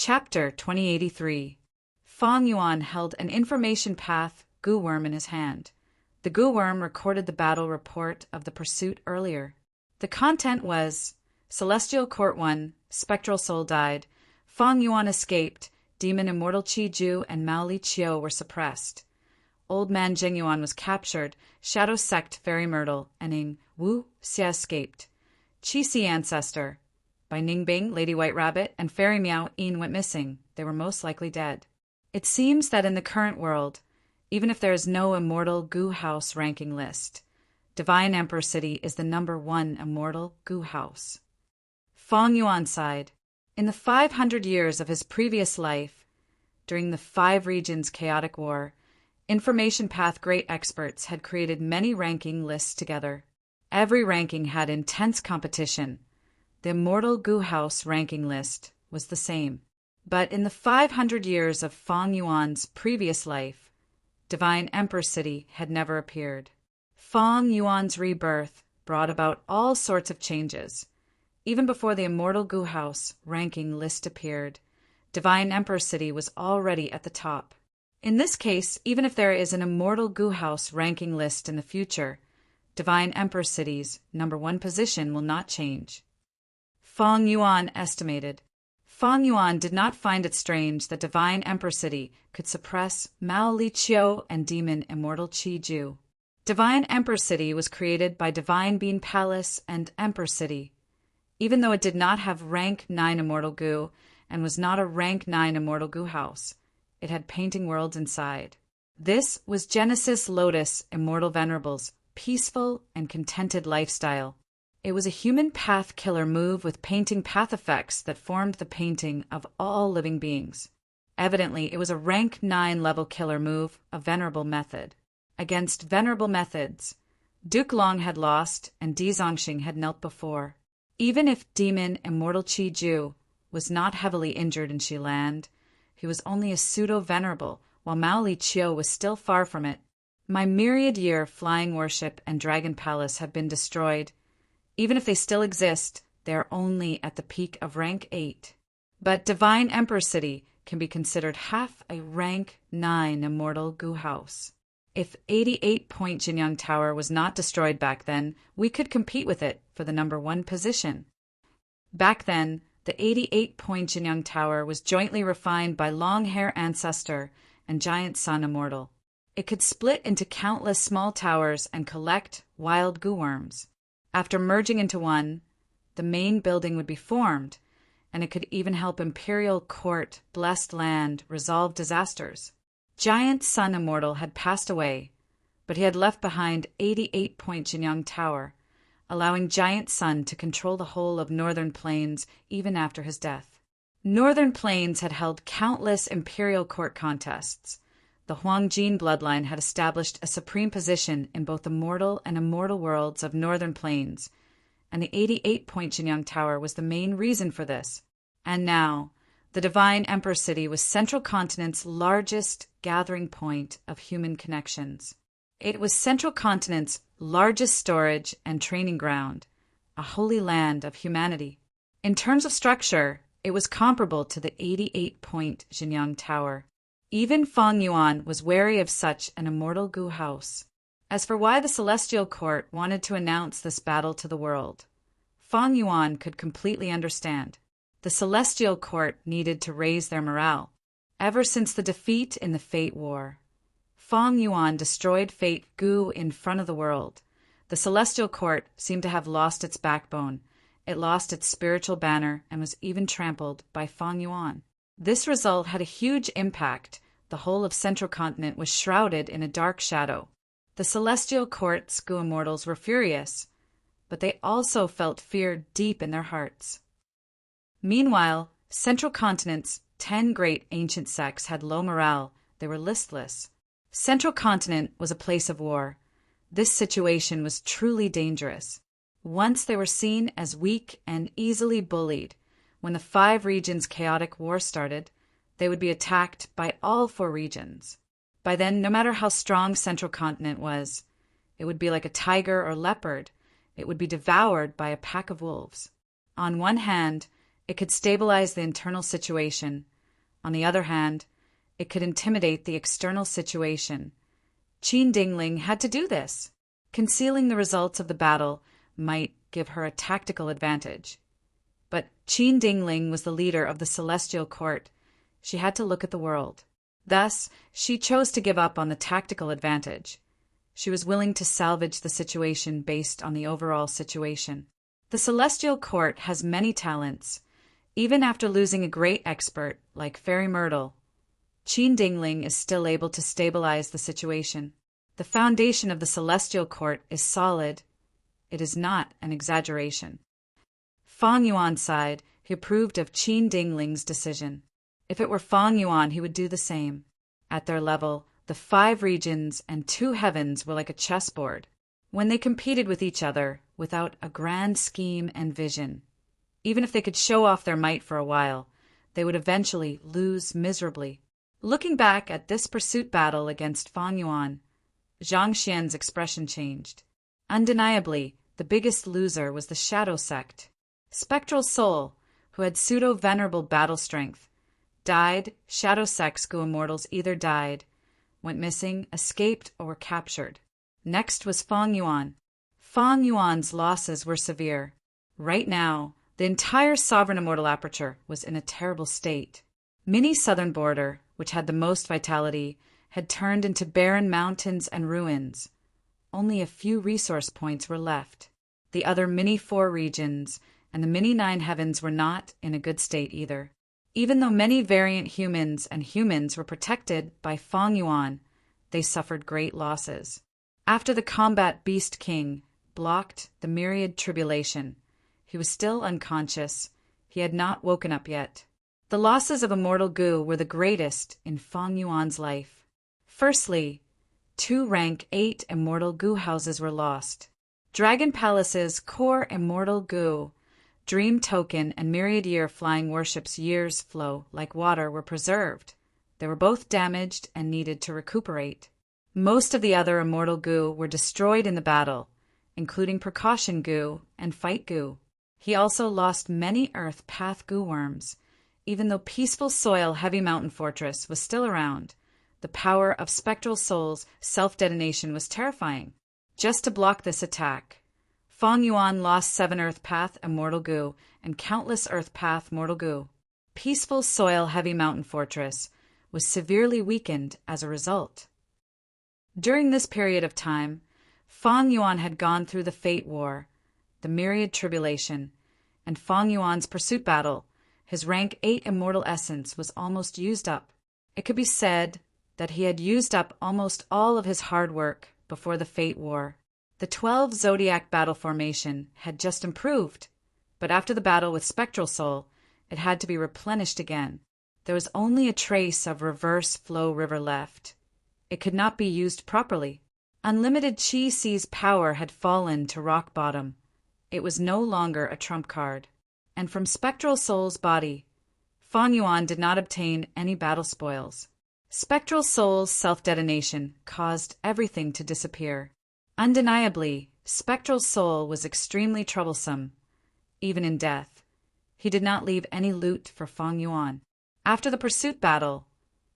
Chapter 2083. Fang Yuan held an information path goo worm in his hand. The goo worm recorded the battle report of the pursuit earlier. The content was: Celestial Court 1, Spectral Soul died, Fang Yuan escaped, Demon Immortal Qi Ju and Mao Li Chiu were suppressed. Old Man Jing Yuan was captured, Shadow Sect Fairy Myrtle and Ning Wu Xia escaped. Qi Si Ancestor. By Ning Bing, Lady White Rabbit, and Fairy Meow Yin went missing. They were most likely dead. It seems that in the current world, even if there is no immortal goo house ranking list, Divine Emperor City is the #1 immortal goo house. Fang Yuan sighed. In the 500 years of his previous life, during the 5 regions chaotic war, information path great experts had created many ranking lists together. Every ranking had intense competition. The immortal goo house ranking list was the same. But in the 500 years of Fang Yuan's previous life, Divine Emperor City had never appeared. Fang Yuan's rebirth brought about all sorts of changes. Even before the immortal goo house ranking list appeared, Divine Emperor City was already at the top. In this case, even if there is an immortal goo house ranking list in the future, Divine Emperor City's #1 position will not change. Fang Yuan estimated. Fang Yuan did not find it strange that Divine Emperor City could suppress Mao Li Chiu and Demon Immortal Qi Ju. Divine Emperor City was created by Divine Bean Palace and Emperor City. Even though it did not have rank 9 immortal goo and was not a rank 9 immortal goo house, it had painting worlds inside. This was Genesis Lotus Immortal Venerable's peaceful and contented lifestyle. It was a human path killer move with painting path effects that formed the painting of all living beings. Evidently, it was a rank 9 level killer move, a Venerable method. Against Venerable methods, Duke Long had lost and Di Zongxing had knelt before. Even if Demon Immortal Qi Ju was not heavily injured in Xiland, he was only a pseudo-venerable, while Mao Li Chiu was still far from it. My myriad-year flying worship and dragon palace have been destroyed. Even if they still exist, they are only at the peak of rank 8. But Divine Emperor City can be considered half a rank 9 immortal goo house. If 88-point Jinyang Tower was not destroyed back then, we could compete with it for the #1 position. Back then, the 88-point Jinyang Tower was jointly refined by Long Hair Ancestor and Giant Sun Immortal. It could split into countless small towers and collect wild goo worms. After merging into one, the main building would be formed, and it could even help Imperial Court, Blessed Land, resolve disasters. Giant Sun Immortal had passed away, but he had left behind 88-point Jinyang Tower, allowing Giant Sun to control the whole of Northern Plains even after his death. Northern Plains had held countless Imperial Court contests. The Huangjin bloodline had established a supreme position in both the mortal and immortal worlds of Northern Plains, and the 88-point Jinyang Tower was the main reason for this. And now, the Divine Emperor City was Central Continent's largest gathering point of human connections. It was Central Continent's largest storage and training ground, a holy land of humanity. In terms of structure, it was comparable to the 88-point Jinyang Tower. Even Fang Yuan was wary of such an immortal goo house. As for why the Celestial Court wanted to announce this battle to the world, Fang Yuan could completely understand. The Celestial Court needed to raise their morale. Ever since the defeat in the Fate War, Fang Yuan destroyed Fate goo in front of the world. The Celestial Court seemed to have lost its backbone. It lost its spiritual banner and was even trampled by Fang Yuan. This result had a huge impact. The whole of Central Continent was shrouded in a dark shadow. The Celestial Court's goo immortals were furious, but they also felt fear deep in their hearts. Meanwhile, Central Continent's 10 great ancient sects had low morale. They were listless. Central Continent was a place of war. This situation was truly dangerous. Once they were seen as weak and easily bullied. When the 5 regions' chaotic war started, they would be attacked by all 4 regions. By then, no matter how strong Central Continent was, it would be like a tiger or leopard. It would be devoured by a pack of wolves. On one hand, It could stabilize the internal situation. On the other hand, it could intimidate the external situation. Qin Dingling had to do this. Concealing the results of the battle might give her a tactical advantage. But Qin Dingling was the leader of the celestial court. She had to look at the world. Thus, she chose to give up on the tactical advantage. She was willing to salvage the situation based on the overall situation. The celestial court has many talents. Even after losing a great expert like Fairy Myrtle, Qin Dingling is still able to stabilize the situation. The foundation of the celestial court is solid. It is not an exaggeration. Fang Yuan sighed. He approved of Qin Dingling's decision. If it were Fang Yuan, he would do the same. At their level, the 5 regions and 2 heavens were like a chessboard. When they competed with each other without a grand scheme and vision, even if they could show off their might for a while, they would eventually lose miserably. Looking back at this pursuit battle against Fang Yuan, Zhang Xian's expression changed. Undeniably, the biggest loser was the Shadow Sect. Spectral Soul, who had pseudo-venerable battle strength, died. Shadow Sect's Gu Immortals either died, went missing, escaped, or were captured. Next was Fang Yuan. Fang Yuan's losses were severe. Right now, the entire Sovereign Immortal Aperture was in a terrible state. Mini Southern Border, which had the most vitality, had turned into barren mountains and ruins. Only a few resource points were left. The other Mini 4 regions and the Mini 9 heavens were not in a good state either. Even though many variant humans and humans were protected by Fang Yuan, they suffered great losses. After the combat Beast King blocked the myriad tribulation, he was still unconscious. He had not woken up yet. The losses of Immortal Gu were the greatest in Fang Yuan's life. Firstly, 2 rank 8 Immortal Gu houses were lost. Dragon Palace's core Immortal Gu, Dream Token, and Myriad Year Flying Worship's Year's Flow like water were preserved. They were both damaged and needed to recuperate. Most of the other Immortal Gu were destroyed in the battle, including Precaution Gu and Fight Gu. He also lost many Earth Path Gu worms. Even though Peaceful Soil Heavy Mountain Fortress was still around, the power of Spectral Soul's self-detonation was terrifying. Just to block this attack, Fang Yuan lost 7 Earth Path Immortal Gu and countless Earth Path Mortal Gu. Peaceful Soil Heavy Mountain Fortress was severely weakened as a result. During this period of time, Fang Yuan had gone through the Fate War, the Myriad Tribulation, and Fang Yuan's pursuit battle. His rank 8 immortal essence was almost used up. It could be said that he had used up almost all of his hard work before the Fate War. The 12 Zodiac battle formation had just improved, but after the battle with Spectral Soul, it had to be replenished again. There was only a trace of reverse flow river left. It could not be used properly. Unlimited Qi Si's power had fallen to rock bottom. It was no longer a trump card. And from Spectral Soul's body, Fang Yuan did not obtain any battle spoils. Spectral Soul's self-detonation caused everything to disappear. Undeniably, Spectral Soul was extremely troublesome, even in death. He did not leave any loot for Fang Yuan. After the pursuit battle,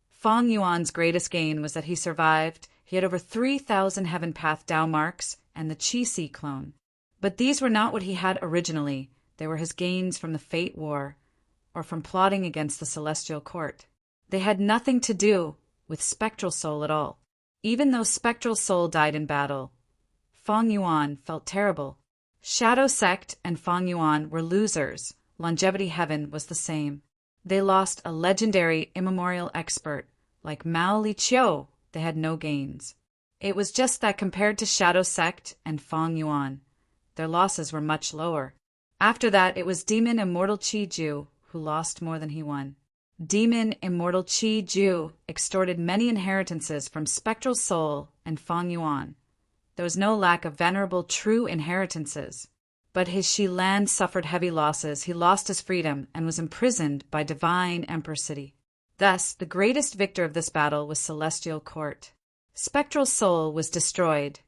Fang Yuan's greatest gain was that he survived. He had over 3,000 Heaven Path Dao marks and the Qi Si clone. But these were not what he had originally. They were his gains from the Fate War, or from plotting against the Celestial Court. They had nothing to do with Spectral Soul at all. Even though Spectral Soul died in battle, Fang Yuan felt terrible. Shadow Sect and Fang Yuan were losers. Longevity Heaven was the same. They lost a legendary immemorial expert like Mao Li Qiu. They had no gains. It was just that compared to Shadow Sect and Fang Yuan, their losses were much lower. After that, it was Demon Immortal Qi Ju who lost more than he won. Demon Immortal Qi Ju extorted many inheritances from Spectral Soul and Fang Yuan. There was no lack of venerable true inheritances. But his Shilan suffered heavy losses. He lost his freedom and was imprisoned by Divine Emperor City. Thus, the greatest victor of this battle was Celestial Court. Spectral Soul was destroyed.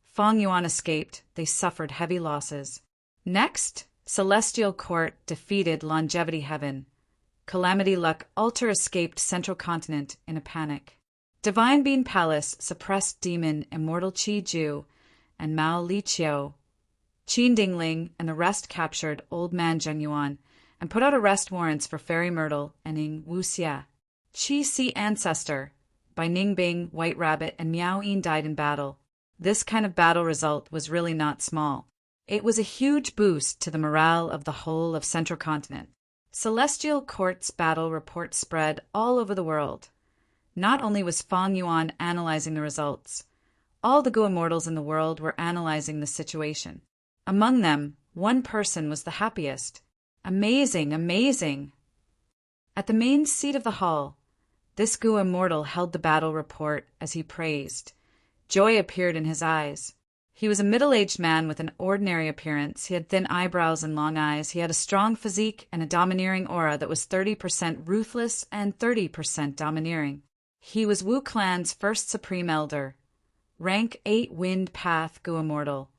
Fang Yuan escaped. They suffered heavy losses. Next, Celestial Court defeated Longevity Heaven. Calamity Luck Altar escaped Central Continent in a panic. Divine Bean Palace suppressed demon Immortal Chi Ju and Mao Li Chiu. Qin Dingling and the rest captured Old Man Zheng Yuan and put out arrest warrants for Fairy Myrtle and Ning Wuxia. Qi Si Ancestor by Ning Bing, White Rabbit, and Miao Yin died in battle. This kind of battle result was really not small. It was a huge boost to the morale of the whole of Central Continent. Celestial Court's battle report spread all over the world. Not only was Fang Yuan analyzing the results, all the Gu immortals in the world were analyzing the situation. Among them, one person was the happiest. Amazing, amazing! At the main seat of the hall, this Gu immortal held the battle report as he praised. Joy appeared in his eyes. He was a middle-aged man with an ordinary appearance. He had thin eyebrows and long eyes. He had a strong physique and a domineering aura that was 30% ruthless and 30% domineering. He was Wu Clan's first Supreme Elder, rank 8 Wind Path Gu Immortal,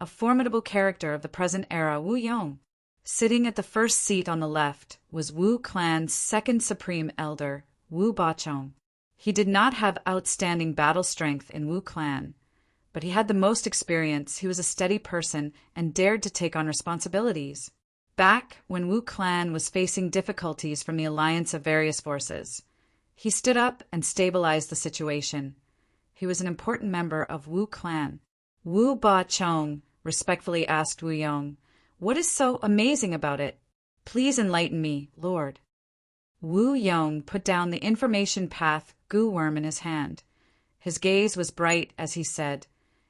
a formidable character of the present era, Wu Yong. Sitting at the first seat on the left was Wu Clan's second Supreme Elder, Wu Bachong. He did not have outstanding battle strength in Wu Clan, but he had the most experience. He was a steady person and dared to take on responsibilities. Back when Wu Clan was facing difficulties from the alliance of various forces, he stood up and stabilized the situation. He was an important member of Wu Clan. Wu Bachong respectfully asked Wu Yong, "What is so amazing about it? Please enlighten me, Lord." Wu Yong put down the information path Gu worm in his hand. His gaze was bright as he said,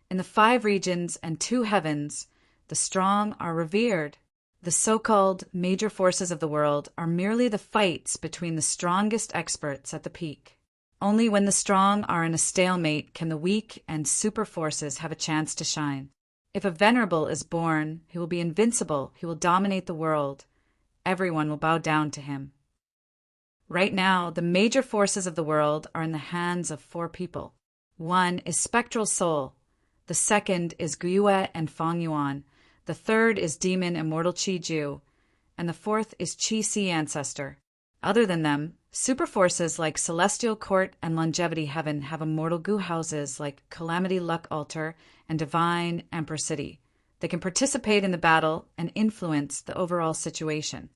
"In the 5 regions and 2 heavens, the strong are revered. The so-called major forces of the world are merely the fights between the strongest experts at the peak. Only when the strong are in a stalemate can the weak and super forces have a chance to shine. If a Venerable is born, he will be invincible, he will dominate the world. Everyone will bow down to him." Right now, the major forces of the world are in the hands of 4 people. One is Spectral Soul. The second is Gyue and Fang Yuan. The third is Demon Immortal Chi Ju. And the fourth is Qi Si Ancestor. Other than them, super forces like Celestial Court and Longevity Heaven have immortal Gu houses like Calamity Luck Altar and Divine Emperor City. They can participate in the battle and influence the overall situation.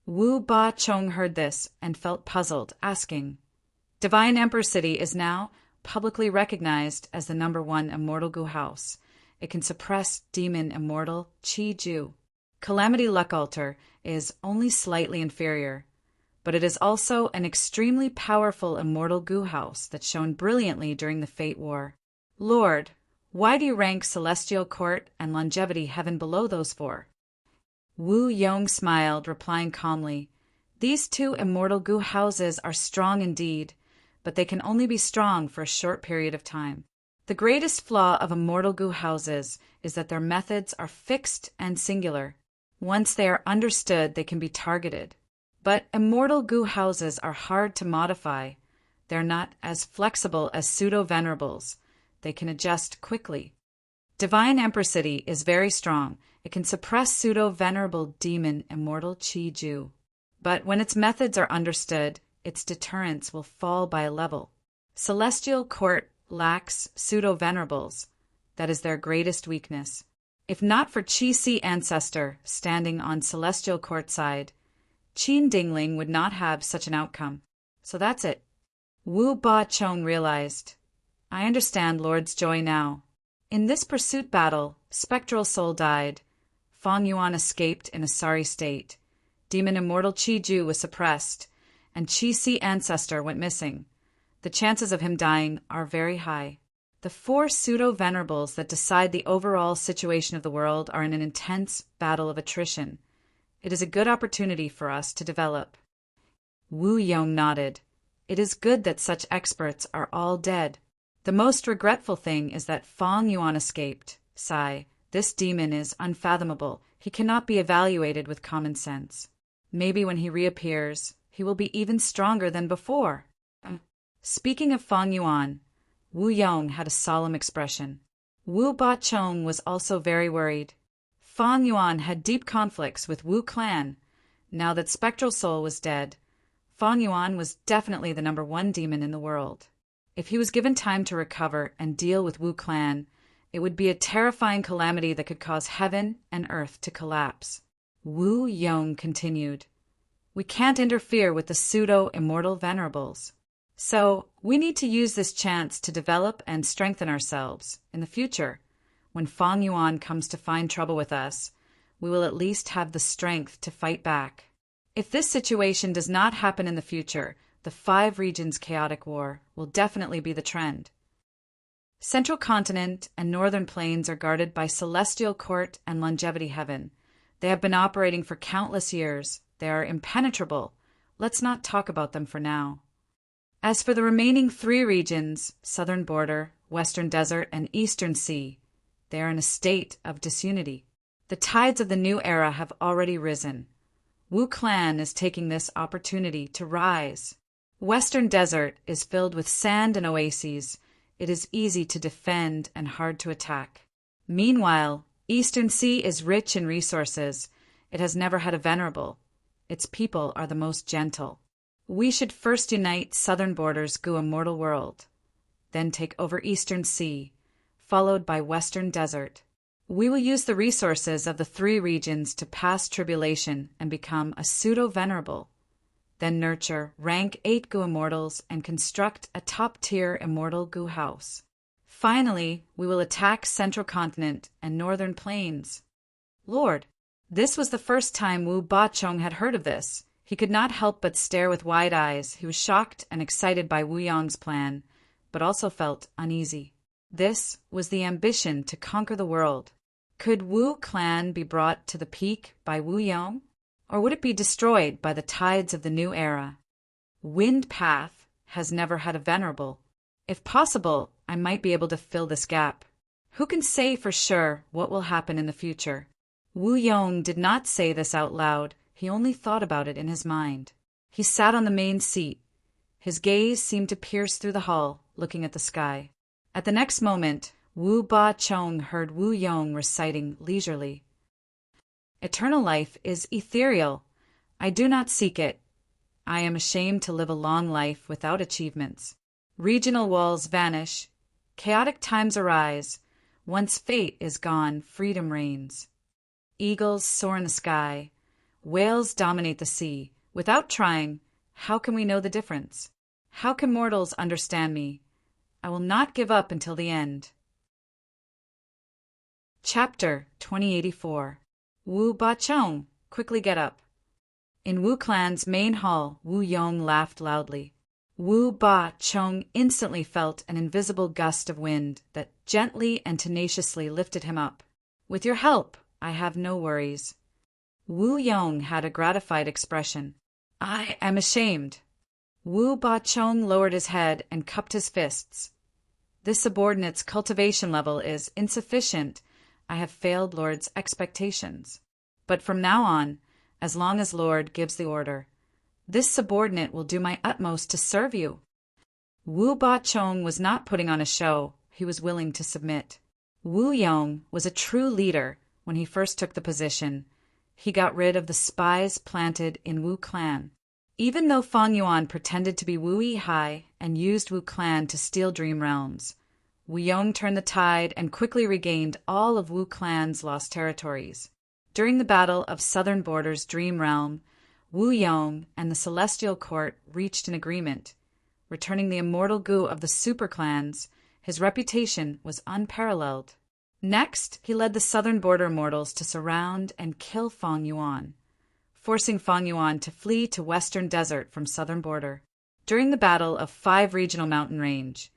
Wu Bachong heard this and felt puzzled, asking, "Divine Emperor City is now publicly recognized as the #1 immortal Gu house. It can suppress Demon Immortal Chi Ju. Calamity Luck Altar is only slightly inferior, but it is also an extremely powerful immortal Gu house that shone brilliantly during the Fate War. Lord, why do you rank Celestial Court and Longevity Heaven below those 4? Wu Yong smiled, replying calmly, "These 2 immortal Gu houses are strong indeed, but they can only be strong for a short period of time. The greatest flaw of immortal Gu houses is that their methods are fixed and singular. Once they are understood, they can be targeted. But immortal Gu houses are hard to modify. They're not as flexible as pseudo-venerables. They can adjust quickly. Divine Emperor City is very strong. It can suppress pseudo-venerable demon Immortal Chi Ju. But when its methods are understood, its deterrence will fall by a level. Celestial Court lacks pseudo-venerables. That is their greatest weakness. If not for Qi Si Ancestor standing on Celestial Court side, Qin Dingling would not have such an outcome. So that's it." Wu Bachong realized, "I understand Lord's joy now. In this pursuit battle, Spectral Soul died. Fang Yuan escaped in a sorry state. Demon Immortal Chi Ju was suppressed, and Qi Si Ancestor went missing. The chances of him dying are very high. The 4 pseudo-venerables that decide the overall situation of the world are in an intense battle of attrition. It is a good opportunity for us to develop." Wu Yong nodded. "It is good that such experts are all dead. The most regretful thing is that Fang Yuan escaped. Sigh, this demon is unfathomable. He cannot be evaluated with common sense. Maybe when he reappears, he will be even stronger than before." Speaking of Fang Yuan, Wu Yong had a solemn expression. Wu Bachong was also very worried. Fang Yuan had deep conflicts with Wu clan. Now that Spectral Soul was dead, Fang Yuan was definitely the #1 demon in the world. If he was given time to recover and deal with Wu clan, it would be a terrifying calamity that could cause heaven and earth to collapse. Wu Yong continued, "We can't interfere with the pseudo-immortal venerables. So, we need to use this chance to develop and strengthen ourselves. In the future, when Fang Yuan comes to find trouble with us, we will at least have the strength to fight back. If this situation does not happen in the future, the 5 regions chaotic war will definitely be the trend. Central Continent and Northern Plains are guarded by Celestial Court and Longevity Heaven. They have been operating for countless years. They are impenetrable. Let's not talk about them for now. As for the remaining 3 regions, Southern Border, Western Desert, and Eastern Sea, they are in a state of disunity. The tides of the new era have already risen. Wu clan is taking this opportunity to rise. Western Desert is filled with sand and oases. It is easy to defend and hard to attack. Meanwhile, Eastern Sea is rich in resources. It has never had a venerable. Its people are the most gentle. We should first unite Southern Border's Gu immortal world, then take over Eastern Sea, followed by Western Desert. We will use the resources of the 3 regions to pass tribulation and become a pseudo-venerable, then nurture rank 8 Gu immortals and construct a top-tier immortal Gu house. Finally, we will attack Central Continent and Northern Plains." Lord, this was the first time Wu Bachong had heard of this. He could not help but stare with wide eyes. He was shocked and excited by Wu Yong's plan, but also felt uneasy. This was the ambition to conquer the world. Could Wu clan be brought to the peak by Wu Yong? Or would it be destroyed by the tides of the new era? Wind Path has never had a venerable. If possible, I might be able to fill this gap. Who can say for sure what will happen in the future? Wu Yong did not say this out loud. He only thought about it in his mind. He sat on the main seat. His gaze seemed to pierce through the hall, looking at the sky. At the next moment, Wu Ba-chong heard Wu Yong reciting leisurely. "Eternal life is ethereal. I do not seek it. I am ashamed to live a long life without achievements. Regional walls vanish. Chaotic times arise. Once fate is gone, freedom reigns. Eagles soar in the sky. Whales dominate the sea. Without trying, how can we know the difference? How can mortals understand me? I will not give up until the end." Chapter 2084. Wu Ba-chong, quickly get up. In Wu clan's main hall, Wu Yong laughed loudly. Wu Ba-chong instantly felt an invisible gust of wind that gently and tenaciously lifted him up. "With your help, I have no worries." Wu Yong had a gratified expression. "I am ashamed." Wu Ba-chong lowered his head and cupped his fists. "This subordinate's cultivation level is insufficient. I have failed Lord's expectations. But from now on, as long as Lord gives the order, this subordinate will do my utmost to serve you." Wu Ba-chong was not putting on a show. He was willing to submit. Wu Yong was a true leader when he first took the position. He got rid of the spies planted in Wu clan. Even though Fang Yuan pretended to be Wu Yihai and used Wu clan to steal dream realms, Wu Yong turned the tide and quickly regained all of Wu clan's lost territories. During the Battle of Southern Border's Dream Realm, Wu Yong and the Celestial Court reached an agreement. Returning the immortal Gu of the super clans, his reputation was unparalleled. Next, he led the Southern Border mortals to surround and kill Fang Yuan, forcing Fang Yuan to flee to Western Desert from Southern Border. During the Battle of 5 Regional Mountain Range,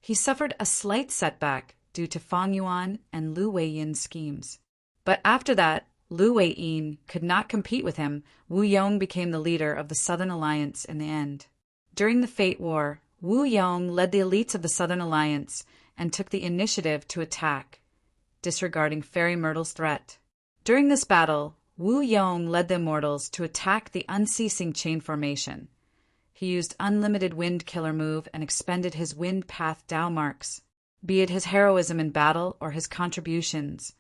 he suffered a slight setback due to Fang Yuan and Lu Weiyin's schemes. But after that, Lu Weiyin could not compete with him. Wu Yong became the leader of the Southern Alliance in the end. During the Fate War, Wu Yong led the elites of the Southern Alliance and took the initiative to attack, disregarding Fairy Myrtle's threat. During this battle, Wu Yong led the Immortals to attack the unceasing chain formation. He used unlimited wind killer move and expended his wind path Dao marks. Be it his heroism in battle or his contributions,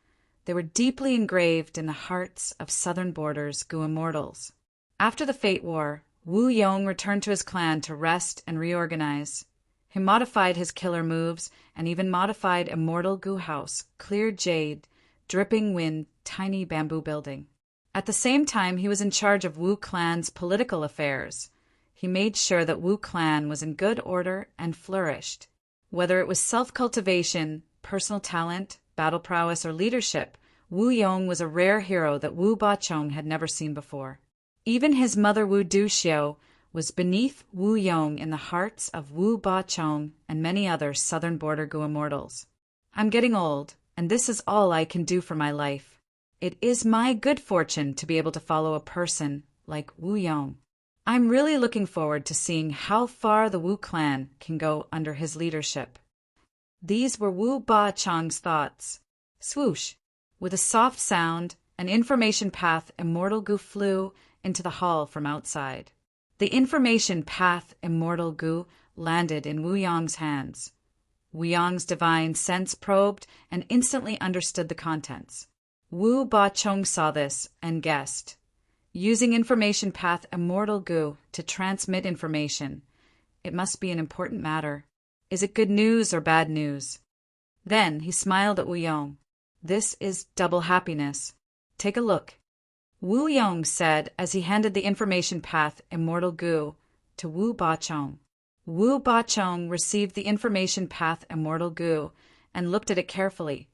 They were deeply engraved in the hearts of Southern Border's Gu immortals. After the Fate War, Wu Yong returned to his clan to rest and reorganize. He modified his killer moves and even modified Immortal Gu House, clear jade, dripping wind, tiny bamboo building. At the same time, he was in charge of Wu clan's political affairs. He made sure that Wu clan was in good order and flourished. Whether it was self-cultivation, personal talent, battle prowess, or leadership, Wu Yong was a rare hero that Wu Bachong had never seen before. Even his mother Wu Duxiu was beneath Wu Yong in the hearts of Wu Bachong and many other Southern Border Gu immortals. I'm getting old, and this is all I can do for my life. It is my good fortune to be able to follow a person like Wu Yong. I'm really looking forward to seeing how far the Wu clan can go under his leadership. These were Wu Bachong's thoughts. Swoosh! With a soft sound, an information path Immortal Gu flew into the hall from outside. The information path Immortal Gu landed in Wu Yong's hands. Wu Yong's divine sense probed and instantly understood the contents. Wu Bachong saw this and guessed. Using information path Immortal Gu to transmit information. It must be an important matter. Is it good news or bad news? Then he smiled at Wu Yong. This is double happiness. Take a look. Wu Yong said as he handed the information path Immortal Gu to Wu Bachong. Wu Bachong received the information path Immortal Gu and looked at it carefully,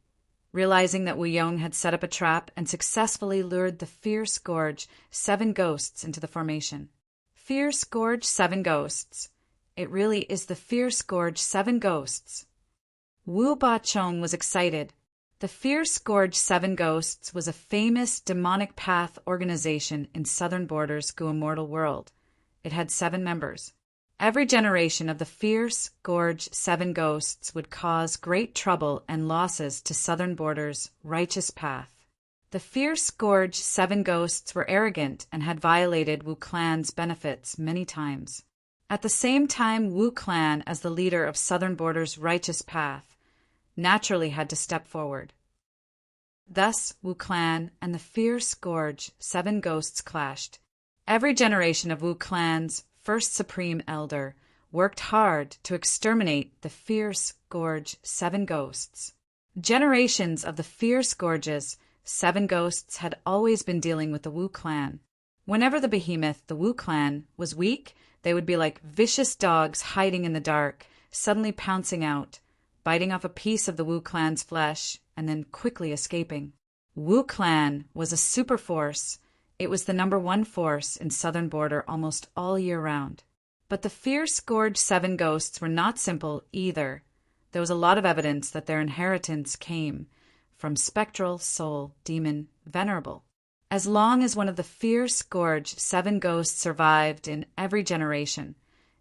realizing that Wu Yong had set up a trap and successfully lured the Fierce Scourge 7 ghosts into the formation. Fierce Scourge 7 ghosts. It really is the Fierce Scourge 7 ghosts. Wu Bachong was excited. The Fierce Scourge 7 Ghosts was a famous demonic path organization in Southern Border's Gu immortal world. It had 7 members. Every generation of the Fierce Scourge 7 Ghosts would cause great trouble and losses to Southern Border's righteous path. The Fierce Scourge 7 Ghosts were arrogant and had violated Wu clan's benefits many times. At the same time, Wu clan, as the leader of Southern Border's righteous path, naturally had to step forward. Thus, Wu clan and the Fierce Scourge 7 Ghosts clashed. Every generation of Wu clan's first supreme elder worked hard to exterminate the Fierce Scourge 7 Ghosts. Generations of the Fierce Scourge's 7 Ghosts had always been dealing with the Wu clan. Whenever the behemoth, the Wu clan, was weak, they would be like vicious dogs hiding in the dark, suddenly pouncing out, biting off a piece of the Wu clan's flesh, and then quickly escaping. Wu clan was a super force. It was the #1 force in Southern Border almost all year round. But the Fierce Scourge 7 Ghosts were not simple either. There was a lot of evidence that their inheritance came from spectral soul demon Venerable. As long as one of the Fierce Scourge 7 Ghosts survived in every generation,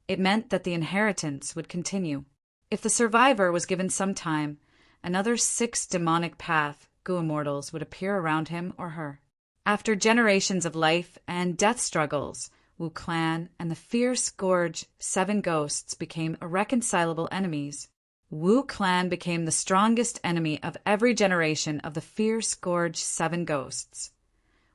it meant that the inheritance would continue. If the survivor was given some time, another 6 demonic path Gu immortals would appear around him or her. After generations of life and death struggles, Wu clan and the Fierce Scourge 7 Ghosts became irreconcilable enemies. Wu clan became the strongest enemy of every generation of the Fierce Scourge 7 Ghosts.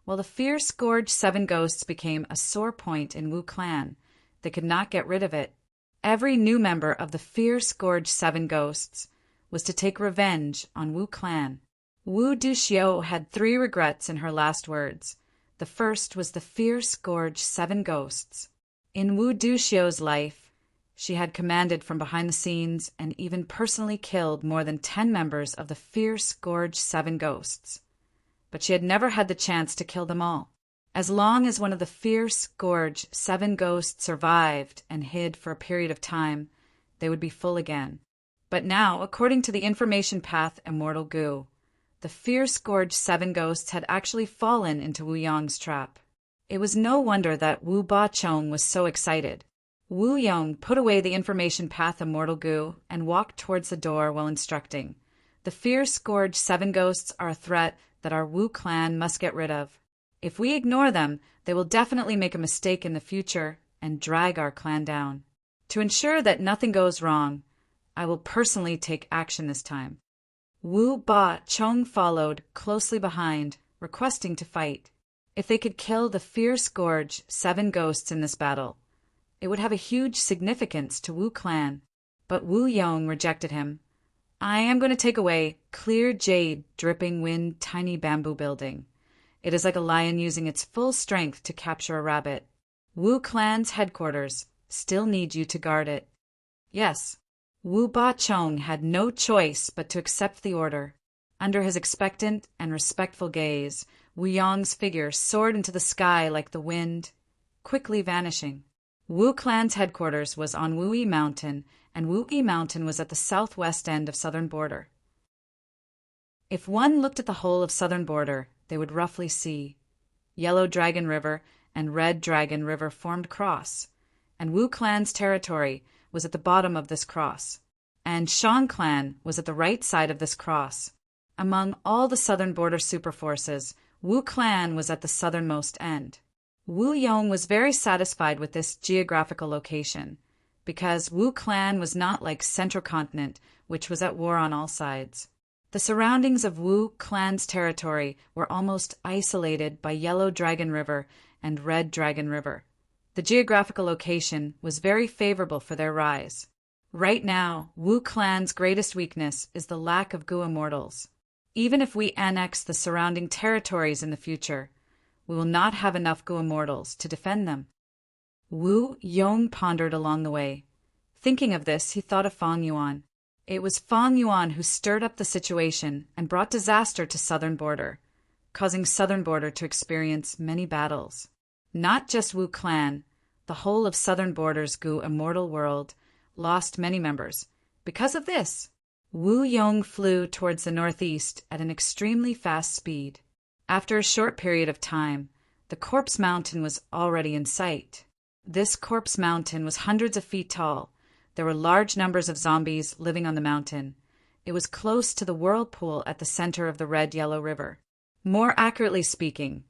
While the Fierce Scourge 7 Ghosts became a sore point in Wu clan, they could not get rid of it. Every new member of the Fierce Scourge 7 Ghosts was to take revenge on Wu clan. Wu Duxiu had 3 regrets in her last words. The first was the Fierce Scourge 7 Ghosts. In Wu Duxiu's life, she had commanded from behind the scenes and even personally killed more than 10 members of the Fierce Scourge 7 Ghosts. But she had never had the chance to kill them all. As long as one of the Fierce Scourge 7 Ghosts survived and hid for a period of time, they would be full again. But now, according to the information path Immortal Gu, the Fierce Scourge 7 Ghosts had actually fallen into Wu Yong's trap. It was no wonder that Wu Bachong was so excited. Wu Yong put away the information path Immortal Gu and walked towards the door while instructing. The Fierce Scourge 7 Ghosts are a threat that our Wu clan must get rid of. If we ignore them, they will definitely make a mistake in the future and drag our clan down. To ensure that nothing goes wrong, I will personally take action this time. Wu Ba Chong followed closely behind, requesting to fight. If they could kill the fierce gorge 7 ghosts in this battle, it would have a huge significance to Wu clan. But Wu Yong rejected him. I am going to take away clear jade, dripping wind, tiny bamboo building. It is like a lion using its full strength to capture a rabbit. Wu clan's headquarters still need you to guard it. Yes, Wu Ba Chong had no choice but to accept the order. Under his expectant and respectful gaze, Wu Yong's figure soared into the sky like the wind, quickly vanishing. Wu clan's headquarters was on Wu Yi Mountain, and Wu Yi Mountain was at the southwest end of southern border. If one looked at the whole of southern border, they would roughly see Yellow Dragon River and Red Dragon River formed cross, and Wu clan's territory was at the bottom of this cross, and Shang clan was at the right side of this cross. Among all the southern border superforces, Wu clan was at the southernmost end. Wu Yong was very satisfied with this geographical location, because Wu clan was not like Central Continent, which was at war on all sides. The surroundings of Wu clan's territory were almost isolated by Yellow Dragon River and Red Dragon River. The geographical location was very favorable for their rise. Right now, Wu clan's greatest weakness is the lack of Gu immortals. Even if we annex the surrounding territories in the future, we will not have enough Gu immortals to defend them. Wu Yong pondered along the way. Thinking of this, he thought of Fang Yuan. It was Fang Yuan who stirred up the situation and brought disaster to southern border, causing southern border to experience many battles. Not just Wu clan, the whole of southern border's Gu immortal world lost many members. Because of this, Wu Yong flew towards the northeast at an extremely fast speed. After a short period of time, the Corpse Mountain was already in sight. This Corpse Mountain was hundreds of feet tall. There were large numbers of zombies living on the mountain. It was close to the whirlpool at the center of the Red-Yellow River. More accurately speaking,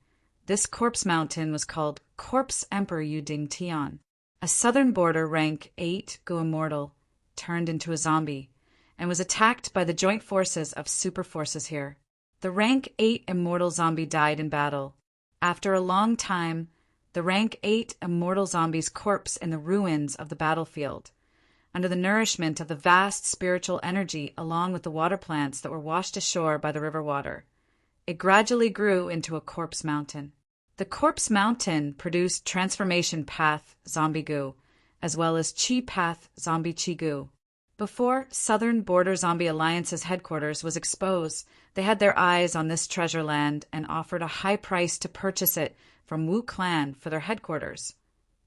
this Corpse Mountain was called Corpse Emperor Yu Ding Tian. A southern border rank 8 Gu immortal turned into a zombie and was attacked by the joint forces of super forces here. The rank 8 immortal zombie died in battle. After a long time, the rank 8 immortal zombie's corpse in the ruins of the battlefield, under the nourishment of the vast spiritual energy along with the water plants that were washed ashore by the river water. It gradually grew into a corpse mountain. The corpse mountain produced transformation path zombie goo, as well as chi path zombie chi goo. Before Southern Border Zombie Alliance's headquarters was exposed, they had their eyes on this treasure land and offered a high price to purchase it from Wu clan for their headquarters.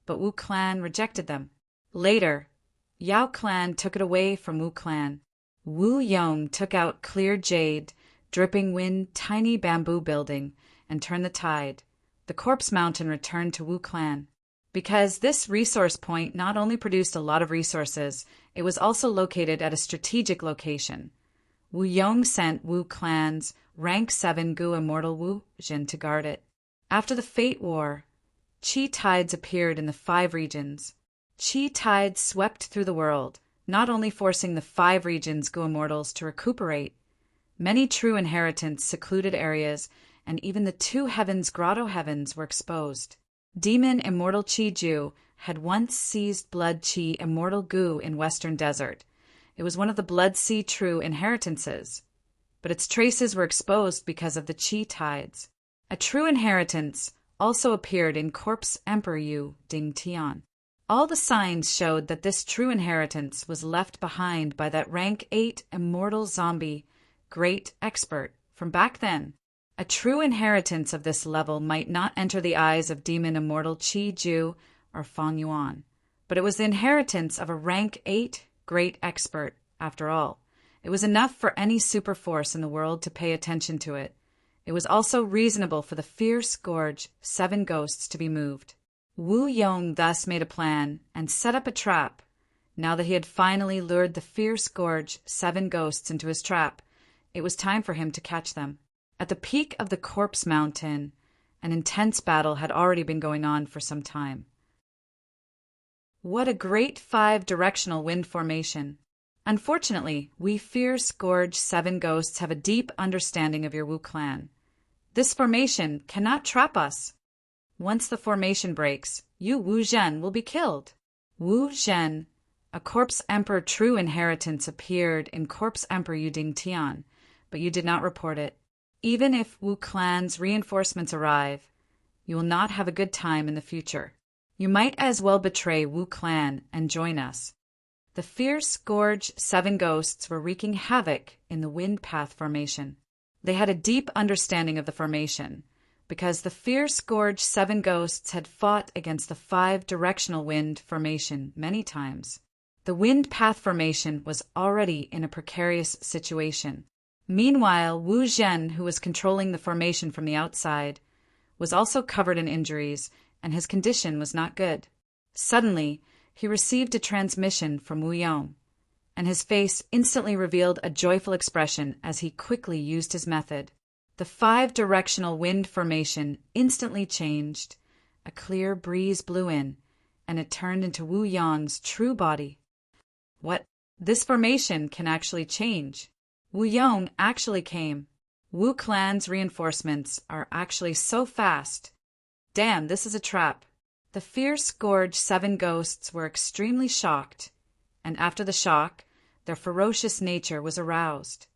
But Wu clan rejected them. Later, Yao clan took it away from Wu clan. Wu Yong took out clear jade, dripping wind, tiny bamboo building, and turned the tide. The Corpse Mountain returned to Wu clan. Because this resource point not only produced a lot of resources, it was also located at a strategic location. Wu Yong sent Wu clan's rank 7 Gu immortal Wu Jin to guard it. After the Fate War, Qi tides appeared in the 5 regions. Qi tides swept through the world, not only forcing the 5 regions' Gu immortals to recuperate. Many true inheritance secluded areas and even the 2 heavens grotto heavens were exposed. Demon Immortal Chi Ju had once seized Blood Chi Immortal Gu in Western Desert. It was one of the Blood Sea true inheritances, but its traces were exposed because of the Qi tides. A true inheritance also appeared in Corpse Emperor Yu Ding Tian. All the signs showed that this true inheritance was left behind by that rank 8 immortal zombie great expert from back then. A true inheritance of this level might not enter the eyes of Demon Immortal Qi Ju or Fang Yuan, but it was the inheritance of a rank 8 great expert, after all. It was enough for any super force in the world to pay attention to it. It was also reasonable for the fierce gorge 7 ghosts to be moved. Wu Yong thus made a plan and set up a trap. Now that he had finally lured the fierce gorge 7 ghosts into his trap, it was time for him to catch them. At the peak of the Corpse Mountain, an intense battle had already been going on for some time. What a great 5-directional wind formation! Unfortunately, we Fierce Gorge 7 ghosts have a deep understanding of your Wu clan. This formation cannot trap us. Once the formation breaks, you Wu Zhen will be killed. Wu Zhen, a Corpse Emperor true inheritance, appeared in Corpse Emperor Yuding Tian, but you did not report it. Even if Wu clan's reinforcements arrive, you will not have a good time in the future. You might as well betray Wu clan and join us. The Fierce Gorge 7 ghosts were wreaking havoc in the Wind Path formation. They had a deep understanding of the formation, because the Fierce Gorge 7 ghosts had fought against the 5 directional wind formation many times. The Wind Path formation was already in a precarious situation. Meanwhile, Wu Zhen, who was controlling the formation from the outside, was also covered in injuries, and his condition was not good. Suddenly, he received a transmission from Wu Yong, and his face instantly revealed a joyful expression as he quickly used his method. The 5-directional wind formation instantly changed. A clear breeze blew in, and it turned into Wu Yong's true body. What? This formation can actually change. Wu Yong actually came. Wu clan's reinforcements are actually so fast. Damn, this is a trap. The Fierce Gorge 7 ghosts were extremely shocked, and after the shock, their ferocious nature was aroused.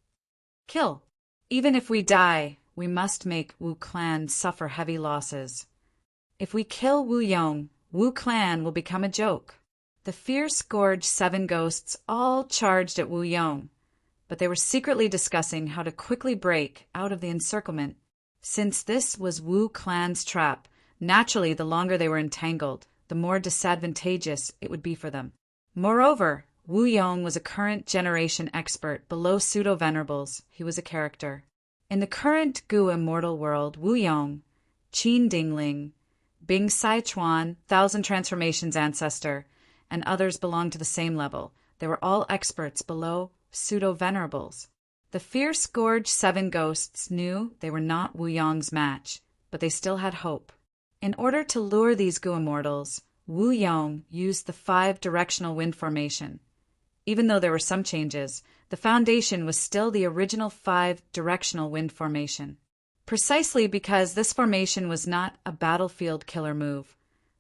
Kill. Even if we die, we must make Wu clan suffer heavy losses. If we kill Wu Yong, Wu clan will become a joke. The Fierce Gorge 7 ghosts all charged at Wu Yong, but they were secretly discussing how to quickly break out of the encirclement. Since this was Wu clan's trap, naturally, the longer they were entangled, the more disadvantageous it would be for them. Moreover, Wu Yong was a current generation expert below pseudo-venerables. He was a character. In the current Gu immortal world, Wu Yong, Qin Dingling, Bing Saichuan, Thousand Transformations ancestor, and others belonged to the same level. They were all experts below pseudo-venerables. The Fierce Gorge 7 ghosts knew they were not Wu Yong's match, but they still had hope. In order to lure these Gu immortals, Wu Yong used the 5-directional wind formation. Even though there were some changes, the foundation was still the original 5-directional wind formation. Precisely because this formation was not a battlefield killer move,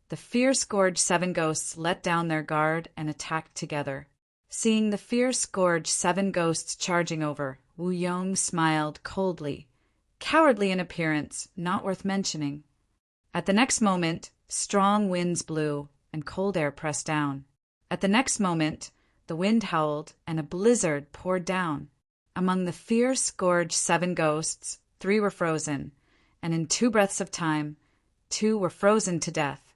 the Fierce Gorge 7 ghosts let down their guard and attacked together. Seeing the Fierce Gorge 7 ghosts charging over, Wu Yong smiled coldly. Cowardly in appearance, not worth mentioning. At the next moment, strong winds blew, and cold air pressed down. At the next moment, the wind howled, and a blizzard poured down. Among the Fierce Gorge 7 ghosts, 3 were frozen, and in 2 breaths of time, 2 were frozen to death.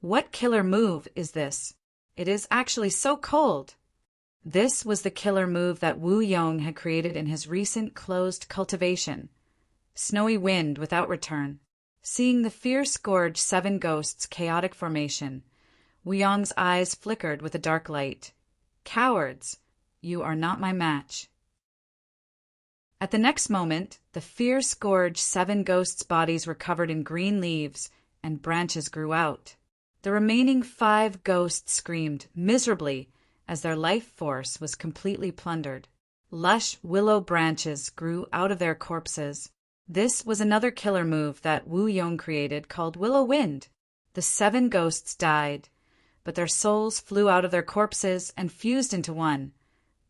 What killer move is this? It is actually so cold. This was the killer move that Wu Yong had created in his recent closed cultivation. Snowy wind without return. Seeing the Fierce Gorge 7 ghosts' chaotic formation, Wu Yong's eyes flickered with a dark light. Cowards, you are not my match. At the next moment, the Fierce Gorge 7 ghosts' bodies were covered in green leaves, and branches grew out. The remaining 5 ghosts screamed miserably as their life force was completely plundered. Lush willow branches grew out of their corpses. This was another killer move that Wu Yong created called Willow Wind. The 7 ghosts died, but their souls flew out of their corpses and fused into one,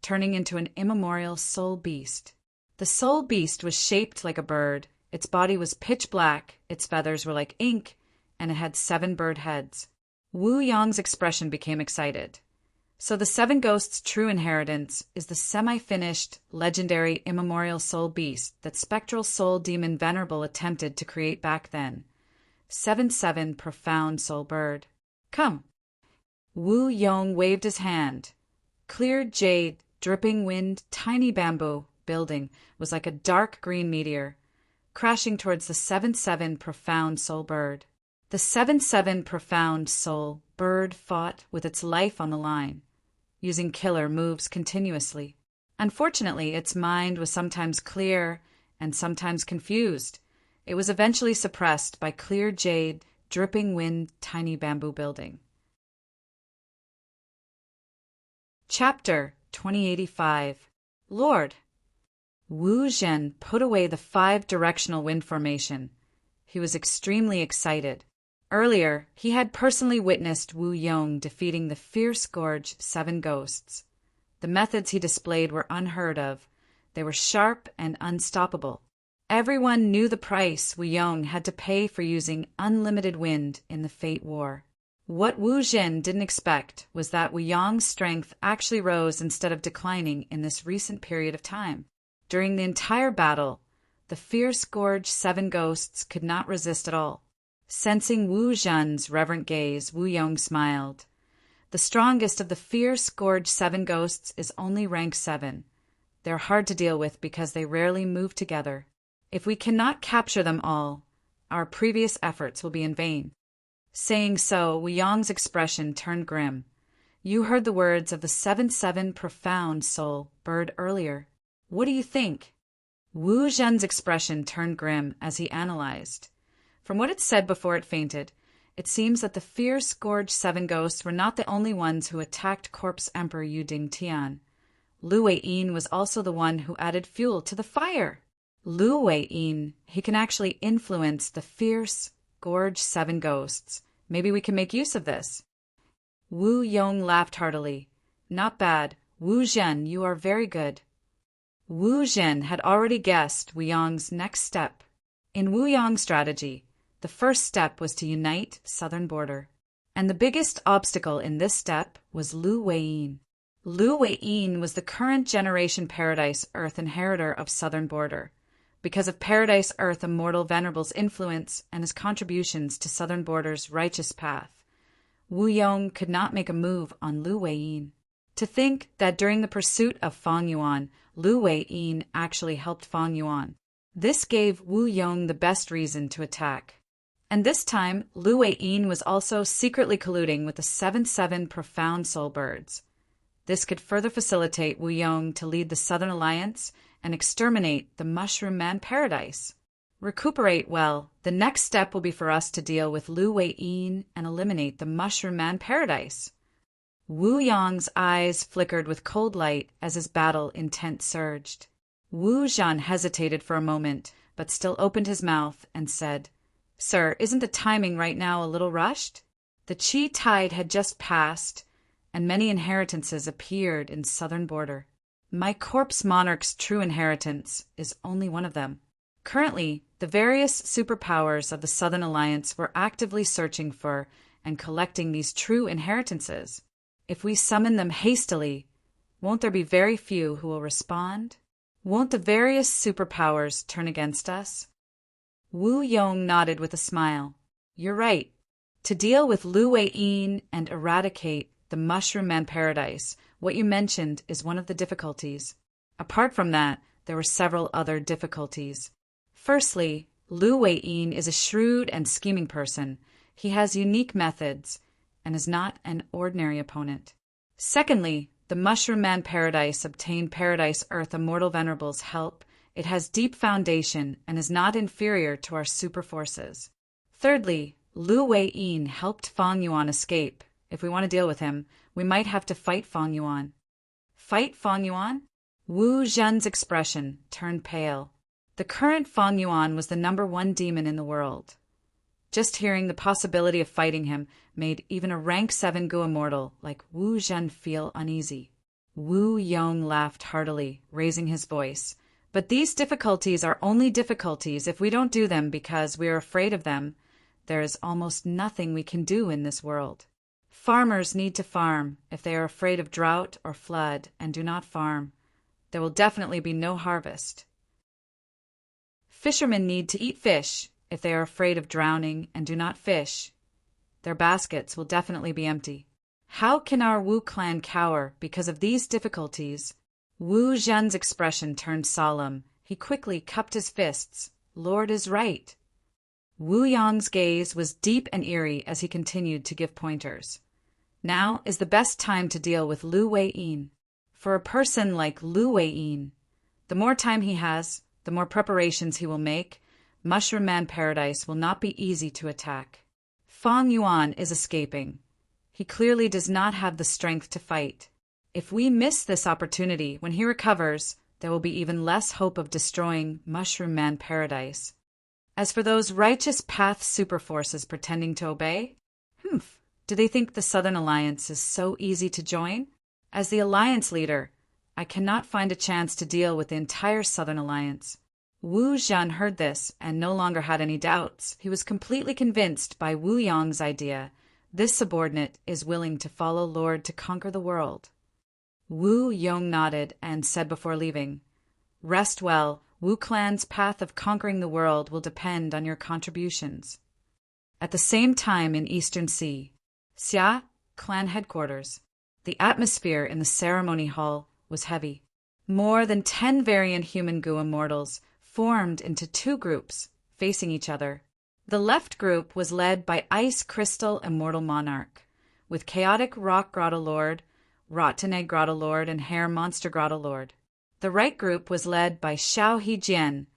turning into an immemorial soul beast. The soul beast was shaped like a bird, its body was pitch black, its feathers were like ink, and it had 7 bird heads. Wu Yong's expression became excited. So the 7 ghosts' true inheritance is the semi-finished, legendary immemorial soul beast that spectral soul demon Venerable attempted to create back then. 7-7 profound soul bird. Come. Wu Yong waved his hand. Clear jade, dripping wind, tiny bamboo building was like a dark green meteor, crashing towards the 7-7 profound soul bird. The 7-7 profound soul bird fought with its life on the line, using killer moves continuously. Unfortunately, its mind was sometimes clear and sometimes confused. It was eventually suppressed by clear jade, dripping wind, tiny bamboo building. Chapter 2085. Lord! Wu Zhen put away the 5-directional wind formation. He was extremely excited. Earlier, he had personally witnessed Wu Yong defeating the fierce gorge 7 ghosts. The methods he displayed were unheard of. They were sharp and unstoppable. Everyone knew the price Wu Yong had to pay for using unlimited wind in the Fate War. What Wu Zhen didn't expect was that Wu Yong's strength actually rose instead of declining in this recent period of time. During the entire battle, the fierce gorge 7 ghosts could not resist at all. Sensing Wu Zhen's reverent gaze, Wu Yong smiled. The strongest of the fierce gorge 7 ghosts is only rank 7. They're hard to deal with because they rarely move together. If we cannot capture them all, our previous efforts will be in vain. Saying so, Wu Yong's expression turned grim. You heard the words of the 7-7 profound soul bird earlier. What do you think? Wu Zhen's expression turned grim as he analyzed. From what it said before it fainted, it seems that the fierce gorge 7 ghosts were not the only ones who attacked Corpse Emperor Yu Ding Tian. Lu Wei-yin was also the one who added fuel to the fire. Lu Wei-yin, he can actually influence the fierce gorge 7 ghosts. Maybe we can make use of this. Wu Yong laughed heartily. Not bad. Wu Zhen, you are very good. Wu Zhen had already guessed Wu Yong's next step. In Wu Yong's strategy, the first step was to unite southern border. And the biggest obstacle in this step was Lu Wei-yin. Lu Wei-yin was the current generation Paradise Earth inheritor of southern border. Because of Paradise Earth Immortal Venerable's influence and his contributions to Southern Border's righteous path, Wu Yong could not make a move on Lu Wei-yin. To think that during the pursuit of Fang Yuan, Lu Wei-yin actually helped Fang Yuan. This gave Wu Yong the best reason to attack. And this time, Lu Wei-yin was also secretly colluding with the 7-7 profound soul birds. This could further facilitate Wu Yong to lead the Southern Alliance and exterminate the Mushroom Man Paradise. Recuperate well. The next step will be for us to deal with Lu Wei-yin and eliminate the Mushroom Man Paradise. Wu Yong's eyes flickered with cold light as his battle intent surged. Wu Zhen hesitated for a moment, but still opened his mouth and said, Sir, isn't the timing right now a little rushed? The Qi tide had just passed, and many inheritances appeared in southern border. My corpse monarch's true inheritance is only one of them. Currently, the various superpowers of the Southern Alliance were actively searching for and collecting these true inheritances. If we summon them hastily, won't there be very few who will respond? Won't the various superpowers turn against us? Wu Yong nodded with a smile. You're right. To deal with Lu Wei-yin and eradicate the Mushroom Man Paradise, what you mentioned is one of the difficulties. Apart from that, there were several other difficulties. Firstly, Lu Wei-yin is a shrewd and scheming person. He has unique methods and is not an ordinary opponent. Secondly, the Mushroom Man Paradise obtained Paradise Earth Immortal Venerable's help. It has deep foundation and is not inferior to our super forces. Thirdly, Lu Wei-yin helped Fang Yuan escape. If we want to deal with him, we might have to fight Fang Yuan. Fight Fang Yuan? Wu Zhen's expression turned pale. The current Fang Yuan was the #1 demon in the world. Just hearing the possibility of fighting him made even a rank 7 Gu immortal like Wu Zhen feel uneasy. Wu Yong laughed heartily, raising his voice. But these difficulties are only difficulties if we don't do them because we are afraid of them. There is almost nothing we can do in this world. Farmers need to farm. If they are afraid of drought or flood and do not farm, there will definitely be no harvest. Fishermen need to eat fish. If they are afraid of drowning and do not fish, their baskets will definitely be empty. How can our Wu clan cower because of these difficulties? Wu Zhen's expression turned solemn. He quickly cupped his fists. Lord is right. Wu Yong's gaze was deep and eerie as he continued to give pointers. Now is the best time to deal with Lu Wei-yin. For a person like Lu Wei-yin, the more time he has, the more preparations he will make. Mushroom Man Paradise will not be easy to attack. Fang Yuan is escaping. He clearly does not have the strength to fight. If we miss this opportunity, when he recovers, there will be even less hope of destroying Mushroom Man Paradise. As for those righteous path superforces pretending to obey, do they think the Southern Alliance is so easy to join? As the Alliance leader, I cannot find a chance to deal with the entire Southern Alliance. Wu Zhan heard this and no longer had any doubts. He was completely convinced by Wu Yong's idea. This subordinate is willing to follow Lord to conquer the world. Wu Yong nodded and said before leaving, "Rest well. Wu Clan's path of conquering the world will depend on your contributions." At the same time in Eastern Sea, Xia, clan headquarters, the atmosphere in the ceremony hall was heavy. More than 10 variant human goo immortals formed into 2 groups, facing each other. The left group was led by Ice Crystal Immortal Monarch, with Chaotic Rock Grotto Lord, Rotten Grotto Lord, and Hair Monster Grotto Lord. The right group was led by Xiao He Jian,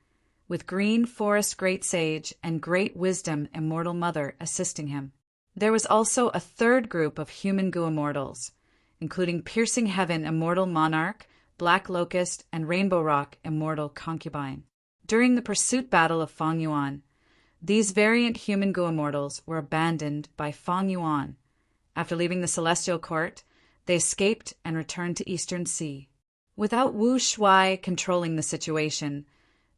with Green Forest Great Sage and Great Wisdom Immortal Mother assisting him. There was also a third group of human goo immortals, including Piercing Heaven Immortal Monarch, Black Locust, and Rainbow Rock Immortal Concubine. During the pursuit battle of Fang Yuan, these variant human goo immortals were abandoned by Fang Yuan. After leaving the Celestial Court, they escaped and returned to Eastern Sea. Without Wu Shuai controlling the situation,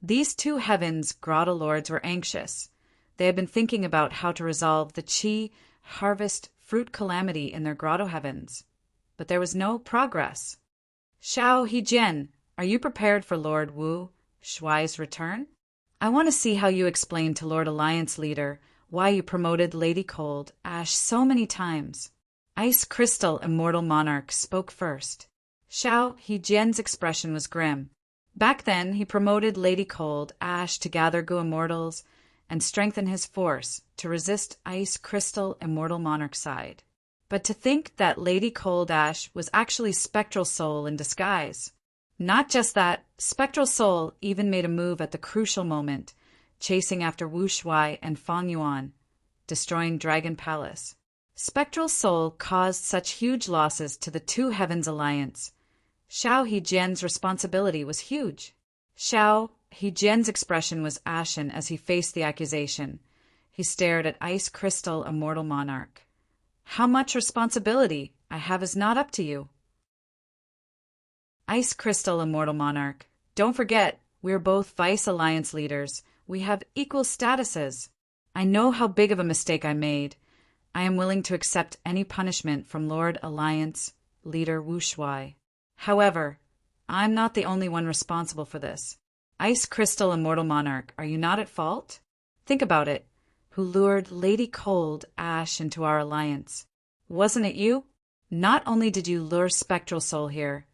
these 2 heavens grotto lords were anxious. They had been thinking about how to resolve the Qi harvest fruit calamity in their grotto heavens. But there was no progress. Xiao Hejian, are you prepared for Lord Wu Shuai's return? I want to see how you explain to Lord Alliance Leader why you promoted Lady Cold Ash so many times. Ice Crystal Immortal Monarch spoke first. Xiao Hejian's expression was grim. Back then, he promoted Lady Cold Ash to gather goo immortals and strengthen his force to resist Ice Crystal Immortal Monarch's side. But to think that Lady Cold Ash was actually Spectral Soul in disguise. Not just that, Spectral Soul even made a move at the crucial moment, chasing after Wu Shuai and Fang Yuan, destroying Dragon Palace. Spectral Soul caused such huge losses to the 2 Heavens Alliance. Xiao Hejian's responsibility was huge. Xiao Hejian's expression was ashen as he faced the accusation. He stared at Ice Crystal Immortal Monarch. How much responsibility I have is not up to you. Ice Crystal Immortal Monarch, don't forget, we're both Vice Alliance leaders. We have equal statuses. I know how big of a mistake I made. I am willing to accept any punishment from Lord Alliance Leader Wu Shuai. However, I'm not the only one responsible for this. Ice Crystal Immortal Monarch, are you not at fault? Think about it. Who lured Lady Cold Ash into our alliance? Wasn't it you? Not only did you lure Spectral Soul here,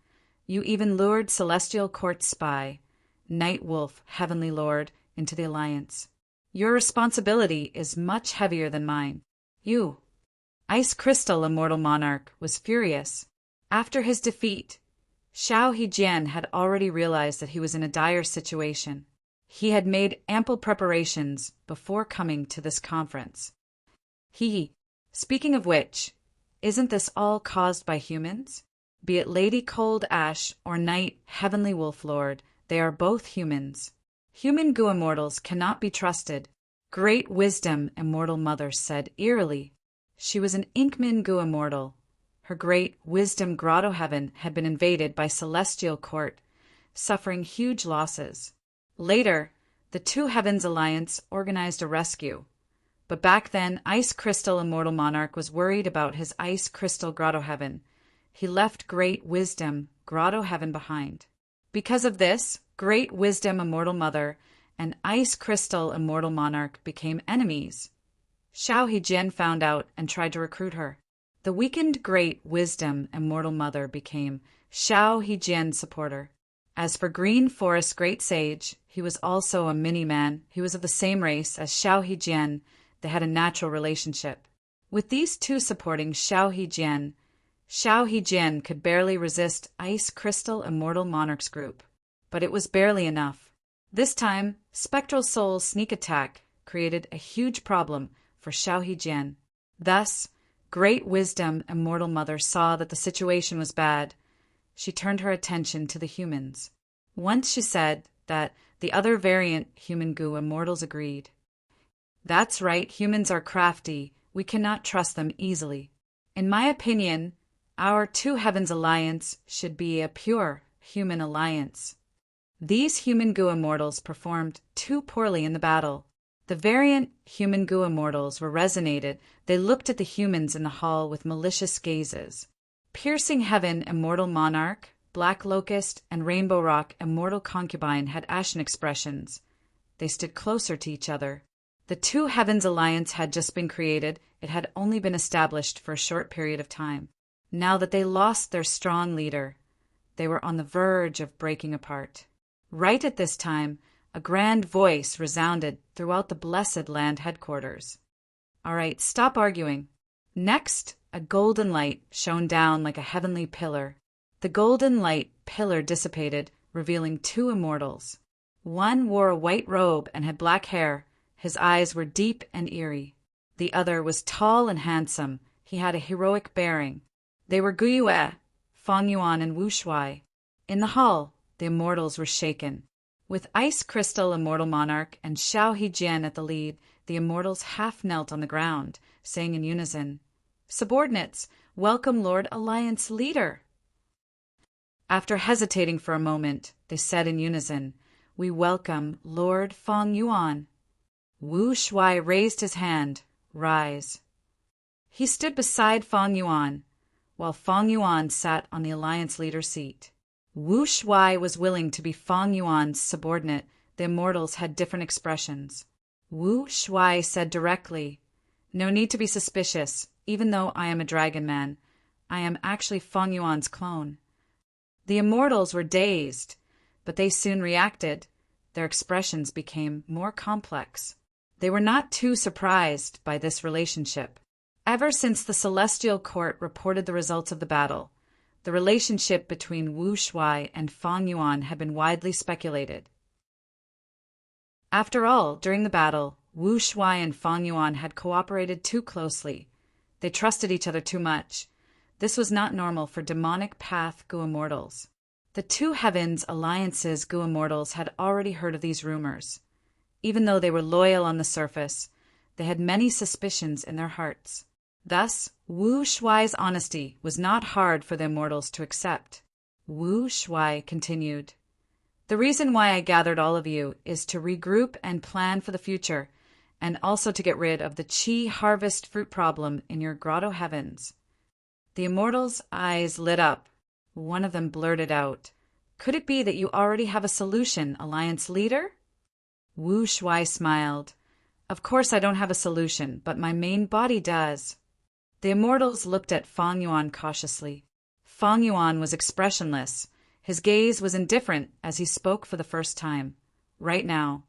you even lured Celestial Court Spy, Night Wolf Heavenly Lord, into the alliance. Your responsibility is much heavier than mine. You. Ice Crystal Immortal Monarch was furious. After his defeat, Xiao Hejian had already realized that he was in a dire situation. He had made ample preparations before coming to this conference. Speaking of which, isn't this all caused by humans? Be it Lady Cold Ash or Night Heavenly Wolf Lord, they are both humans. Human goo immortals cannot be trusted. Great Wisdom Immortal Mother said eerily. She was an Inkman goo immortal. Her Great Wisdom Grotto Heaven had been invaded by Celestial Court, suffering huge losses. Later, the 2 Heavens Alliance organized a rescue. But back then, Ice Crystal Immortal Monarch was worried about his Ice Crystal Grotto Heaven. He left Great Wisdom Grotto Heaven behind. Because of this, Great Wisdom Immortal Mother and Ice Crystal Immortal Monarch became enemies. Xiao Hejian found out and tried to recruit her. The weakened Great Wisdom Immortal Mother became Xiao Hejian's supporter. As for Green Forest Great Sage, he was also a mini-man. He was of the same race as Xiao Hejian. They had a natural relationship. With these 2 supporting Xiao Hejian could barely resist Ice Crystal Immortal Monarch's group. But it was barely enough. This time, Spectral Soul's sneak attack created a huge problem for Xiao Hejian. Thus, Great Wisdom Immortal Mother saw that the situation was bad. she turned her attention to the humans. Once she said that the other variant human goo immortals agreed. That's right, humans are crafty. We cannot trust them easily. In my opinion, our Two Heavens alliance should be a pure human alliance. These human goo immortals performed too poorly in the battle. The variant human goo immortals were resonated. They looked at the humans in the hall with malicious gazes. Piercing Heaven immortal monarch, Black Locust, and Rainbow Rock immortal concubine had ashen expressions. They stood closer to each other. The Two Heavens alliance had just been created. It had only been established for a short period of time. Now that they lost their strong leader, they were on the verge of breaking apart. Right at this time, a grand voice resounded throughout the blessed land headquarters. All right, stop arguing. Next, a golden light shone down like a heavenly pillar. The golden light pillar dissipated, revealing two immortals. One wore a white robe and had black hair. His eyes were deep and eerie. The other was tall and handsome. He had a heroic bearing. They were Guyue, Feng Yuan, and Wu Shuai. In the hall, the immortals were shaken. With Ice Crystal Immortal Monarch and Xiao Hejian at the lead, the immortals half knelt on the ground, saying in unison, "Subordinates, welcome Lord Alliance Leader." After hesitating for a moment, they said in unison, "We welcome Lord Feng Yuan." Wu Shuai raised his hand. "Rise." He stood beside Feng Yuan, while Feng Yuan sat on the alliance leader seat. Wu Shuai was willing to be Feng Yuan's subordinate. The immortals had different expressions. Wu Shuai said directly, "No need to be suspicious. Even though I am a dragon man, I am actually Feng Yuan's clone." The immortals were dazed, but they soon reacted. Their expressions became more complex. They were not too surprised by this relationship. Ever since the Celestial Court reported the results of the battle, the relationship between Wu Shuai and Feng Yuan had been widely speculated. After all, during the battle, Wu Shuai and Feng Yuan had cooperated too closely. They trusted each other too much. This was not normal for demonic path Goo immortals. The Two Heavens Alliance's Goo immortals had already heard of these rumors. Even though they were loyal on the surface, they had many suspicions in their hearts. Thus, Wu Shuai's honesty was not hard for the immortals to accept. Wu Shuai continued, "The reason why I gathered all of you is to regroup and plan for the future, and also to get rid of the Qi harvest fruit problem in your grotto heavens." The immortals' eyes lit up. One of them blurted out, "Could it be that you already have a solution, Alliance Leader?" Wu Shuai smiled. "Of course I don't have a solution, but my main body does." The immortals looked at Feng Yuan cautiously. Feng Yuan was expressionless. His gaze was indifferent as he spoke for the first time. "Right now,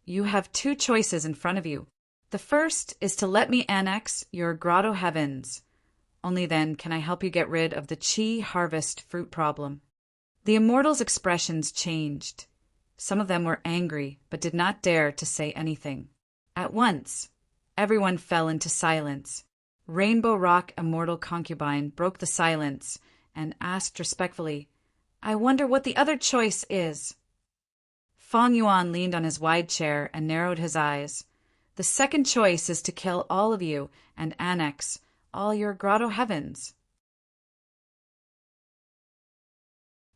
you have two choices in front of you. The first is to let me annex your grotto heavens. Only then can I help you get rid of the Qi harvest fruit problem." The immortals' expressions changed. Some of them were angry, but did not dare to say anything. At once, everyone fell into silence. Rainbow Rock Immortal Concubine broke the silence and asked respectfully, "I wonder what the other choice is." Feng Yuan leaned on his wide chair and narrowed his eyes. "The second choice is to kill all of you and annex all your grotto heavens."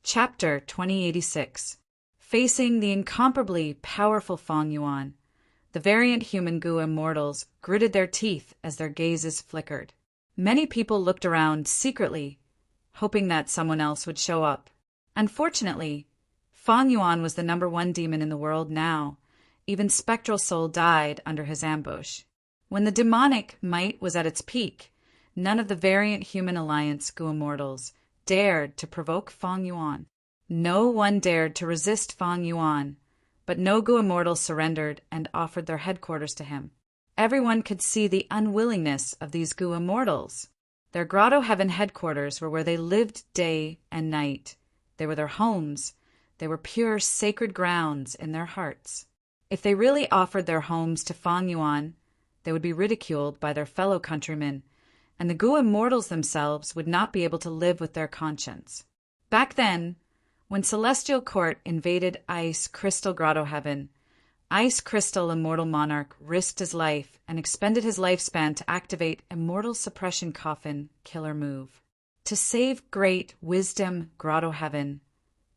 Chapter 2086. Facing the incomparably powerful Feng Yuan, the variant human Goo immortals gritted their teeth as their gazes flickered. Many people looked around secretly, hoping that someone else would show up. Unfortunately, Feng Yuan was the #1 demon in the world now. Even Spectral Soul died under his ambush. When the demonic might was at its peak, none of the variant human alliance Goo immortals dared to provoke Feng Yuan. No one dared to resist Feng Yuan, but no Goo immortals surrendered and offered their headquarters to him. Everyone could see the unwillingness of these Goo immortals. Their grotto heaven headquarters were where they lived day and night. They were their homes. They were pure sacred grounds in their hearts. If they really offered their homes to Feng Yuan, they would be ridiculed by their fellow countrymen, and the Goo immortals themselves would not be able to live with their conscience. Back then, when Celestial Court invaded Ice Crystal Grotto Heaven, Ice Crystal Immortal Monarch risked his life and expended his lifespan to activate Immortal Suppression Coffin Killer Move. To save Great Wisdom Grotto Heaven,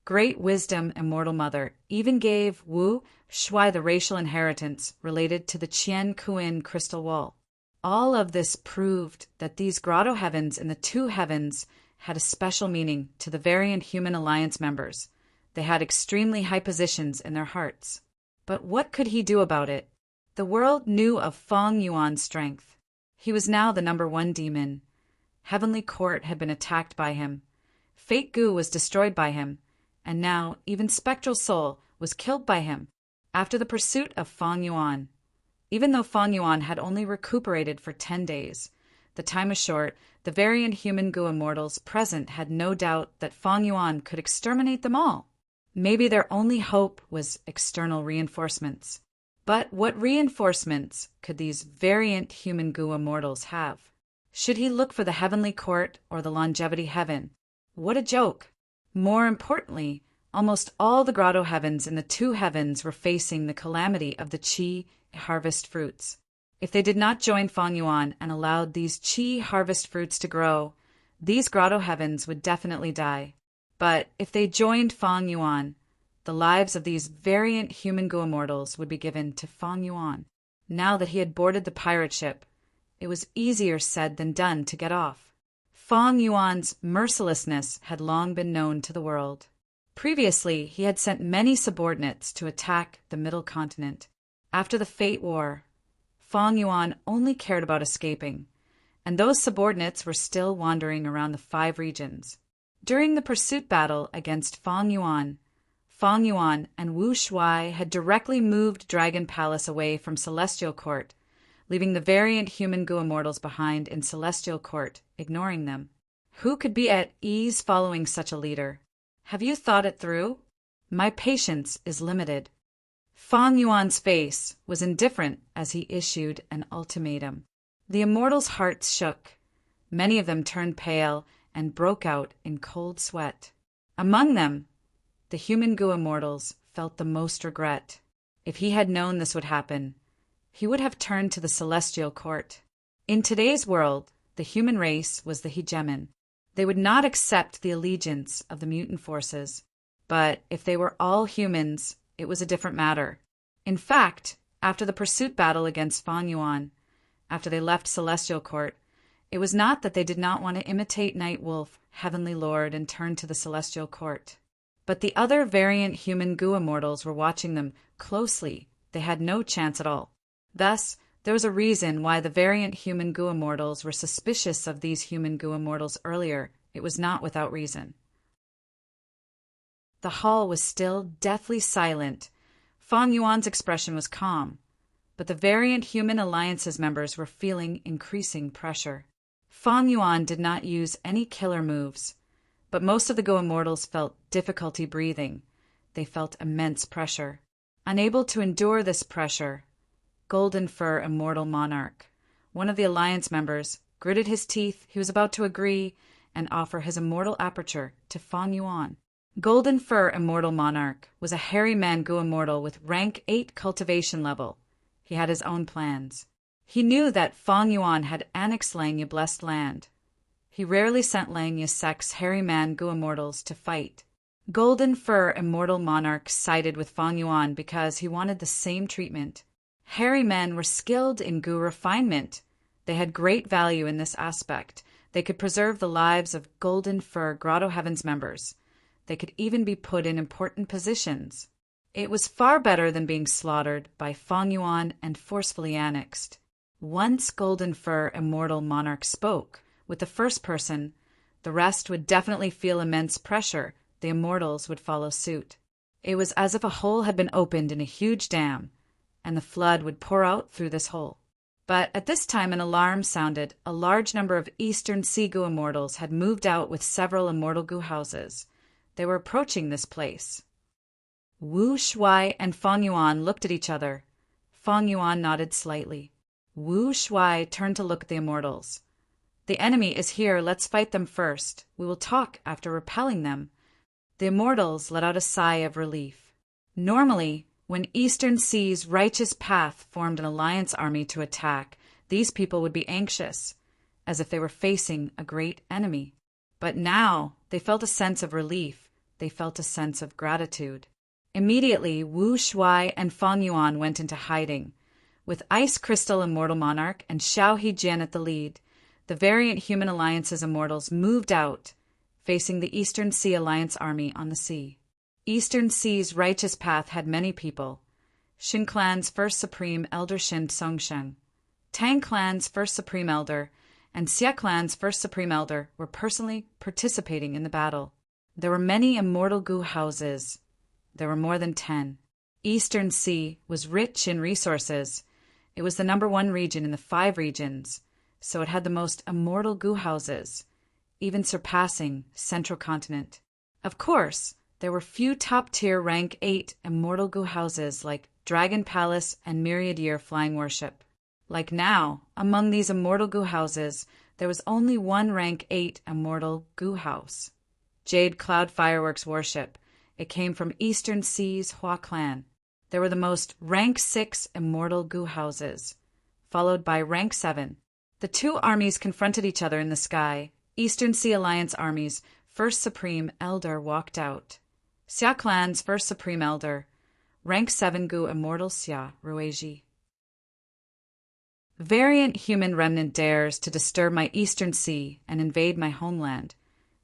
Great Wisdom Immortal Mother even gave Wu Shuai the racial inheritance related to the Qian Kuin Crystal Wall. All of this proved that these Grotto Heavens in the two heavens had a special meaning to the Variant Human Alliance members. They had extremely high positions in their hearts. But what could he do about it? The world knew of Feng Yuan's strength. He was now the #1 demon. Heavenly Court had been attacked by him. Fate Gu was destroyed by him. And now even Spectral Soul was killed by him. After the pursuit of Feng Yuan, even though Feng Yuan had only recuperated for 10 days, the time was short, the Variant Human Gu Immortals present had no doubt that Feng Yuan could exterminate them all. Maybe their only hope was external reinforcements. But what reinforcements could these Variant Human Gu Immortals have? Should he look for the Heavenly Court or the Longevity Heaven? What a joke! More importantly, almost all the Grotto Heavens in the two heavens were facing the calamity of the Qi harvest fruits. If they did not join Feng Yuan and allowed these Qi harvest fruits to grow, these Grotto Heavens would definitely die. But if they joined Feng Yuan, the lives of these Variant Human Gu Immortals would be given to Feng Yuan. Now that he had boarded the pirate ship, it was easier said than done to get off. Feng Yuan's mercilessness had long been known to the world. Previously, he had sent many subordinates to attack the Middle Continent. After the Fate War, Feng Yuan only cared about escaping, and those subordinates were still wandering around the 5 regions. During the pursuit battle against Feng Yuan and Wu Shuai had directly moved Dragon Palace away from Celestial Court, leaving the Variant Human Gu Immortals behind in Celestial Court, ignoring them. Who could be at ease following such a leader? Have you thought it through? My patience is limited. Feng Yuan's face was indifferent as he issued an ultimatum. The immortals' hearts shook. Many of them turned pale and broke out in cold sweat. Among them, the Human Gu Immortals felt the most regret. If he had known this would happen, he would have turned to the Celestial Court. In today's world, the human race was the hegemon. They would not accept the allegiance of the mutant forces. But if they were all humans, it was a different matter. In fact, after the pursuit battle against Feng Yuan, after they left Celestial Court, it was not that they did not want to imitate Night Wolf, Heavenly Lord, and turn to the Celestial Court. But the other Variant Human Gu Immortals were watching them closely. They had no chance at all. Thus, there was a reason why the Variant Human Gu Immortals were suspicious of these Human Gu Immortals earlier. It was not without reason. The hall was still deathly silent. Feng Yuan's expression was calm, but the Variant Human Alliance's members were feeling increasing pressure. Feng Yuan did not use any killer moves, but most of the Gu Immortals felt difficulty breathing. They felt immense pressure. Unable to endure this pressure, Golden Fur Immortal Monarch, one of the Alliance members, gritted his teeth. He was about to agree and offer his immortal aperture to Feng Yuan. Golden Fur Immortal Monarch was a hairy man Gu Immortal with rank 8 cultivation level. He had his own plans. He knew that Feng Yuan had annexed Langya Blessed Land. He rarely sent Langya Sect's hairy man Gu Immortals to fight. Golden Fur Immortal Monarch sided with Feng Yuan because he wanted the same treatment. Hairy men were skilled in Gu refinement. They had great value in this aspect. They could preserve the lives of Golden Fur Grotto Heavens members. They could even be put in important positions. It was far better than being slaughtered by Feng Yuan and forcefully annexed. Once Golden Fur Immortal Monarch spoke with the first person, the rest would definitely feel immense pressure. The immortals would follow suit. It was as if a hole had been opened in a huge dam, and the flood would pour out through this hole. But at this time an alarm sounded. A large number of Eastern Sea Gu Immortals had moved out with several Immortal Gu houses. They were approaching this place. Wu Shuai and Feng Yuan looked at each other. Feng Yuan nodded slightly. Wu Shuai turned to look at the Immortals. The enemy is here. Let's fight them first. We will talk after repelling them. The immortals let out a sigh of relief. Normally, when Eastern Sea's righteous path formed an alliance army to attack, these people would be anxious, as if they were facing a great enemy. But now they felt a sense of relief. They felt a sense of gratitude. Immediately, Wu Shuai and Fang Yuan went into hiding. With Ice Crystal Immortal Monarch and Xiao Hejian at the lead, the Variant Human Alliance's immortals moved out, facing the Eastern Sea Alliance army on the sea. Eastern Sea's righteous path had many people. Xin Clan's first Supreme Elder Xin Songsheng, Tang Clan's first Supreme Elder, and Xia Clan's first Supreme Elder were personally participating in the battle. There were many immortal Gu houses. There were more than 10. Eastern Sea was rich in resources. It was the #1 region in the 5 regions, so it had the most immortal Gu houses, even surpassing Central Continent. Of course, there were few top-tier rank 8 immortal Gu houses like Dragon Palace and Myriad Year Flying Worship. Like now, among these immortal Gu houses, there was only one rank 8 immortal Gu house. Jade Cloud Fireworks Worship. It came from Eastern Sea's Hua clan. There were the most rank 6 immortal Gu houses, followed by rank 7. The two armies confronted each other in the sky. Eastern Sea Alliance army's first Supreme Elder walked out. Xia Clan's first Supreme Elder, rank 7 Gu immortal Xia Rueji. Variant human remnant dares to disturb my Eastern Sea and invade my homeland.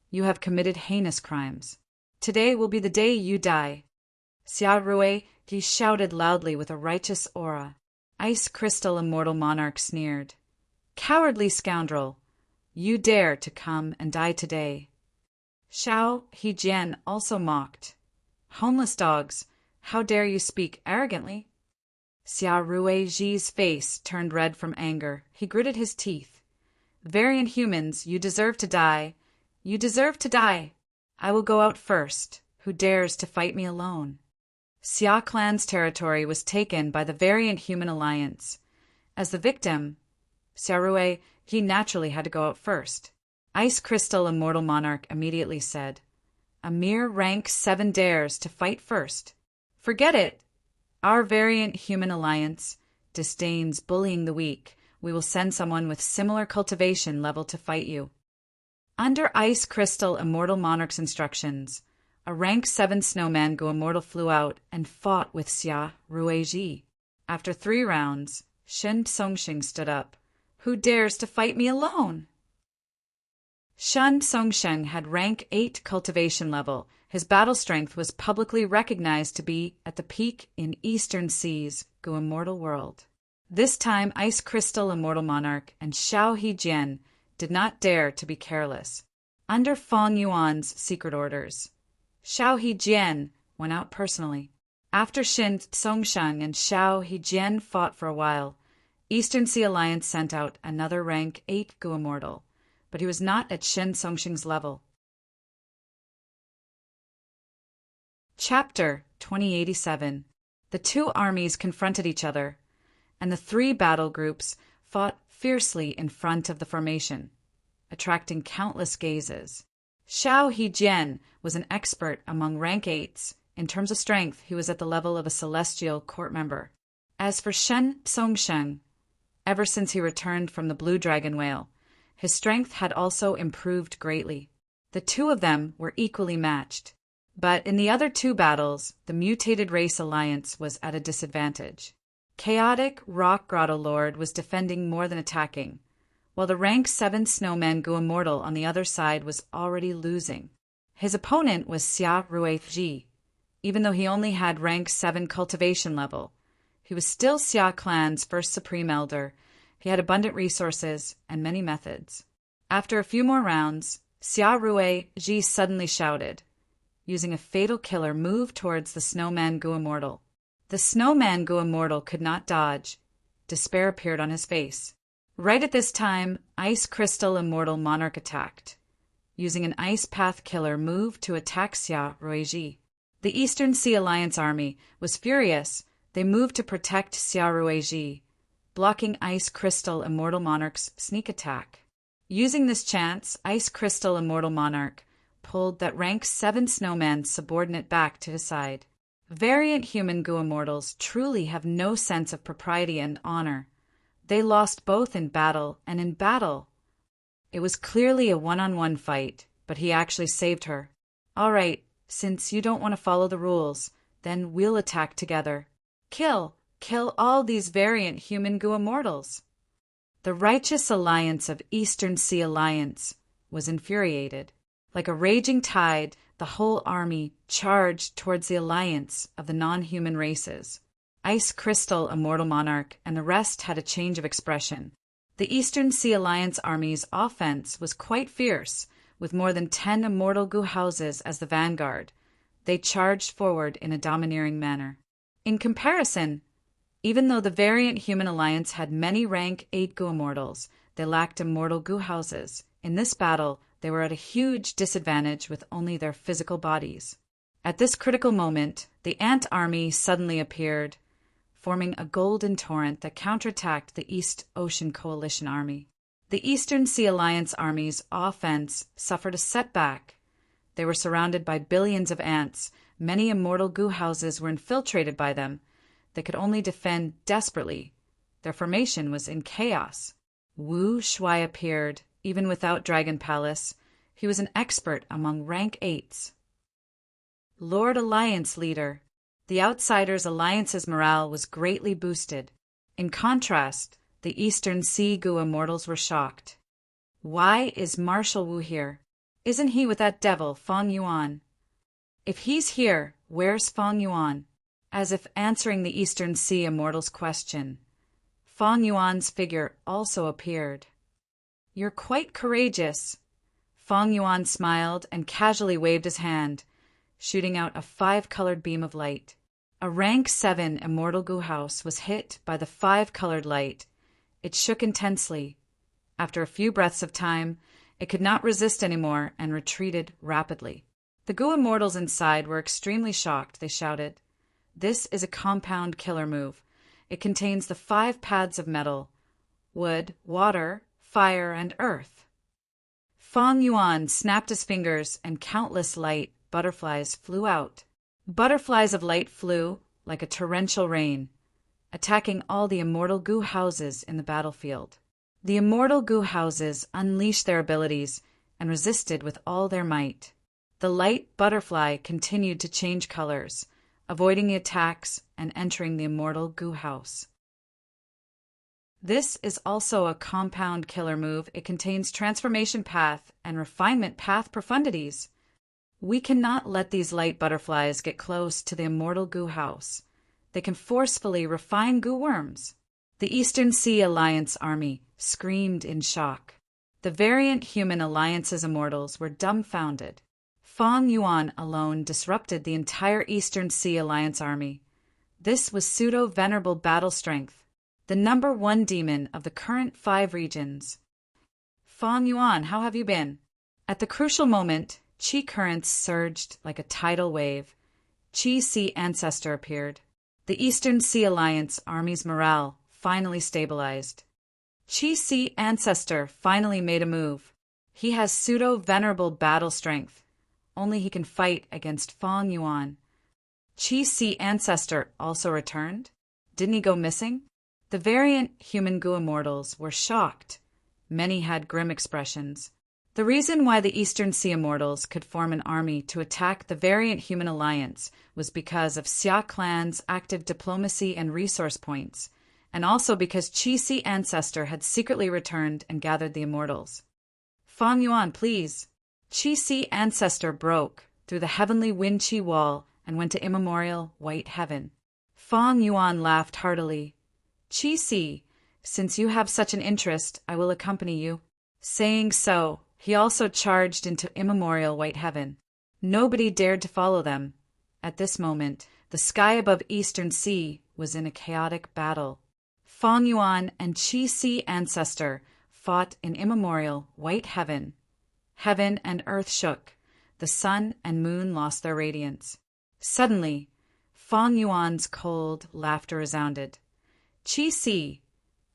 You have committed heinous crimes. Today will be the day you die. Xia Rue, he shouted loudly with a righteous aura. Ice Crystal Immortal Monarch sneered. Cowardly scoundrel, you dare to come and die today. Xiao Hejian also mocked. Homeless dogs, how dare you speak arrogantly? Xia Rueji's face turned red from anger. He gritted his teeth. Variant humans, you deserve to die. You deserve to die. I will go out first. Who dares to fight me alone? Xia Clan's territory was taken by the Variant Human Alliance. As the victim, Xia Rue, he naturally had to go out first. Ice Crystal Immortal Monarch immediately said, A mere rank 7 dares to fight first. Forget it. Our Variant Human Alliance disdains bullying the weak. We will send someone with similar cultivation level to fight you. Under Ice Crystal Immortal Monarch's instructions, a rank 7 snowman Gu Immortal flew out and fought with Xia Rueji. After 3 rounds, Shen Songsheng stood up. Who dares to fight me alone? Shen Songsheng had rank 8 cultivation level. His battle strength was publicly recognized to be at the peak in Eastern Sea's Gu Immortal world. This time, Ice Crystal Immortal Monarch and Xiao Hejian did not dare to be careless. Under Fang Yuan's secret orders, Xiao Hejian went out personally. After Shen Songsheng and Xiao Hejian fought for a while, Eastern Sea Alliance sent out another rank 8 Gu Immortal, but he was not at Shen Songsheng's level. Chapter 2087. The two armies confronted each other, and the 3 battle groups fought fiercely in front of the formation, attracting countless gazes. Xiao Hejian was an expert among rank 8s. In terms of strength, he was at the level of a celestial court member. As for Shen Songsheng, ever since he returned from the Blue Dragon Whale, his strength had also improved greatly. The two of them were equally matched. But in the other 2 battles, the Mutated Race Alliance was at a disadvantage. Chaotic Rock Grotto Lord was defending more than attacking, while the rank 7 snowman Gu Immortal on the other side was already losing. His opponent was Xia Rueji. Even though he only had rank 7 cultivation level, he was still Xia Clan's first Supreme Elder. He had abundant resources and many methods. After a few more rounds, Xia Rueji suddenly shouted, using a fatal killer move towards the snowman Gu Immortal. The snowman Gu Immortal could not dodge. Despair appeared on his face. Right at this time, Ice Crystal Immortal Monarch attacked, using an Ice Path Killer move to attack Xia Rueji. The Eastern Sea Alliance army was furious. They moved to protect Xia Rueji, blocking Ice Crystal Immortal Monarch's sneak attack. Using this chance, Ice Crystal Immortal Monarch pulled that rank 7 snowman's subordinate back to his side. Variant human goo immortals truly have no sense of propriety and honor. They lost both in battle and in battle. It was clearly a one-on-one fight, but he actually saved her. All right, since you don't want to follow the rules, then we'll attack together. Kill all these variant human goo immortals. The righteous alliance of Eastern Sea Alliance was infuriated. Like a raging tide, the whole army charged towards the alliance of the non-human races. Ice Crystal, Immortal Monarch, and the rest had a change of expression. The Eastern Sea Alliance army's offense was quite fierce, with more than 10 immortal goo houses as the vanguard. They charged forward in a domineering manner. In comparison, even though the variant human alliance had many rank 8 goo immortals, they lacked immortal goo houses. In this battle, they were at a huge disadvantage with only their physical bodies. At this critical moment, the ant army suddenly appeared, forming a golden torrent that counterattacked the East Ocean Coalition army. The Eastern Sea Alliance army's offense suffered a setback. They were surrounded by billions of ants. Many immortal goo houses were infiltrated by them. They could only defend desperately. Their formation was in chaos. Wu Shuai appeared, even without Dragon Palace. He was an expert among rank 8s. Lord Alliance Leader. The Outsiders' Alliance's morale was greatly boosted. In contrast, the Eastern Sea Goo Immortals were shocked. Why is Marshal Wu here? Isn't he with that devil, Feng Yuan? If he's here, where's Feng Yuan? As if answering the Eastern Sea Immortals' question, Feng Yuan's figure also appeared. You're quite courageous. Feng Yuan smiled and casually waved his hand, shooting out a 5-colored beam of light. A rank 7 immortal goo house was hit by the 5-colored light. It shook intensely. After a few breaths of time, it could not resist anymore and retreated rapidly. The goo immortals inside were extremely shocked. They shouted, "This is a compound killer move. It contains the 5 paths of metal: wood, water, fire, and earth." Feng Yuan snapped his fingers and countless light butterflies flew out. Butterflies of light flew like a torrential rain, attacking all the immortal goo houses in the battlefield. The immortal goo houses unleashed their abilities and resisted with all their might. The light butterfly continued to change colors, avoiding the attacks and entering the immortal goo house. This is also a compound killer move. It contains transformation path and refinement path profundities. We cannot let these light butterflies get close to the immortal goo house. They can forcefully refine goo worms. The Eastern Sea Alliance army screamed in shock. The variant human alliance's immortals were dumbfounded. Feng Yuan alone disrupted the entire Eastern Sea Alliance army. This was pseudo-venerable battle strength, the number 1 demon of the current 5 regions. Feng Yuan, how have you been? At the crucial moment, Qi currents surged like a tidal wave. Qi Sea Ancestor appeared. The Eastern Sea Alliance army's morale finally stabilized. Qi Sea Ancestor finally made a move. He has pseudo-venerable battle strength. Only he can fight against Feng Yuan. Qi Sea Ancestor also returned? Didn't he go missing? The variant human goo immortals were shocked. Many had grim expressions. The reason why the Eastern Sea Immortals could form an army to attack the variant human alliance was because of Xia Clan's active diplomacy and resource points, and also because Qi Sea Ancestor had secretly returned and gathered the immortals. Feng Yuan, please. Qi Sea Ancestor broke through the heavenly Wind Qi wall and went to immemorial white heaven. Feng Yuan laughed heartily. Qi Sea, since you have such an interest, I will accompany you. Saying so, he also charged into immemorial white heaven. Nobody dared to follow them. At this moment, the sky above Eastern Sea was in a chaotic battle. Feng Yuan and Qi Sea Ancestor fought in immemorial white heaven. Heaven and earth shook. The sun and moon lost their radiance. Suddenly, Feng Yuan's cold laughter resounded. Qi Sea,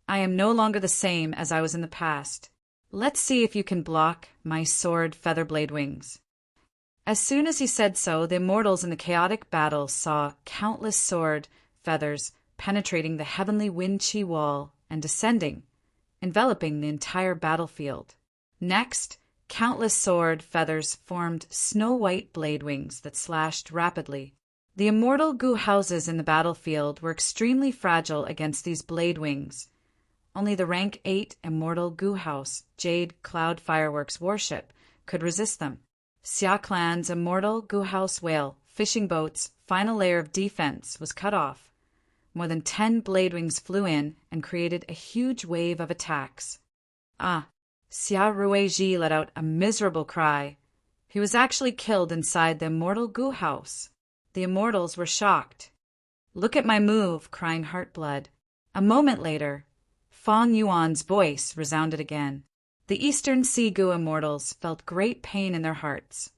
I am no longer the same as I was in the past. Let's see if you can block my sword featherblade wings. As soon as he said so, the immortals in the chaotic battle saw countless sword feathers penetrating the heavenly wind-chi wall and descending, enveloping the entire battlefield. Next, countless sword feathers formed snow-white blade wings that slashed rapidly. The immortal goo houses in the battlefield were extremely fragile against these blade wings. Only the rank 8 immortal goo house, Jade Cloud Fireworks warship, could resist them. Xia Clan's immortal goo house whale, fishing boat's final layer of defense was cut off. More than 10 blade wings flew in and created a huge wave of attacks. Xia Ruiji let out a miserable cry. He was actually killed inside the immortal goo house. The immortals were shocked. "Look at my move," crying Heartblood. A moment later, Fang Yuan's voice resounded again. The Eastern Sea Goo immortals felt great pain in their hearts.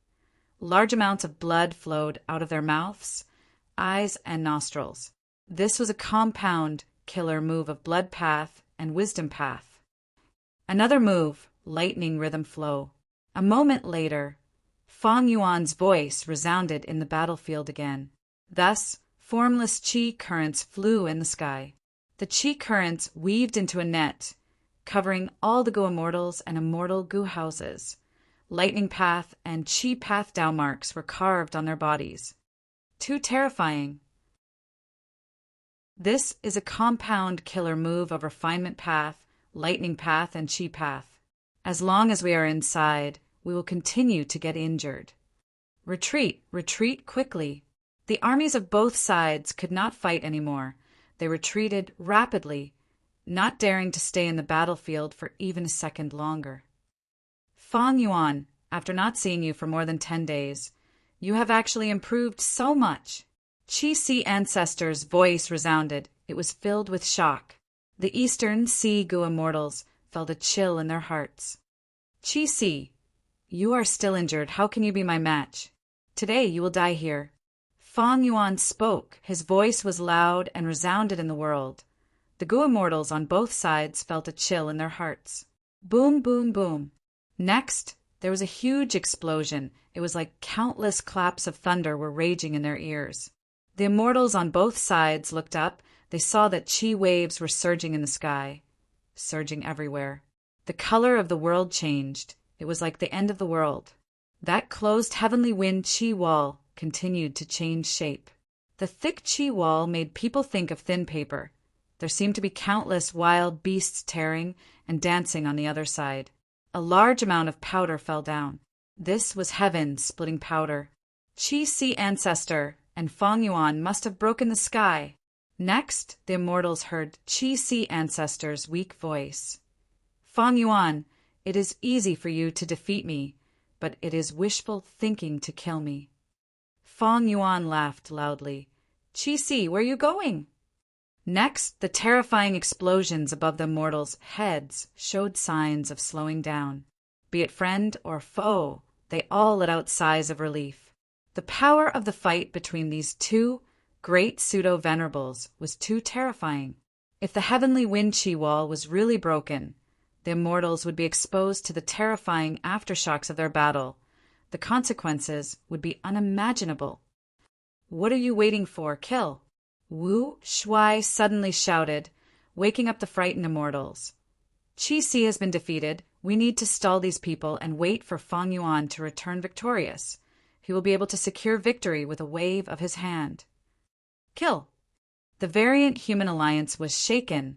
Large amounts of blood flowed out of their mouths, eyes, and nostrils. This was a compound killer move of Blood Path and Wisdom Path. Another move, Lightning Rhythm Flow. A moment later, Fang Yuan's voice resounded in the battlefield again. Thus, formless qi currents flew in the sky. The qi currents weaved into a net, covering all the Goo immortals and immortal Goo houses. Lightning Path and Qi Path Dao marks were carved on their bodies. Too terrifying. This is a compound killer move of Refinement Path, Lightning Path, and Qi Path. As long as we are inside, we will continue to get injured. Retreat, retreat quickly. The armies of both sides could not fight anymore. They retreated rapidly, not daring to stay in the battlefield for even a second longer. Fang Yuan, after not seeing you for more than 10 days, you have actually improved so much. Qi Si Ancestor's voice resounded. It was filled with shock. The Eastern Sea Goo immortals felt a chill in their hearts. Qi Si, you are still injured. How can you be my match? Today you will die here. Fang Yuan spoke. His voice was loud and resounded in the world. The Goo immortals on both sides felt a chill in their hearts. Boom, boom, boom. Next, there was a huge explosion. It was like countless claps of thunder were raging in their ears. The immortals on both sides looked up. They saw that qi waves were surging in the sky, surging everywhere. The color of the world changed. It was like the end of the world. That closed heavenly wind qi wall continued to change shape. The thick qi wall made people think of thin paper. There seemed to be countless wild beasts tearing and dancing on the other side. A large amount of powder fell down. This was heaven splitting powder. Qi Si Ancestor and Fang Yuan must have broken the sky. Next, the immortals heard Qi Si Ancestor's weak voice. Fang Yuan, it is easy for you to defeat me, but it is wishful thinking to kill me. Fang Yuan laughed loudly. Qi Si, where are you going? Next, the terrifying explosions above the immortals' heads showed signs of slowing down. Be it friend or foe, they all let out sighs of relief. The power of the fight between these two great pseudo-venerables was too terrifying. If the heavenly wind-chi wall was really broken, the immortals would be exposed to the terrifying aftershocks of their battle. The consequences would be unimaginable. What are you waiting for? Kill! Wu Shuai suddenly shouted, waking up the frightened immortals. Qi Si has been defeated. We need to stall these people and wait for Fang Yuan to return victorious. He will be able to secure victory with a wave of his hand. Kill! The variant human alliance was shaken.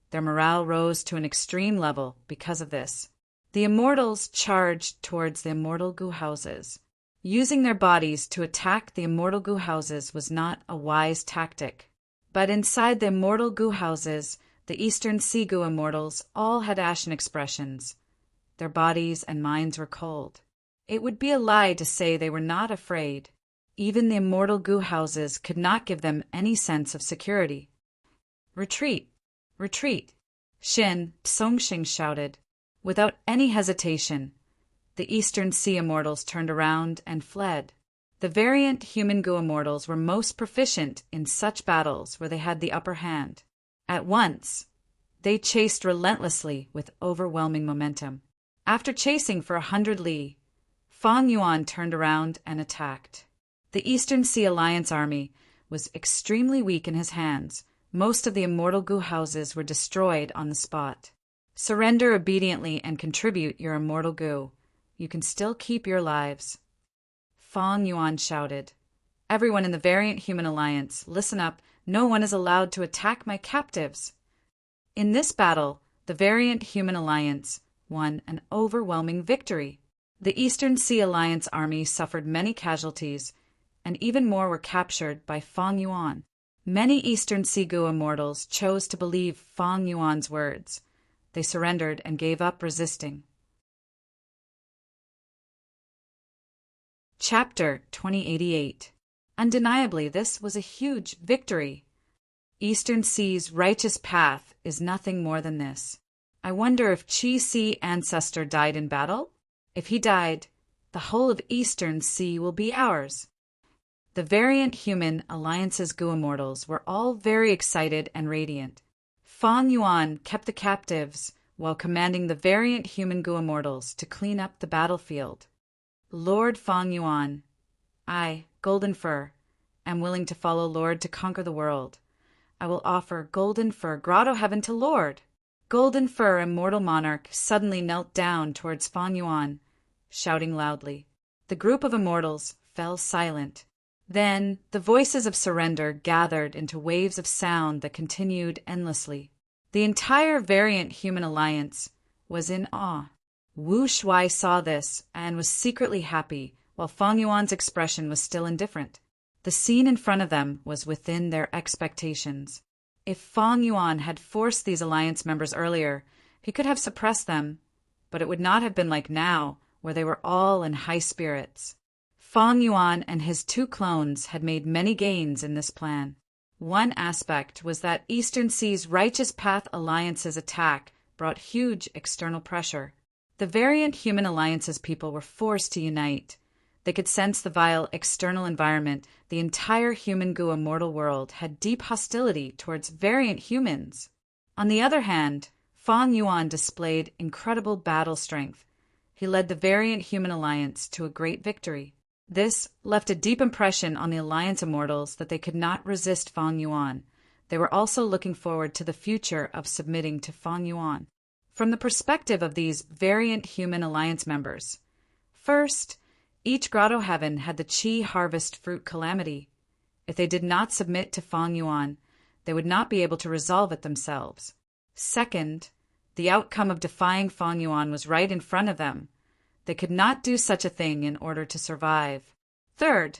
Their morale rose to an extreme level because of this. The immortals charged towards the immortal Goo houses. Using their bodies to attack the immortal Goo houses was not a wise tactic. But inside the immortal Goo houses, the Eastern Sea Goo immortals all had ashen expressions. Their bodies and minds were cold. It would be a lie to say they were not afraid. Even the immortal Goo houses could not give them any sense of security. Retreat! Retreat! Shin Tsongxing shouted. Without any hesitation, the Eastern Sea immortals turned around and fled. The variant human Goo immortals were most proficient in such battles where they had the upper hand. At once, they chased relentlessly with overwhelming momentum. After chasing for 100 li, Fang Yuan turned around and attacked. The Eastern Sea Alliance army was extremely weak in his hands. Most of the immortal Gu houses were destroyed on the spot. Surrender obediently and contribute your immortal Gu. You can still keep your lives. Fang Yuan shouted. Everyone in the Variant Human Alliance, listen up. No one is allowed to attack my captives. In this battle, the Variant Human Alliance won an overwhelming victory. The Eastern Sea Alliance army suffered many casualties, and even more were captured by Fang Yuan. Many Eastern Sea Gu immortals chose to believe Fang Yuan's words. They surrendered and gave up resisting. Chapter 2088. Undeniably, this was a huge victory. Eastern Sea's righteous path is nothing more than this. I wonder if Qi Sea ancestor died in battle? If he died, the whole of Eastern Sea will be ours. The Variant Human Alliance's Gu immortals were all very excited and radiant. Fang Yuan kept the captives while commanding the Variant Human Gu immortals to clean up the battlefield. Lord Fang Yuan, I, Golden Fur, am willing to follow Lord to conquer the world. I will offer Golden Fur Grotto Heaven to Lord. Golden Fur, immortal monarch, suddenly knelt down towards Fang Yuan, shouting loudly. The group of immortals fell silent. Then the voices of surrender gathered into waves of sound that continued endlessly. The entire Variant Human Alliance was in awe. Wu Shuai saw this and was secretly happy, while Fang Yuan's expression was still indifferent. The scene in front of them was within their expectations. If Fang Yuan had forced these alliance members earlier, he could have suppressed them, but it would not have been like now, where they were all in high spirits. Fang Yuan and his two clones had made many gains in this plan. One aspect was that Eastern Sea's Righteous Path Alliance's attack brought huge external pressure. The Variant Human Alliance's people were forced to unite. They could sense the vile external environment. The entire human Gu immortal world had deep hostility towards variant humans. On the other hand, Fang Yuan displayed incredible battle strength. He led the Variant Human Alliance to a great victory. This left a deep impression on the Alliance immortals that they could not resist Fang Yuan. They were also looking forward to the future of submitting to Fang Yuan. From the perspective of these Variant Human Alliance members, first, each Grotto Heaven had the Qi Harvest Fruit Calamity. If they did not submit to Fang Yuan, they would not be able to resolve it themselves. Second, the outcome of defying Fang Yuan was right in front of them. They could not do such a thing in order to survive. Third,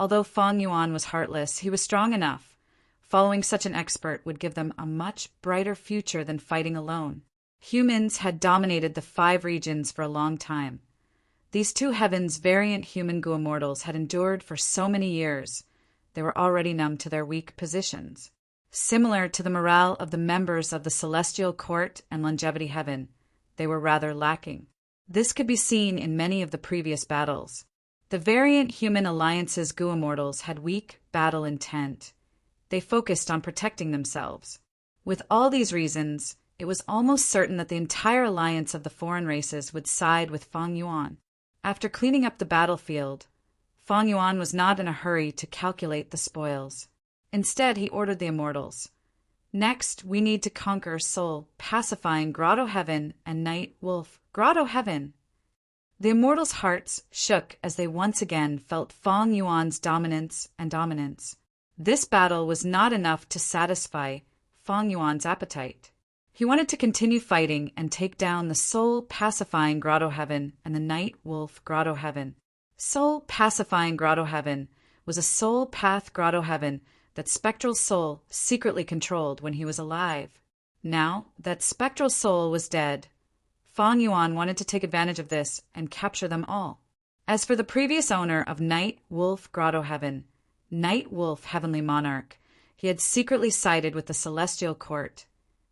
although Fang Yuan was heartless, he was strong enough. Following such an expert would give them a much brighter future than fighting alone. Humans had dominated the 5 regions for a long time. These 2 heavens Variant Human Gu immortals had endured for so many years. They were already numb to their weak positions. Similar to the morale of the members of the Celestial Court and Longevity Heaven, they were rather lacking. This could be seen in many of the previous battles. The Variant Human Alliance's Gu immortals had weak battle intent. They focused on protecting themselves. With all these reasons, it was almost certain that the entire alliance of the foreign races would side with Fang Yuan. After cleaning up the battlefield, Fang Yuan was not in a hurry to calculate the spoils. Instead, he ordered the immortals. Next, we need to conquer Soul, pacifying Grotto Heaven and Night Wolf Grotto Heaven. The immortals' hearts shook as they once again felt Fang Yuan's dominance. This battle was not enough to satisfy Fang Yuan's appetite. He wanted to continue fighting and take down the soul-pacifying Grotto Heaven and the Night Wolf Grotto Heaven. Soul-pacifying Grotto Heaven was a soul path Grotto Heaven that Spectral Soul secretly controlled when he was alive. Now that Spectral Soul was dead, Fang Yuan wanted to take advantage of this and capture them all. As for the previous owner of Night Wolf Grotto Heaven, Night Wolf Heavenly Monarch, he had secretly sided with the Celestial Court.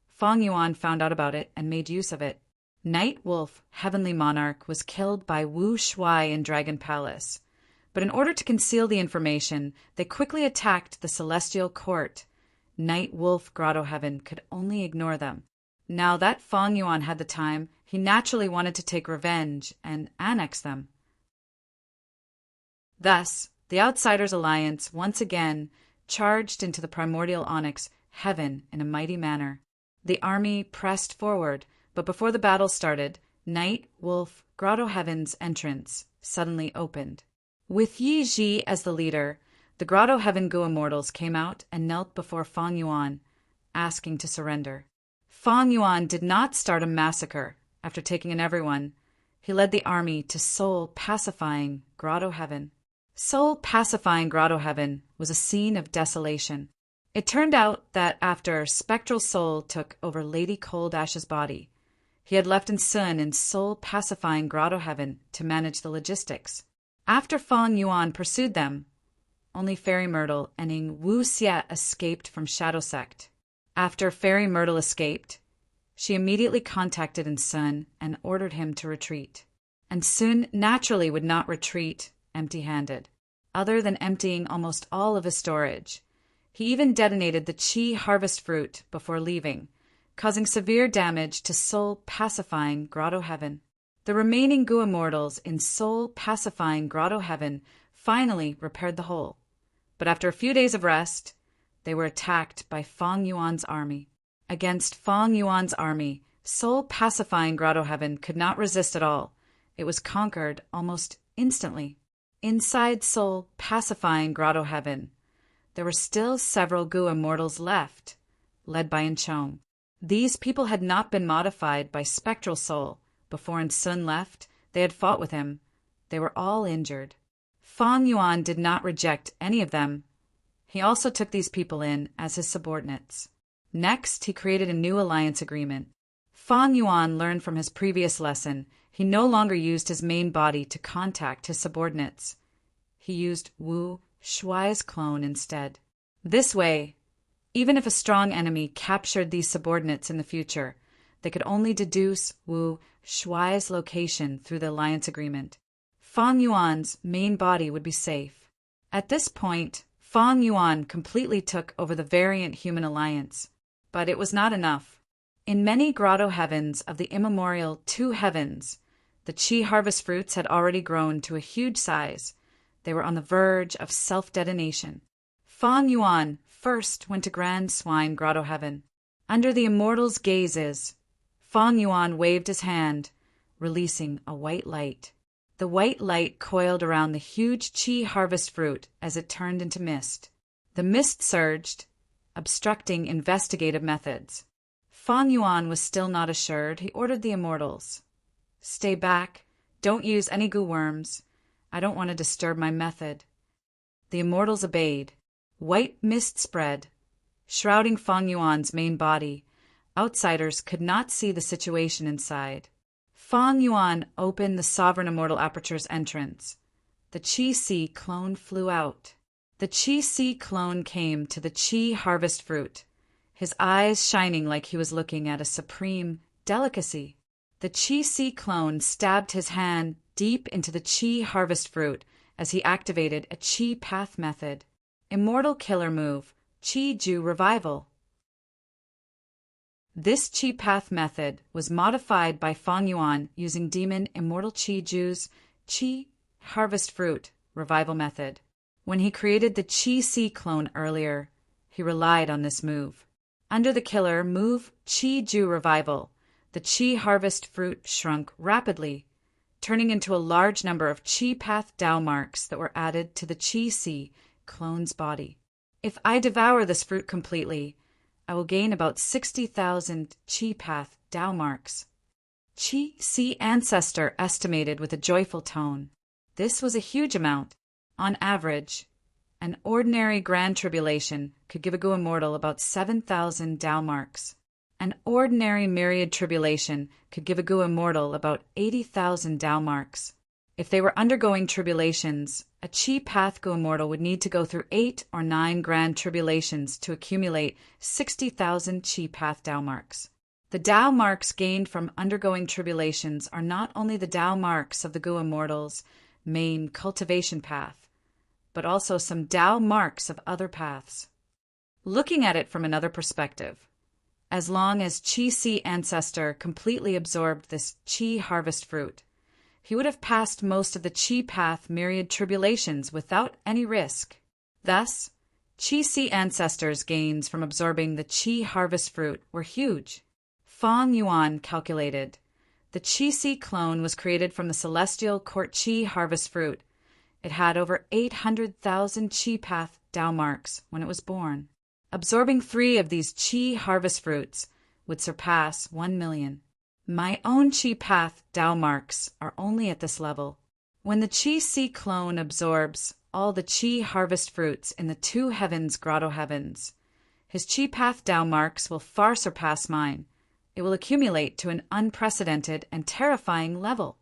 Fang Yuan found out about it and made use of it. Night Wolf Heavenly Monarch was killed by Wu Shuai in Dragon Palace. But in order to conceal the information, they quickly attacked the Celestial Court. Night Wolf Grotto Heaven could only ignore them. Now that Fang Yuan had the time, he naturally wanted to take revenge and annex them. Thus, the Outsiders' Alliance once again charged into the primordial onyx heaven in a mighty manner. The army pressed forward, but before the battle started, Night Wolf Grotto Heaven's entrance suddenly opened. With Yi Ji as the leader, the Grotto Heaven Gu Immortals came out and knelt before Fang Yuan, asking to surrender. Fang Yuan did not start a massacre after taking in everyone. He led the army to soul-pacifying Grotto Heaven. Soul-pacifying Grotto Heaven was a scene of desolation. It turned out that after Spectral Soul took over Lady Cold Ash's body, he had left Sun in soul-pacifying Grotto Heaven to manage the logistics. After Fang Yuan pursued them, only Fairy Myrtle and Ing Wu Xie escaped from Shadow Sect. After Fairy Myrtle escaped, she immediately contacted Sun and ordered him to retreat. And Sun naturally would not retreat empty-handed, other than emptying almost all of his storage. He even detonated the Qi harvest fruit before leaving, causing severe damage to soul-pacifying Grotto Heaven. The remaining Gu Immortals in soul-pacifying Grotto Heaven finally repaired the hole. But after a few days of rest, they were attacked by Fang Yuan's army. Against Fang Yuan's army, soul-pacifying Grotto Heaven could not resist at all. It was conquered almost instantly. Inside soul-pacifying Grotto Heaven, there were still several Gu Immortals left, led by Enchong. These people had not been modified by Spectral Soul. Before Sun left, they had fought with him. They were all injured. Fang Yuan did not reject any of them. He also took these people in as his subordinates. Next, he created a new alliance agreement. Fang Yuan learned from his previous lesson. He no longer used his main body to contact his subordinates. He used Wu Shuai's clone instead. This way, even if a strong enemy captured these subordinates in the future, they could only deduce Wu Shuai's location through the alliance agreement. Fang Yuan's main body would be safe. At this point, Fang Yuan completely took over the variant human alliance. But it was not enough. In many Grotto Heavens of the immemorial Two Heavens, the Qi harvest fruits had already grown to a huge size. They were on the verge of self-detonation. Fang Yuan first went to Grand Swine Grotto Heaven. Under the immortals' gazes, Fang Yuan waved his hand, releasing a white light. The white light coiled around the huge Qi harvest fruit as it turned into mist. The mist surged, obstructing investigative methods. Fang Yuan was still not assured. He ordered the immortals, "Stay back. Don't use any goo worms. I don't want to disturb my method." The immortals obeyed. White mist spread, shrouding Fang Yuan's main body. Outsiders could not see the situation inside. Fang Yuan opened the Sovereign Immortal Aperture's entrance. The Qi Si clone flew out. The Qi Si clone came to the Qi harvest fruit, his eyes shining like he was looking at a supreme delicacy. The Qi Si clone stabbed his hand deep into the Qi harvest fruit as he activated a Qi path method. Immortal killer move, Qi Ju Revival. This Qi path method was modified by Fang Yuan using Demon Immortal Qi Ju's Qi harvest fruit revival method. When he created the Qi Si clone earlier, he relied on this move. Under the killer move Qi Ju Revival, the Qi harvest fruit shrunk rapidly, turning into a large number of Qi path Dao marks that were added to the Qi Si clone's body. If I devour this fruit completely, I will gain about 60,000 Qi path Dao marks. Qi Si ancestor estimated with a joyful tone. This was a huge amount. On average, an ordinary Grand Tribulation could give a Gu Immortal about 7,000 Dao marks. An ordinary Myriad Tribulation could give a Gu Immortal about 80,000 Dao marks. If they were undergoing tribulations, a Qi Path Gu Immortal would need to go through 8 or 9 Grand Tribulations to accumulate 60,000 Qi Path Dao marks. The Dao marks gained from undergoing tribulations are not only the Dao marks of the Gu Immortal's main cultivation path, but also some Dao marks of other paths. Looking at it from another perspective, as long as Qi Si ancestor completely absorbed this Qi harvest fruit, he would have passed most of the Qi path myriad tribulations without any risk. Thus, Qi ancestors' gains from absorbing the Qi harvest fruit were huge. Feng Yuan calculated. The Qi clone was created from the celestial court Qi harvest fruit. It had over 800,000 Qi path Tao marks when it was born. Absorbing 3 of these Qi harvest fruits would surpass 1 million. My own Qi path Tao marks are only at this level. When the Qi clone absorbs all the Qi harvest fruits in the 2 heavens grotto heavens, his Qi path Tao marks will far surpass mine. It will accumulate to an unprecedented and terrifying level.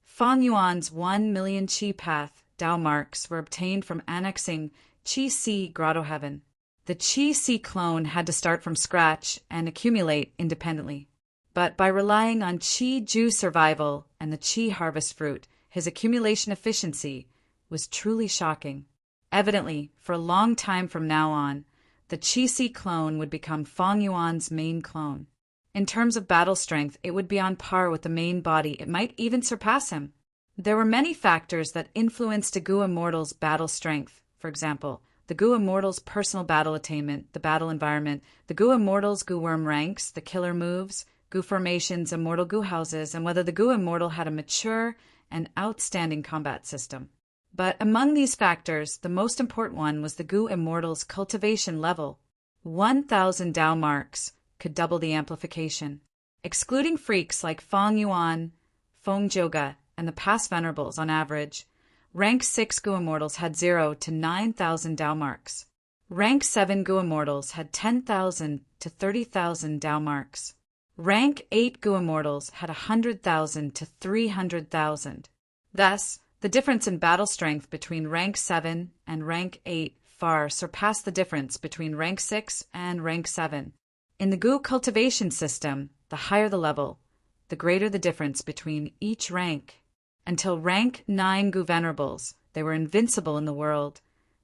Feng Yuan's 1 million Qi path Tao marks were obtained from annexing Qi grotto heaven. The Qi clone had to start from scratch and accumulate independently. But by relying on Qi Ju survival and the Qi harvest fruit, his accumulation efficiency was truly shocking. Evidently, for a long time from now on, the Qi clone would become Feng Yuan's main clone. In terms of battle strength, it would be on par with the main body. It might even surpass him. There were many factors that influenced a Gu Immortal's battle strength. For example, the Gu Immortal's personal battle attainment, the battle environment, the Gu Immortal's Gu Worm ranks, the killer moves, Gu formations, immortal Gu houses, and whether the Gu Immortal had a mature and outstanding combat system. But among these factors, the most important one was the Gu Immortal's cultivation level. 1,000 Tao marks could double the amplification. Excluding freaks like Feng Yuan, Feng Joga, and the past Venerables on average, Rank 6 Gu Immortals had 0 to 9,000 Tao marks. Rank 7 Gu Immortals had 10,000 to 30,000 Tao marks. Rank 8 Gu Immortals had 100,000 to 300,000. Thus, the difference in battle strength between Rank 7 and Rank 8 far surpassed the difference between Rank 6 and Rank 7. In the Gu cultivation system, the higher the level, the greater the difference between each rank. Until Rank 9 Gu Venerables, they were invincible in the world.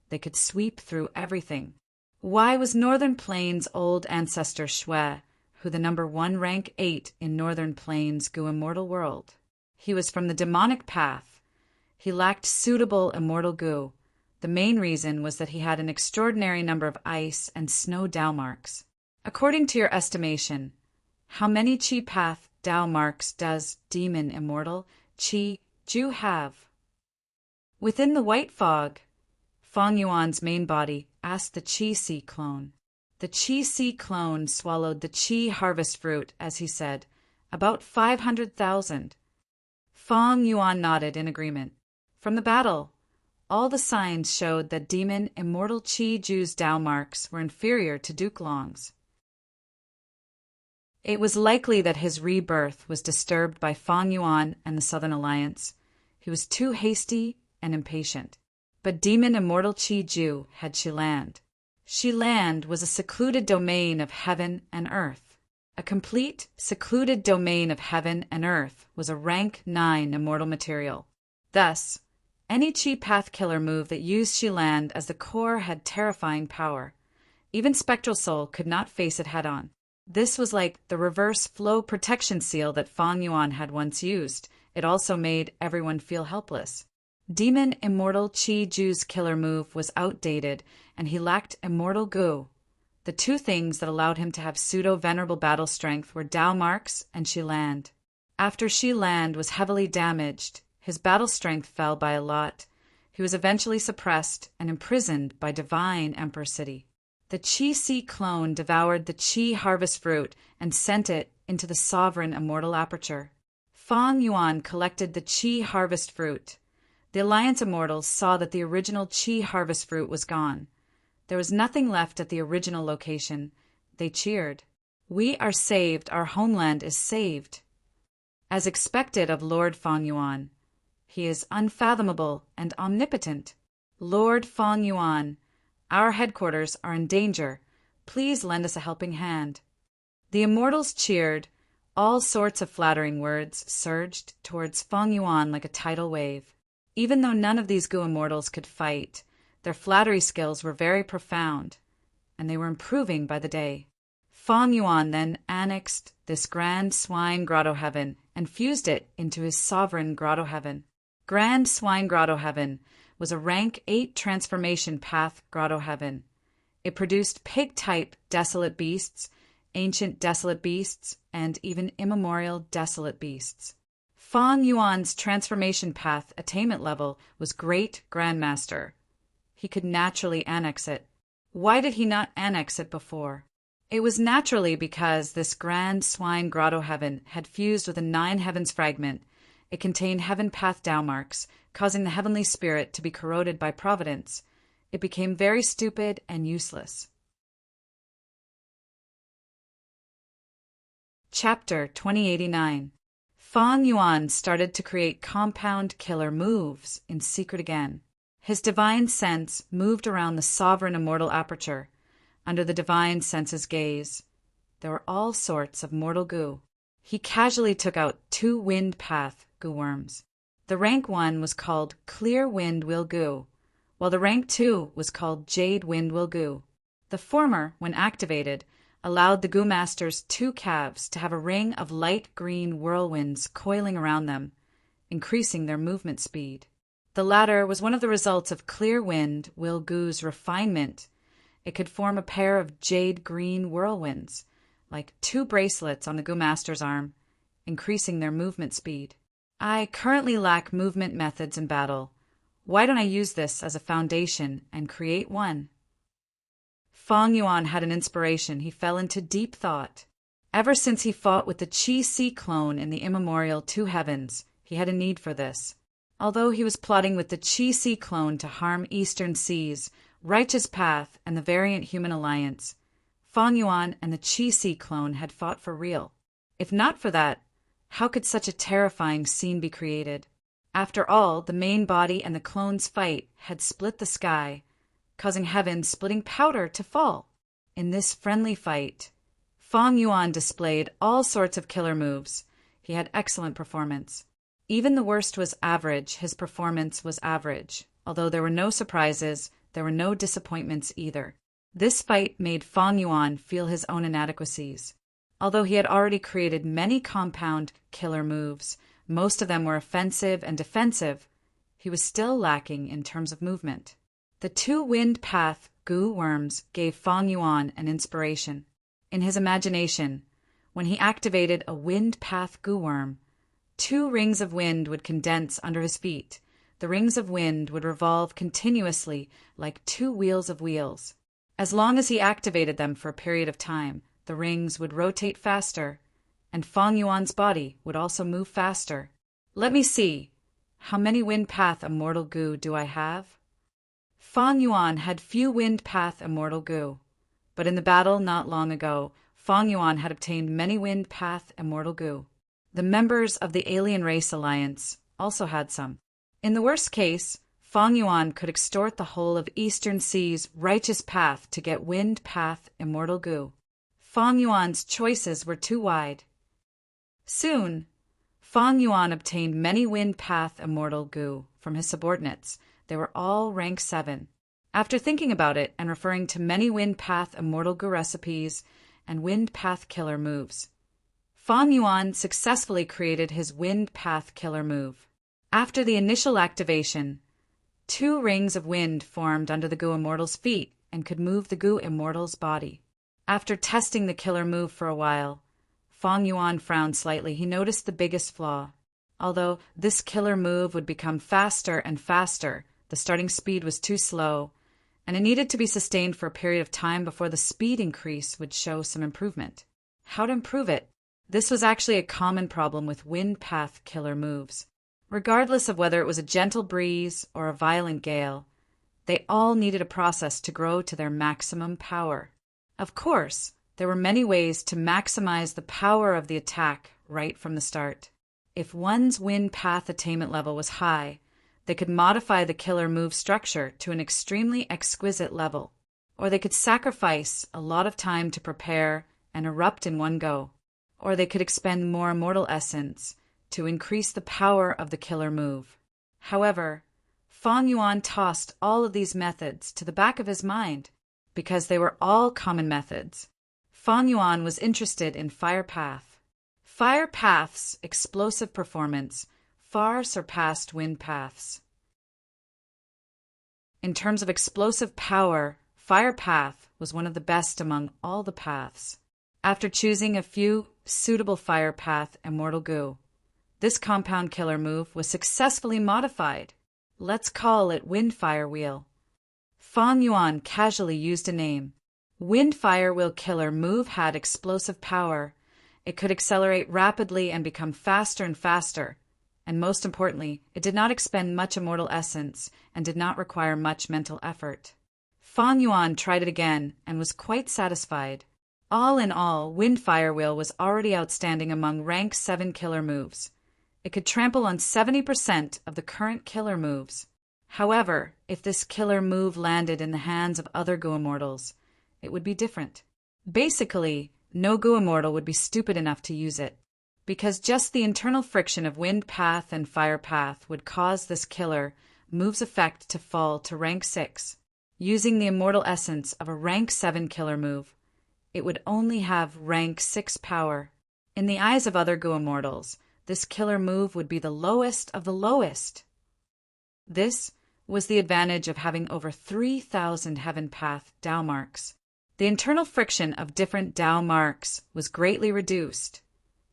They could sweep through everything. Why was Northern Plains' old ancestor Shui, who the number 1 Rank 8 in Northern Plains' Gu Immortal world? He was from the demonic path. He lacked suitable immortal Gu. The main reason was that he had an extraordinary number of ice and snow Tao marks. According to your estimation, how many Qi path Tao marks does Demon Immortal Qi Ju have? Within the white fog, Feng Yuan's main body asked the Qi clone. The Qi clone swallowed the Qi harvest fruit, as he said, about 500,000. Feng Yuan nodded in agreement. From the battle, all the signs showed that Demon Immortal Qi Ju's Tao marks were inferior to Duke Long's. It was likely that his rebirth was disturbed by Feng Yuan and the Southern Alliance. He was too hasty and impatient. But Demon Immortal Qi Ju had Shiland. Shiland was a secluded domain of heaven and earth. A complete, secluded domain of heaven and earth was a Rank 9 immortal material. Thus, any Qi path killer move that used Shiland as the core had terrifying power. Even Spectral Soul could not face it head-on. This was like the reverse flow protection seal that Feng Yuan had once used. It also made everyone feel helpless. Demon Immortal Qi Ju's killer move was outdated, and he lacked immortal Gu. The 2 things that allowed him to have pseudo-venerable battle strength were Tao marks and Shiland. After Shiland was heavily damaged, his battle strength fell by a lot. He was eventually suppressed and imprisoned by Divine Emperor City. The Qi clone devoured the Qi harvest fruit and sent it into the sovereign immortal aperture. Feng Yuan collected the Qi harvest fruit. The Alliance Immortals saw that the original Qi harvest fruit was gone. There was nothing left at the original location. They cheered. We are saved. Our homeland is saved. As expected of Lord Feng Yuan, he is unfathomable and omnipotent. Lord Feng Yuan, our headquarters are in danger. Please lend us a helping hand. The Immortals cheered. All sorts of flattering words surged towards Feng Yuan like a tidal wave. Even though none of these Gu Immortals could fight, their flattery skills were very profound, and they were improving by the day. Feng Yuan then annexed this grand swine grotto heaven and fused it into his sovereign grotto heaven. Grand Swine Grotto Heaven was a rank 8 transformation path grotto heaven. It produced pig-type desolate beasts, ancient desolate beasts, and even immemorial desolate beasts. Fang Yuan's transformation path attainment level was Great Grandmaster. He could naturally annex it. Why did he not annex it before? It was naturally because this Grand Swine Grotto Heaven had fused with a 9 heavens fragment. It contained heaven path Tao marks, causing the heavenly spirit to be corroded by providence. It became very stupid and useless. Chapter 2089. Fang Yuan started to create compound killer moves in secret again. His divine sense moved around the sovereign immortal aperture. Under the divine sense's gaze, there were all sorts of mortal goo. He casually took out 2 wind path goo worms. The rank 1 was called Clear Wind Will Goo, while the rank 2 was called Jade Wind Will Goo. The former, when activated, allowed the Goo Master's 2 calves to have a ring of light green whirlwinds coiling around them, increasing their movement speed. The latter was one of the results of Clear Wind Will Goo's refinement. It could form a pair of jade green whirlwinds, like 2 bracelets on the Goo Master's arm, increasing their movement speed. I currently lack movement methods in battle. Why don't I use this as a foundation and create one? Fang Yuan had an inspiration. He fell into deep thought. Ever since he fought with the Qi-Si clone in the immemorial 2 heavens, he had a need for this. Although he was plotting with the Qi-Si clone to harm Eastern Seas, Righteous Path, and the Variant Human Alliance, Fang Yuan and the Qi-Si clone had fought for real. If not for that, how could such a terrifying scene be created? After all, the main body and the clone's fight had split the sky, causing heaven splitting powder to fall. In this friendly fight, Fang Yuan displayed all sorts of killer moves. He had excellent performance. Even the worst was average. His performance was average. Although there were no surprises, there were no disappointments either. This fight made Fang Yuan feel his own inadequacies. Although he had already created many compound killer moves, most of them were offensive and defensive, he was still lacking in terms of movement. The 2 wind path goo worms gave Fang Yuan an inspiration. In his imagination, when he activated a wind path goo worm, 2 rings of wind would condense under his feet. The rings of wind would revolve continuously like 2 wheels of wheels. As long as he activated them for a period of time, the rings would rotate faster, and Fang Yuan's body would also move faster. Let me see. How many wind path immortal goo do I have? Fang Yuan had few wind path immortal goo, but in the battle not long ago, Fang Yuan had obtained many wind path immortal goo. The members of the Alien Race Alliance also had some. In the worst case, Fang Yuan could extort the whole of Eastern Sea's Righteous Path to get wind path immortal goo. Fang Yuan's choices were too wide. Soon, Fang Yuan obtained many wind path immortal goo from his subordinates. They were all rank 7. After thinking about it and referring to many wind path immortal goo recipes and wind path killer moves, Fang Yuan successfully created his wind path killer move. After the initial activation, 2 rings of wind formed under the Goo Immortal's feet and could move the Goo Immortal's body. After testing the killer move for a while, Fang Yuan frowned slightly. He noticed the biggest flaw. Although this killer move would become faster and faster, the starting speed was too slow, and it needed to be sustained for a period of time before the speed increase would show some improvement. How to improve it? This was actually a common problem with wind path killer moves. Regardless of whether it was a gentle breeze or a violent gale, they all needed a process to grow to their maximum power. Of course, there were many ways to maximize the power of the attack right from the start. If one's wind path attainment level was high, they could modify the killer move structure to an extremely exquisite level, or they could sacrifice a lot of time to prepare and erupt in one go, or they could expend more immortal essence to increase the power of the killer move. However, Fang Yuan tossed all of these methods to the back of his mind because they were all common methods. Fang Yuan was interested in Fire Path. Fire path's explosive performance far surpassed wind path's. In terms of explosive power, Fire Path was one of the best among all the paths. After choosing a few suitable Fire Path Immortal Goo, this compound killer move was successfully modified. Let's call it Wind Fire Wheel. Fang Yuan casually used a name. Wind Fire Wheel killer move had explosive power. It could accelerate rapidly and become faster and faster. And most importantly, it did not expend much immortal essence and did not require much mental effort. Fang Yuan tried it again and was quite satisfied. All in all, Wind Fire Wheel was already outstanding among rank 7 killer moves. It could trample on 70% of the current killer moves. However, if this killer move landed in the hands of other Goo Immortals, it would be different. Basically, no Goo Immortal would be stupid enough to use it, because just the internal friction of Wind Path and Fire Path would cause this killer move's effect to fall to rank 6. Using the immortal essence of a rank 7 killer move, it would only have rank 6 power. In the eyes of other Goo Immortals, this killer move would be the lowest of the lowest. This was the advantage of having over 3,000 Heaven Path Dao marks. The internal friction of different Dao marks was greatly reduced.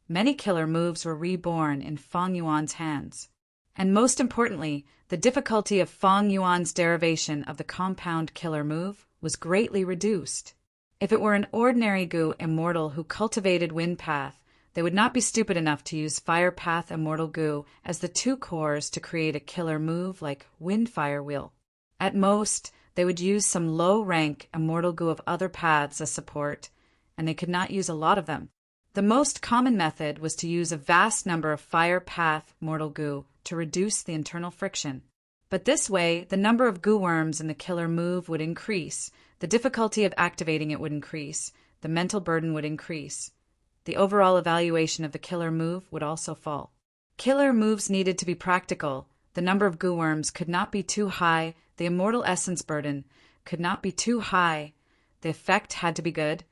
Many killer moves were reborn in Fang Yuan's hands. And most importantly, the difficulty of Fang Yuan's derivation of the compound killer move was greatly reduced. If it were an ordinary Goo Immortal who cultivated Wind Path, they would not be stupid enough to use Fire Path Immortal Goo as the 2 cores to create a killer move like Wind Fire Wheel. At most, they would use some low-rank Immortal Goo of other paths as support, and they could not use a lot of them. The most common method was to use a vast number of Fire Path Mortal Goo to reduce the internal friction. But this way, the number of Goo worms in the killer move would increase, the difficulty of activating it would increase, the mental burden would increase. The overall evaluation of the killer move would also fall. Killer moves needed to be practical. The number of Goo worms could not be too high, the immortal essence burden could not be too high, the effect had to be good,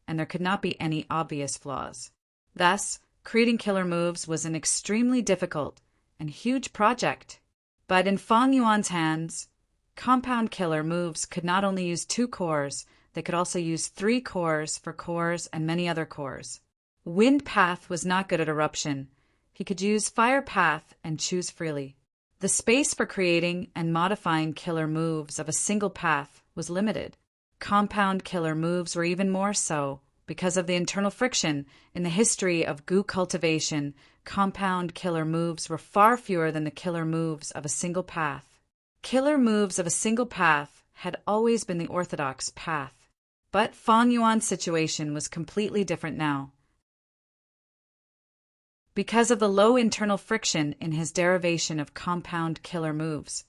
and there could not be any obvious flaws. Thus, creating killer moves was an extremely difficult and huge project. But in Fang Yuan's hands, compound killer moves could not only use 2 cores, they could also use 3 cores for cores and many other cores. Wind Path was not good at eruption. He could use Fire Path and choose freely. The space for creating and modifying killer moves of a single path was limited. Compound killer moves were even more so. Because of the internal friction in the history of Goo cultivation, compound killer moves were far fewer than the killer moves of a single path. Killer moves of a single path had always been the orthodox path. But Fang Yuan's situation was completely different now. Because of the low internal friction in his derivation of compound killer moves,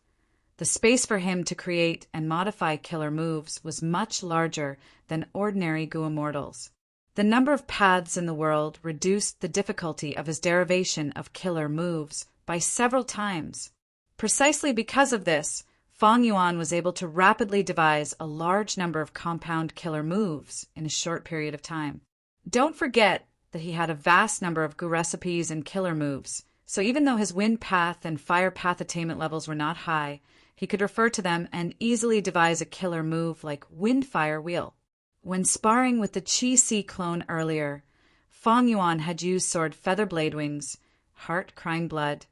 the space for him to create and modify killer moves was much larger than ordinary Goo Immortals. The number of paths in the world reduced the difficulty of his derivation of killer moves by several times. Precisely because of this, Fang Yuan was able to rapidly devise a large number of compound killer moves in a short period of time. Don't forget that he had a vast number of Goo recipes and killer moves, so even though his Wind Path and Fire Path attainment levels were not high, he could refer to them and easily devise a killer move like Wind Fire Wheel. When sparring with the Qi Si clone earlier, Fang Yuan had used Sword Feather Blade Wings, Heart Crying Blood,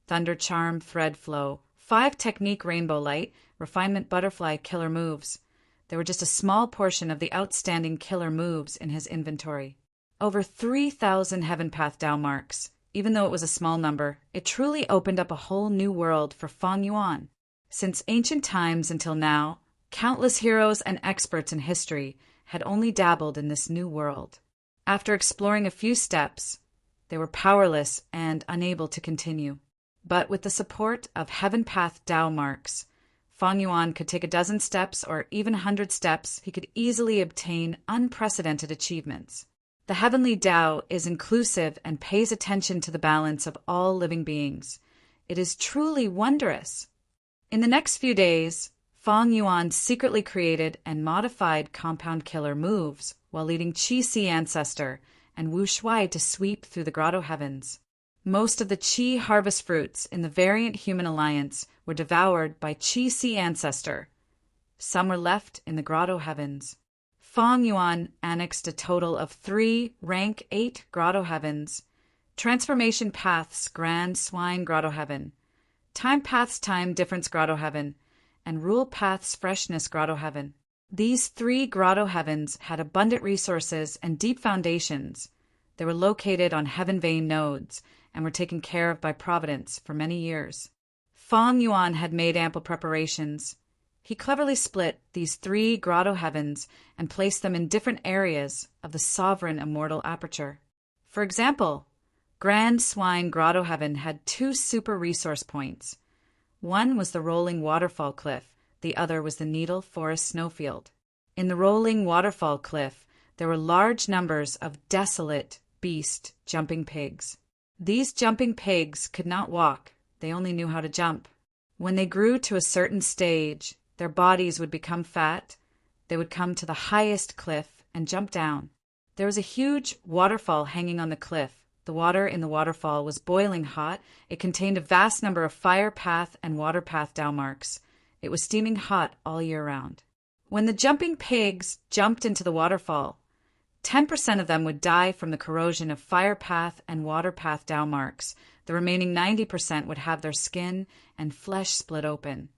Thunder Charm Thread Flow, 5 Technique Rainbow Light, Refinement Butterfly killer moves. They were just a small portion of the outstanding killer moves in his inventory. Over 3,000 Heaven Path Dao marks. Even though it was a small number, it truly opened up a whole new world for Fang Yuan. Since ancient times until now, countless heroes and experts in history had only dabbled in this new world. After exploring a few steps, they were powerless and unable to continue. But with the support of Heaven Path Dao marks, Fang Yuan could take a dozen steps or even 100 steps. He could easily obtain unprecedented achievements. The Heavenly Tao is inclusive and pays attention to the balance of all living beings. It is truly wondrous. In the next few days, Fang Yuan secretly created and modified compound killer moves while leading Qi Si Ancestor and Wu Shuai to sweep through the grotto heavens. Most of the Qi harvest fruits in the variant human alliance were devoured by Qi Si ancestor. Some were left in the grotto heavens. Feng Yuan annexed a total of 3 rank 8 grotto heavens. Transformation Paths Grand Swine Grotto Heaven, Time Paths Time Difference Grotto Heaven, and Rule Paths Freshness Grotto Heaven. These 3 grotto heavens had abundant resources and deep foundations. They were located on heaven vein nodes and were taken care of by Providence for many years. Feng Yuan had made ample preparations. He cleverly split these 3 grotto heavens and placed them in different areas of the sovereign immortal aperture. For example, Grand Swine Grotto Heaven had 2 super resource points. One was the rolling waterfall cliff, the other was the Needle Forest snowfield. In the rolling waterfall cliff, there were large numbers of desolate beast jumping pigs. These jumping pigs could not walk, they only knew how to jump. When they grew to a certain stage, their bodies would become fat, they would come to the highest cliff and jump down. There was a huge waterfall hanging on the cliff. The water in the waterfall was boiling hot. It contained a vast number of fire path and water path Dao marks. It was steaming hot all year round. When the jumping pigs jumped into the waterfall, 10% of them would die from the corrosion of fire path and water path Dao marks. The remaining 90% would have their skin and flesh split open.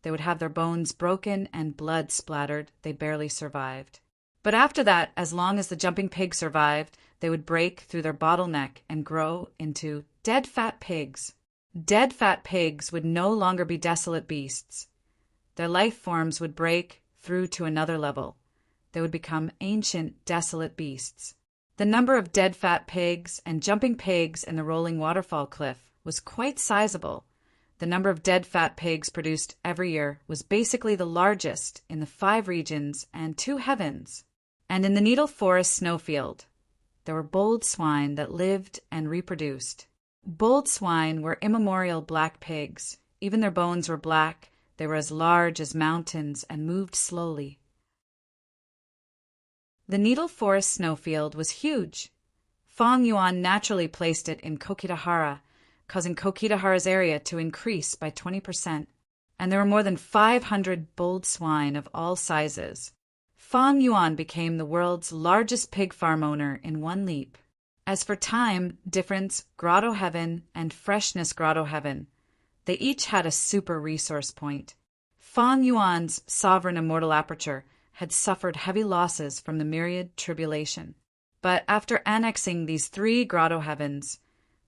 They would have their bones broken and blood splattered. They barely survived. But after that, as long as the jumping pig survived, they would break through their bottleneck and grow into dead fat pigs. Dead fat pigs would no longer be desolate beasts. Their life forms would break through to another level. They would become ancient, desolate beasts. The number of dead fat pigs and jumping pigs in the rolling waterfall cliff was quite sizable. The number of dead fat pigs produced every year was basically the largest in the 5 regions and 2 heavens. And in the Needle Forest snowfield, there were bold swine that lived and reproduced. Bold swine were immemorial black pigs. Even their bones were black. They were as large as mountains and moved slowly. The Needle Forest snowfield was huge. Feng Yuan naturally placed it in Kokitahara, causing Kokitahara's area to increase by 20%. And there were more than 500 bold swine of all sizes. Feng Yuan became the world's largest pig farm owner in one leap. As for Time, Difference, Grotto Heaven, and Freshness Grotto Heaven, they each had a super resource point. Feng Yuan's sovereign immortal aperture had suffered heavy losses from the myriad tribulation. But after annexing these 3 grotto heavens,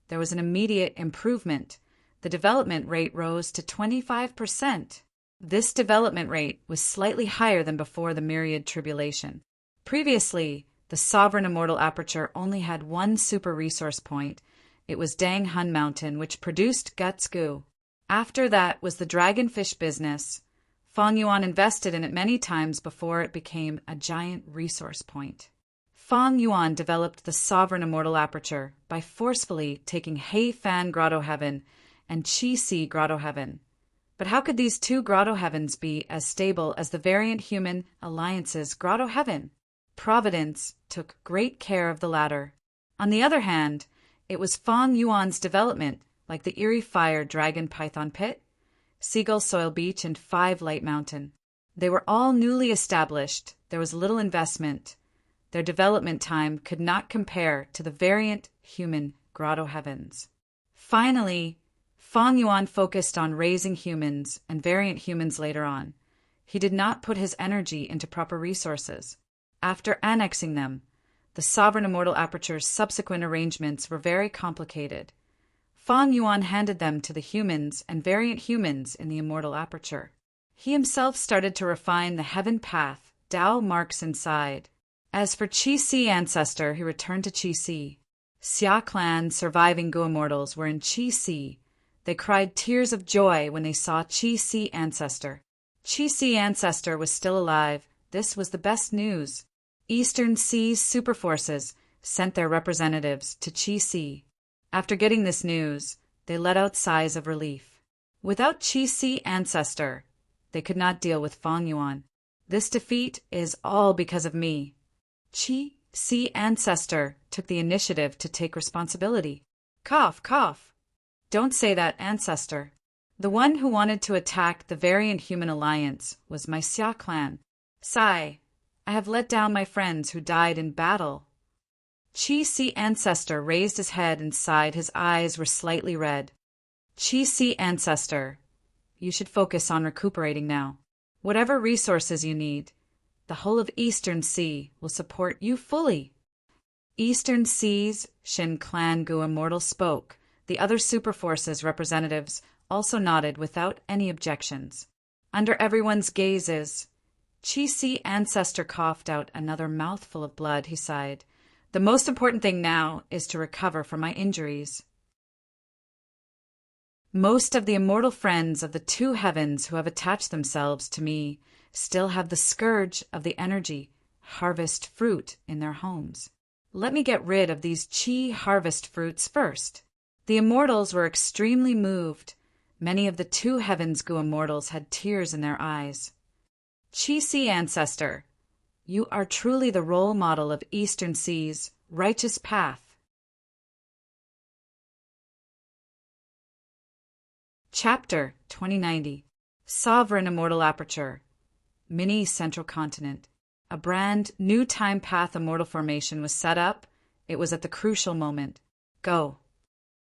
there was an immediate improvement. The development rate rose to 25%. This development rate was slightly higher than before the myriad tribulation. Previously, the sovereign immortal aperture only had 1 super resource point. It was Dang Hun Mountain, which produced guts goo. After that was the dragonfish business. Feng Yuan invested in it many times before it became a giant resource point. Feng Yuan developed the sovereign immortal aperture by forcefully taking Hei Fan Grotto Heaven and Qi Si Grotto Heaven. But how could these 2 grotto heavens be as stable as the variant human alliance's grotto heaven? Providence took great care of the latter. On the other hand, it was Feng Yuan's development, like the Eerie Fire Dragon Python Pit, Seagull Soil Beach, and 5 Light Mountain. They were all newly established. There was little investment. Their development time could not compare to the variant human grotto heavens. Finally, Feng Yuan focused on raising humans and variant humans later on. He did not put his energy into proper resources. After annexing them, the sovereign immortal aperture's subsequent arrangements were very complicated. Feng Yuan handed them to the humans and variant humans in the immortal aperture. He himself started to refine the heaven path, Dao marks inside. As for Qi Si ancestor, he returned to Qi Si. Xia clan surviving Gu immortals were in Qi Si. They cried tears of joy when they saw Qi Si ancestor. Qi Si ancestor was still alive. This was the best news. Eastern Sea's superforces sent their representatives to Qi Si. After getting this news, they let out sighs of relief. Without Qi Si ancestor, they could not deal with Feng Yuan. This defeat is all because of me. Qi Sea Ancestor took the initiative to take responsibility. Cough, cough. Don't say that, Ancestor. The one who wanted to attack the Variant Human Alliance was my Xia clan. Sigh. I have let down my friends who died in battle. Sea Ancestor raised his head and sighed. His eyes were slightly red. Sea Ancestor, you should focus on recuperating now. Whatever resources you need, the whole of Eastern Sea will support you fully. Eastern Sea's Shin Clan Gu Immortal spoke. The other Superforces representatives also nodded without any objections. Under everyone's gazes, Sea Ancestor coughed out another mouthful of blood. He sighed. The most important thing now is to recover from my injuries. Most of the immortal friends of the two heavens who have attached themselves to me still have the scourge of the energy harvest fruit in their homes. Let me get rid of these chi harvest fruits first. The immortals were extremely moved. Many of the two heavens Gu immortals had tears in their eyes. Sea Ancestor, you are truly the role model of Eastern Sea's righteous path. Chapter 2090. Sovereign Immortal Aperture. Mini Central Continent. A brand new time path immortal formation was set up. It was at the crucial moment. Go.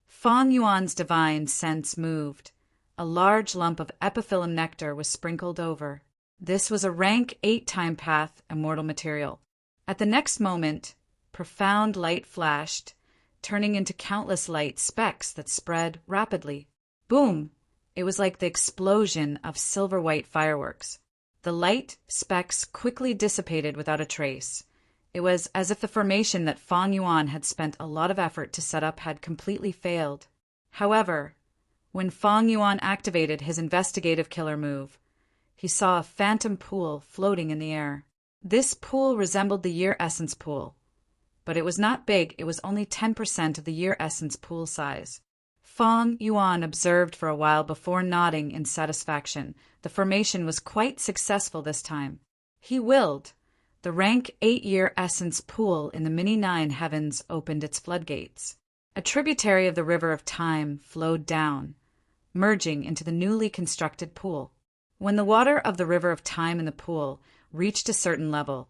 Fang Yuan's divine sense moved. A large lump of epiphyllum nectar was sprinkled over. This was a rank 8 time path immortal material. At the next moment, profound light flashed, turning into countless light specks that spread rapidly. Boom! It was like the explosion of silver-white fireworks. The light specks quickly dissipated without a trace. It was as if the formation that Fang Yuan had spent a lot of effort to set up had completely failed. However, when Fang Yuan activated his investigative killer move, he saw a phantom pool floating in the air. This pool resembled the Year Essence pool, but it was not big. It was only 10% of the Year Essence pool size. Fang Yuan observed for a while before nodding in satisfaction. The formation was quite successful this time. He willed. The rank 8-year essence pool in the Mini-9 heavens opened its floodgates. A tributary of the River of Time flowed down, merging into the newly constructed pool. When the water of the River of Time in the pool reached a certain level,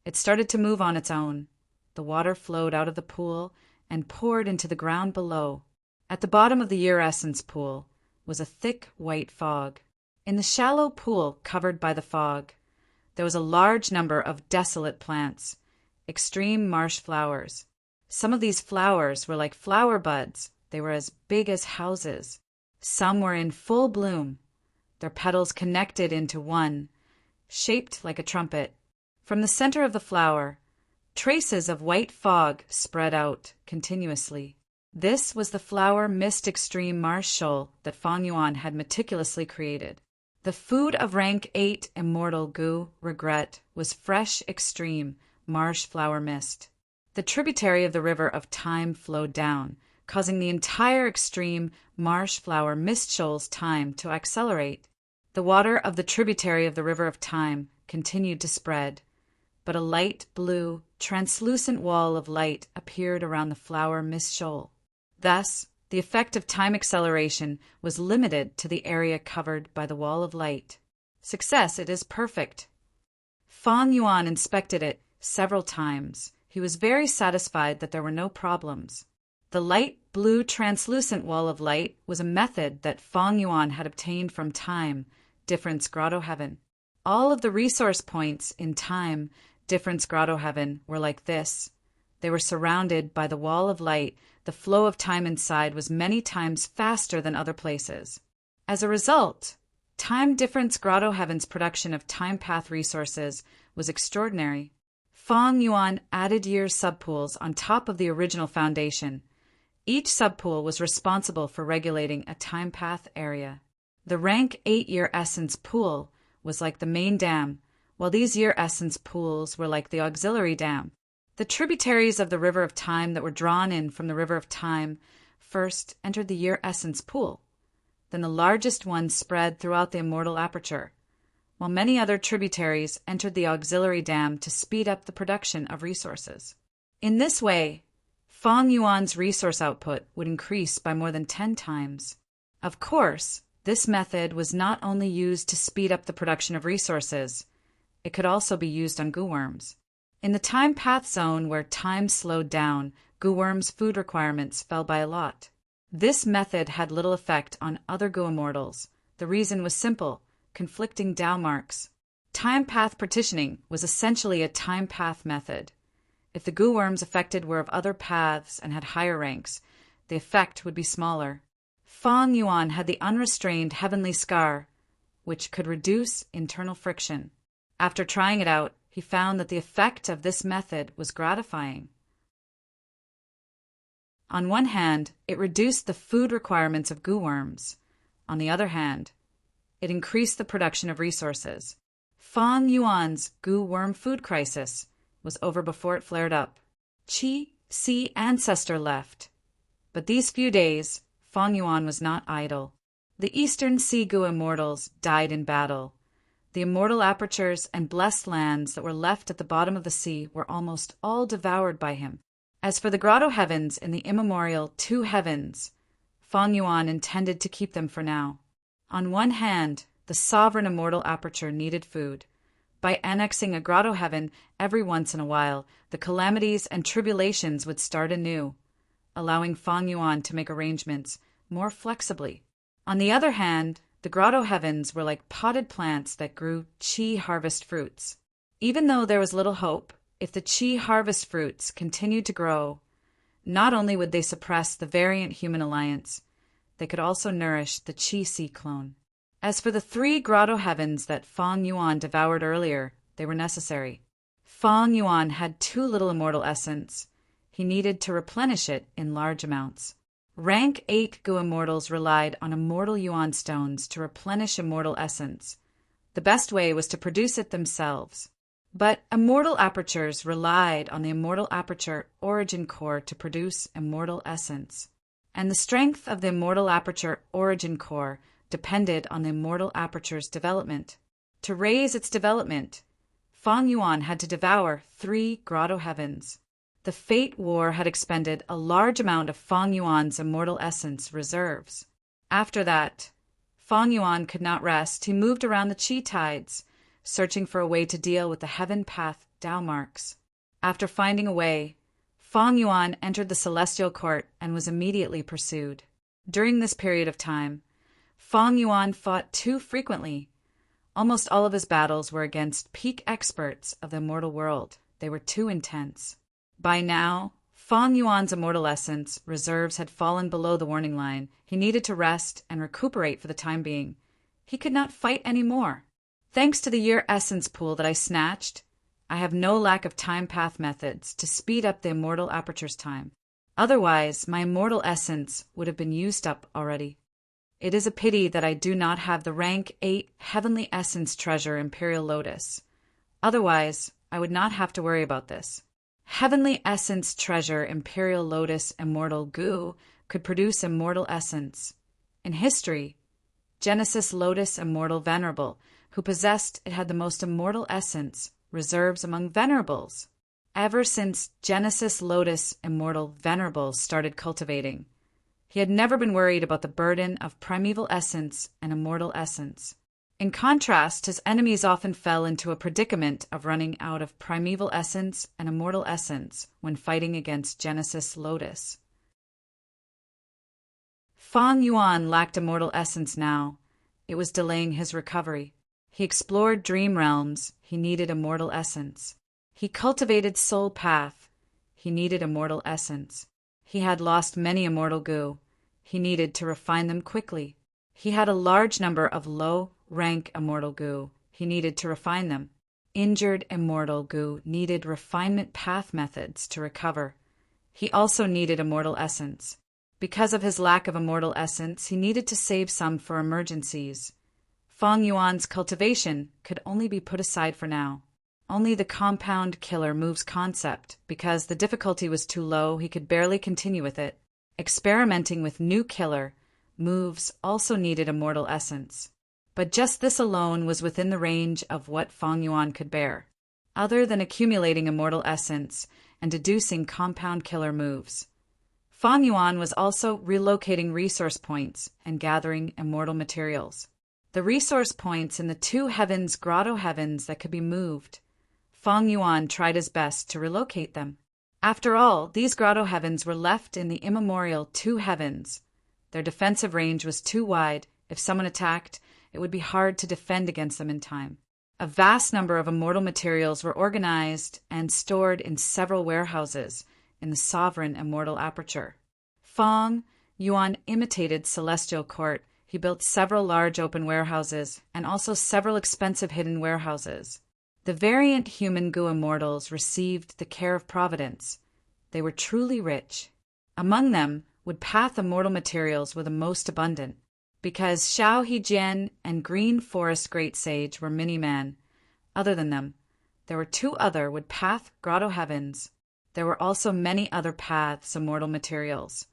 it started to move on its own. The water flowed out of the pool and poured into the ground below. At the bottom of the Year Essence pool was a thick white fog. In the shallow pool covered by the fog, there was a large number of desolate plants, extreme marsh flowers. Some of these flowers were like flower buds. They were as big as houses. Some were in full bloom, their petals connected into one, shaped like a trumpet. From the center of the flower, traces of white fog spread out continuously. This was the flower mist extreme marsh shoal that Fang Yuan had meticulously created. The food of rank 8 immortal Gu regret was fresh extreme marsh flower mist. The tributary of the River of Time flowed down, causing the entire extreme marsh flower mist shoal's time to accelerate. The water of the tributary of the River of Time continued to spread, but a light blue, translucent wall of light appeared around the flower mist shoal. Thus, the effect of time acceleration was limited to the area covered by the wall of light. Success, it is perfect. Fang Yuan inspected it several times. He was very satisfied that there were no problems. The light blue translucent wall of light was a method that Fang Yuan had obtained from Time, Difference Grotto Heaven. All of the resource points in Time, Difference Grotto Heaven were like this. They were surrounded by the wall of light. The flow of time inside was many times faster than other places. As a result, Time Difference Grotto Heaven's production of time path resources was extraordinary. Fang Yuan added year subpools on top of the original foundation. Each subpool was responsible for regulating a time path area. The rank 8-year essence pool was like the main dam, while these year essence pools were like the auxiliary dam. The tributaries of the River of Time that were drawn in from the River of Time first entered the Year Essence pool. Then the largest one spread throughout the immortal aperture, while many other tributaries entered the auxiliary dam to speed up the production of resources. In this way, Fang Yuan's resource output would increase by more than 10 times. Of course, this method was not only used to speed up the production of resources, it could also be used on gooworms. In the time path zone where time slowed down, gooworms' food requirements fell by a lot. This method had little effect on other goo immortals. The reason was simple: conflicting Dao marks. Time path partitioning was essentially a time path method. If the gooworms affected were of other paths and had higher ranks, the effect would be smaller. Fang Yuan had the unrestrained heavenly scar, which could reduce internal friction. After trying it out, he found that the effect of this method was gratifying. On one hand, it reduced the food requirements of gooworms. On the other hand, it increased the production of resources. Fang Yuan's goo worm food crisis was over before it flared up. Qi, Si ancestor left. But these few days, Fang Yuan was not idle. The Eastern Sea goo immortals died in battle. The immortal apertures and blessed lands that were left at the bottom of the sea were almost all devoured by him. As for the grotto heavens in the immemorial two heavens, Fang Yuan intended to keep them for now. On one hand, the sovereign immortal aperture needed food. By annexing a grotto heaven every once in a while, the calamities and tribulations would start anew, allowing Fang Yuan to make arrangements more flexibly. On the other hand, the grotto heavens were like potted plants that grew qi harvest fruits. Even though there was little hope, if the qi harvest fruits continued to grow, not only would they suppress the variant human alliance, they could also nourish the qi sea clone. As for the 3 grotto heavens that Fang Yuan devoured earlier, they were necessary. Fang Yuan had too little immortal essence. He needed to replenish it in large amounts. Rank 8 goo immortals relied on immortal yuan stones to replenish immortal essence. The best way was to produce it themselves. But immortal apertures relied on the immortal aperture origin core to produce immortal essence. And the strength of the immortal aperture origin core depended on the immortal aperture's development. To raise its development, Fang Yuan had to devour 3 grotto heavens. The Fate War had expended a large amount of Fang Yuan's immortal essence reserves. After that, Fang Yuan could not rest. He moved around the qi tides, searching for a way to deal with the heaven path Dao marks. After finding a way, Fang Yuan entered the celestial court and was immediately pursued. During this period of time, Fang Yuan fought too frequently. Almost all of his battles were against peak experts of the immortal world. They were too intense. By now, Fang Yuan's immortal essence reserves had fallen below the warning line. He needed to rest and recuperate for the time being. He could not fight anymore. Thanks to the year essence pool that I snatched, I have no lack of time path methods to speed up the immortal aperture's time. Otherwise, my immortal essence would have been used up already. It is a pity that I do not have the rank 8 heavenly essence treasure Imperial Lotus. Otherwise, I would not have to worry about this. Heavenly essence treasure Imperial Lotus immortal goo could produce immortal essence. In history, Genesis Lotus immortal Venerable, who possessed it, had the most immortal essence reserves among venerables. Ever since Genesis Lotus immortal Venerable started cultivating, he had never been worried about the burden of primeval essence and immortal essence. In contrast, his enemies often fell into a predicament of running out of primeval essence and immortal essence when fighting against Genesis Lotus. Fang Yuan lacked immortal essence now. It was delaying his recovery. He explored dream realms. He needed immortal essence. He cultivated soul path. He needed immortal essence. He had lost many immortal goo. He needed to refine them quickly. He had a large number of low-rank immortal goo. He needed to refine them. Injured immortal goo needed refinement path methods to recover. He also needed immortal essence. Because of his lack of immortal essence, he needed to save some for emergencies. Fang Yuan's cultivation could only be put aside for now. Only the compound killer moves concept, because the difficulty was too low, he could barely continue with it. Experimenting with new killer moves also needed immortal essence. But just this alone was within the range of what Fang Yuan could bear. other than accumulating immortal essence and deducing compound killer moves. Fang Yuan was also relocating resource points and gathering immortal materials. The resource points in the two heavens, grotto heavens that could be moved. Fang Yuan tried his best to relocate them. After all, these grotto heavens were left in the immemorial two heavens. Their defensive range was too wide. If someone attacked, it would be hard to defend against them in time. A vast number of immortal materials were organized and stored in several warehouses in the sovereign immortal aperture. Fang Yuan imitated Celestial Court. He built several large open warehouses and also several expensive hidden warehouses. The variant human Gu immortals received the care of Providence. They were truly rich. Among them, wood path immortal materials were the most abundant. Because Xiao Hejian and Green Forest Great Sage were mini-man. Other than them, there were two other wood path grotto heavens. There were also many other paths immortal materials.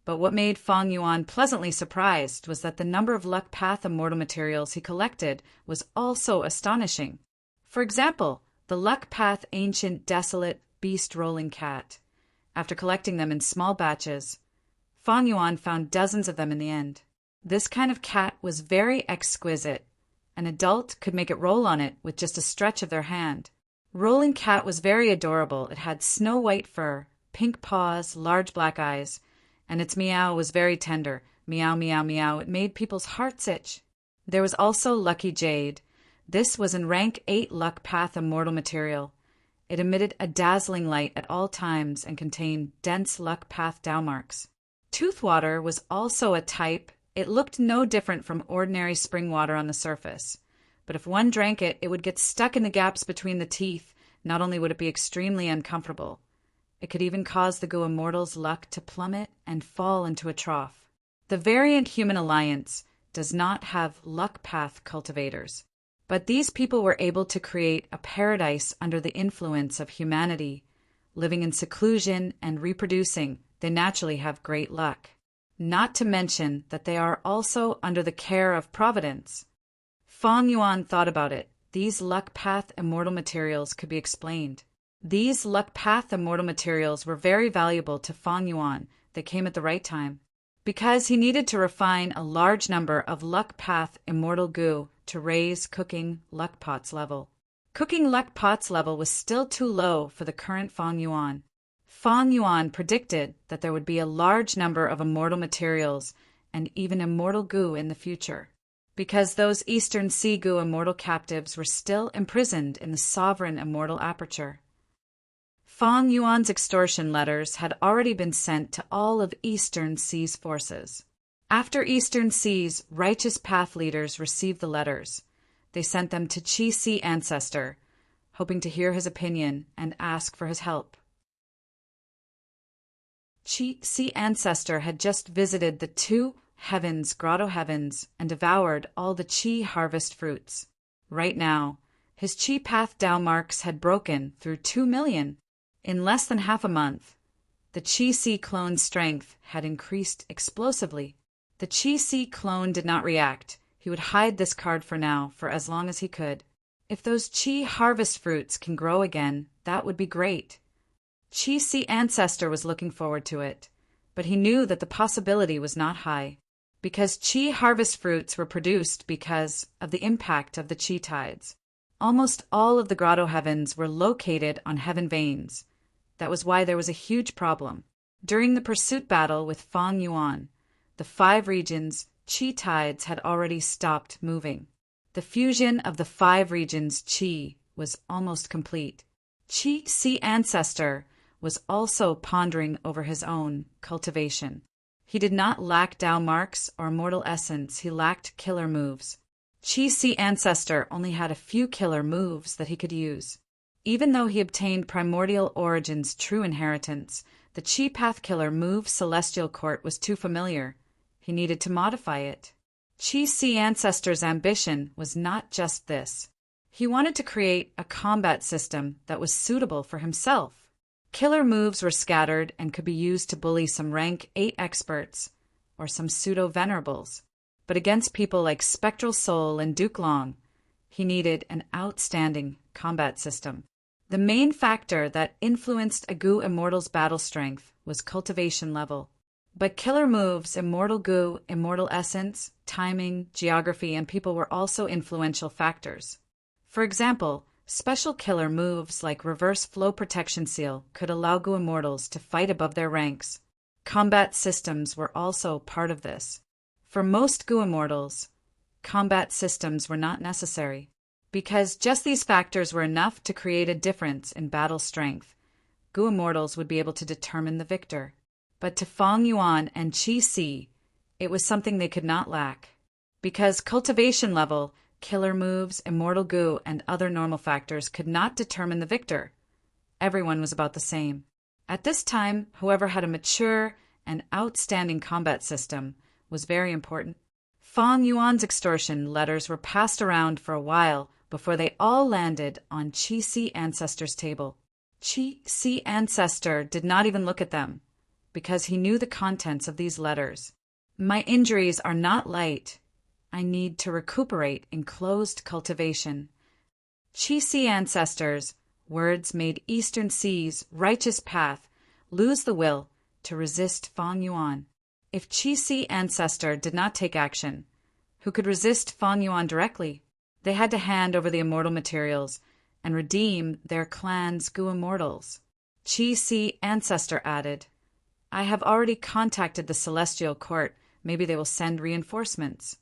But what made Fang Yuan pleasantly surprised was that the number of luck path immortal materials he collected was also astonishing. For example, the luck path ancient desolate beast rolling cat. After collecting them in small batches, Fang Yuan found dozens of them in the end. This kind of cat was very exquisite. An adult could make it roll on it with just a stretch of their hand. Rolling cat was very adorable. It had snow-white fur, pink paws, large black eyes, and its meow was very tender. Meow, meow, meow. It made people's hearts itch. There was also Lucky Jade. This was in rank 8 luck path immortal material. It emitted a dazzling light at all times and contained dense luck path Dao marks. Toothwater was also a type. It looked no different from ordinary spring water on the surface. But if one drank it, it would get stuck in the gaps between the teeth. Not only would it be extremely uncomfortable, it could even cause the Gu Immortal's luck to plummet and fall into a trough. The variant human alliance does not have luck path cultivators, but these people were able to create a paradise under the influence of humanity. Living in seclusion and reproducing, they naturally have great luck. Not to mention that they are also under the care of Providence. Fang Yuan thought about it. These luck path immortal materials could be explained. These luck path immortal materials were very valuable to Fang Yuan. They came at the right time. Because he needed to refine a large number of luck path immortal Gu to raise cooking luck pots level. Cooking luck pots level was still too low for the current Fang Yuan. Fang Yuan predicted that there would be a large number of immortal materials and even immortal Gu in the future, because those Eastern Sea Gu immortal captives were still imprisoned in the sovereign immortal aperture. Fang Yuan's extortion letters had already been sent to all of Eastern Sea's forces. After Eastern Sea's righteous path leaders received the letters, they sent them to Qi Si Ancestor, hoping to hear his opinion and ask for his help. Qi Si Ancestor had just visited the two heavens, grotto heavens, and devoured all the Qi harvest fruits. Right now, his Qi path Dao marks had broken through 2 million. In less than half a month, the Qi Si clone's strength had increased explosively. The Qi Si clone did not react. He would hide this card for now, for as long as he could. If those Qi harvest fruits can grow again, that would be great. Qi Si Ancestor was looking forward to it, but he knew that the possibility was not high, because Qi harvest fruits were produced because of the impact of the Qi tides. Almost all of the grotto heavens were located on heaven veins. That was why there was a huge problem. During the pursuit battle with Fang Yuan, the 5 regions' Qi tides had already stopped moving. The fusion of the 5 regions' Qi was almost complete. Qi Si Ancestor was also pondering over his own cultivation. He did not lack Dao marks or immortal essence. He lacked killer moves. Qi Si Ancestor only had a few killer moves that he could use. Even though he obtained Primordial Origin's true inheritance, the Qi Path Killer move Celestial Court was too familiar. He needed to modify it. Qi Si Ancestor's ambition was not just this. He wanted to create a combat system that was suitable for himself. Killer moves were scattered and could be used to bully some rank 8 experts or some pseudo-venerables. But against people like Spectral Soul and Duke Long, he needed an outstanding combat system. The main factor that influenced a Gu Immortal's battle strength was cultivation level. But killer moves, immortal Gu, immortal essence, timing, geography, and people were also influential factors. For example, special killer moves like Reverse Flow Protection Seal could allow Gu Immortals to fight above their ranks. Combat systems were also part of this. For most Gu Immortals, combat systems were not necessary, because just these factors were enough to create a difference in battle strength. Gu Immortals would be able to determine the victor. But to Fang Yuan and Qi Si, it was something they could not lack. Because cultivation level, killer moves, immortal Gu, and other normal factors could not determine the victor. Everyone was about the same. At this time, whoever had a mature and outstanding combat system was very important. Fang Yuan's extortion letters were passed around for a while before they all landed on Qi Si Ancestor's table. Qi Si Ancestor did not even look at them, because he knew the contents of these letters. My injuries are not light. I need to recuperate in closed cultivation. Qi Si Ancestors, words made Eastern Sea's righteous path, lose the will to resist Fang Yuan. If Qi Si Ancestor did not take action, who could resist Fang Yuan directly? They had to hand over the immortal materials and redeem their clan's Gu Immortals. Qi Si Ancestor added, I have already contacted the Celestial Court. Maybe they will send reinforcements.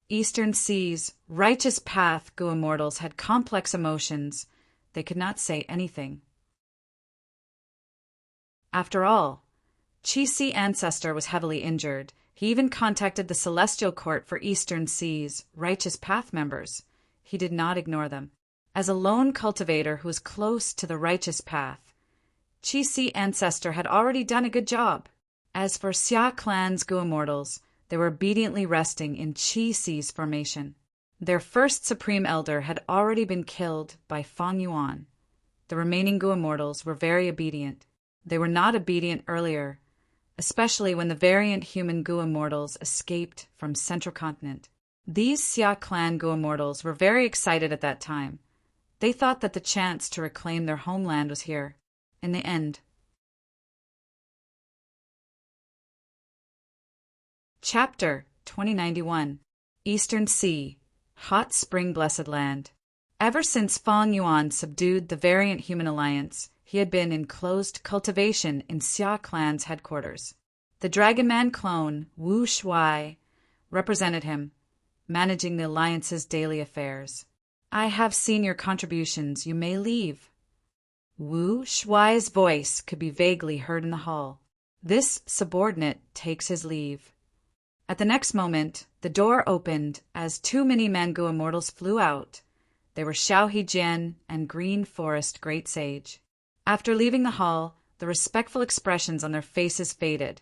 Eastern Sea's righteous path Gu Immortals had complex emotions. They could not say anything. After all, Qi Si Ancestor was heavily injured. He even contacted the Celestial Court for Eastern Sea's righteous path members. He did not ignore them. As a lone cultivator who was close to the righteous path, Qi Si Ancestor had already done a good job. As for Xia clan's Gu Immortals, they were obediently resting in Qi Si's formation. Their first Supreme Elder had already been killed by Fang Yuan. The remaining Gu Immortals were very obedient. They were not obedient earlier, especially when the variant human Gu Immortals escaped from Central Continent. These Xia clan Gu Immortals were very excited at that time. They thought that the chance to reclaim their homeland was here. In the end. Chapter 2091 Eastern Sea, Hot Spring Blessed Land. Ever since Fang Yuan subdued the variant human alliance, he had been in closed cultivation in Xia clan's headquarters. The Dragon Man clone, Wu Shuai, represented him, managing the alliance's daily affairs. I have seen your contributions. You may leave. Wu Shuai's voice could be vaguely heard in the hall. This subordinate takes his leave. At the next moment, the door opened as two mini-men Gu Immortals flew out. They were Xiao Hejian and Green Forest Great Sage. After leaving the hall, the respectful expressions on their faces faded,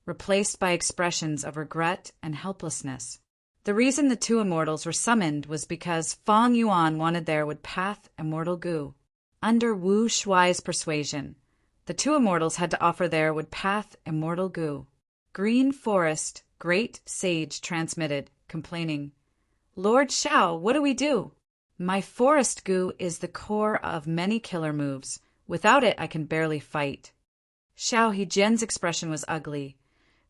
replaced by expressions of regret and helplessness. The reason the two immortals were summoned was because Fang Yuan wanted their would path immortal Gu. Under Wu Shuai's persuasion, the two immortals had to offer their would path immortal Gu. Green Forest Great Sage transmitted, complaining, Lord Xiao, what do we do? My forest Gu is the core of many killer moves. Without it, I can barely fight. Xiao Hejian's expression was ugly.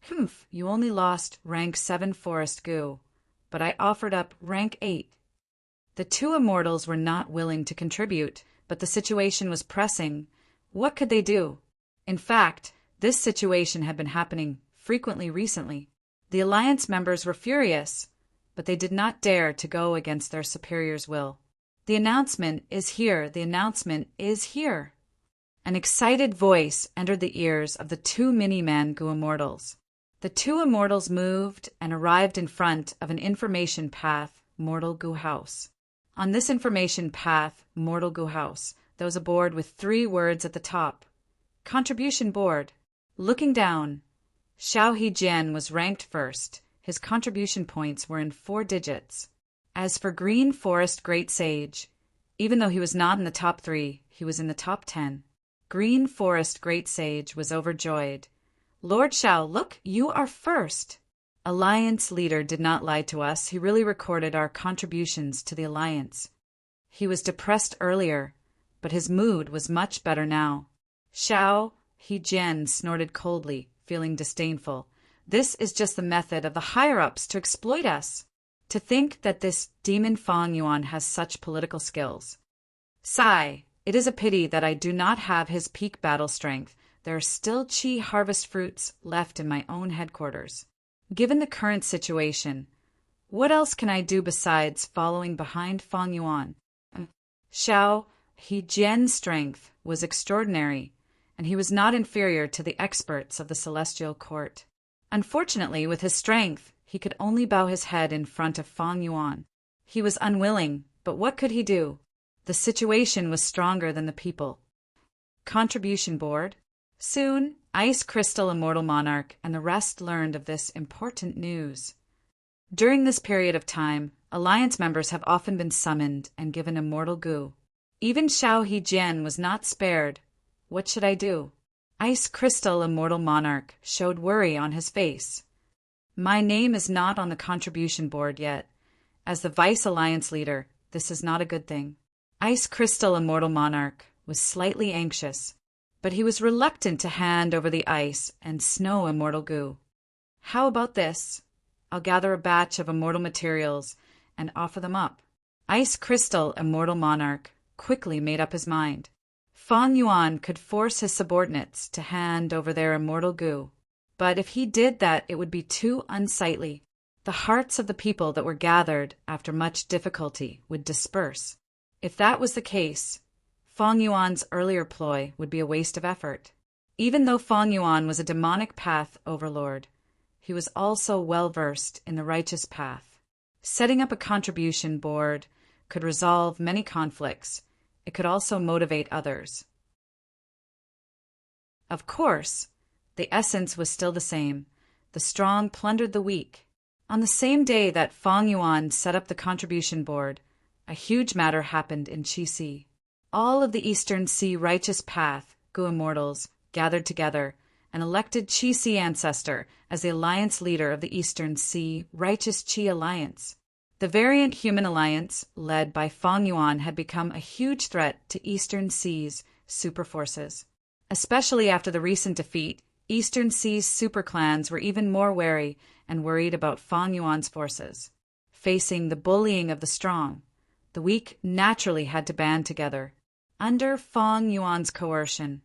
Humph, you only lost rank 7 forest Gu, but I offered up rank 8. The two immortals were not willing to contribute, but the situation was pressing. What could they do? In fact, this situation had been happening frequently recently. The alliance members were furious, but they did not dare to go against their superior's will. The announcement is here. The announcement is here. An excited voice entered the ears of the two mini-man Gu Immortals. The two immortals moved and arrived in front of an information path, Mortal Gu House. On this information path, Mortal Gu House, there was a board with 3 words at the top. Contribution board. Looking down, Xiao Hejian was ranked first. His contribution points were in 4 digits. As for Green Forest Great Sage, even though he was not in the top 3, he was in the top 10. Green Forest Great Sage was overjoyed. Lord Xiao, look, you are first. Alliance leader did not lie to us. He really recorded our contributions to the Alliance. He was depressed earlier, but his mood was much better now. Xiao He-jian snorted coldly, feeling disdainful. This is just the method of the higher-ups to exploit us. To think that this demon Fang Yuan has such political skills. Sigh, it is a pity that I do not have his peak battle strength. There are still qi harvest fruits left in my own headquarters. Given the current situation, what else can I do besides following behind Fang Yuan? Xiao He-jian's strength was extraordinary, and he was not inferior to the experts of the celestial court. Unfortunately, with his strength, he could only bow his head in front of Fang Yuan. He was unwilling, but what could he do? The situation was stronger than the people. Contribution Board. Soon, Ice Crystal Immortal Monarch and the rest learned of this important news. During this period of time, Alliance members have often been summoned and given immortal goo. Even Xiao He-jian was not spared. What should I do? Ice Crystal Immortal Monarch showed worry on his face. My name is not on the contribution board yet. As the Vice Alliance leader, this is not a good thing. Ice Crystal Immortal Monarch was slightly anxious, but he was reluctant to hand over the ice and snow immortal goo. How about this? I'll gather a batch of immortal materials and offer them up. Ice Crystal Immortal Monarch quickly made up his mind. Fang Yuan could force his subordinates to hand over their immortal goo, but if he did that, it would be too unsightly. The hearts of the people that were gathered after much difficulty would disperse. If that was the case, Fang Yuan's earlier ploy would be a waste of effort. Even though Fang Yuan was a demonic path overlord, he was also well-versed in the righteous path. Setting up a contribution board could resolve many conflicts. It could also motivate others. Of course, the essence was still the same. The strong plundered the weak. On the same day that Fang Yuan set up the contribution board, a huge matter happened in Qi. All of the Eastern Sea Righteous Path, Gu Immortals, gathered together and elected Qi ancestor as the alliance leader of the Eastern Sea Righteous Qi Alliance. The variant human alliance, led by Fang Yuan, had become a huge threat to Eastern Sea's super forces. Especially after the recent defeat, Eastern Sea's super clans were even more wary and worried about Fang Yuan's forces. Facing the bullying of the strong, the weak naturally had to band together. Under Fang Yuan's coercion,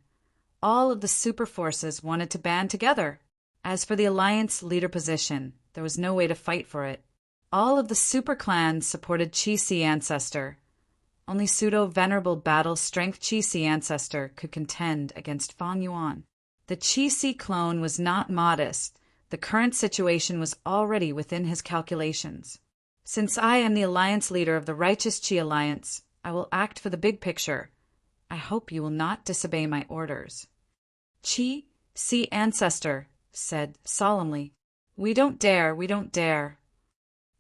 all of the super forces wanted to band together. As for the alliance leader position, there was no way to fight for it. All of the super clans supported Qi ancestor. Only pseudo-venerable battle strength Qi ancestor could contend against Fang Yuan. The Qi clone was not modest. The current situation was already within his calculations. Since I am the alliance leader of the Righteous Qi Alliance, I will act for the big picture. I hope you will not disobey my orders. Qi ancestor said solemnly, We don't dare.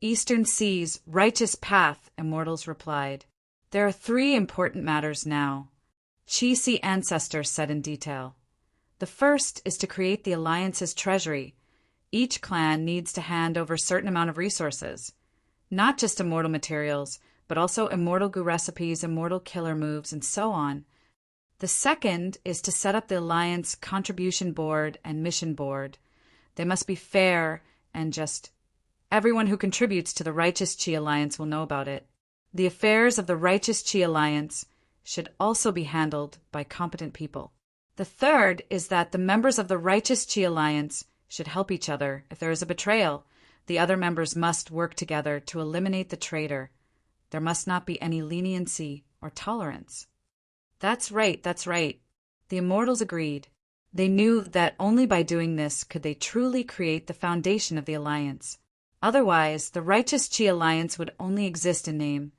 Eastern Sea's Righteous Path, Immortals replied. There are 3 important matters now. Qi ancestor said in detail. The first is to create the alliance's treasury. Each clan needs to hand over a certain amount of resources. Not just immortal materials, but also immortal goo recipes, immortal killer moves, and so on. The second is to set up the alliance contribution board and mission board. They must be fair and just. Everyone who contributes to the Righteous Qi Alliance will know about it. The affairs of the Righteous Qi Alliance should also be handled by competent people. The third is that the members of the Righteous Qi Alliance should help each other. If there is a betrayal, the other members must work together to eliminate the traitor. There must not be any leniency or tolerance. That's right. The Immortals agreed. They knew that only by doing this could they truly create the foundation of the Alliance. Otherwise, the Righteous Qi Alliance would only exist in name.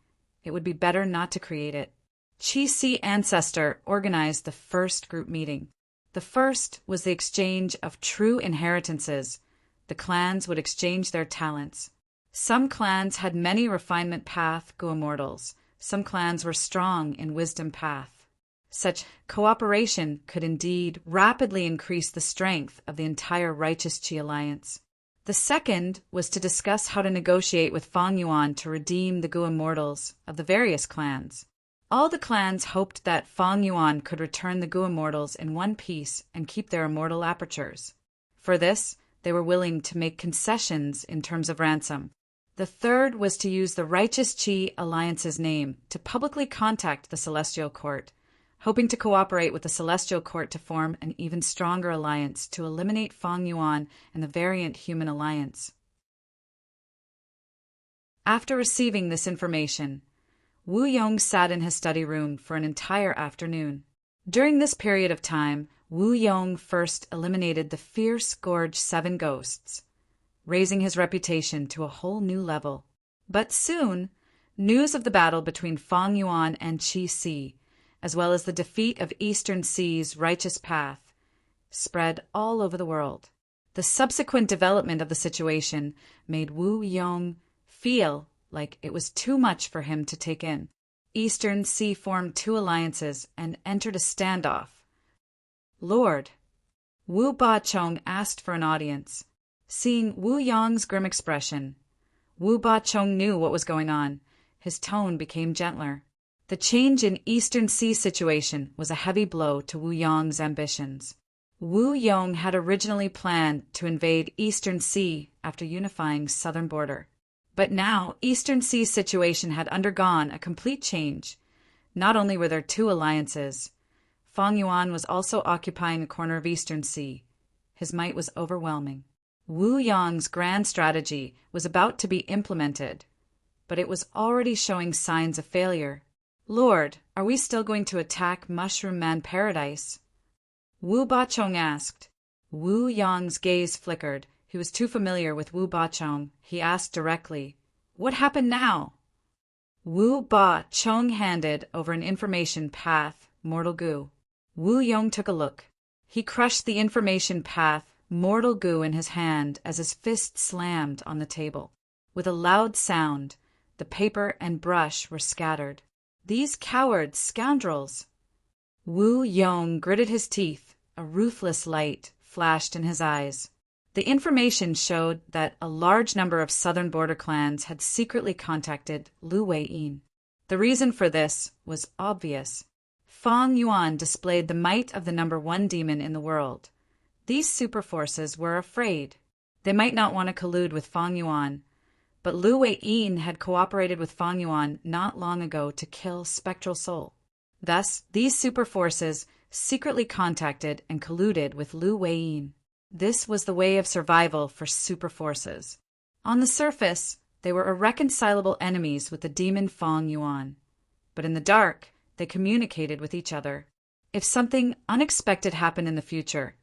It would be better not to create it. Qi ancestor organized the first group meeting. The first was the exchange of true inheritances. The clans would exchange their talents. Some clans had many refinement path Gu Immortals. Some clans were strong in wisdom path. Such cooperation could indeed rapidly increase the strength of the entire Righteous Qi Alliance. The second was to discuss how to negotiate with Fang Yuan to redeem the Gu Immortals of the various clans. All the clans hoped that Fang Yuan could return the Gu immortals in one piece and keep their immortal apertures. For this, they were willing to make concessions in terms of ransom. The third was to use the Righteous Qi Alliance's name to publicly contact the Celestial Court, hoping to cooperate with the Celestial Court to form an even stronger alliance to eliminate Fang Yuan and the variant human alliance. After receiving this information, Wu Yong sat in his study room for an entire afternoon. During this period of time, Wu Yong first eliminated the fierce-gorged 7 ghosts, raising his reputation to a whole new level. But soon, news of the battle between Fang Yuan and Qi Si, as well as the defeat of Eastern Sea's Righteous Path, spread all over the world. The subsequent development of the situation made Wu Yong feel like it was too much for him to take in. Eastern Sea formed 2 alliances and entered a standoff. Lord, Wu Ba-chong asked for an audience. Seeing Wu Yong's grim expression, Wu Ba-chong knew what was going on. His tone became gentler. The change in Eastern Sea situation was a heavy blow to Wu Yong's ambitions. Wu Yong had originally planned to invade Eastern Sea after unifying southern border. But now, Eastern Sea's situation had undergone a complete change. Not only were there 2 alliances, Fang Yuan was also occupying a corner of Eastern Sea. His might was overwhelming. Wu Yong's grand strategy was about to be implemented, but it was already showing signs of failure. Lord, are we still going to attack Mushroom Man Paradise? Wu Ba-chong asked. Wu Yong's gaze flickered. He was too familiar with Wu Ba-chong. He asked directly, "What happened now?" Wu Ba-chong handed over an information path, Mortal Goo. Wu Yong took a look. He crushed the information path, Mortal Goo, in his hand as his fist slammed on the table. With a loud sound, the paper and brush were scattered. These cowards, scoundrels! Wu Yong gritted his teeth. A ruthless light flashed in his eyes. The information showed that a large number of southern border clans had secretly contacted Lu Wei-yin. The reason for this was obvious. Fang Yuan displayed the might of the number 1 demon in the world. These superforces were afraid. They might not want to collude with Fang Yuan, but Lu Wei-yin had cooperated with Fang Yuan not long ago to kill Spectral Soul. Thus, these superforces secretly contacted and colluded with Lu Wei-yin. This was the way of survival for superforces. On the surface, they were irreconcilable enemies with the demon Fang Yuan. But in the dark, they communicated with each other. If something unexpected happened in the future,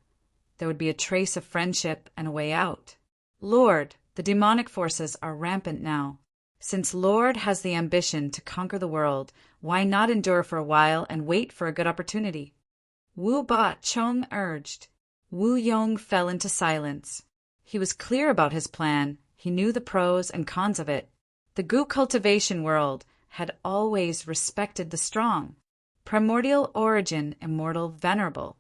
there would be a trace of friendship and a way out. Lord, the demonic forces are rampant now. Since Lord has the ambition to conquer the world, why not endure for a while and wait for a good opportunity? Wu Ba-chong urged. Wu Yong fell into silence. He was clear about his plan. He knew the pros and cons of it. The Gu cultivation world had always respected the strong, primordial origin immortal Venerable,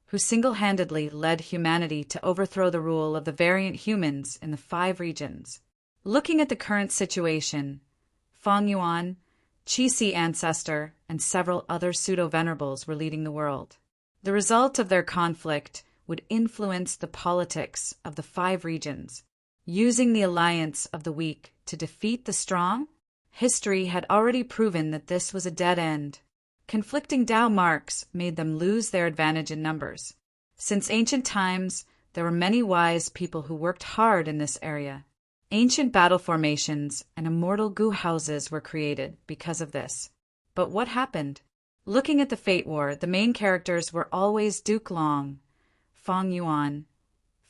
who single-handedly led humanity to overthrow the rule of the variant humans in the 5 regions. Looking at the current situation, Fang Yuan, Qi Si ancestor, and several other pseudo-venerables were leading the world. The result of their conflict would influence the politics of the 5 regions. Using the alliance of the weak to defeat the strong, history had already proven that this was a dead end. Conflicting Tao marks made them lose their advantage in numbers. Since ancient times, there were many wise people who worked hard in this area. Ancient battle formations and immortal Gu houses were created because of this. But what happened? Looking at the Fate War, the main characters were always Duke Long, Fang Yuan,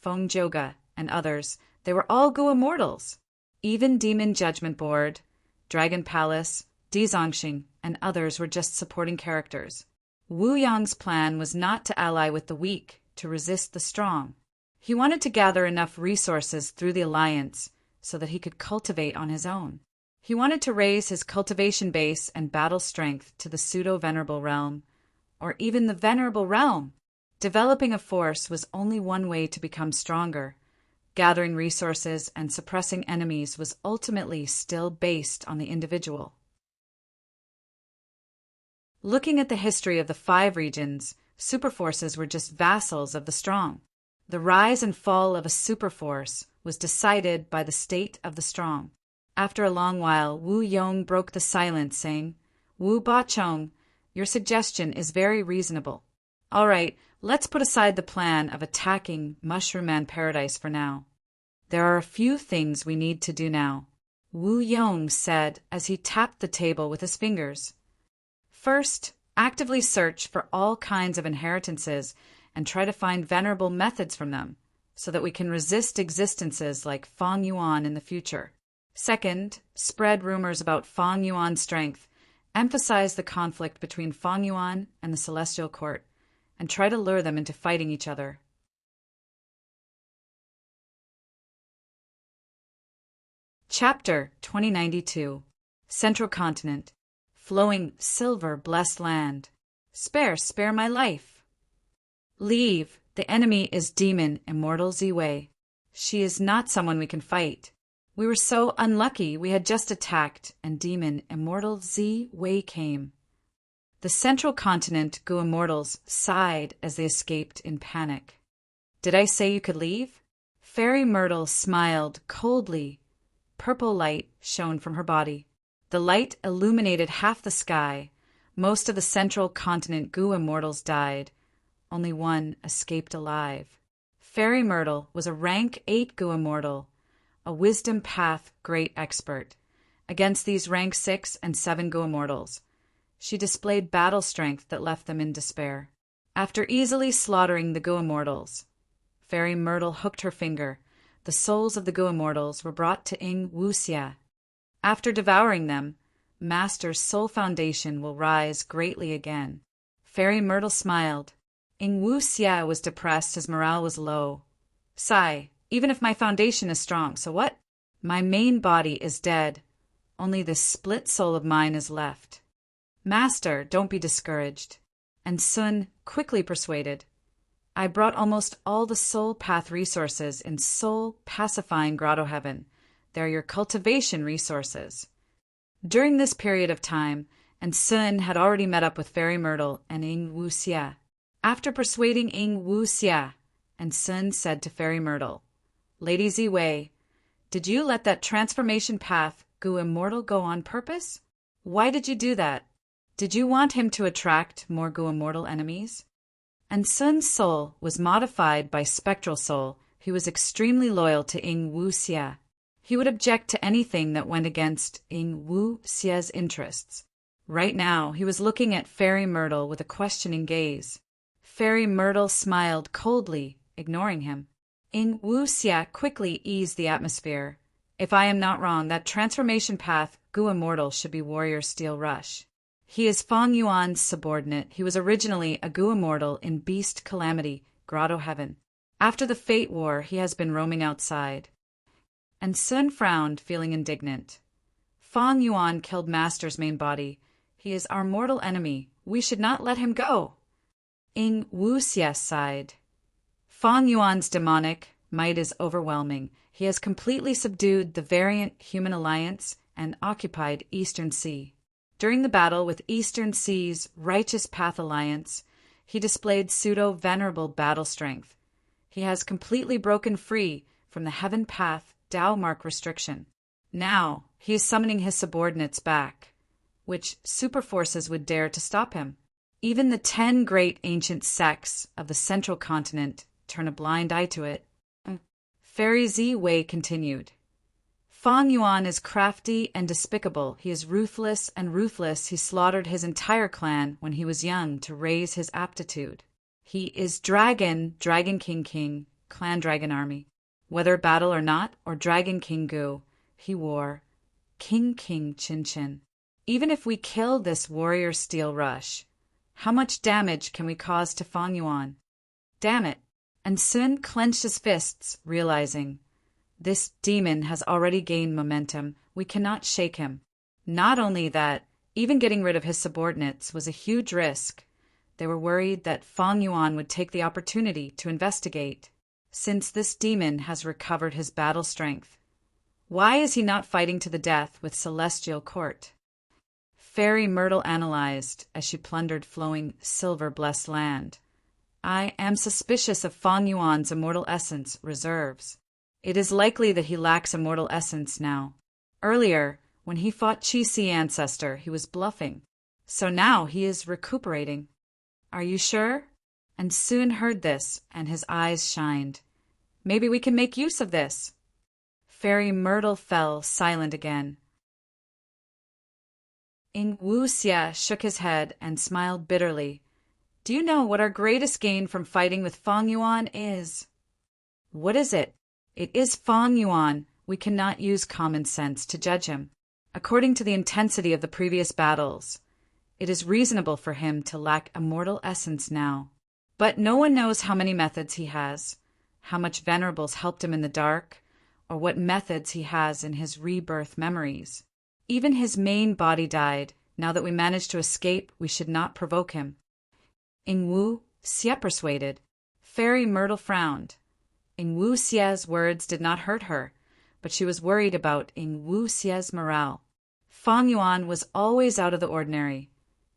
Feng Joga, and others. They were all Gu immortals. Even Demon Judgment Board, Dragon Palace, Dizongxing, and others were just supporting characters. Wu Yong's plan was not to ally with the weak to resist the strong. He wanted to gather enough resources through the alliance so that he could cultivate on his own. He wanted to raise his cultivation base and battle strength to the pseudo-venerable realm, or even the venerable realm. Developing a force was only one way to become stronger. Gathering resources and suppressing enemies was ultimately still based on the individual. Looking at the history of the 5 regions, superforces were just vassals of the strong. The rise and fall of a superforce was decided by the state of the strong. After a long while, Wu Yong broke the silence, saying, "Wu Ba-chong, your suggestion is very reasonable. All right, let's put aside the plan of attacking Mushroom Man Paradise for now. There are a few things we need to do now," Wu Yong said as he tapped the table with his fingers. "First, actively search for all kinds of inheritances and try to find venerable methods from them, so that we can resist existences like Fang Yuan in the future. Second, spread rumors about Fang Yuan's strength, emphasize the conflict between Fang Yuan and the Celestial Court, and try to lure them into fighting each other." Chapter 2092. Central Continent. Flowing silver blessed land. Spare my life. Leave. The enemy is demon immortal Ziwei. She is not someone we can fight. We were so unlucky we had just attacked and demon immortal Ziwei came. The Central Continent Gu Immortals sighed as they escaped in panic. "Did I say you could leave?" Fairy Myrtle smiled coldly. Purple light shone from her body. The light illuminated half the sky. Most of the Central Continent Gu Immortals died. Only one escaped alive. Fairy Myrtle was a rank 8 Gu Immortal, a Wisdom Path great expert. Against these rank 6 and 7 Gu Immortals, she displayed battle strength that left them in despair. After easily slaughtering the Gu Immortals, Fairy Myrtle hooked her finger. The souls of the Gu Immortals were brought to Ing Wuxia. After devouring them, Master's soul foundation will rise greatly again. Fairy Myrtle smiled. Ing Wuxia was depressed as morale was low. "Sigh, even if my foundation is strong, so what? My main body is dead. Only this split soul of mine is left." "Master, don't be discouraged." And Sun quickly persuaded. "I brought almost all the soul path resources in soul pacifying grotto heaven. They're your cultivation resources." During this period of time, and Sun had already met up with Fairy Myrtle and Ing Wuxia. After persuading Ing Wuxia, and Sun said to Fairy Myrtle, "Lady Ziwei, did you let that transformation path Gu Immortal go on purpose? Why did you do that? Did you want him to attract more Gu Immortal enemies?" And Sun's soul was modified by Spectral Soul, who was extremely loyal to Ing Wuxia. He would object to anything that went against Ing Wuxia's interests. Right now, he was looking at Fairy Myrtle with a questioning gaze. Fairy Myrtle smiled coldly, ignoring him. Ing Wuxia quickly eased the atmosphere. "If I am not wrong, that transformation path Gu Immortal should be Warrior Steel Rush. He is Fang Yuan's subordinate. He was originally a Gu Immortal in Beast Calamity, Grotto Heaven. After the Fate War, he has been roaming outside." And Sun frowned, feeling indignant. "Fang Yuan killed Master's main body. He is our mortal enemy. We should not let him go." Ing Wuxia sighed. "Fang Yuan's demonic might is overwhelming. He has completely subdued the variant human alliance and occupied Eastern Sea. During the battle with Eastern Sea's Righteous Path Alliance, he displayed pseudo-venerable battle strength. He has completely broken free from the Heaven Path Tao Mark restriction. Now, he is summoning his subordinates back. Which superforces would dare to stop him? Even the 10 great ancient sects of the Central Continent turn a blind eye to it." Fairy Ziwei continued. "Fang Yuan is crafty and despicable. He is ruthless and ruthless. He slaughtered his entire clan when he was young to raise his aptitude. He is Dragon King, Clan Dragon Army. Whether battle or not, or Dragon King Gu, he wore King Chin Chin. Even if we kill this Warrior Steel Rush, how much damage can we cause to Fang Yuan? Damn it." And Sun clenched his fists, realizing, this demon has already gained momentum. We cannot shake him. Not only that, even getting rid of his subordinates was a huge risk. They were worried that Fang Yuan would take the opportunity to investigate, since this demon has recovered his battle strength. Why is he not fighting to the death with Celestial Court? Fairy Myrtle analyzed as she plundered flowing silver-blessed land. I am suspicious of Fang Yuan's immortal essence reserves. It is likely that he lacks immortal essence now. Earlier, when he fought Qi Si Ancestor, he was bluffing. So now he is recuperating. Are you sure? And Sun heard this, and his eyes shined. Maybe we can make use of this. Fairy Myrtle fell silent again. Ing Wu Xie shook his head and smiled bitterly. Do you know what our greatest gain from fighting with Fang Yuan is? What is it? It is Fang Yuan. We cannot use common sense to judge him. According to the intensity of the previous battles, it is reasonable for him to lack immortal essence now. But no one knows how many methods he has, how much Venerables helped him in the dark, or what methods he has in his rebirth memories. Even his main body died. Now that we managed to escape, we should not provoke him. Ing Wu Xie persuaded. Fairy Myrtle frowned. Ing Wu Xie's words did not hurt her, but she was worried about Ing Wu Xie's morale. Fang Yuan was always out of the ordinary.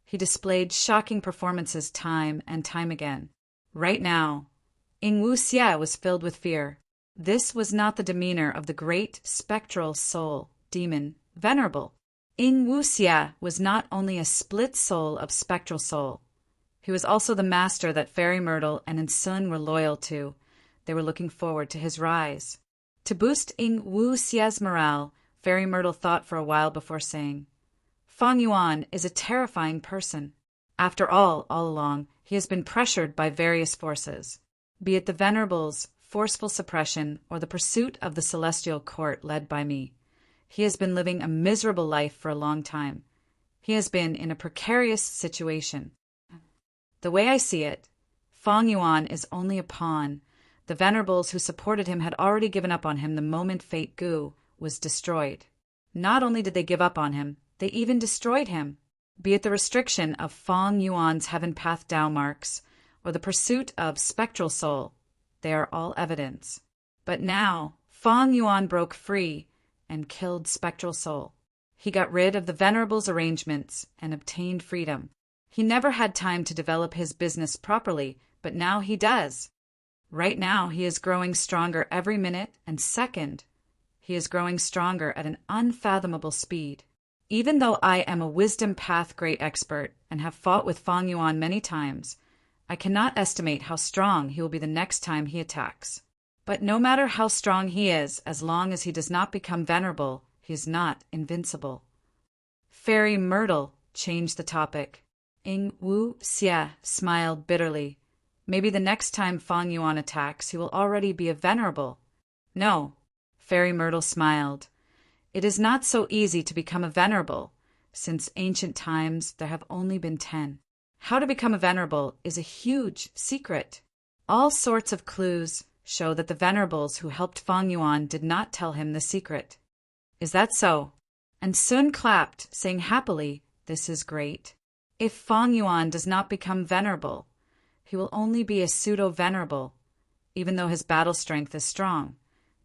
He displayed shocking performances time and time again. Right now, Ing Wu Xie was filled with fear. This was not the demeanor of the great spectral soul, demon, Venerable. Ing Wu Xie was not only a split soul of spectral soul. He was also the master that Fairy Myrtle and Sun were loyal to. They were looking forward to his rise. To boost Ing Wu Xie's morale, Fairy Myrtle thought for a while before saying, Fang Yuan is a terrifying person. After all along, he has been pressured by various forces, be it the Venerable's forceful suppression or the pursuit of the celestial court led by me. He has been living a miserable life for a long time. He has been in a precarious situation. The way I see it, Fang Yuan is only a pawn. The Venerables who supported him had already given up on him the moment Fate Gu was destroyed. Not only did they give up on him, they even destroyed him. Be it the restriction of Fang Yuan's Heaven Path Tao marks, or the pursuit of spectral soul, they are all evidence. But now, Fang Yuan broke free and killed spectral soul. He got rid of the Venerable's arrangements and obtained freedom. He never had time to develop his business properly, but now he does. Right now, he is growing stronger every minute and second. He is growing stronger at an unfathomable speed. Even though I am a wisdom path great expert and have fought with Fang Yuan many times, I cannot estimate how strong he will be the next time he attacks. But no matter how strong he is, as long as he does not become venerable, he is not invincible. Fairy Myrtle changed the topic. Ing Wu Xie smiled bitterly. Maybe the next time Fang Yuan attacks, he will already be a venerable. No, Fairy Myrtle smiled. It is not so easy to become a venerable. Since ancient times, there have only been 10. How to become a venerable is a huge secret. All sorts of clues show that the Venerables who helped Fang Yuan did not tell him the secret. Is that so? And Sun clapped, saying happily, This is great. If Fang Yuan does not become venerable, he will only be a pseudo-venerable. Even though his battle strength is strong,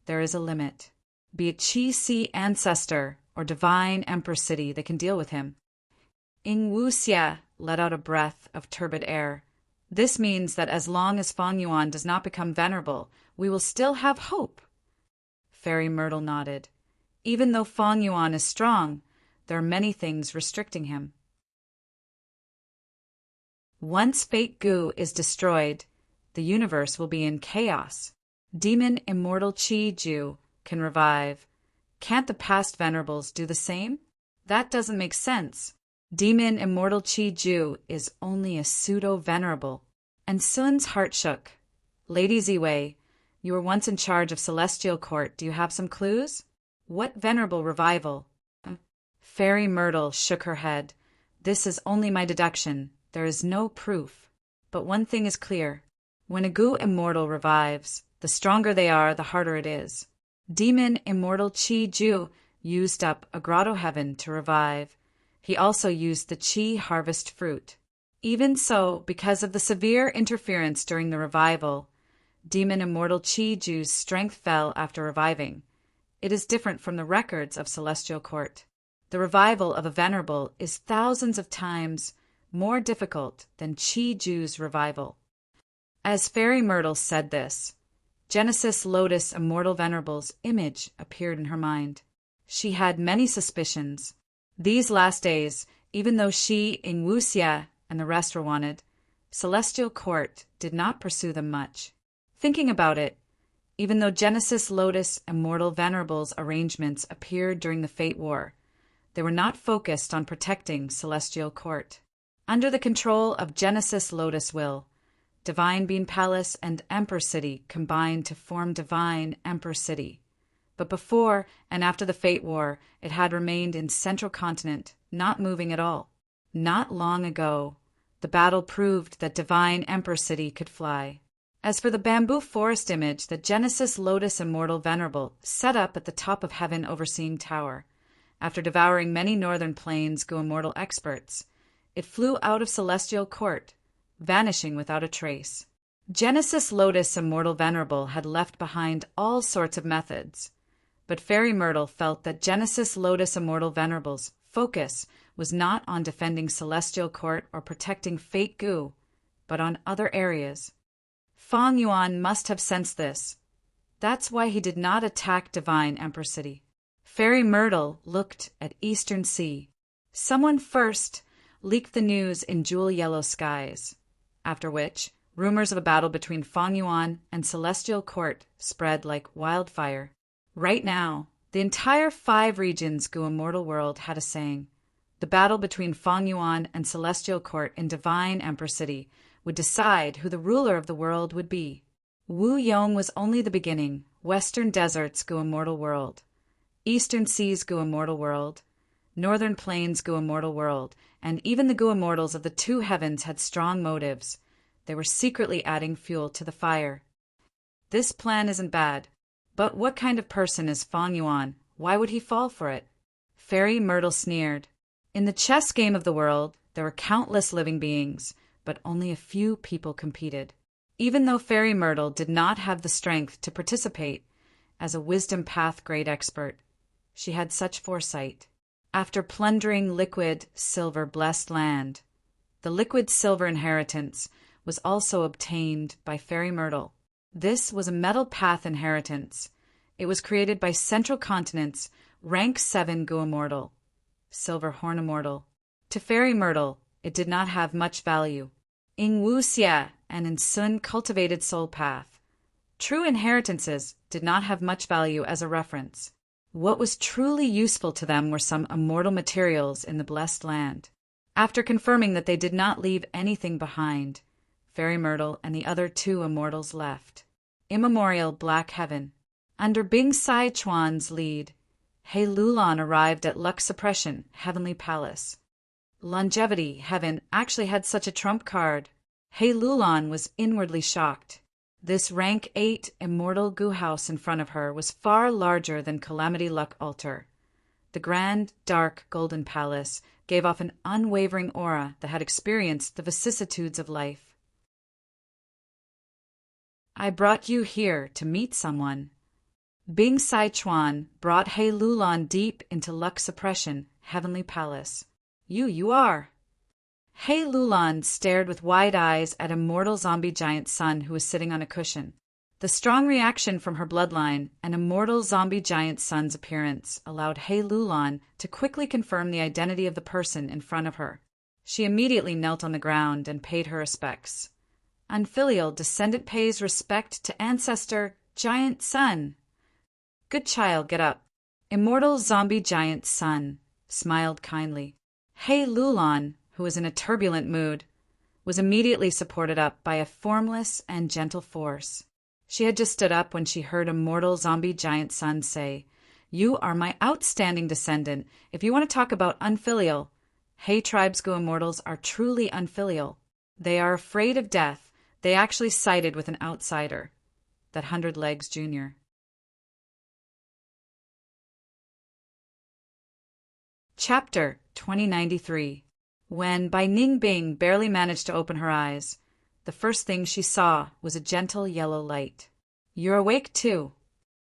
there is a limit. Be it Qi Si Ancestor or Divine Empress City, they can deal with him. Ing Wu Xie let out a breath of turbid air. This means that as long as Fang Yuan does not become venerable, we will still have hope. Fairy Myrtle nodded. Even though Fang Yuan is strong, there are many things restricting him. Once Fate Gu is destroyed, the universe will be in chaos. Demon Immortal Qi Ju can revive. Can't the past Venerables do the same? That doesn't make sense. Demon Immortal Qi Ju is only a pseudo-venerable. And Sun's heart shook. Lady Ziwei, you were once in charge of Celestial Court. Do you have some clues? What venerable revival? Fairy Myrtle shook her head. This is only my deduction. There is no proof. But one thing is clear. When a Gu Immortal revives, the stronger they are, the harder it is. Demon Immortal Qi Ju used up a grotto heaven to revive. He also used the Qi harvest fruit. Even so, because of the severe interference during the revival, Demon Immortal Qi Ju's strength fell after reviving. It is different from the records of Celestial Court. The revival of a Venerable is thousands of times more difficult than Chi Ju's revival. As Fairy Myrtle said this, Genesis Lotus Immortal Venerable's image appeared in her mind. She had many suspicions. These last days, even though she, Ing Wuxia, and the rest were wanted, Celestial Court did not pursue them much. Thinking about it, even though Genesis Lotus Immortal Venerable's arrangements appeared during the Fate War, they were not focused on protecting Celestial Court. Under the control of Genesis Lotus Will, Divine Bean Palace and Emperor City combined to form Divine Emperor City. But before and after the Fate War, it had remained in Central Continent, not moving at all. Not long ago, the battle proved that Divine Emperor City could fly. As for the bamboo forest image that Genesis Lotus Immortal Venerable set up at the top of Heaven Overseeing Tower, after devouring many Northern Plains Go Immortal experts, it flew out of Celestial Court, vanishing without a trace. Genesis Lotus Immortal Venerable had left behind all sorts of methods, but Fairy Myrtle felt that Genesis Lotus Immortal Venerable's focus was not on defending Celestial Court or protecting Fate Gu, but on other areas. Fang Yuan must have sensed this. That's why he did not attack Divine Emperor City. Fairy Myrtle looked at Eastern Sea. Someone first leaked the news in jewel yellow skies, after which rumors of a battle between Fang Yuan and Celestial Court spread like wildfire. Right now, the entire 5 regions Gu Immortal World had a saying. The battle between Fang Yuan and Celestial Court in Divine Emperor City would decide who the ruler of the world would be. Wu Yong was only the beginning. Western Deserts Gu Immortal World, Eastern Seas Gu Immortal World, Northern Plains Gu Immortal World, and even the Gu Immortals of the 2 heavens had strong motives. They were secretly adding fuel to the fire. This plan isn't bad. But what kind of person is Fang Yuan? Why would he fall for it? Fairy Myrtle sneered. In the chess game of the world, there were countless living beings, but only a few people competed. Even though Fairy Myrtle did not have the strength to participate as a Wisdom Path grade expert, she had such foresight. After plundering liquid silver blessed land, the liquid silver inheritance was also obtained by Fairy Myrtle. This was a metal path inheritance. It was created by Central Continent's rank 7 Gu Immortal, Silver Horn Immortal. To Fairy Myrtle, it did not have much value. Ing Wuxia and In Sun cultivated Soul Path. True inheritances did not have much value as a reference. What was truly useful to them were some immortal materials in the blessed land. After confirming that they did not leave anything behind, Fairy Myrtle and the other 2 immortals left. Immemorial Black Heaven. Under Bing Sai Chuan's lead, He Lulan arrived at Luck Suppression Heavenly Palace. Longevity Heaven actually had such a trump card. He Lulan was inwardly shocked. This rank 8 immortal Gu house in front of her was far larger than Calamity Luck Altar. The grand, dark, golden palace gave off an unwavering aura that had experienced the vicissitudes of life. I brought you here to meet someone. Bing Sai Chuan brought He Lulan deep into Luck Suppression Heavenly Palace. You are. He Lulan stared with wide eyes at Immortal Zombie Giant Sun who was sitting on a cushion. The strong reaction from her bloodline and Immortal Zombie Giant Sun's appearance allowed He Lulan to quickly confirm the identity of the person in front of her. She immediately knelt on the ground and paid her respects. Unfilial descendant pays respect to ancestor Giant Sun. Good child, get up. Immortal Zombie Giant Sun smiled kindly. He Lulan, who was in a turbulent mood, was immediately supported up by a formless and gentle force. She had just stood up when she heard Immortal Zombie Giant Sun say, "You are my outstanding descendant. If you want to talk about unfilial, He Tribe's Gu Immortals are truly unfilial. They are afraid of death. They actually sided with an outsider, that 100 Legs Jr." Chapter 2093. When Bai Ningbing barely managed to open her eyes, the first thing she saw was a gentle yellow light. "You're awake too."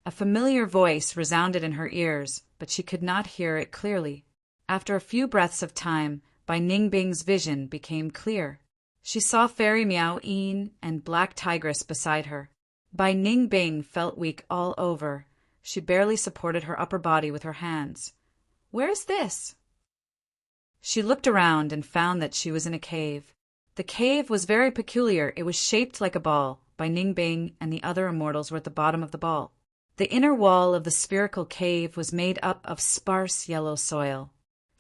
A familiar voice resounded in her ears, but she could not hear it clearly. After a few breaths of time, Bai Ningbing's vision became clear. She saw Fairy Meow Een and Black Tigress beside her. Bai Ningbing felt weak all over. She barely supported her upper body with her hands. Where is this? She looked around and found that she was in a cave. The cave was very peculiar. It was shaped like a ball. Bai Ningbing and the other immortals were at the bottom of the ball. The inner wall of the spherical cave was made up of sparse yellow soil.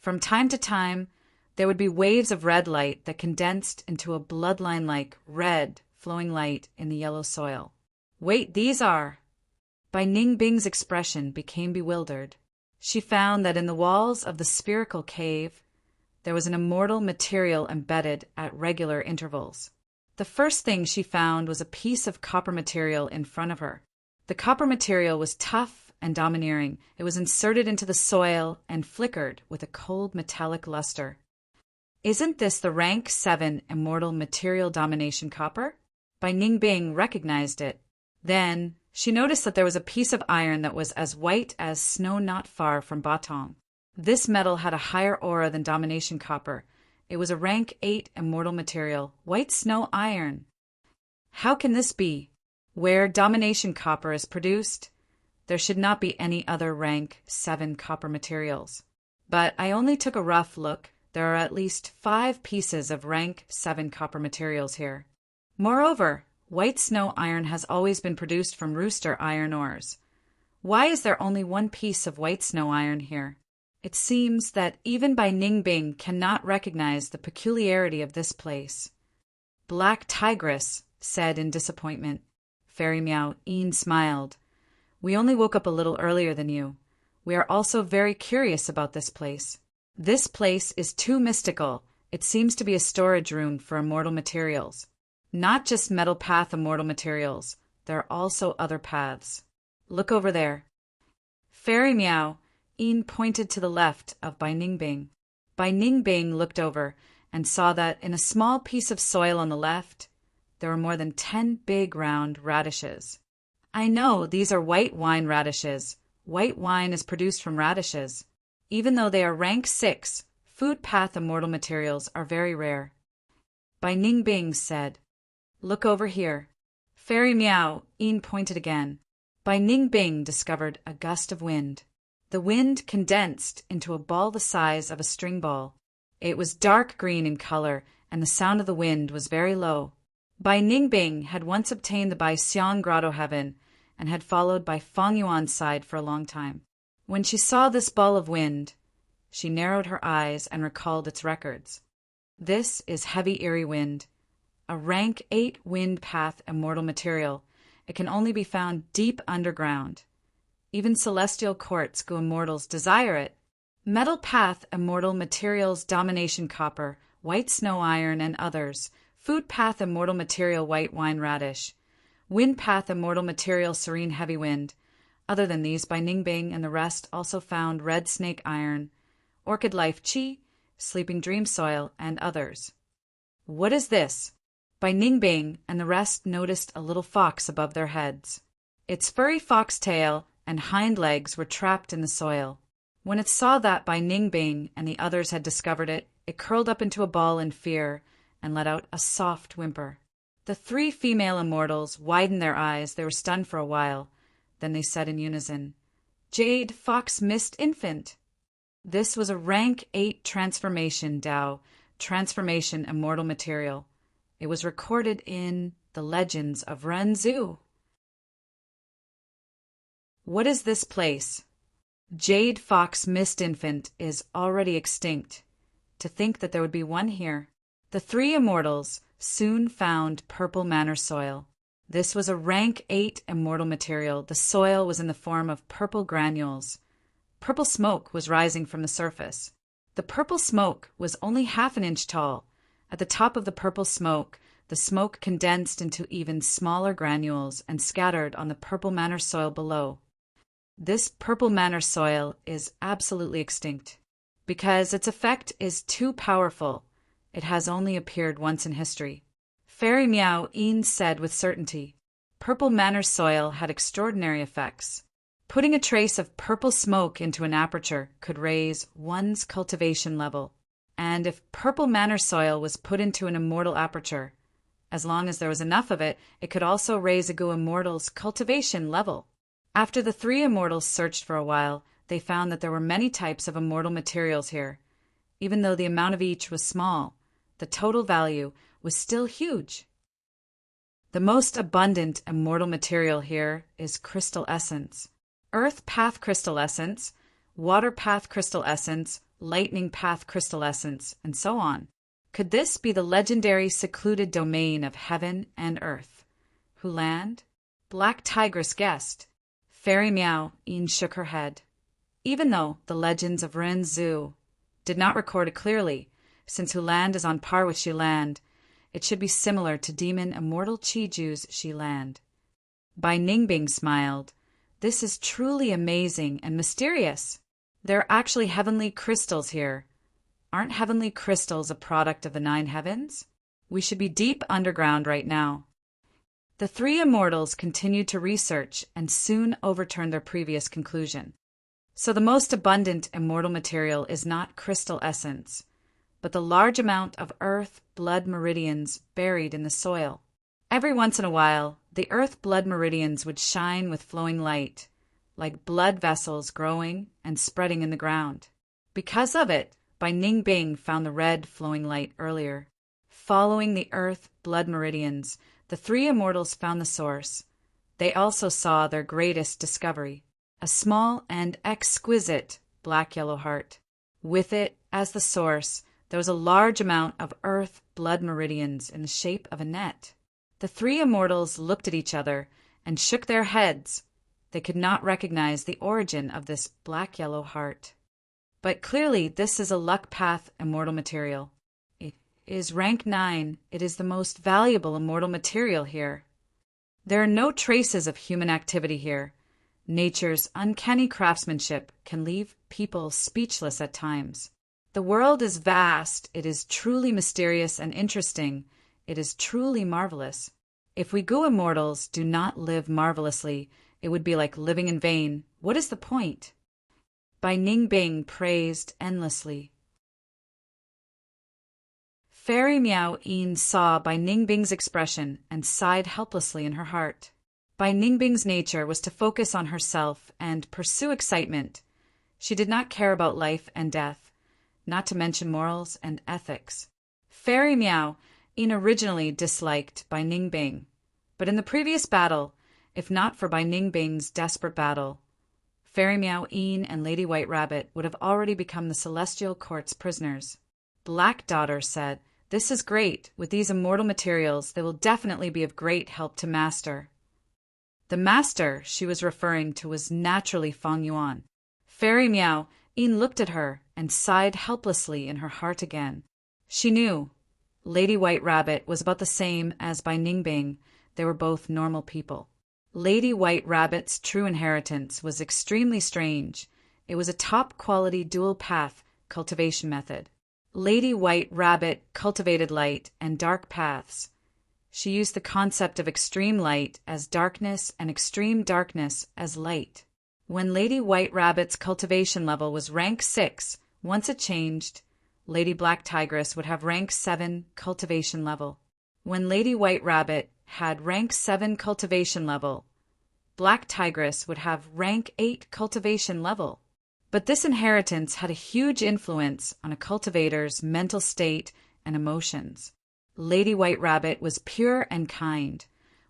From time to time, there would be waves of red light that condensed into a bloodline-like red, flowing light in the yellow soil. Wait, these are... Bai Ningbing's expression became bewildered. She found that in the walls of the spherical cave, there was an immortal material embedded at regular intervals. The first thing she found was a piece of copper material in front of her. The copper material was tough and domineering. It was inserted into the soil and flickered with a cold metallic luster. Isn't this the rank 7 immortal material domination copper? Bai Ningbing recognized it. Then she noticed that there was a piece of iron that was as white as snow not far from Batong. This metal had a higher aura than domination copper. It was a rank 8 immortal material, white snow iron. How can this be? Where domination copper is produced, there should not be any other rank 7 copper materials. But I only took a rough look. There are at least 5 pieces of rank 7 copper materials here. Moreover, white snow iron has always been produced from rooster iron ores. Why is there only 1 piece of white snow iron here? It seems that even Bai Ningbing cannot recognize the peculiarity of this place. Black Tigress said in disappointment. Fairy Meow Een smiled. We only woke up a little earlier than you. We are also very curious about this place. This place is too mystical. It seems to be a storage room for immortal materials. Not just metal path immortal materials. There are also other paths. Look over there. Fairy Meow Een pointed to the left of Bai Ningbing. Bai Ningbing looked over and saw that in a small piece of soil on the left, there were more than 10 big round radishes. I know these are white wine radishes. White wine is produced from radishes. Even though they are rank 6, food path immortal materials are very rare. Bai Ningbing said, Look over here. Fairy Meow Een pointed again. Bai Ningbing discovered a gust of wind. The wind condensed into a ball the size of a string ball. It was dark green in color, and the sound of the wind was very low. Bai Ningbing had once obtained the Bai Xiang Grotto Heaven and had followed Bai Fengyuan's side for a long time. When she saw this ball of wind, she narrowed her eyes and recalled its records. This is heavy eerie wind, a rank 8 wind path immortal material. It can only be found deep underground. Even celestial quartz go immortals desire it. Metal path immortal materials domination copper, white snow iron and others. Food path immortal material white wine radish. Wind path immortal material serene heavy wind. Other than these, Bai Ningbing and the rest also found red snake iron, orchid life chi, sleeping dream soil, and others. What is this? Bai Ningbing and the rest noticed a little fox above their heads. Its furry foxtail and hind legs were trapped in the soil. When it saw that Bai Ningbing and the others had discovered it, it curled up into a ball in fear and let out a soft whimper. The 3 female immortals widened their eyes. They were stunned for a while. Then they said in unison, Jade Fox Mist Infant. This was a rank 8 transformation Dao, transformation immortal material. It was recorded in the legends of Renzu. What is this place? Jade Fox Mist Infant is already extinct. To think that there would be one here. The 3 immortals soon found purple manor soil. This was a rank 8 immortal material. The soil was in the form of purple granules. Purple smoke was rising from the surface. The purple smoke was only half an inch tall. At the top of the purple smoke, the smoke condensed into even smaller granules and scattered on the purple manor soil below. This purple manor soil is absolutely extinct. Because its effect is too powerful, it has only appeared once in history. Fairy Meow Een said with certainty, purple manor soil had extraordinary effects. Putting a trace of purple smoke into an aperture could raise one's cultivation level. And if purple manor soil was put into an immortal aperture, as long as there was enough of it, it could also raise a Gu immortal's cultivation level. After the three immortals searched for a while, they found that there were many types of immortal materials here. Even though the amount of each was small, the total value was still huge. The most abundant immortal material here is crystal essence. Earth path crystal essence, water path crystal essence, lightning path crystal essence, and so on. Could this be the legendary secluded domain of heaven and earth? Huland? Black Tigress guessed. Fairy Meow Een shook her head. Even though the legends of Ren Zhu did not record it clearly, since Huland is on par with Xiland, it should be similar to demon immortal Chiju's Xiland. Bai Ningbing smiled. This is truly amazing and mysterious. There are actually heavenly crystals here. Aren't heavenly crystals a product of the 9 heavens? We should be deep underground right now. The three immortals continued to research and soon overturned their previous conclusion. So the most abundant immortal material is not crystal essence, but the large amount of earth blood meridians buried in the soil. Every once in a while, the earth blood meridians would shine with flowing light, like blood vessels growing and spreading in the ground. Because of it, Bai Ningbing found the red flowing light earlier. Following the earth blood meridians, the three immortals found the source. They also saw their greatest discovery, a small and exquisite black-yellow heart. With it, as the source, there was a large amount of earth blood meridians in the shape of a net. The three immortals looked at each other and shook their heads. They could not recognize the origin of this black-yellow heart. But clearly this is a luck path immortal material. It is rank 9. It is the most valuable immortal material here. There are no traces of human activity here. Nature's uncanny craftsmanship can leave people speechless at times. The world is vast. It is truly mysterious and interesting. It is truly marvelous. If we Gu immortals do not live marvelously, it would be like living in vain. What is the point? Bai Ningbing praised endlessly. Fairy Meow Een saw Bai Ningbing's expression and sighed helplessly in her heart. Bai Ningbing's nature was to focus on herself and pursue excitement. She did not care about life and death, not to mention morals and ethics. Fairy Meow Een originally disliked Bai Ningbing, but in the previous battle, if not for Bai Ningbing's desperate battle, Fairy Meow Een and Lady White Rabbit would have already become the Celestial Court's prisoners. Black Daughter said, "This is great. With these immortal materials, they will definitely be of great help to Master." The Master she was referring to was naturally Fang Yuan. Fairy Meow Een looked at her and sighed helplessly in her heart again. She knew Lady White Rabbit was about the same as Bai Ningbing. They were both normal people. Lady White Rabbit's true inheritance was extremely strange. It was a top-quality dual-path cultivation method. Lady White Rabbit cultivated light and dark paths. She used the concept of extreme light as darkness and extreme darkness as light. When Lady White Rabbit's cultivation level was rank 6, once it changed, Lady Black Tigress would have rank 7 cultivation level. When Lady White Rabbit had rank 7 cultivation level, Black Tigress would have rank 8 cultivation level. But this inheritance had a huge influence on a cultivator's mental state and emotions. Lady White Rabbit was pure and kind,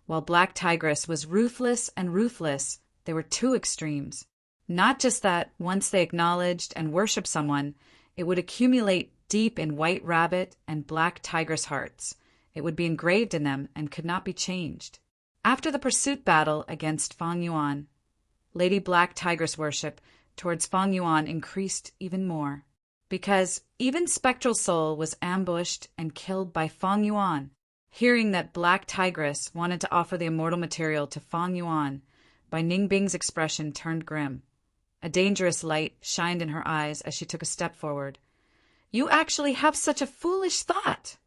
while Black Tigress was ruthless and ruthless. They were two extremes. Not just that once they acknowledged and worshipped someone, it would accumulate deep in White Rabbit and Black Tigress hearts. It would be engraved in them and could not be changed. After the pursuit battle against Fang Yuan, Lady Black Tigress worship towards Fang Yuan increased even more, because even Spectral Soul was ambushed and killed by Fang Yuan. Hearing that Black Tigress wanted to offer the immortal material to Fang Yuan, Bai Ningbing's expression turned grim. A dangerous light shined in her eyes as she took a step forward. "You actually have such a foolish thought!"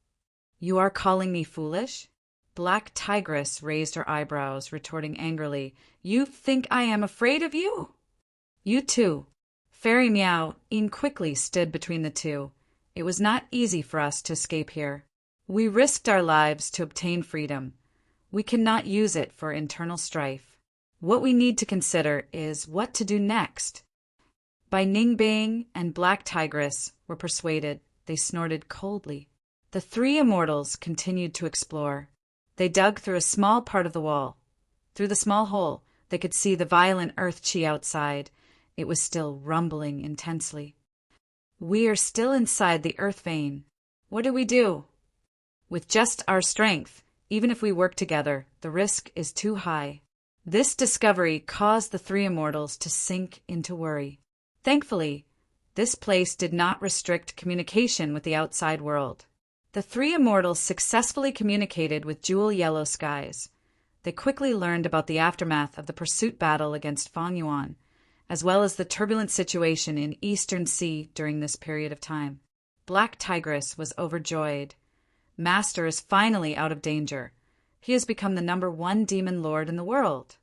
"You are calling me foolish?" Black Tigress raised her eyebrows, retorting angrily, "You think I am afraid of you?" "You too." Fairy Meow quickly stood between the two. "It was not easy for us to escape here. We risked our lives to obtain freedom. We cannot use it for internal strife. What we need to consider is what to do next." By Ning Bing and Black Tigress were persuaded. They snorted coldly. The three immortals continued to explore. They dug through a small part of the wall. Through the small hole, they could see the violent earth chi outside. It was still rumbling intensely. "We are still inside the earth vein. What do we do?" "With just our strength, even if we work together, the risk is too high." This discovery caused the three immortals to sink into worry. Thankfully, this place did not restrict communication with the outside world. The three immortals successfully communicated with Jewel Yellow Skies. They quickly learned about the aftermath of the pursuit battle against Fang Yuan, as well as the turbulent situation in Eastern Sea during this period of time. Black Tigress was overjoyed. Master is finally out of danger. He has become the #1 demon lord in the world.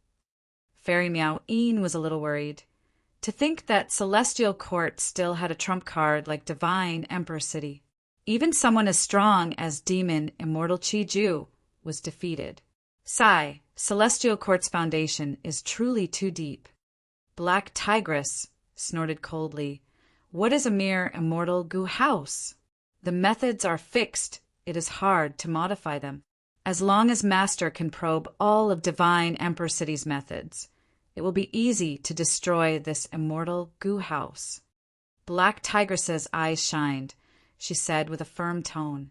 Fairy Meow was a little worried. To think that Celestial Court still had a trump card like Divine Emperor City. Even someone as strong as Demon Immortal Chi Ju was defeated. Sigh, Celestial Court's foundation is truly too deep. Black Tigress snorted coldly. "What is a mere immortal goo house? The methods are fixed. It is hard to modify them. As long as Master can probe all of Divine Emperor City's methods, it will be easy to destroy this immortal goo house." Black Tigress's eyes shined. She said with a firm tone,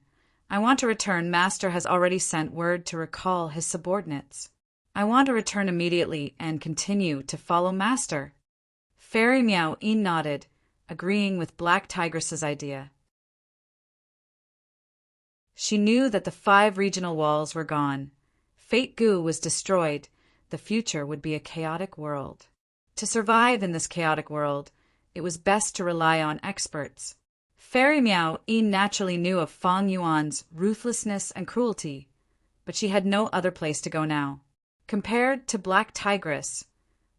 "I want to return. Master has already sent word to recall his subordinates. I want to return immediately and continue to follow Master." Fairy Meow nodded, agreeing with Black Tigress's idea. She knew that the 5 regional walls were gone. Fate Goo was destroyed. The future would be a chaotic world. To survive in this chaotic world, it was best to rely on experts. Fairy Meow naturally knew of Fang Yuan's ruthlessness and cruelty, but she had no other place to go now. Compared to Black Tigress,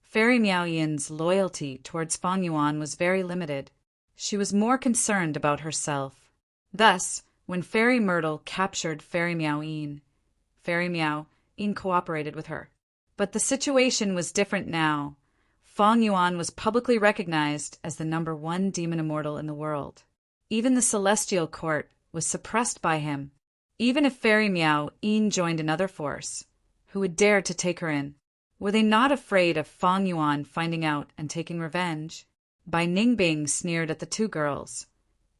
Fairy Meow Yin's loyalty towards Fang Yuan was very limited. She was more concerned about herself. Thus, when Fairy Myrtle captured Fairy Meow Fairy Meow cooperated with her. But the situation was different now. Fang Yuan was publicly recognized as the #1 demon immortal in the world. Even the Celestial Court was suppressed by him. Even if Fairy Meow joined another force, who would dare to take her in? Were they not afraid of Fang Yuan finding out and taking revenge? Bai Ningbing sneered at the two girls.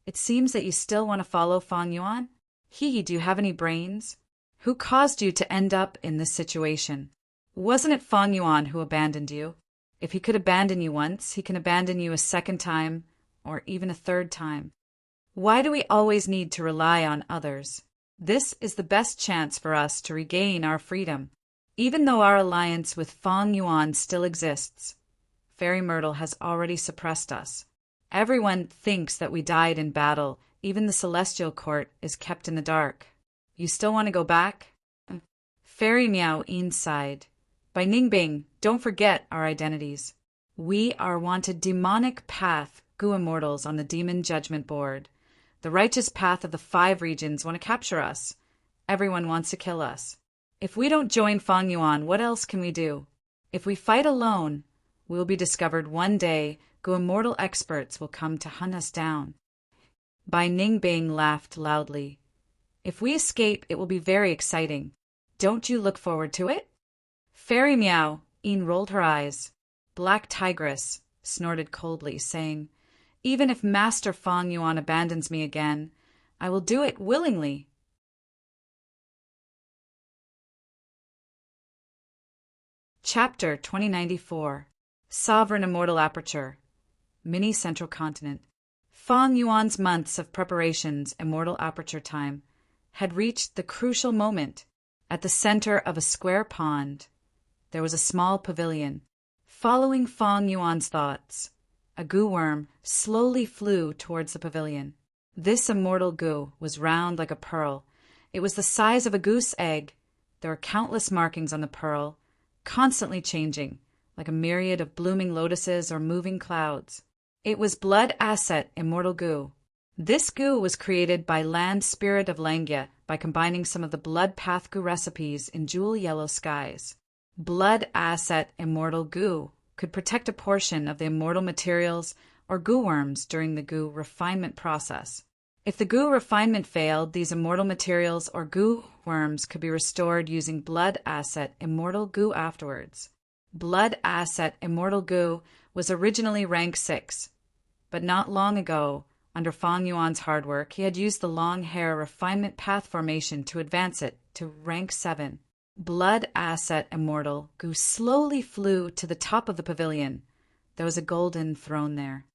"It seems that you still want to follow Fang Yuan? Do you have any brains? Who caused you to end up in this situation? Wasn't it Fang Yuan who abandoned you? If he could abandon you once, he can abandon you a second time, or even a third time. Why do we always need to rely on others? This is the best chance for us to regain our freedom. Even though our alliance with Fang Yuan still exists, Fairy Myrtle has already suppressed us. Everyone thinks that we died in battle. Even the Celestial Court is kept in the dark. You still want to go back?" Fairy Meow sighed. "By Ningbing, don't forget our identities. We are wanted demonic path Goo immortals on the Demon Judgment Board. The righteous path of the 5 regions want to capture us. Everyone wants to kill us. If we don't join Fang Yuan, what else can we do? If we fight alone, we will be discovered one day. Goo immortal experts will come to hunt us down." Bai Ningbing laughed loudly. "If we escape, it will be very exciting. Don't you look forward to it?" Fairy Meow rolled her eyes. Black Tigress snorted coldly, saying, "Even if Master Fang Yuan abandons me again, I will do it willingly." Chapter 2094 Sovereign Immortal Aperture Mini Central Continent. Fang Yuan's months of preparations, Immortal Aperture time, had reached the crucial moment. At the center of a square pond, there was a small pavilion. Following Fang Yuan's thoughts, a goo worm slowly flew towards the pavilion. This immortal goo was round like a pearl. It was the size of a goose egg. there were countless markings on the pearl, constantly changing, like a myriad of blooming lotuses or moving clouds. It was blood asset immortal goo. This goo was created by Land Spirit of Langya by combining some of the blood path goo recipes in jewel yellow skies. Blood asset immortal goo could protect a portion of the immortal materials or goo worms during the goo refinement process. If the goo refinement failed, these immortal materials or goo worms could be restored using blood asset immortal goo afterwards. Blood asset immortal goo was originally rank 6, but not long ago, under Fang Yuan's hard work, he had used the long hair refinement path formation to advance it to rank 7. Blood asset immortal goo slowly flew to the top of the pavilion. There was a golden throne there.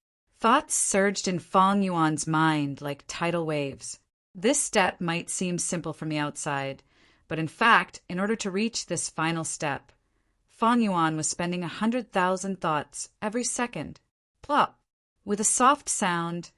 Thoughts surged in Fang Yuan's mind like tidal waves. This step might seem simple from the outside, but in fact, in order to reach this final step, Fang Yuan was spending 100,000 thoughts every second. Plop! With a soft sound,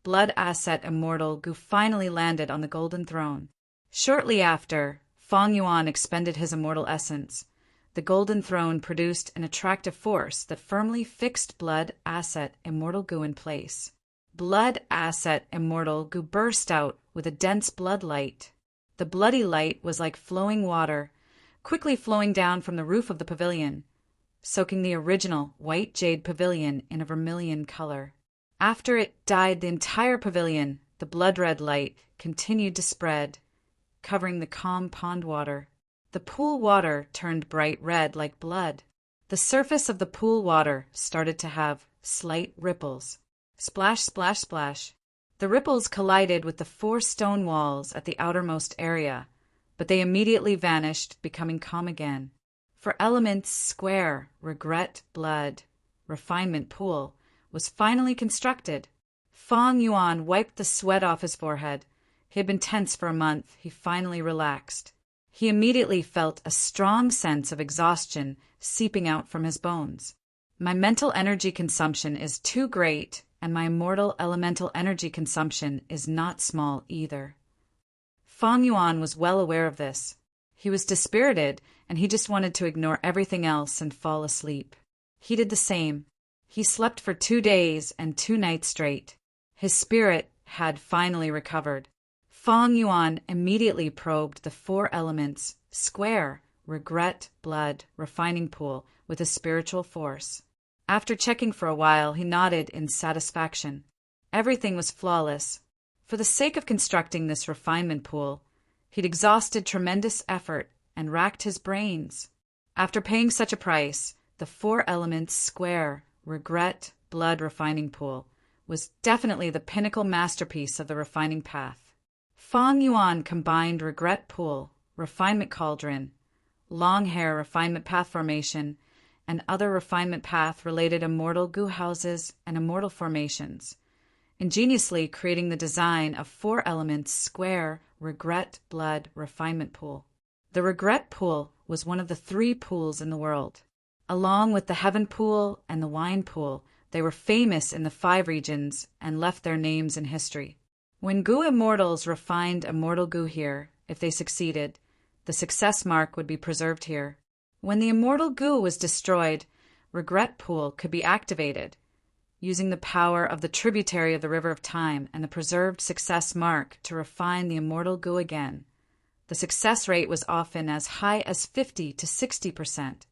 blood asset immortal goo finally landed on the golden throne. Shortly after, Fang Yuan expended his immortal essence. The golden throne produced an attractive force that firmly fixed blood asset immortal goo in place. Blood asset immortal goo burst out with a dense blood light. The bloody light was like flowing water, quickly flowing down from the roof of the pavilion, soaking the original white jade pavilion in a vermilion color. After it dyed the entire pavilion, the blood-red light continued to spread, covering the calm pond water. The pool water turned bright red like blood. The surface of the pool water started to have slight ripples. Splash, splash, splash. The ripples collided with the 4 stone walls at the outermost area, but they immediately vanished, becoming calm again. For elements square, regret, blood, refinement pool was finally constructed. Fang Yuan wiped the sweat off his forehead. He had been tense for a month. He finally relaxed. He immediately felt a strong sense of exhaustion seeping out from his bones. My mental energy consumption is too great, and my immortal elemental energy consumption is not small either. Fang Yuan was well aware of this. He was dispirited, and he just wanted to ignore everything else and fall asleep. He did the same. He slept for 2 days and 2 nights straight. His spirit had finally recovered. Fang Yuan immediately probed the 4 elements, square, regret, blood, refining pool, with his spiritual force. After checking for a while, he nodded in satisfaction. Everything was flawless. For the sake of constructing this refinement pool, he'd exhausted tremendous effort and racked his brains. After paying such a price, the 4 elements, square, regret, blood refining pool, was definitely the pinnacle masterpiece of the refining path. Fang Yuan combined regret pool, refinement cauldron, long hair refinement path formation, and other refinement path-related immortal goo houses and immortal formations, ingeniously creating the design of 4 elements square regret blood refinement pool. The regret pool was one of the 3 pools in the world. Along with the heaven pool and the wine pool, they were famous in the 5 regions and left their names in history. When goo immortals refined immortal goo here, if they succeeded, the success mark would be preserved here. When the immortal goo was destroyed, regret pool could be activated, using the power of the tributary of the river of time and the preserved success mark to refine the immortal goo again. The success rate was often as high as 50 to 60%.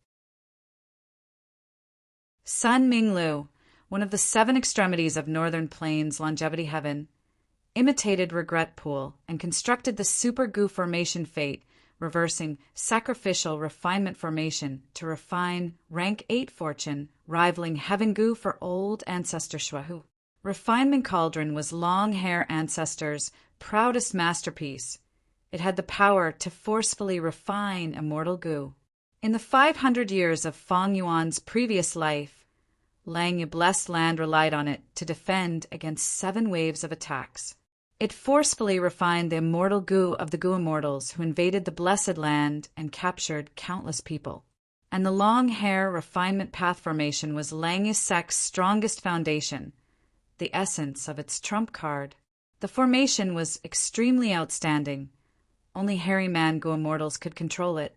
Sun Minglu, one of the 7 extremities of Northern Plains longevity heaven, imitated regret pool and constructed the super goo formation fate, reversing sacrificial refinement formation to refine rank 8 fortune, rivaling heaven goo for old ancestor Shuahu. Refinement cauldron was long hair ancestors' proudest masterpiece. It had the power to forcefully refine immortal goo. In the 500 years of Fang Yuan's previous life, Langya blessed land relied on it to defend against 7 waves of attacks. It forcefully refined the immortal goo of the goo immortals who invaded the blessed land and captured countless people. And the long hair refinement path formation was Langya sect's strongest foundation, the essence of its trump card. The formation was extremely outstanding. only hairy man goo immortals could control it.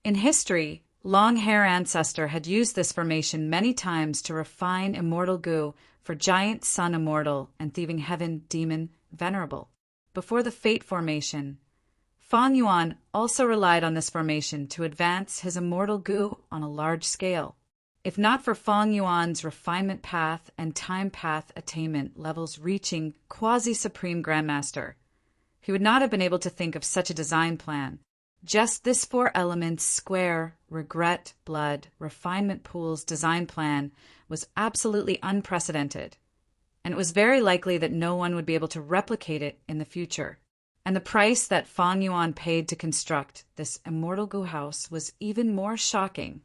In history, Long Hair Ancestor had used this formation many times to refine immortal goo for giant sun immortal and thieving heaven demon Venerable. Before the Fate formation, Fang Yuan also relied on this formation to advance his immortal goo on a large scale. If not for Fang Yuan's refinement path and time path attainment levels reaching quasi-supreme grandmaster, he would not have been able to think of such a design plan. Just this 4 elements square, regret, blood, refinement pool's design plan was absolutely unprecedented, and it was very likely that no one would be able to replicate it in the future. And the price that Fang Yuan paid to construct this immortal goo house was even more shocking.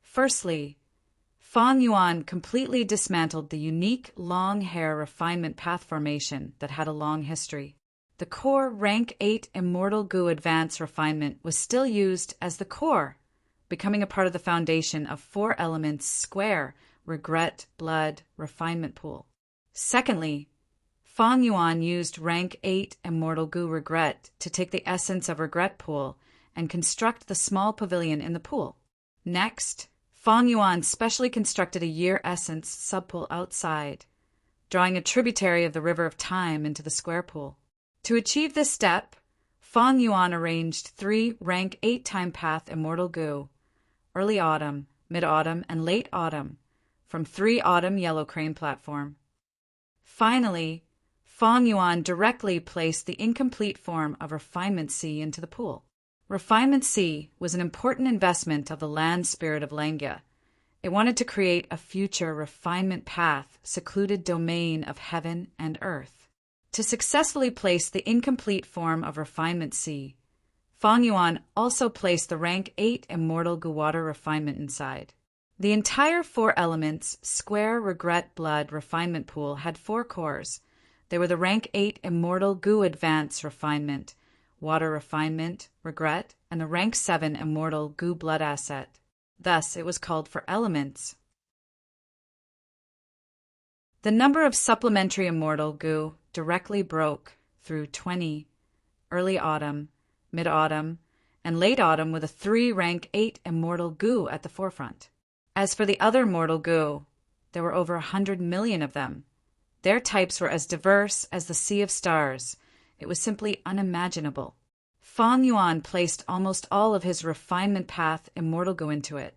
Firstly, Fang Yuan completely dismantled the unique long hair refinement path formation that had a long history. The core rank 8 immortal goo advance refinement was still used as the core, becoming a part of the foundation of 4 elements square, regret, blood, refinement pool. Secondly, Fang Yuan used rank 8 immortal goo regret to take the essence of regret pool and construct the small pavilion in the pool. Next, Fang Yuan specially constructed a year essence subpool outside, drawing a tributary of the river of time into the square pool. To achieve this step, Fang Yuan arranged 3 rank 8 time path immortal goo, early autumn, mid-autumn, and late autumn, from 3 autumn yellow crane platform. Finally, Fang Yuan directly placed the incomplete form of Refinement C into the pool. Refinement C was an important investment of the land spirit of Langya. It wanted to create a future refinement path, secluded domain of heaven and earth. To successfully place the incomplete form of Refinement C, Fang Yuan also placed the rank 8 immortal goo water refinement inside. The entire 4 elements, square, regret, blood, refinement pool had 4 cores. They were the rank 8 immortal goo advance refinement, water refinement, regret, and the rank 7 immortal goo blood asset. Thus, it was called for elements. The number of supplementary immortal goo directly broke through 20, early autumn, mid-autumn, and late autumn with a 3 rank 8 immortal goo at the forefront. As for the other mortal goo, there were over 100 million of them. Their types were as diverse as the sea of stars. It was simply unimaginable. Fang Yuan placed almost all of his refinement path immortal goo into it.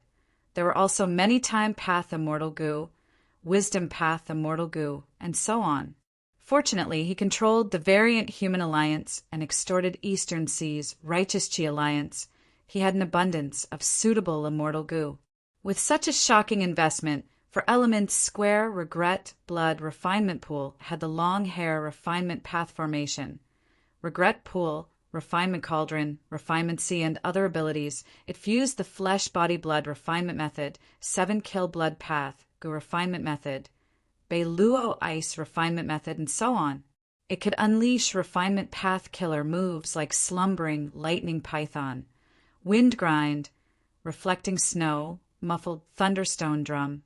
There were also many time path immortal goo, wisdom path immortal goo, and so on. Fortunately, he controlled the variant human alliance and extorted Eastern Sea's righteous chi alliance. He had an abundance of suitable immortal goo. With such a shocking investment, for elements square, regret, blood, refinement pool had the long hair refinement path formation. Regret pool, refinement cauldron, refinement C, and other abilities, it fused the flesh body blood refinement method, 7 kill blood path, goo refinement method, Beiluo ice refinement method, and so on. It could unleash refinement path killer moves like slumbering lightning python, wind grind, reflecting snow, muffled thunderstone drum,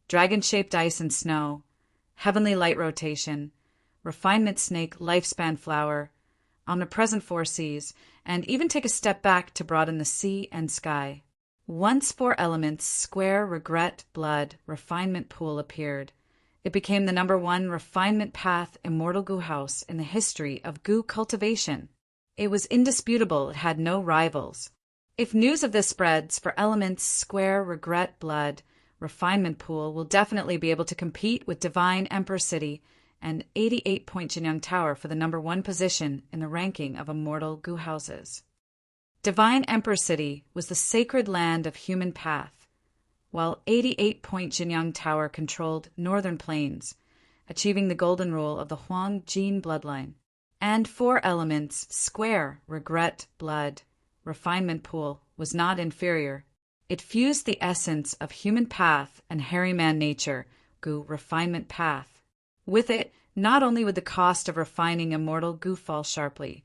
dragon-shaped ice and snow, heavenly light rotation, refinement snake lifespan flower, omnipresent 4 Cs, and even take a step back to broaden the sea and sky. Once 4 elements, square, regret, blood, refinement pool appeared, it became the number 1 refinement path immortal goo house in the history of goo cultivation. It was indisputable it had no rivals. If news of this spreads, for elements square, regret, blood, refinement pool will definitely be able to compete with Divine Emperor City and 88-point Jinyang Tower for the number 1 position in the ranking of immortal goo houses. Divine Emperor City was the sacred land of human path, while 88-point Jinyang Tower controlled northern plains, achieving the golden rule of the Huang Jin bloodline. And 4 elements, square, regret, blood, refinement pool, was not inferior. It fused the essence of human path and hairy man nature, goo refinement path. With it, not only would the cost of refining immortal goo fall sharply,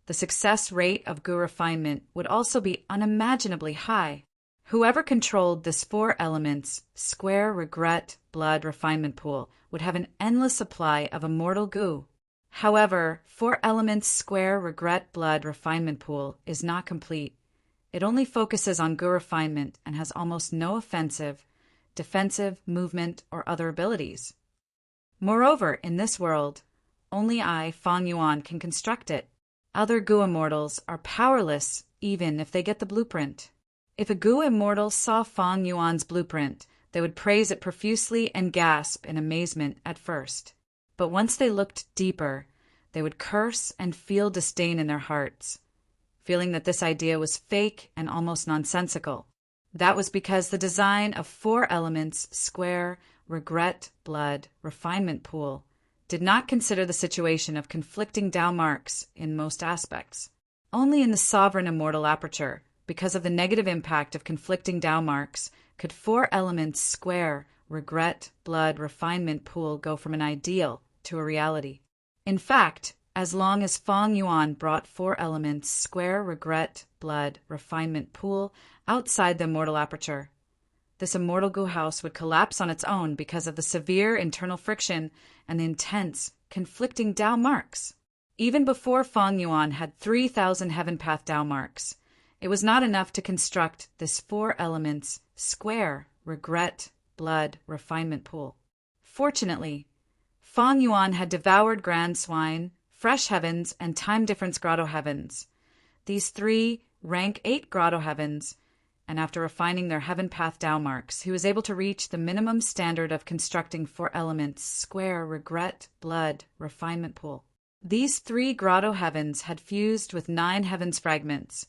the success rate of goo refinement would also be unimaginably high. Whoever controlled this 4 elements, square, regret, blood, refinement pool, would have an endless supply of immortal goo. However, 4 elements square regret blood refinement pool is not complete. It only focuses on Gu refinement and has almost no offensive, defensive, movement, or other abilities. Moreover, in this world, only I, Fang Yuan, can construct it. Other Gu immortals are powerless even if they get the blueprint. If a Gu immortal saw Fang Yuan's blueprint, they would praise it profusely and gasp in amazement at first. But once they looked deeper, they would curse and feel disdain in their hearts, feeling that this idea was fake and almost nonsensical. That was because the design of 4 elements, square, regret, blood, refinement pool, did not consider the situation of conflicting Dao marks in most aspects. Only in the sovereign immortal aperture, because of the negative impact of conflicting Dao marks, could 4 elements, square, regret, blood, refinement pool go from an ideal to a reality. In fact, as long as Fang Yuan brought 4 elements, square, regret, blood, refinement pool, outside the immortal aperture, this immortal Gu house would collapse on its own because of the severe internal friction and the intense, conflicting Dao marks. Even before Fang Yuan had 3,000 heaven path Dao marks, it was not enough to construct this 4 elements, square, regret, blood, refinement pool. Fortunately, Fang Yuan had devoured Grand Swine, Fresh Heavens, and Time Difference Grotto Heavens. These 3 rank 8 Grotto Heavens, and after refining their heaven path Dao marks, he was able to reach the minimum standard of constructing 4 elements, square, regret, blood, refinement pool. These 3 Grotto Heavens had fused with 9 Heavens fragments,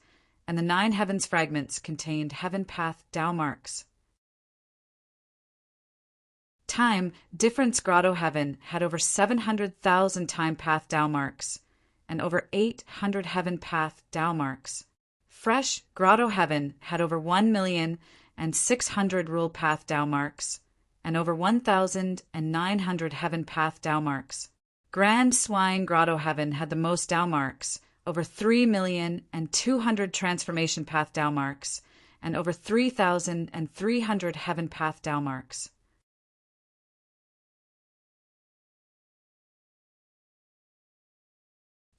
and the 9 Heavens fragments contained heaven path Dao marks. Time Difference Grotto Heaven had over 700,000 time path Dao marks, and over 800 heaven path Dao marks. Fresh Grotto Heaven had over 1,600,000 rule path Dao marks, and over 1,900 heaven path Dao marks. Grand Swine Grotto Heaven had the most Dao marks, over 3,200,000 transformation path Dao marks, and over 3,300 heaven path Dao marks.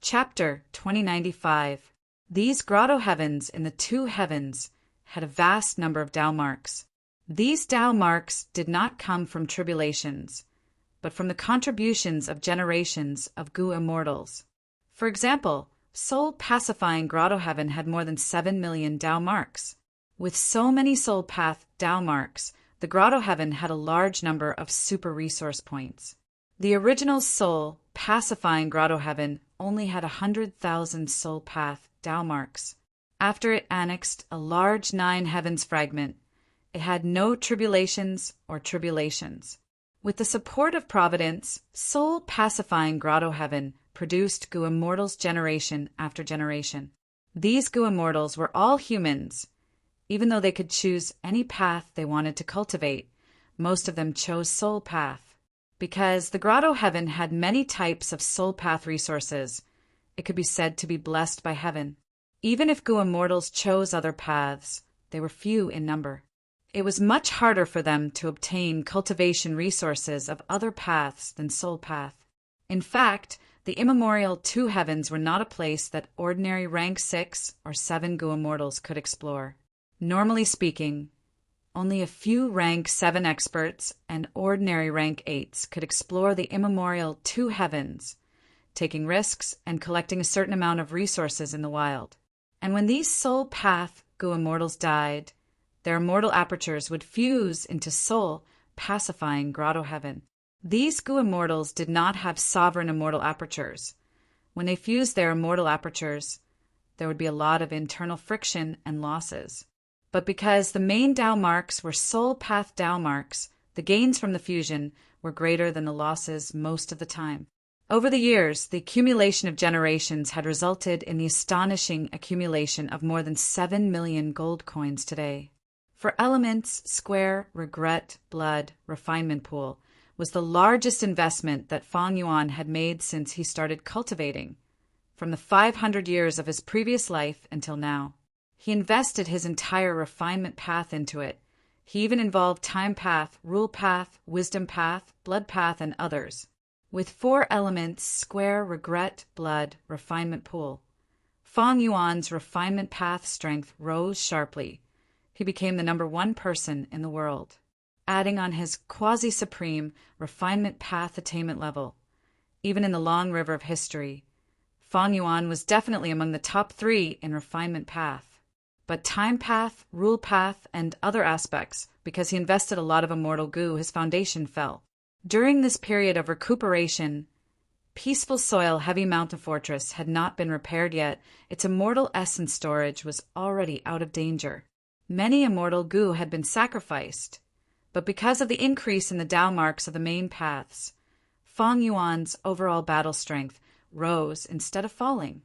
Chapter 2095. These Grotto Heavens in the 2 heavens had a vast number of Dao marks. These Dao marks did not come from tribulations, but from the contributions of generations of Gu immortals. For example, Soul Pacifying Grotto Heaven had more than 7 million Dao marks. With so many Soul Path Dao marks, the Grotto Heaven had a large number of super resource points. The original Soul Pacifying Grotto Heaven only had 100,000 Soul Path Dao marks. After it annexed a large 9 Heavens fragment, it had no tribulations or tribulations. With the support of Providence, Soul Pacifying Grotto Heaven produced Gu immortals generation after generation. These Gu immortals were all humans. Even though they could choose any path they wanted to cultivate, most of them chose Soul Path. Because the Grotto Heaven had many types of Soul Path resources, it could be said to be blessed by heaven. Even if Gu immortals chose other paths, they were few in number. It was much harder for them to obtain cultivation resources of other paths than Soul Path. In fact, the immemorial 2 heavens were not a place that ordinary rank 6 or 7 Gu immortals could explore. Normally speaking, only a few rank 7 experts and ordinary rank 8s could explore the immemorial 2 heavens, taking risks and collecting a certain amount of resources in the wild. And when these Soul Path Gu immortals died, their immortal apertures would fuse into Soul Pacifying Grotto Heaven. These Gu immortals did not have sovereign immortal apertures. When they fused their immortal apertures, there would be a lot of internal friction and losses. But because the main Dao marks were Soul Path Dao marks, the gains from the fusion were greater than the losses most of the time. Over the years, the accumulation of generations had resulted in the astonishing accumulation of more than 7 million gold coins today. For elements, square, regret, blood, refinement pool was the largest investment that Fang Yuan had made since he started cultivating, from the 500 years of his previous life until now. He invested his entire refinement path into it. He even involved time path, rule path, wisdom path, blood path, and others. with 4 elements: square, regret, blood, refinement pool. Fang Yuan's refinement path strength rose sharply. He became the #1 person in the world, adding on his quasi-supreme refinement path attainment level. Even in the long river of history, Fang Yuan was definitely among the top 3 in refinement path. But time path, rule path, and other aspects, because he invested a lot of immortal goo, his foundation fell. During this period of recuperation, Peaceful Soil Heavy Mountain Fortress had not been repaired yet. Its immortal essence storage was already out of danger. Many immortal goo had been sacrificed, but because of the increase in the Tao marks of the main paths, Fang Yuan's overall battle strength rose instead of falling.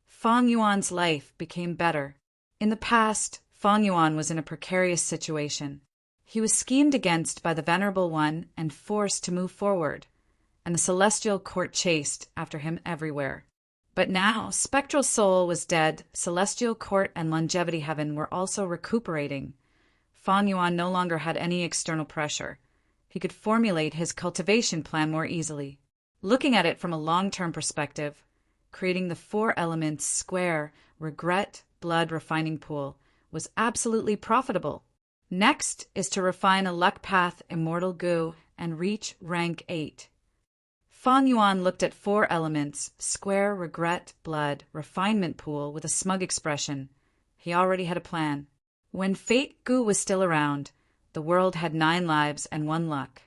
Fang Yuan's life became better. In the past, Fang Yuan was in a precarious situation. He was schemed against by the Venerable One and forced to move forward, and the celestial court chased after him everywhere. But now, Spectral Soul was dead, celestial court and longevity heaven were also recuperating. Fang Yuan no longer had any external pressure. He could formulate his cultivation plan more easily. Looking at it from a long-term perspective, creating the 4 elements square, regret, blood refining pool was absolutely profitable. Next is to refine a luck path immortal goo and reach rank 8. Fang Yuan looked at 4 elements, square, regret, blood, refinement pool with a smug expression. He already had a plan. When Fate Goo was still around, the world had 9 lives and 1 luck.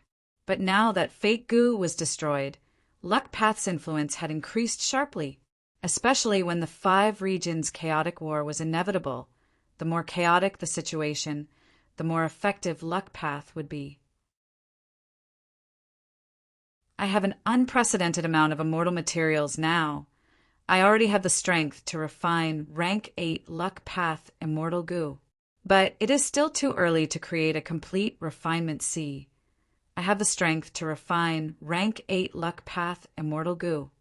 But now that Fate Goo was destroyed, Luck Path's influence had increased sharply, especially when the 5 regions' chaotic war was inevitable. The more chaotic the situation, the more effective Luck Path would be. I have an unprecedented amount of immortal materials now. I already have the strength to refine rank 8 Luck Path immortal goo. But it is still too early to create a complete refinement C. I have the strength to refine rank 8 Luck Path immortal goo.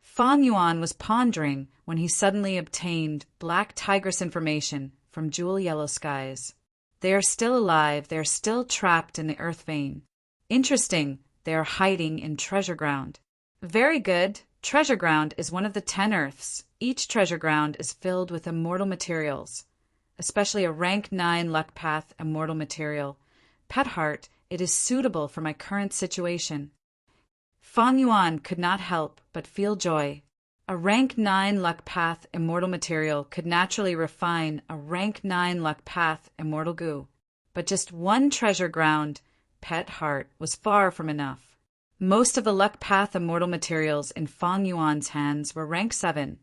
Fang Yuan was pondering when he suddenly obtained Black Tigress information from Jewel Yellow Skies. They are still alive, they are still trapped in the earth vein. Interesting, they are hiding in treasure ground. Very good. Treasure ground is one of the 10 earths. Each treasure ground is filled with immortal materials, especially a rank 9 Luck Path immortal material. Pet Heart, it is suitable for my current situation. Fang Yuan could not help but feel joy. A rank 9 Luck Path immortal material could naturally refine a rank 9 Luck Path immortal goo. But just 1 treasure ground, Pet Heart, was far from enough. Most of the Luck Path immortal materials in Fang Yuan's hands were rank 7.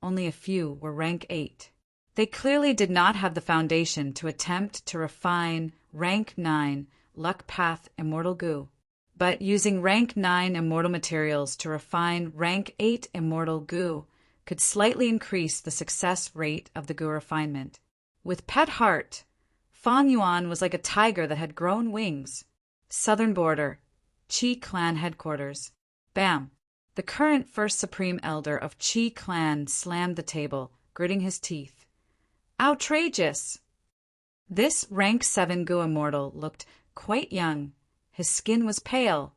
Only a few were rank 8. They clearly did not have the foundation to attempt to refine rank 9 Luck Path immortal goo. But using rank 9 immortal materials to refine rank 8 immortal goo could slightly increase the success rate of the goo refinement. With Pet Heart, Fang Yuan was like a tiger that had grown wings. Southern border, Qi clan headquarters. Bam! The current first supreme elder of Qi clan slammed the table, gritting his teeth. Outrageous! This rank 7 goo immortal looked quite young. His skin was pale.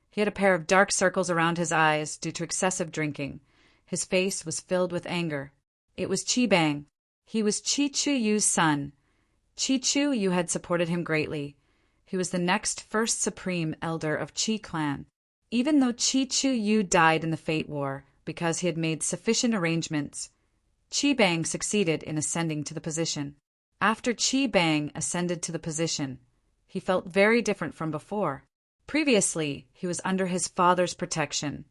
He had a pair of dark circles around his eyes due to excessive drinking. His face was filled with anger. It was Qi Bang. He was Qi Chu Yu's son. Qi Chu Yu had supported him greatly. He was the next first supreme elder of Qi clan. Even though Qi Chu Yu died in the Fate War because he had made sufficient arrangements, Qi Bang succeeded in ascending to the position. After Qi Bang ascended to the position, he felt very different from before. Previously, he was under his father's protection.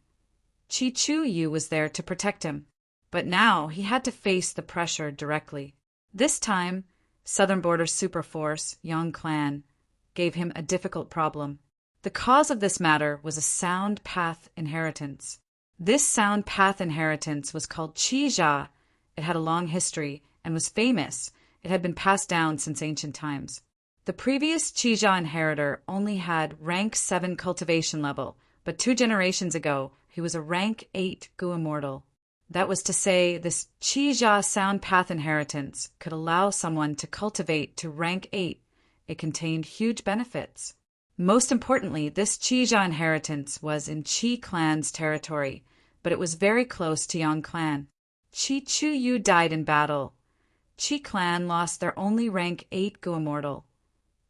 Qi Chu Yu was there to protect him. But now he had to face the pressure directly. This time, Southern Border Superforce, Yang Clan, gave him a difficult problem. The cause of this matter was a sound path inheritance. This sound path inheritance was called Qi Jia. It had a long history and was famous. It had been passed down since ancient times. The previous Qi Jia inheritor only had rank 7 cultivation level, but 2 generations ago, he was a rank 8 goo immortal. That was to say, this Qi Jia sound path inheritance could allow someone to cultivate to rank 8. It contained huge benefits. Most importantly, this Qijia inheritance was in Qi clan's territory, but it was very close to Yang clan. Qi Chuyu died in battle. Qi clan lost their only rank 8 Gu immortal.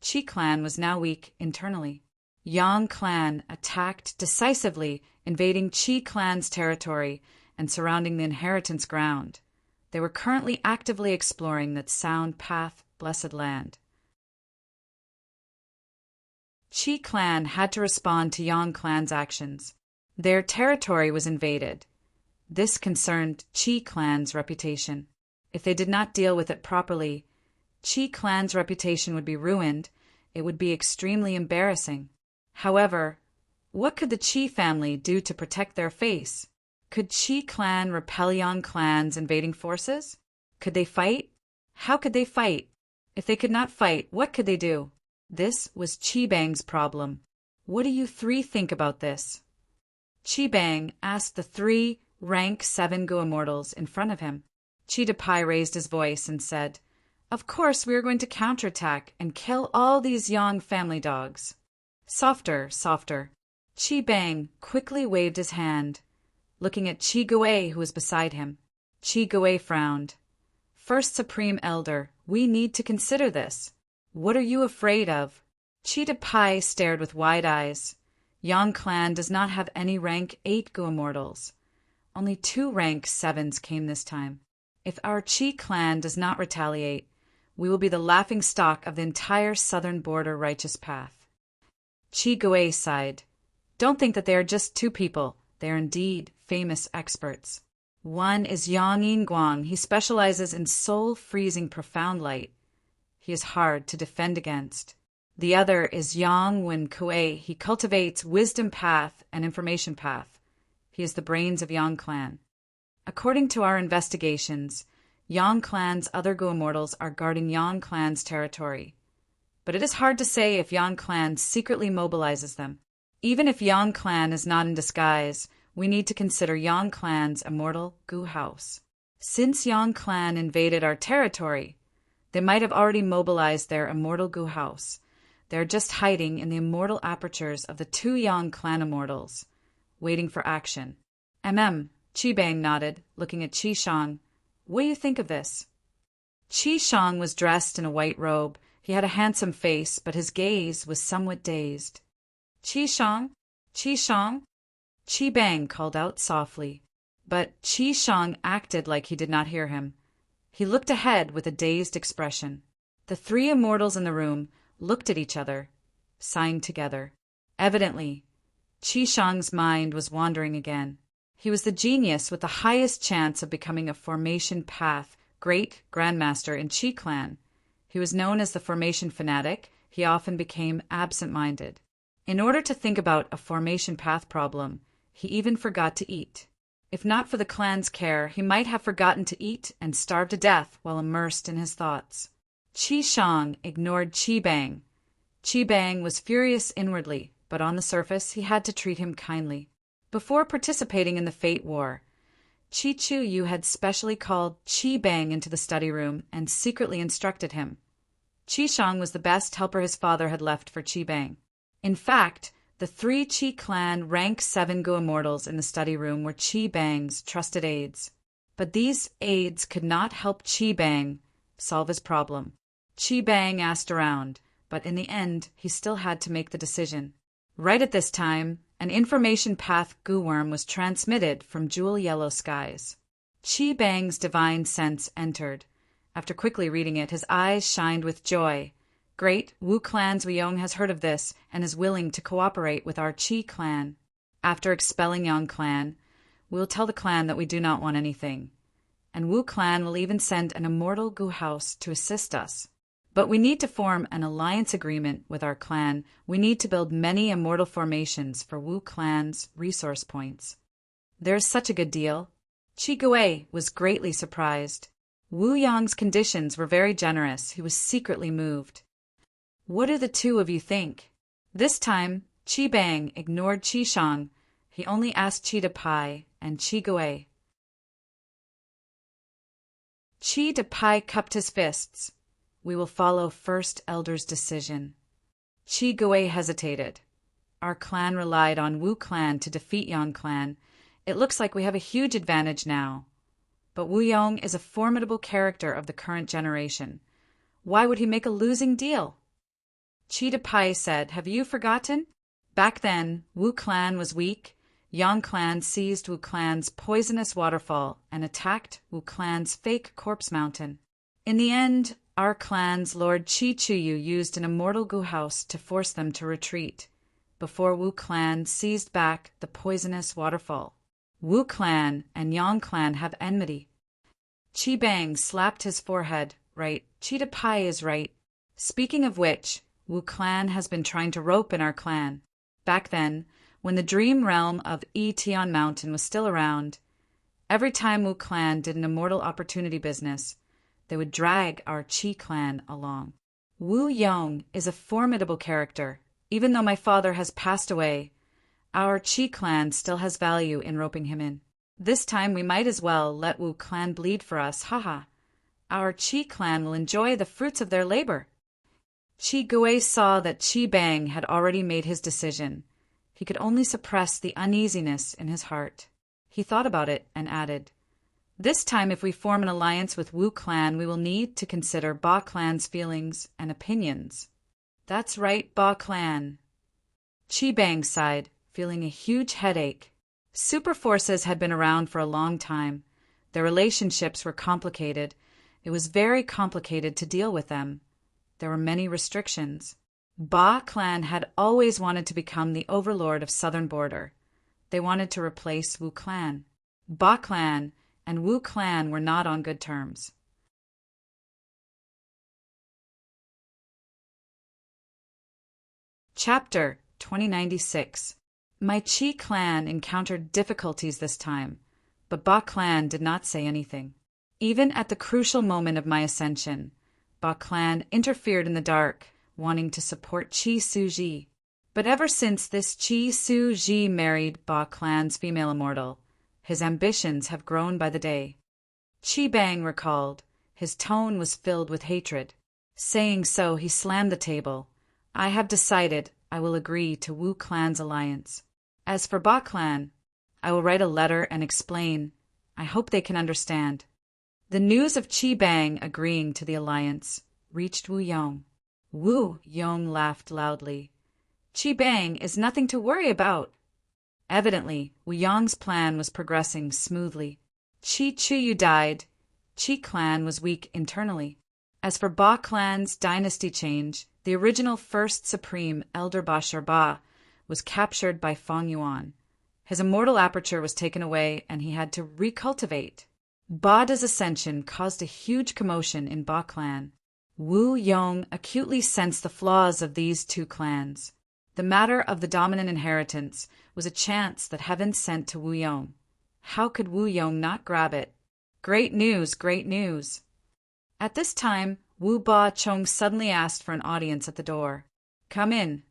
Qi clan was now weak internally. Yang clan attacked decisively, invading Qi clan's territory and surrounding the inheritance ground. They were currently actively exploring that sound path, blessed land. Qi clan had to respond to Yang clan's actions. Their territory was invaded. This concerned Qi clan's reputation. If they did not deal with it properly, Qi clan's reputation would be ruined. It would be extremely embarrassing. However, what could the Qi family do to protect their face? Could Qi clan repel Yang clan's invading forces? Could they fight? How could they fight? If they could not fight, what could they do? This was Qi Bang's problem. What do you three think about this? Qi Bang asked the 3 rank 7 Gu immortals in front of him. Qi Depai raised his voice and said, "Of course we are going to counterattack and kill all these Yang family dogs." Softer, softer. Qi Bang quickly waved his hand, looking at Qi Gui, who was beside him. Qi Gui frowned. "First Supreme Elder, we need to consider this. What are you afraid of?" Qi Depai stared with wide eyes. Yang clan does not have any rank 8 Gu immortals. Only 2 rank 7s came this time. If our Qi clan does not retaliate, we will be the laughing stock of the entire southern border righteous path. Qi Gui sighed. "Don't think that they are just 2 people. They are indeed famous experts. One is Yang Yinguang. He specializes in soul-freezing profound light. He is hard to defend against. The other is Yang Wen Kue. He cultivates wisdom path and information path. He is the brains of Yang clan. According to our investigations, Yang clan's other Gu immortals are guarding Yang clan's territory. But it is hard to say if Yang clan secretly mobilizes them. Even if Yang clan is not in disguise, we need to consider Yang clan's immortal Gu house. Since Yang clan invaded our territory, they might have already mobilized their immortal Gu house. They are just hiding in the immortal apertures of the 2 Yang clan immortals, waiting for action. Qi Bang nodded, looking at Qi Shang. "What do you think of this?" Qi Shang was dressed in a white robe. He had a handsome face, but his gaze was somewhat dazed. "Qi Shang? Qi Shang?" Qi Bang called out softly, but Qi Shang acted like he did not hear him. He looked ahead with a dazed expression. The 3 immortals in the room looked at each other, signed together. Evidently, Qi Shang's mind was wandering again. He was the genius with the highest chance of becoming a formation path great grandmaster in Qi clan. He was known as the formation fanatic. He often became absent-minded. In order to think about a formation path problem, he even forgot to eat. If not for the clan's care, he might have forgotten to eat and starved to death while immersed in his thoughts. Qi Shang ignored Qi Bang. Qi Bang was furious inwardly, but on the surface he had to treat him kindly. Before participating in the Fate War, Qi Chuyu had specially called Qi Bang into the study room and secretly instructed him. Qi Shang was the best helper his father had left for Qi Bang. In fact, the 3 Qi clan rank 7 Gu immortals in the study room were Qi Bang's trusted aides. But these aides could not help Qi Bang solve his problem. Qi Bang asked around, but in the end, he still had to make the decision. Right at this time, an information path Gu worm was transmitted from jewel yellow skies. Qi Bang's divine sense entered. After quickly reading it, his eyes shined with joy. Great, Wu clan's Weiyong has heard of this and is willing to cooperate with our Qi clan. After expelling Yang clan, we will tell the clan that we do not want anything. And Wu clan will even send an immortal Gu house to assist us. But we need to form an alliance agreement with our clan. We need to build many immortal formations for Wu clan's resource points. There is such a good deal. Qi Gui was greatly surprised. Wu Yang's conditions were very generous. He was secretly moved. What do the 2 of you think? This time, Qi Bang ignored Qi Shang. He only asked Qi Depai and Qi Gui. Qi Depai cupped his fists. We will follow First Elder's decision. Chi Gui hesitated. Our clan relied on Wu clan to defeat Yang clan. It looks like we have a huge advantage now. But Wu Yong is a formidable character of the current generation. Why would he make a losing deal? Chi Pai said, have you forgotten? Back then, Wu clan was weak. Yang clan seized Wu clan's poisonous waterfall and attacked Wu clan's fake corpse mountain. In the end, our clan's Lord Chi Chuyu used an immortal Gu house to force them to retreat, before Wu clan seized back the poisonous waterfall. Wu clan and Yang clan have enmity. Chi Bang slapped his forehead. Right, Chi Pai is right. Speaking of which, Wu clan has been trying to rope in our clan. Back then, when the dream realm of Tian Mountain was still around, every time Wu clan did an immortal opportunity business, they would drag our Chi clan along. Wu Yong is a formidable character. Even though my father has passed away, our Chi clan still has value in roping him in. This time we might as well let Wu clan bleed for us, haha. Our Chi clan will enjoy the fruits of their labor. Chi Gui saw that Chi Bang had already made his decision. He could only suppress the uneasiness in his heart. He thought about it and added, this time if we form an alliance with Wu clan, we will need to consider Ba clan's feelings and opinions. That's right, Ba clan. Chi Bang sighed, feeling a huge headache. Super forces had been around for a long time. Their relationships were complicated. It was very complicated to deal with them. There were many restrictions. Ba clan had always wanted to become the overlord of southern border. They wanted to replace Wu clan. Ba clan and Wu clan were not on good terms. Chapter 2096. My Chi clan encountered difficulties this time, but Ba clan did not say anything. Even at the crucial moment of my ascension, Ba clan interfered in the dark, wanting to support Chi Su-ji. But ever since this Chi Su-ji married Ba clan's female immortal, his ambitions have grown by the day. Chi Bang recalled. His tone was filled with hatred. Saying so, he slammed the table. I have decided I will agree to Wu clan's alliance. As for Ba clan, I will write a letter and explain. I hope they can understand. The news of Chi Bang agreeing to the alliance reached Wu Yong. Wu Yong laughed loudly. Chi Bang is nothing to worry about. Evidently, Wu Yong's plan was progressing smoothly. Chi Chuyu died. Chi clan was weak internally. As for Ba clan's dynasty change, the original first supreme Elder Bashar Ba was captured by Fang Yuan. His immortal aperture was taken away and he had to recultivate. Bada's ascension caused a huge commotion in Ba clan. Wu Yong acutely sensed the flaws of these two clans. The matter of the dominant inheritance was a chance that heaven sent to Wu Yong. How could Wu Yong not grab it? Great news, great news. At this time, Wu Ba Chong suddenly asked for an audience at the door. Come in.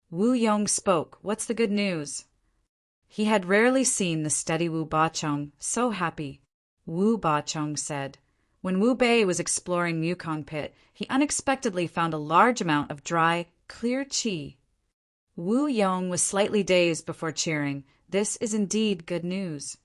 Wu Yong spoke. What's the good news? He had rarely seen the steady Wu Ba Chong so happy. Wu Ba Chong said, when Wu Bei was exploring Mukong Pit, he unexpectedly found a large amount of dry, clear qi. Wu Yong was slightly dazed before cheering. This is indeed good news.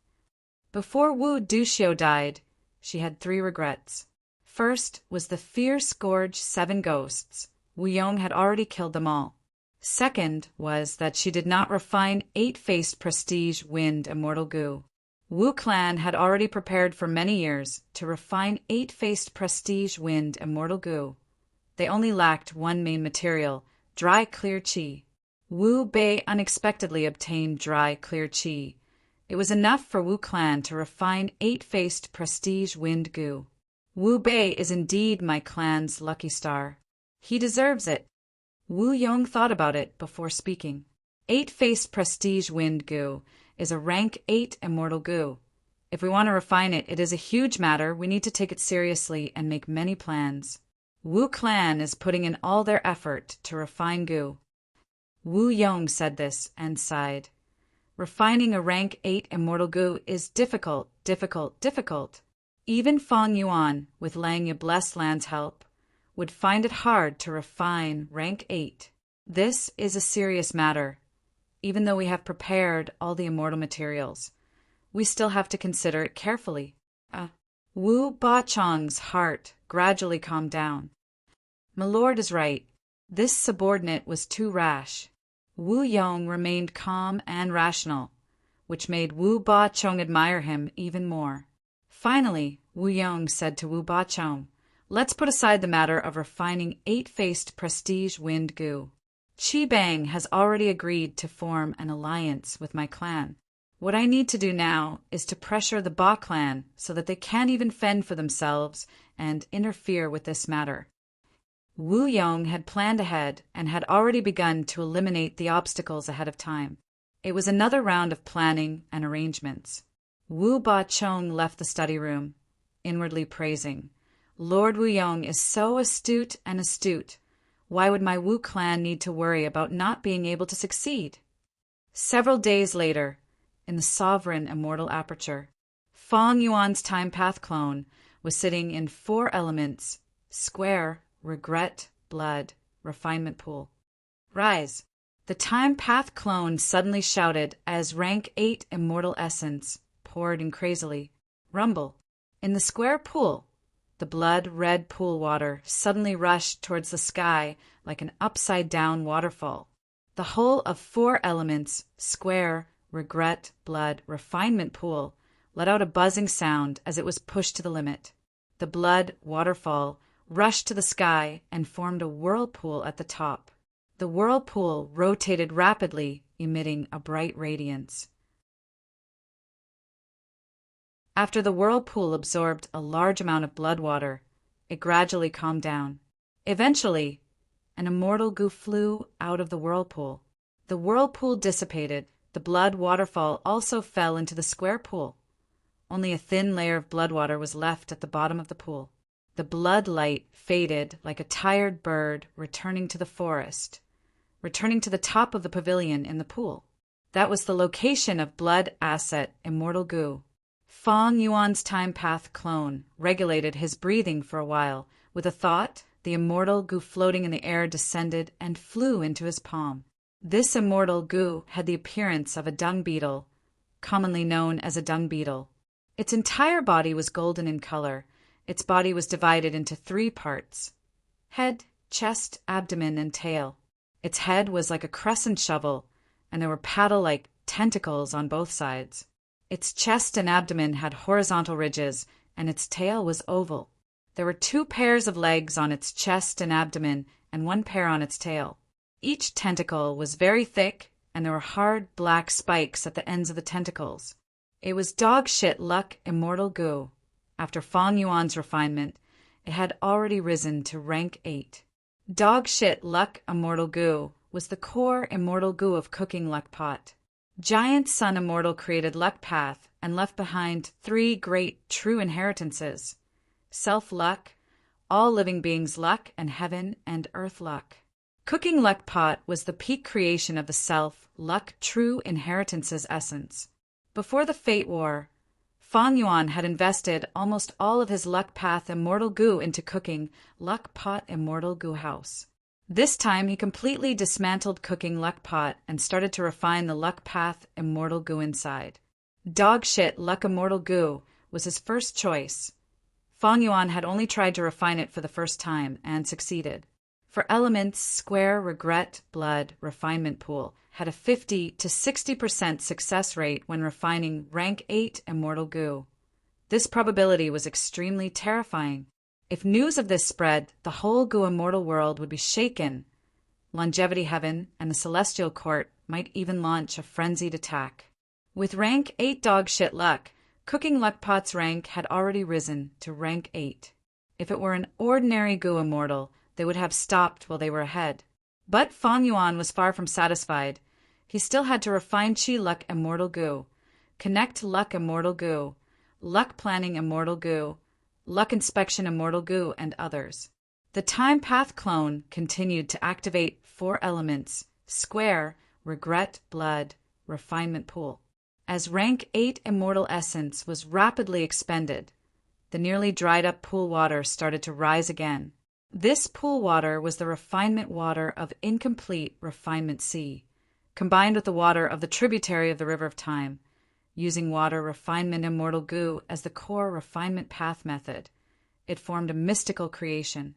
Before Wu Duxiu died, she had 3 regrets. First was the fierce gorge 7 ghosts. Wu Yong had already killed them all. Second was that she did not refine 8-faced prestige wind immortal gu. Wu clan had already prepared for many years to refine 8-faced prestige wind immortal gu. They only lacked one main material, dry clear qi. Wu Bei unexpectedly obtained dry clear qi. It was enough for Wu clan to refine 8-faced prestige wind gu. Wu Bei is indeed my clan's lucky star. He deserves it. Wu Yong thought about it before speaking. 8-faced prestige wind gu is a rank 8 immortal gu. If we want to refine it, it is a huge matter. We need to take it seriously and make many plans. Wu clan is putting in all their effort to refine gu. Wu Yong said this and sighed. Refining a rank 8 immortal gu is difficult. Even Fang Yuan, with Lang Ye Blessed Land's help, would find it hard to refine rank 8. This is a serious matter. Even though we have prepared all the immortal materials, we still have to consider it carefully. Wu Ba-chong's heart gradually calmed down. My lord is right. This subordinate was too rash. Wu Yong remained calm and rational, which made Wu Ba-chong admire him even more. Finally, Wu Yong said to Wu Ba-chong, "Let's put aside the matter of refining 8-faced prestige wind goo. Qi Bang has already agreed to form an alliance with my clan. What I need to do now is to pressure the Ba clan so that they can't even fend for themselves and interfere with this matter." Wu Yong had planned ahead and had already begun to eliminate the obstacles ahead of time. It was another round of planning and arrangements. Wu Ba-chong left the study room, inwardly praising, "Lord Wu Yong is so astute and astute. Why would my Wu clan need to worry about not being able to succeed?" Several days later, in the sovereign immortal aperture, Fong Yuan's time path clone was sitting in 4 elements, square, regret, blood, refinement pool. "Rise!" The time path clone suddenly shouted as rank 8 immortal essence poured in crazily. Rumble. In the square pool, the blood-red pool water suddenly rushed towards the sky like an upside-down waterfall. The whole of 4 elements, square, regret, blood, refinement pool, let out a buzzing sound as it was pushed to the limit. The blood waterfall rushed to the sky and formed a whirlpool at the top. The whirlpool rotated rapidly, emitting a bright radiance. After the whirlpool absorbed a large amount of blood water, it gradually calmed down. Eventually, an immortal goo flew out of the whirlpool. The whirlpool dissipated. The blood waterfall also fell into the square pool. Only a thin layer of blood water was left at the bottom of the pool. The blood light faded like a tired bird returning to the forest, returning to the top of the pavilion in the pool. That was the location of blood asset immortal goo. Fong Yuan's time path clone regulated his breathing for a while. With a thought, the immortal goo floating in the air descended and flew into his palm. This immortal goo had the appearance of a dung beetle, commonly known as a dung beetle. Its entire body was golden in color. Its body was divided into 3 parts: head, chest, abdomen, and tail. Its head was like a crescent shovel, and there were paddle-like tentacles on both sides. Its chest and abdomen had horizontal ridges, and its tail was oval. There were 2 pairs of legs on its chest and abdomen, and 1 pair on its tail. Each tentacle was very thick, and there were hard black spikes at the ends of the tentacles. It was dog shit luck immortal goo. After Fong Yuan's refinement, it had already risen to rank 8. Dog shit luck immortal goo was the core immortal goo of cooking luck pot. Giant Sun Immortal created luck path and left behind 3 great true inheritances: self-luck, all living beings' luck, and heaven and earth luck. Cooking luck pot was the peak creation of the self-luck true inheritance's essence. Before the Fate War, Fong Yuan had invested almost all of his luck path immortal goo into cooking luck pot immortal goo house. This time he completely dismantled cooking luck pot and started to refine the luck path immortal goo inside. Dog shit luck immortal goo was his first choice. Fong Yuan had only tried to refine it for the first time and succeeded. For elements, square, regret, blood, refinement pool had a 50 to 60% success rate when refining rank 8 immortal goo. This probability was extremely terrifying. If news of this spread, the whole goo immortal world would be shaken. Longevity Heaven and the Celestial Court might even launch a frenzied attack. With rank 8 dog shit luck, cooking luck pot's rank had already risen to rank 8. If it were an ordinary goo immortal, they would have stopped while they were ahead. But Fong Yuan was far from satisfied. He still had to refine Qi luck immortal goo, connect luck immortal goo, luck planning immortal goo, luck inspection immortal goo, and others. The time path clone continued to activate 4 elements: square, regret, blood, refinement pool. As rank 8 immortal essence was rapidly expended, the nearly dried up pool water started to rise again. This pool water was the refinement water of incomplete refinement sea, combined with the water of the tributary of the river of time, using water refinement immortal goo as the core refinement path method. It formed a mystical creation.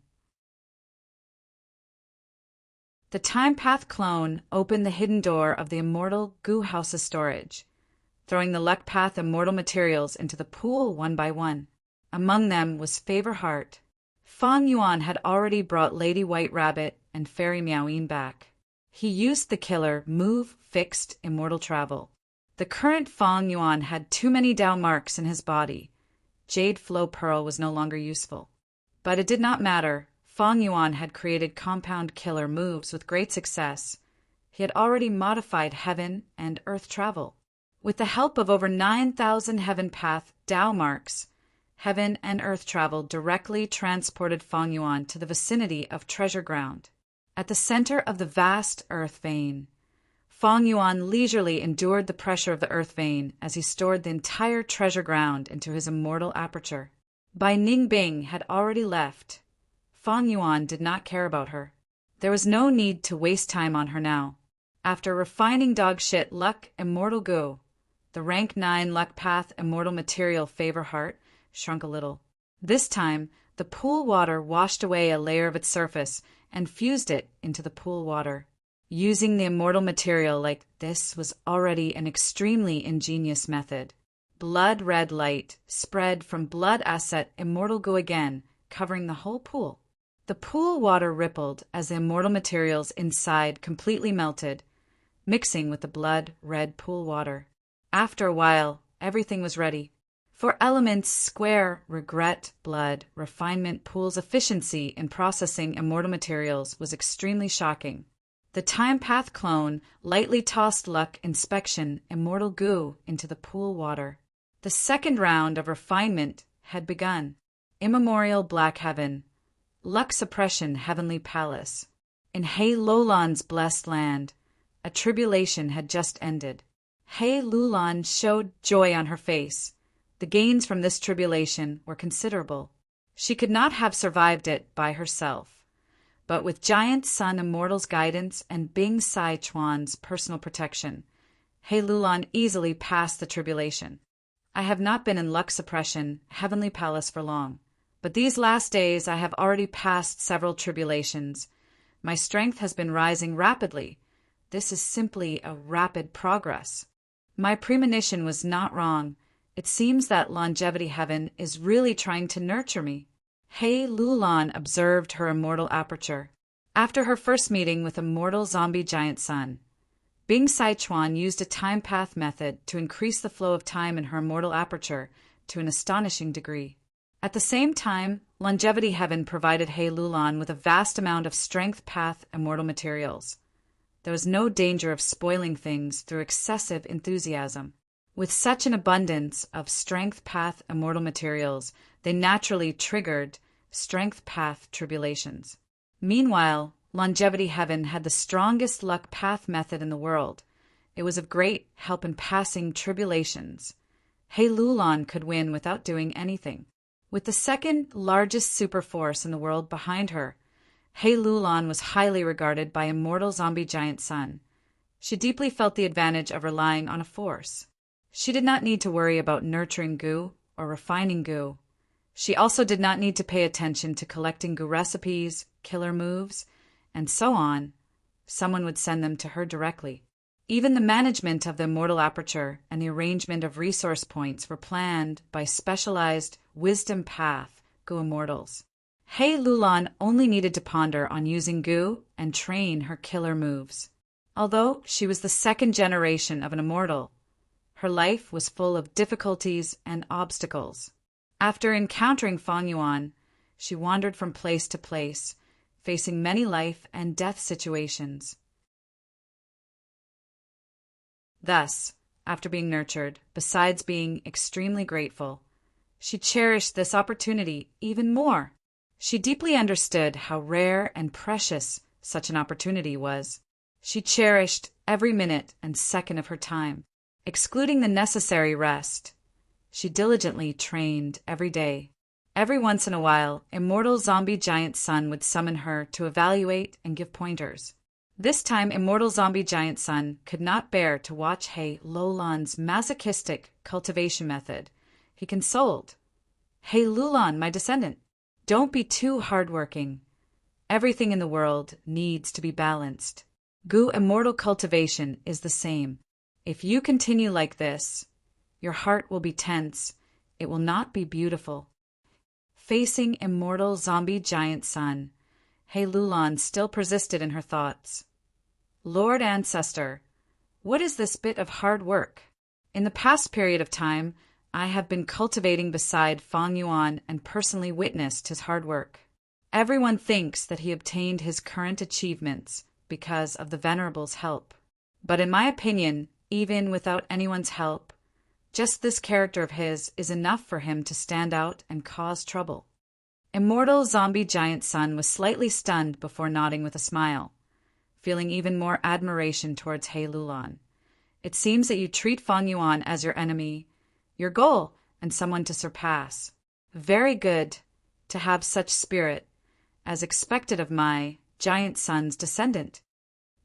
The time path clone opened the hidden door of the immortal goo house's storage, throwing the luck path immortal materials into the pool one by one. Among them was Favor Heart. Fang Yuan had already brought Lady White Rabbit and Fairy Meoween back. He used the killer move fixed immortal travel. The current Fang Yuan had too many Dao marks in his body. Jade Flow Pearl was no longer useful. But it did not matter. Fang Yuan had created compound killer moves with great success. He had already modified heaven and earth travel. With the help of over 9,000 heaven path Dao marks, heaven and earth travel directly transported Fang Yuan to the vicinity of Treasure Ground. At the center of the vast earth vein, Fang Yuan leisurely endured the pressure of the earth vein as he stored the entire treasure ground into his immortal aperture. Bai Ningbing had already left. Fang Yuan did not care about her. There was no need to waste time on her now. After refining dog shit luck immortal goo, the rank 9 luck path immortal material Favor Heart shrunk a little. This time, the pool water washed away a layer of its surface and fused it into the pool water. Using the immortal material like this was already an extremely ingenious method. Blood red light spread from blood asset immortal goo again, covering the whole pool. The pool water rippled as the immortal materials inside completely melted, mixing with the blood red pool water. After a while, everything was ready. For elements square regret blood refinement pool's efficiency in processing immortal materials was extremely shocking. The time path clone lightly tossed luck inspection immortal goo into the pool water. The second round of refinement had begun. Immemorial black heaven, luck suppression heavenly palace. In He Lolan's blessed land, a tribulation had just ended. He Lulan showed joy on her face. The gains from this tribulation were considerable. She could not have survived it by herself, but with Giant Sun Immortal's guidance and Bing Sai Chuan's personal protection, He Lulan easily passed the tribulation. I have not been in luck suppression, heavenly palace for long, but these last days I have already passed several tribulations. My strength has been rising rapidly. This is simply a rapid progress. My premonition was not wrong. It seems that longevity heaven is really trying to nurture me. He Lulan observed her immortal aperture. After her first meeting with immortal zombie giant sun, Bing Sai Chuan used a time path method to increase the flow of time in her immortal aperture to an astonishing degree. At the same time, longevity heaven provided He Lulan with a vast amount of strength path immortal materials. There was no danger of spoiling things through excessive enthusiasm. With such an abundance of strength path immortal materials, they naturally triggered strength path tribulations. Meanwhile, longevity heaven had the strongest luck path method in the world. It was of great help in passing tribulations. He Lulan could win without doing anything. With the second largest superforce in the world behind her, He Lulan was highly regarded by immortal zombie giant sun. She deeply felt the advantage of relying on a force. She did not need to worry about nurturing goo or refining goo. She also did not need to pay attention to collecting goo recipes, killer moves, and so on. Someone would send them to her directly. Even the management of the immortal aperture and the arrangement of resource points were planned by specialized wisdom path goo immortals. He Lulan only needed to ponder on using goo and train her killer moves. Although she was the second generation of an immortal, her life was full of difficulties and obstacles. After encountering Fang Yuan, she wandered from place to place, facing many life and death situations. Thus, after being nurtured, besides being extremely grateful, she cherished this opportunity even more. She deeply understood how rare and precious such an opportunity was. She cherished every minute and second of her time, excluding the necessary rest. She diligently trained every day. Every once in a while, Immortal Zombie Giant Sun would summon her to evaluate and give pointers. This time, Immortal Zombie Giant Sun could not bear to watch Hey Lulon's masochistic cultivation method. He consoled. Hey Lulon, my descendant, don't be too hardworking. Everything in the world needs to be balanced. Gu Immortal cultivation is the same. If you continue like this, your heart will be tense. It will not be beautiful. Facing Immortal Zombie Giant Sun, Hey Lulon still persisted in her thoughts. Lord Ancestor, what is this bit of hard work? In the past period of time, I have been cultivating beside Fang Yuan and personally witnessed his hard work. Everyone thinks that he obtained his current achievements because of the Venerable's help. But in my opinion, even without anyone's help, just this character of his is enough for him to stand out and cause trouble. Immortal Zombie Giant Sun was slightly stunned before nodding with a smile, feeling even more admiration towards Hey Lulon. It seems that you treat Fang Yuan as your enemy, your goal, and someone to surpass. Very good to have such spirit, as expected of my Giant Sun's descendant.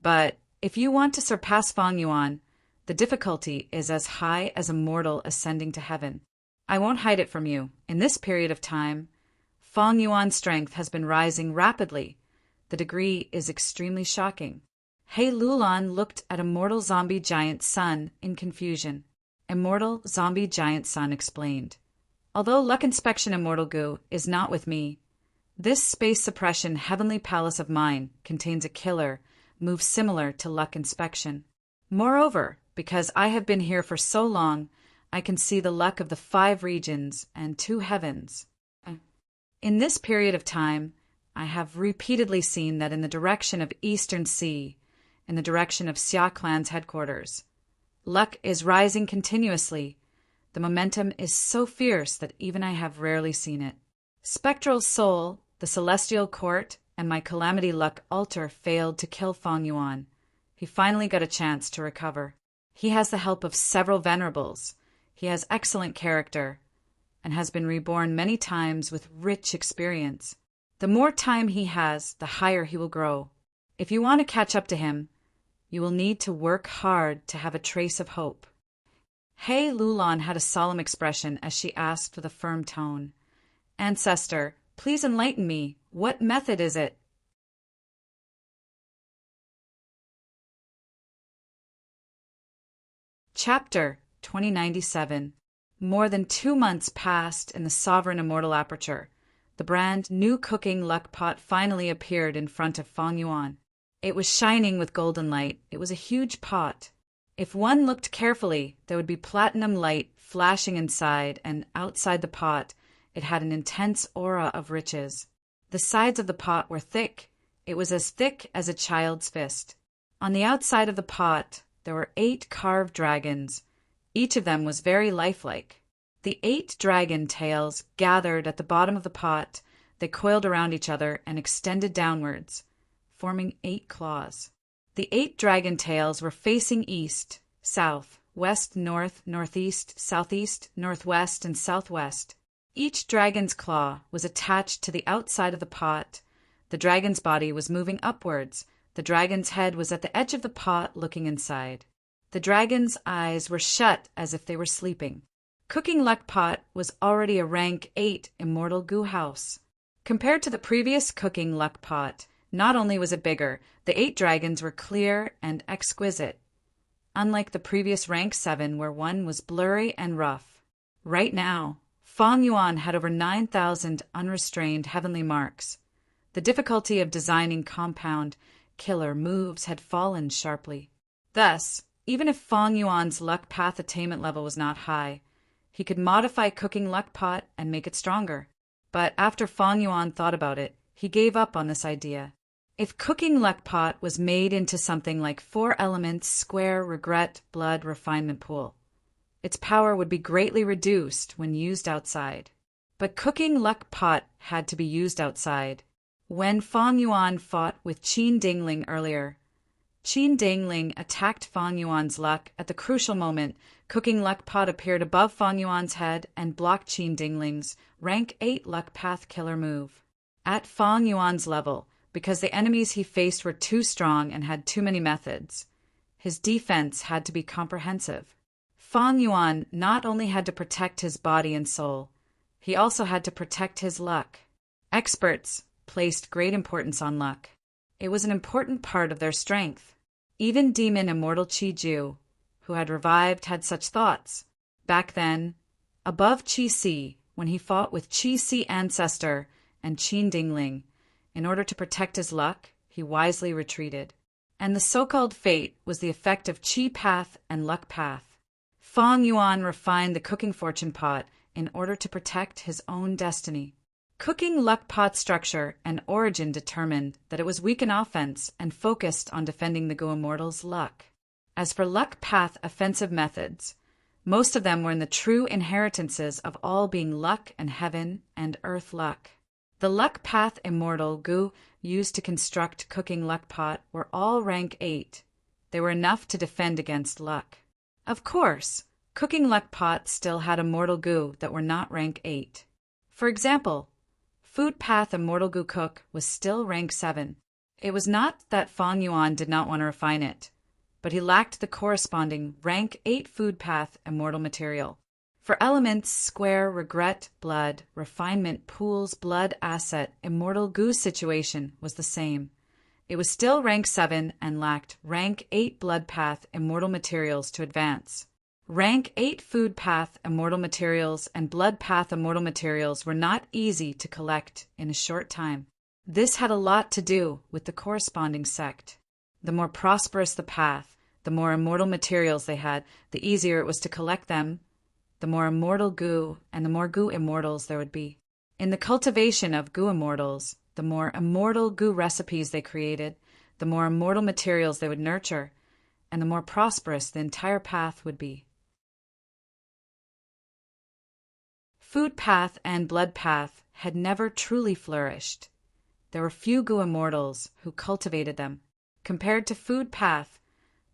But if you want to surpass Fang Yuan, the difficulty is as high as a mortal ascending to heaven. I won't hide it from you. In this period of time, Fang Yuan's strength has been rising rapidly. The degree is extremely shocking. Hey Lulon looked at Immortal Zombie Giant Sun in confusion. Immortal Zombie Giant Sun explained. Although luck inspection Immortal Gu is not with me, this space suppression heavenly palace of mine contains a killer move similar to luck inspection. Moreover, because I have been here for so long, I can see the luck of the 5 regions and 2 heavens. In this period of time, I have repeatedly seen that in the direction of Eastern Sea, in the direction of Xia Clan's headquarters, luck is rising continuously. The momentum is so fierce that even I have rarely seen it. Spectral Soul, the Celestial Court, and my Calamity Luck altar failed to kill Fang Yuan. He finally got a chance to recover. He has the help of several Venerables. He has excellent character and has been reborn many times with rich experience. The more time he has, the higher he will grow. If you want to catch up to him, you will need to work hard to have a trace of hope. Hey Lulon had a solemn expression as she asked with a firm tone, Ancestor, please enlighten me. What method is it? Chapter 2097. More than 2 months passed in the Sovereign Immortal Aperture. The brand new cooking luck pot finally appeared in front of Fang Yuan. It was shining with golden light. It was a huge pot. If one looked carefully, there would be platinum light flashing inside, and outside the pot, it had an intense aura of riches. The sides of the pot were thick. It was as thick as a child's fist. On the outside of the pot, there were 8 carved dragons. Each of them was very lifelike. The 8 dragon tails gathered at the bottom of the pot. They coiled around each other and extended downwards, forming 8 claws. The 8 dragon tails were facing east, south, west, north, northeast, southeast, northwest, and southwest. Each dragon's claw was attached to the outside of the pot. The dragon's body was moving upwards. The dragon's head was at the edge of the pot looking inside. The dragon's eyes were shut as if they were sleeping. Cooking Luck Pot was already a rank 8 Immortal Gu house. Compared to the previous Cooking Luck Pot, not only was it bigger, the 8 dragons were clear and exquisite, unlike the previous rank 7 where one was blurry and rough. Right now, Fang Yuan had over 9,000 unrestrained heavenly marks. The difficulty of designing compound killer moves had fallen sharply. Thus, even if Fang Yuan's luck path attainment level was not high, he could modify Cooking Luck Pot and make it stronger. But after Fang Yuan thought about it, he gave up on this idea. If Cooking Luck Pot was made into something like 4 elements square regret blood refinement pool, its power would be greatly reduced when used outside. But Cooking Luck Pot had to be used outside. When Fang Yuan fought with Qin Dingling earlier, Qin Dingling attacked Fang Yuan's luck at the crucial moment. Cooking luck pot appeared above Fang Yuan's head and blocked Qin Dingling's rank 8 luck path killer move. At Fang Yuan's level, because the enemies he faced were too strong and had too many methods, his defense had to be comprehensive. Fang Yuan not only had to protect his body and soul, he also had to protect his luck. Experts placed great importance on luck. It was an important part of their strength. Even demon immortal Qi Ju, who had revived, had such thoughts. Back then, above Qi Si, when he fought with Qi Si ancestor and Qin Dingling, in order to protect his luck, he wisely retreated. And the so-called fate was the effect of Qi path and luck path. Fang Yuan refined the cooking fortune pot in order to protect his own destiny. Cooking luck pot structure and origin determined that it was weak in offense and focused on defending the Gu Immortals' luck. As for luck path offensive methods, most of them were in the true inheritances of all being luck and heaven and earth luck. The luck path immortal Gu used to construct cooking luck pot were all rank 8. They were enough to defend against luck. Of course, cooking luck pot still had immortal Gu that were not rank 8. For example, Food Path Immortal Gu Cook was still rank 7. It was not that Fang Yuan did not want to refine it, but he lacked the corresponding rank 8 Food Path Immortal material. For elements, square, regret, blood, refinement, pools, blood, asset, immortal Gu situation was the same. It was still rank 7 and lacked rank 8 Blood Path Immortal materials to advance. Rank 8 Food Path Immortal materials and Blood Path Immortal materials were not easy to collect in a short time. This had a lot to do with the corresponding sect. The more prosperous the path, the more immortal materials they had, the easier it was to collect them, the more immortal Gu and the more Gu immortals there would be. In the cultivation of Gu immortals, the more immortal Gu recipes they created, the more immortal materials they would nurture, and the more prosperous the entire path would be. Food Path and Blood Path had never truly flourished. There were few Gu immortals who cultivated them. Compared to Food Path,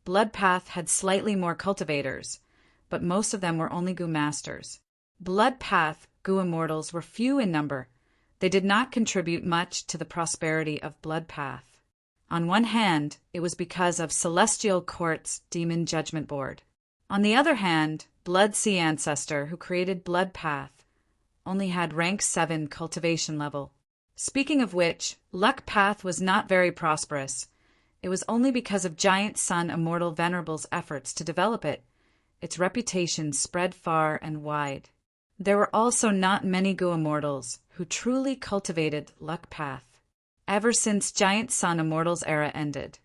Blood Path had slightly more cultivators, but most of them were only Gu masters. Blood Path Gu immortals were few in number. They did not contribute much to the prosperity of Blood Path. On one hand, it was because of Celestial Court's Demon Judgment Board. On the other hand, Blood Sea Ancestor, who created Blood Path, only had rank 7 cultivation level. Speaking of which, Luck Path was not very prosperous. It was only because of Giant Sun Immortal Venerable's efforts to develop it. Its reputation spread far and wide. There were also not many Gu immortals who truly cultivated Luck Path. Ever since Giant Sun Immortal's era ended,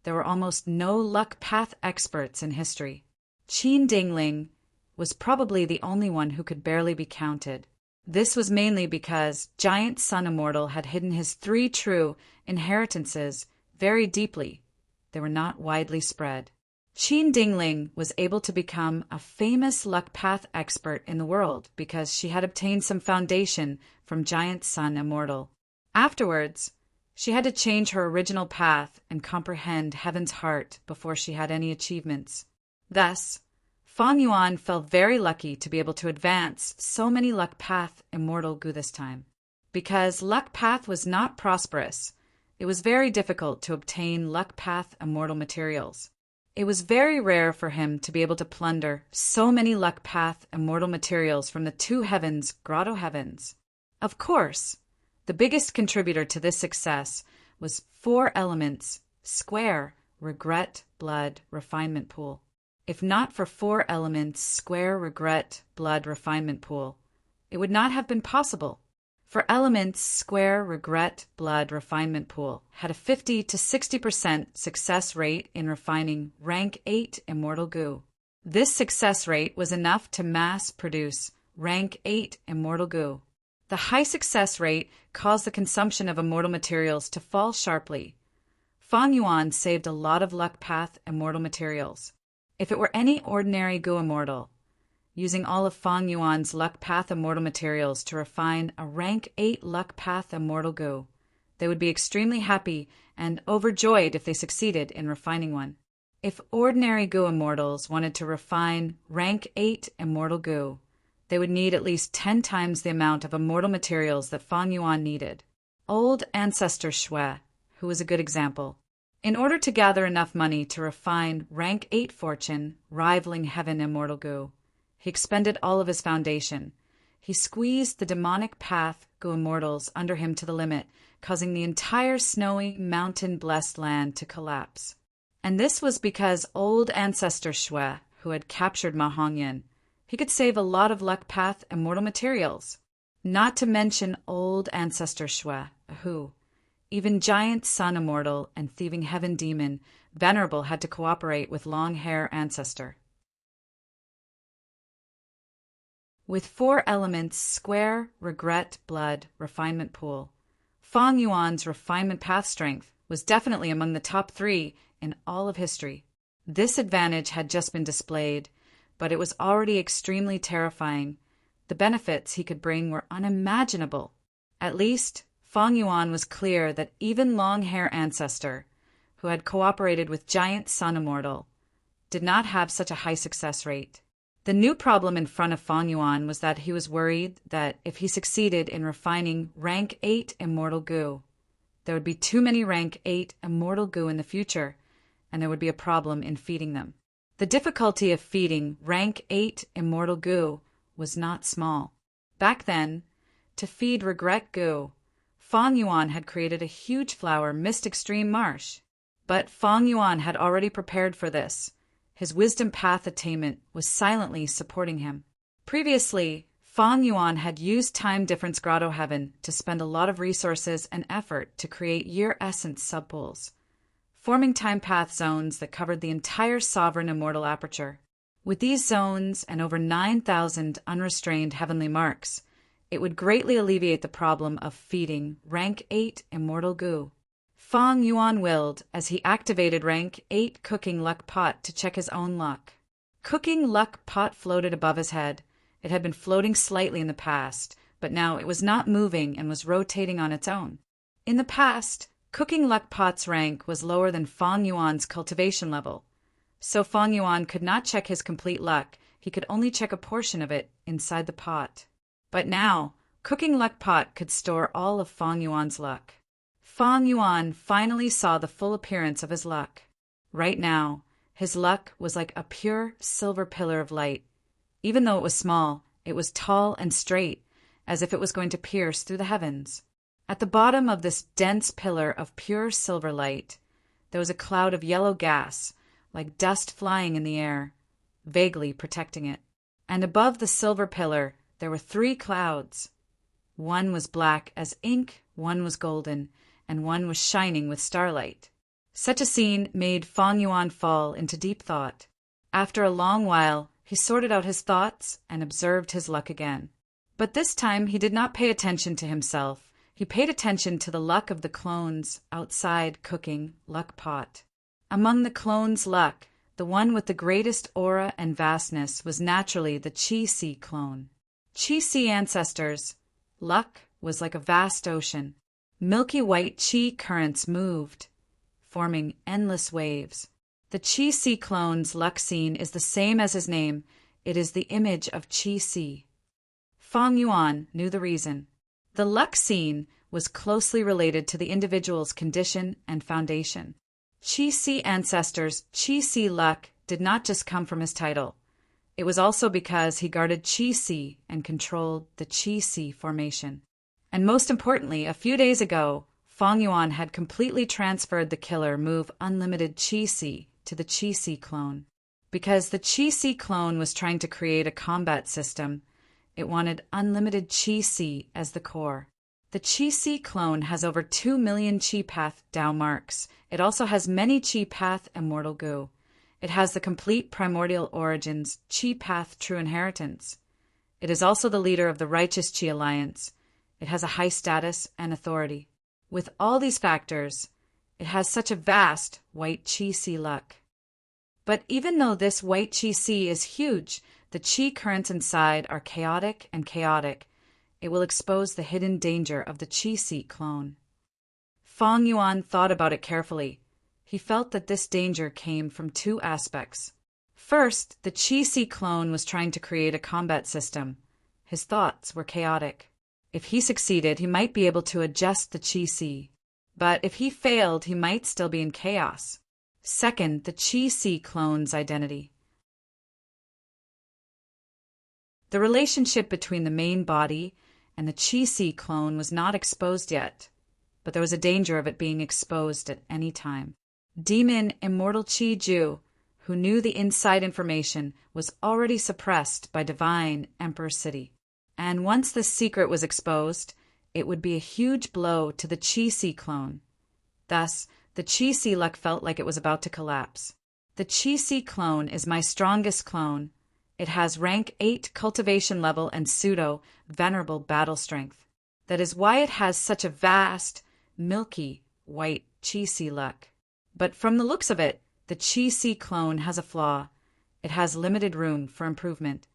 there were almost no Luck Path experts in history. Qin Dingling was probably the only one who could barely be counted. This was mainly because Giant Sun Immortal had hidden his 3 true inheritances very deeply. They were not widely spread. Qin Dingling was able to become a famous luck path expert in the world because she had obtained some foundation from Giant Sun Immortal. Afterwards, she had to change her original path and comprehend Heaven's heart before she had any achievements. Thus, Fang Yuan felt very lucky to be able to advance so many Luck Path Immortal Gu this time. Because Luck Path was not prosperous, it was very difficult to obtain Luck Path Immortal materials. It was very rare for him to be able to plunder so many Luck Path Immortal materials from the 2 heavens, Grotto Heavens. Of course, the biggest contributor to this success was 4 elements, square, regret, blood, refinement pool. If not for 4 elements, square, regret, blood, refinement pool, it would not have been possible. For elements, square, regret, blood, refinement pool had a 50 to 60% success rate in refining rank 8 immortal Gu. This success rate was enough to mass produce rank 8 immortal Gu. The high success rate caused the consumption of immortal materials to fall sharply. Fang Yuan saved a lot of Luck Path Immortal materials. If it were any ordinary Gu immortal, using all of Fang Yuan's Luck Path Immortal materials to refine a rank 8 Luck Path Immortal Gu, They would be extremely happy and overjoyed if they succeeded in refining one. If ordinary goo immortals wanted to refine rank 8 immortal goo, they would need at least 10 times the amount of immortal materials that Fang Yuan needed. Old ancestor Shui, who was a good example. In order to gather enough money to refine rank 8 fortune, rivaling heaven immortal goo, he expended all of his foundation. He squeezed the demonic path goo immortals under him to the limit, causing the entire snowy, mountain-blessed land to collapse. And this was because old ancestor Shui, who had captured Ma Hongyan, he could save a lot of luck path immortal materials. Not to mention old ancestor Shui, who, even giant sun immortal and thieving heaven demon, Venerable had to cooperate with long hair ancestor. With 4 elements, square, regret, blood, refinement pool, Fang Yuan's refinement path strength was definitely among the top 3 in all of history. This advantage had just been displayed, but it was already extremely terrifying. The benefits he could bring were unimaginable. At least, Fang Yuan was clear that even long hair ancestor, who had cooperated with giant sun immortal, did not have such a high success rate. The new problem in front of Fang Yuan was that he was worried that if he succeeded in refining rank 8 immortal goo, there would be too many rank 8 immortal goo in the future, and there would be a problem in feeding them. The difficulty of feeding rank 8 immortal goo was not small. Back then, to feed regret goo, Fang Yuan had created a huge flower mist extreme marsh. But Fang Yuan had already prepared for this. His wisdom path attainment was silently supporting him. Previously, Fang Yuan had used time difference grotto heaven to spend a lot of resources and effort to create year essence subpools, forming time path zones that covered the entire sovereign immortal aperture. With these zones and over 9,000 unrestrained heavenly marks, it would greatly alleviate the problem of feeding rank 8 immortal goo. Fang Yuan willed as he activated rank 8 cooking luck pot to check his own luck. Cooking luck pot floated above his head. It had been floating slightly in the past, but now it was not moving and was rotating on its own. In the past, cooking luck pot's rank was lower than Fang Yuan's cultivation level, so Fang Yuan could not check his complete luck. He could only check a portion of it inside the pot. But now, cooking luck pot could store all of Fang Yuan's luck. Fang Yuan finally saw the full appearance of his luck. Right now, his luck was like a pure silver pillar of light. Even though it was small, it was tall and straight, as if it was going to pierce through the heavens. At the bottom of this dense pillar of pure silver light, there was a cloud of yellow gas, like dust flying in the air, vaguely protecting it. And above the silver pillar, there were 3 clouds. One was black as ink, one was golden, and one was shining with starlight. Such a scene made Fang Yuan fall into deep thought. After a long while, he sorted out his thoughts and observed his luck again. But this time he did not pay attention to himself. He paid attention to the luck of the clones outside cooking luck pot. Among the clones' luck, the one with the greatest aura and vastness was naturally the Qi-Si clone. Qi-Si ancestors' luck was like a vast ocean. Milky white Qi currents moved, forming endless waves. The Qi-Si clone's luck scene is the same as his name. It is the image of Qi-Si. Fang Yuan knew the reason. The luck scene was closely related to the individual's condition and foundation. Qi-Si ancestors' Qi-Si luck did not just come from his title. It was also because he guarded Qi-Si and controlled the Qi-Si formation. And most importantly, a few days ago, Fang Yuan had completely transferred the killer move Unlimited Qi-Si to the Qi-Si clone. Because the Qi-Si clone was trying to create a combat system, it wanted Unlimited Qi-Si as the core. The Qi-Si clone has over 2 million Qi Path Dao marks. It also has many Qi Path Immortal Goo. It has the complete primordial origins Qi Path True Inheritance. It is also the leader of the Righteous Qi Alliance. It has a high status and authority. With all these factors, it has such a vast white Qi-Si luck. But even though this white Qi-Si is huge, the Qi currents inside are chaotic and chaotic. It will expose the hidden danger of the Qi-Si clone. Fang Yuan thought about it carefully. He felt that this danger came from two aspects. First, the Qi-Si clone was trying to create a combat system. His thoughts were chaotic. If he succeeded, he might be able to adjust the Qi-Si. But if he failed, he might still be in chaos. Second, the Qi-Si clone's identity. The relationship between the main body and the Qi-Si clone was not exposed yet, but there was a danger of it being exposed at any time. Demon Immortal Qi Ju, who knew the inside information, was already suppressed by Divine Emperor City. And once this secret was exposed, it would be a huge blow to the Qi-Si clone. Thus, the Qi-Si luck felt like it was about to collapse. The Qi-Si clone is my strongest clone. It has rank 8 cultivation level and pseudo Venerable battle strength. That is why it has such a vast, milky, white Qi-Si luck. But from the looks of it, the Qi-Si clone has a flaw. It has limited room for improvement.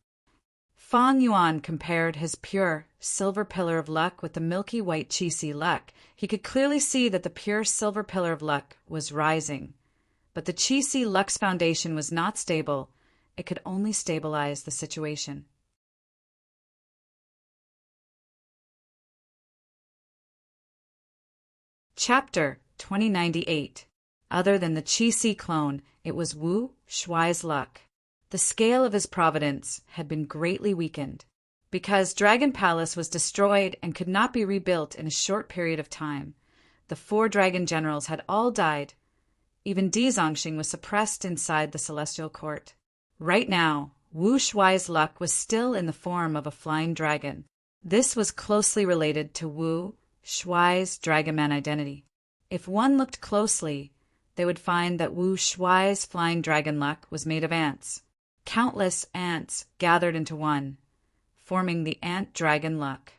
Fang Yuan compared his pure silver pillar of luck with the milky white Qi-Si luck. He could clearly see that the pure silver pillar of luck was rising. But the Qi-Si luck's foundation was not stable. It could only stabilize the situation. Chapter 2098. Other than the Qi-Si clone, it was Wu Shuai's luck. The scale of his providence had been greatly weakened. Because Dragon Palace was destroyed and could not be rebuilt in a short period of time, the 4 dragon generals had all died. Even Di Zongxing was suppressed inside the celestial court. Right now, Wu Shuai's luck was still in the form of a flying dragon. This was closely related to Wu Shuai's Dragonman identity. If one looked closely, they would find that Wu Shuai's flying dragon luck was made of ants. Countless ants gathered into one, forming the ant dragon luck.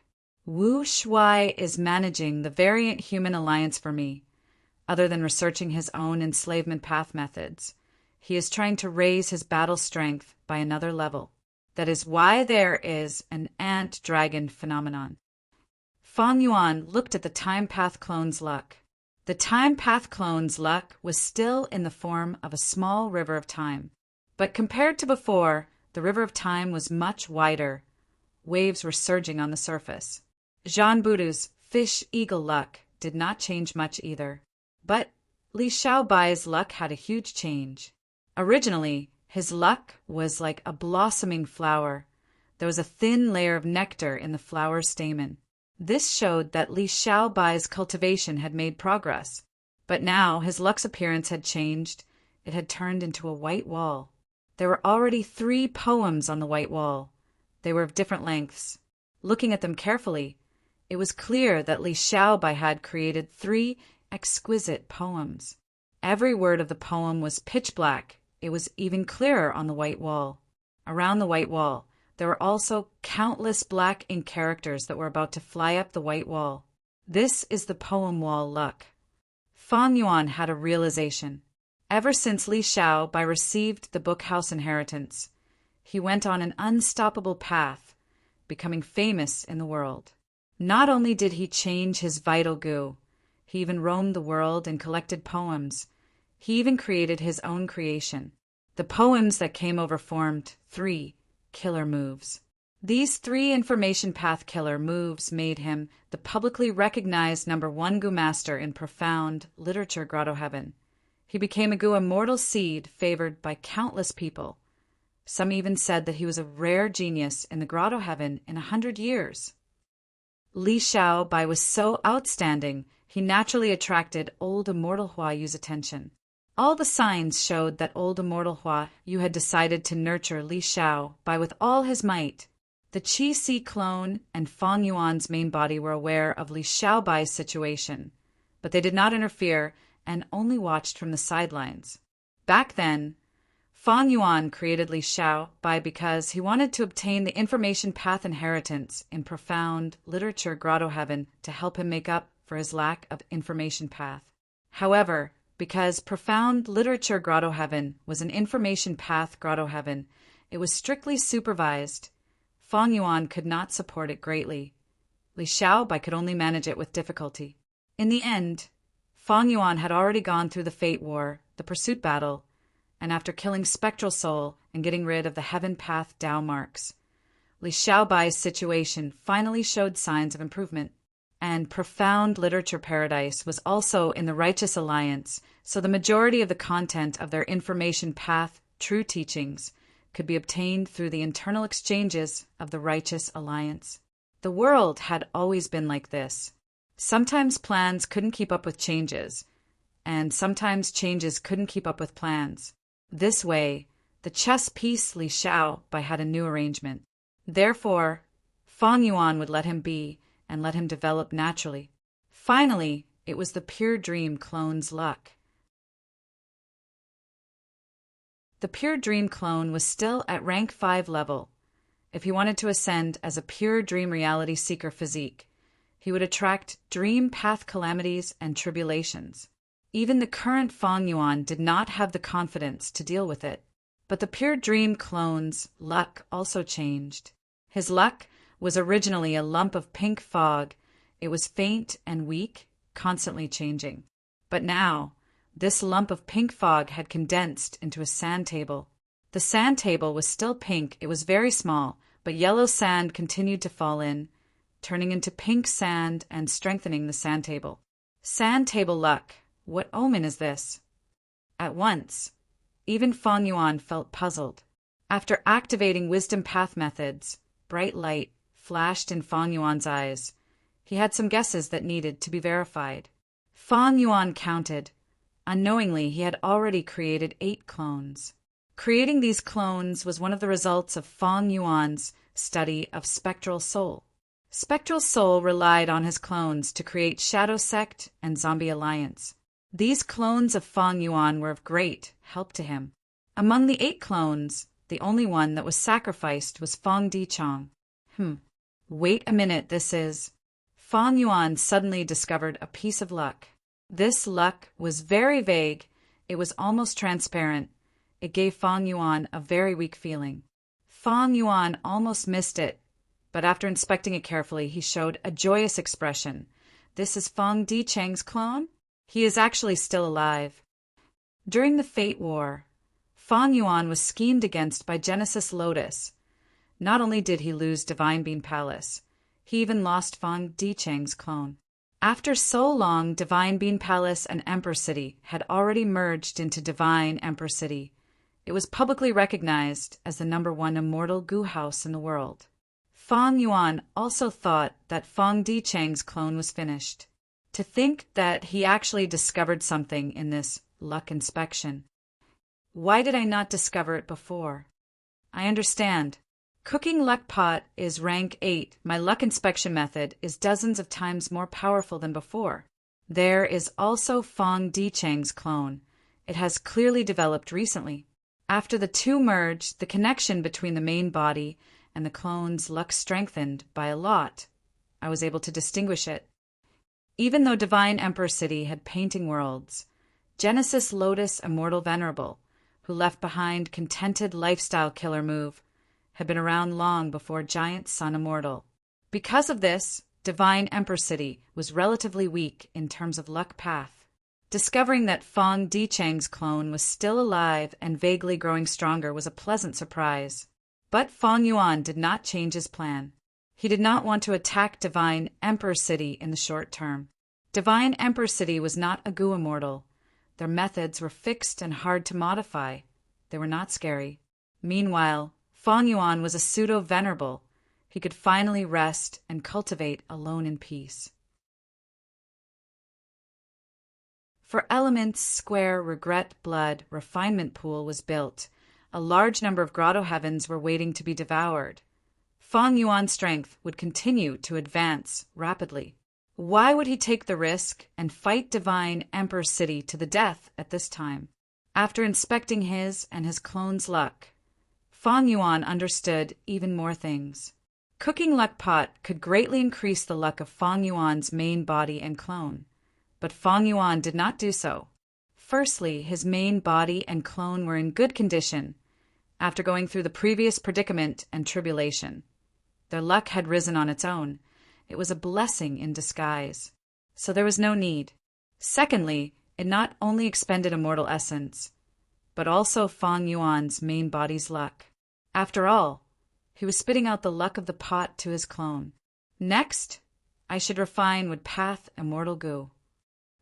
Wu Shuai is managing the variant human alliance for me. Other than researching his own enslavement path methods, he is trying to raise his battle strength by another level. That is why there is an ant dragon phenomenon. Fang Yuan looked at the Time Path clone's luck. The Time Path clone's luck was still in the form of a small river of time. But compared to before, the river of time was much wider. Waves were surging on the surface. Zhan Budu's fish-eagle luck did not change much either. But Li Xiaobai's luck had a huge change. Originally, his luck was like a blossoming flower. There was a thin layer of nectar in the flower's stamen. This showed that Li Xiaobai's cultivation had made progress. But now his luck's appearance had changed. It had turned into a white wall. There were already 3 poems on the white wall. They were of different lengths. Looking at them carefully, it was clear that Li Xiaobai had created 3 exquisite poems. Every word of the poem was pitch black. It was even clearer on the white wall. Around the white wall, there were also countless black ink characters that were about to fly up the white wall. This is the poem wall luck. Fang Yuan had a realization. Ever since Li Xiaobai received the book house inheritance, he went on an unstoppable path, becoming famous in the world. Not only did he change his vital goo, he even roamed the world and collected poems. He even created his own creation. The poems that came over formed 3 killer moves. These 3 information path killer moves made him the publicly recognized #1 Gu master in profound literature Grotto Heaven. He became a Gu immortal seed favored by countless people. Some even said that he was a rare genius in the Grotto Heaven in 100 years. Li Xiaobai was so outstanding, he naturally attracted old immortal Hua Yu's attention. All the signs showed that old immortal Hua Yu had decided to nurture Li Xiaobai with all his might. The Qi-Si clone and Fang Yuan's main body were aware of Li Xiaobai's situation, but they did not interfere and only watched from the sidelines. Back then, Fang Yuan created Li Xiaobai because he wanted to obtain the information path inheritance in profound literature Grotto Heaven to help him make up for his lack of information path. However, because profound literature Grotto Heaven was an information path Grotto Heaven, it was strictly supervised. Fang Yuan could not support it greatly. Li Xiaobai could only manage it with difficulty. In the end, Fang Yuan had already gone through the Fate War, the Pursuit Battle, and after killing Spectral Soul and getting rid of the Heaven Path Dao marks, Li Xiaobai's situation finally showed signs of improvement. And Profound Literature Paradise was also in the Righteous Alliance, so the majority of the content of their information path, true teachings, could be obtained through the internal exchanges of the Righteous Alliance. The world had always been like this. Sometimes plans couldn't keep up with changes, and sometimes changes couldn't keep up with plans. This way, the chess piece Li Xiaobai had a new arrangement. Therefore, Fang Yuan would let him be, and let him develop naturally. Finally, it was the Pure Dream clone's luck. The Pure Dream clone was still at rank 5 level. If he wanted to ascend as a Pure Dream Reality Seeker physique, he would attract dream path calamities and tribulations. Even the current Fang Yuan did not have the confidence to deal with it. But the Pure Dream clone's luck also changed. His luck was originally a lump of pink fog. It was faint and weak, constantly changing. But now, this lump of pink fog had condensed into a sand table. The sand table was still pink. It was very small, but yellow sand continued to fall in, turning into pink sand and strengthening the sand table. Sand table luck. What omen is this? At once, even Fang Yuan felt puzzled. After activating wisdom path methods, bright light flashed in Fang Yuan's eyes. He had some guesses that needed to be verified. Fang Yuan counted. Unknowingly, he had already created 8 clones. Creating these clones was one of the results of Fang Yuan's study of Spectral Soul. Spectral Soul relied on his clones to create Shadow Sect and Zombie Alliance. These clones of Fang Yuan were of great help to him. Among the 8 clones, the only one that was sacrificed was Fang Dichang. Wait a minute, this is... Fang Yuan suddenly discovered a piece of luck. This luck was very vague. It was almost transparent. It gave Fang Yuan a very weak feeling. Fang Yuan almost missed it, but after inspecting it carefully, he showed a joyous expression. This is Fang Dichang's clone? He is actually still alive. During the Fate War, Fang Yuan was schemed against by Genesis Lotus. Not only did he lose Divine Bean Palace, he even lost Fang Dichang's clone. After so long, Divine Bean Palace and Emperor City had already merged into Divine Emperor City. It was publicly recognized as the #1 immortal goo house in the world. Fang Yuan also thought that Fang Dichang's clone was finished. To think that he actually discovered something in this luck inspection. Why did I not discover it before? I understand. Cooking luck pot is rank 8. My luck inspection method is dozens of times more powerful than before. There is also Fang Dichang's clone. It has clearly developed recently. After the two merged, the connection between the main body and the clone's luck strengthened by a lot. I was able to distinguish it. Even though Divine Emperor City had painting worlds, Genesis Lotus Immortal Venerable, who left behind Contented Lifestyle Killer move, had been around long before Giant Sun Immortal. Because of this, Divine Emperor City was relatively weak in terms of luck path. Discovering that Fang Dichang's clone was still alive and vaguely growing stronger was a pleasant surprise. But Fang Yuan did not change his plan. He did not want to attack Divine Emperor City in the short term. Divine Emperor City was not a goo immortal. Their methods were fixed and hard to modify. They were not scary. Meanwhile, Fang Yuan was a pseudo-venerable. He could finally rest and cultivate alone in peace. For Element's square regret blood refinement pool was built. A large number of grotto heavens were waiting to be devoured. Fang Yuan's strength would continue to advance rapidly. Why would he take the risk and fight Divine Emperor City to the death at this time? After inspecting his and his clone's luck, Fang Yuan understood even more things. Cooking luck pot could greatly increase the luck of Fang Yuan's main body and clone, but Fang Yuan did not do so. Firstly, his main body and clone were in good condition after going through the previous predicament and tribulation. Their luck had risen on its own. It was a blessing in disguise. So there was no need. Secondly, it not only expended immortal essence, but also Fang Yuan's main body's luck. After all, he was spitting out the luck of the pot to his clone. Next, I should refine wood path immortal goo.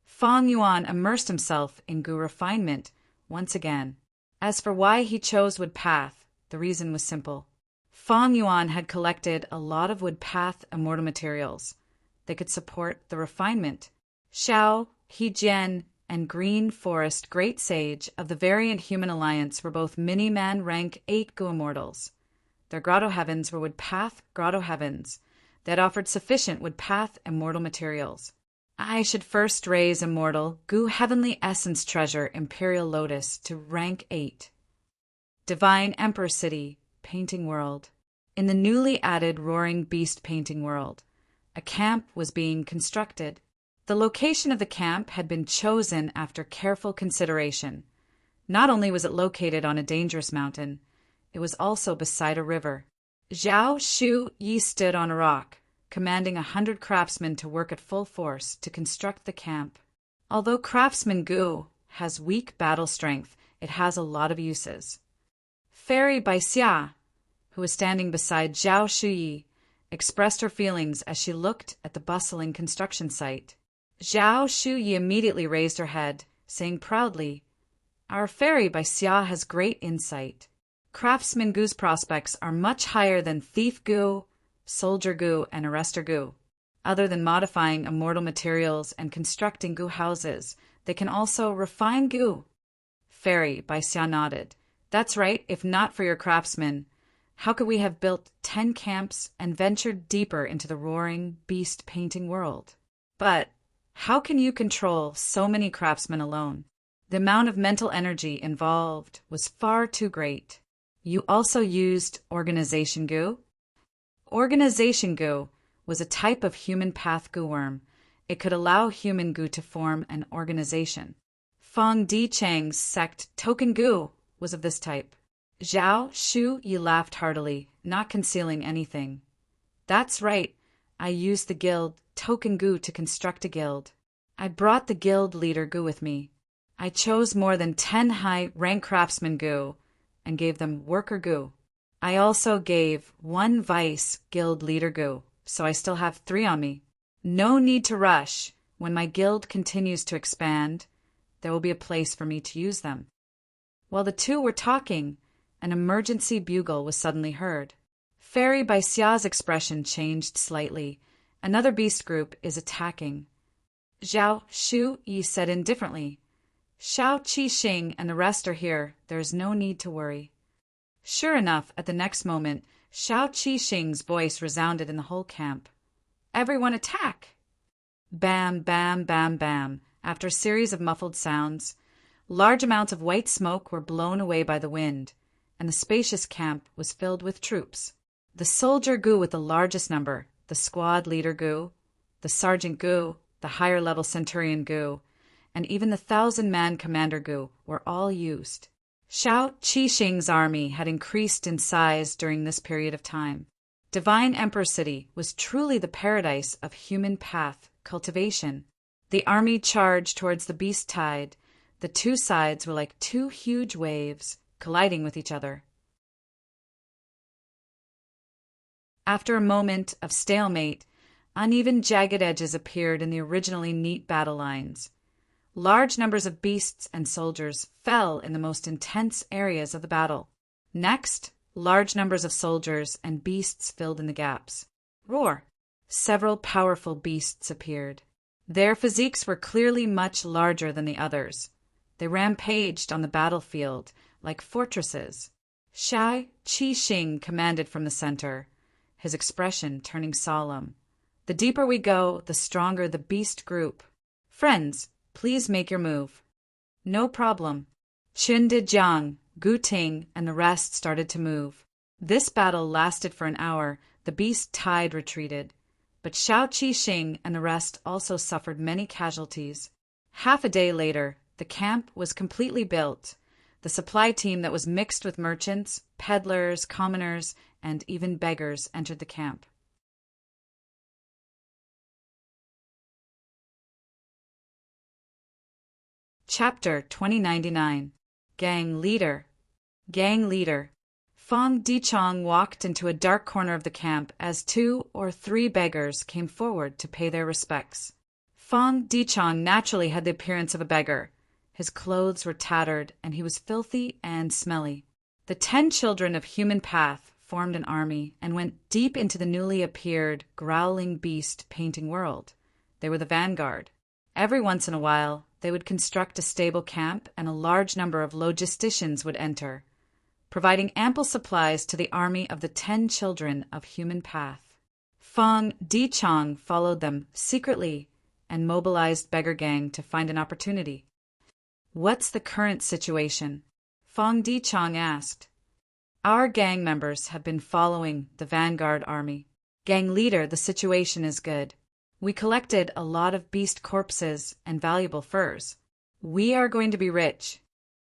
Fang Yuan immersed himself in goo refinement once again. As for why he chose wood path, the reason was simple. Fang Yuan had collected a lot of wood path immortal materials. They could support the refinement. Xiao, He Jian, and Green Forest Great Sage of the Variant Human Alliance were both mini-man rank 8 goo immortals. Their grotto heavens were wood path grotto heavens that offered sufficient wood path immortal materials. I should first raise immortal goo heavenly essence treasure Imperial Lotus to rank 8. Divine Emperor City Painting World. In the newly added Roaring Beast Painting World, a camp was being constructed. The location of the camp had been chosen after careful consideration. Not only was it located on a dangerous mountain, it was also beside a river. Zhao Shu Yi stood on a rock, commanding 100 craftsmen to work at full force to construct the camp. Although craftsman Gu has weak battle strength, it has a lot of uses. Fairy Baixia, who was standing beside Zhao Shuyi, expressed her feelings as she looked at the bustling construction site. Zhao Shuyi immediately raised her head, saying proudly, "Our Fairy Baixia has great insight. Craftsman Gu's prospects are much higher than Thief Gu, Soldier Gu, and Arrestor Gu. Other than modifying immortal materials and constructing Gu houses, they can also refine Gu." Fairy Baixia nodded. "That's right, if not for your craftsmen, how could we have built 10 camps and ventured deeper into the roaring beast painting world? But how can you control so many craftsmen alone? The amount of mental energy involved was far too great. You also used Organization Gu?" Organization Gu was a type of human path Gu worm. It could allow human Gu to form an organization. Fang Di Chang's sect Token Gu was of this type. Zhao Shu Yi laughed heartily, not concealing anything. "That's right. I used the guild Token Gu to construct a guild. I brought the guild leader Gu with me. I chose more than 10 high-rank craftsmen Gu and gave them worker Gu. I also gave 1 vice guild leader Gu, so I still have 3 on me. No need to rush. When my guild continues to expand, there will be a place for me to use them." While the two were talking, an emergency bugle was suddenly heard. Fairy Baixia's expression changed slightly. Another beast group is attacking. Zhao Shu Yi said indifferently, "Xiao Qi Xing and the rest are here. There is no need to worry." Sure enough, at the next moment, Xiao Qi Xing's voice resounded in the whole camp. "Everyone attack!" Bam, bam, bam, bam. After a series of muffled sounds, large amounts of white smoke were blown away by the wind, and the spacious camp was filled with troops. The soldier Gu with the largest number, the squad leader Gu, the sergeant Gu, the higher-level centurion Gu, and even the 1,000-man commander Gu were all used. Xiao Qixing's army had increased in size during this period of time. Divine Emperor City was truly the paradise of human path cultivation. The army charged towards the beast tide. The two sides were like 2 huge waves colliding with each other. After a moment of stalemate, uneven jagged edges appeared in the originally neat battle lines. Large numbers of beasts and soldiers fell in the most intense areas of the battle. Next, large numbers of soldiers and beasts filled in the gaps. Roar! Several powerful beasts appeared. Their physiques were clearly much larger than the others. They rampaged on the battlefield like fortresses. Xiao Qixing commanded from the center, his expression turning solemn. "The deeper we go, the stronger the beast group. Friends, please make your move." "No problem." Qin Dijiang, Gu Ting, and the rest started to move. This battle lasted for an hour. The beast tide retreated, but Xiao Qixing and the rest also suffered many casualties. Half a day later, the camp was completely built. The supply team that was mixed with merchants, peddlers, commoners, and even beggars entered the camp. Chapter 2099. Gang Leader. Gang Leader. Fong Dichong walked into a dark corner of the camp as 2 or 3 beggars came forward to pay their respects. Fong Dichong naturally had the appearance of a beggar. His clothes were tattered, and he was filthy and smelly. The 10 children of Human Path formed an army and went deep into the newly appeared growling beast painting world. They were the vanguard. Every once in a while, they would construct a stable camp, and a large number of logisticians would enter, providing ample supplies to the army of the 10 children of Human Path. Fong Dichong followed them secretly and mobilized Beggar Gang to find an opportunity. "What's the current situation?" Fong Dichong asked. "Our gang members have been following the vanguard army. Gang leader, the situation is good. We collected a lot of beast corpses and valuable furs. We are going to be rich.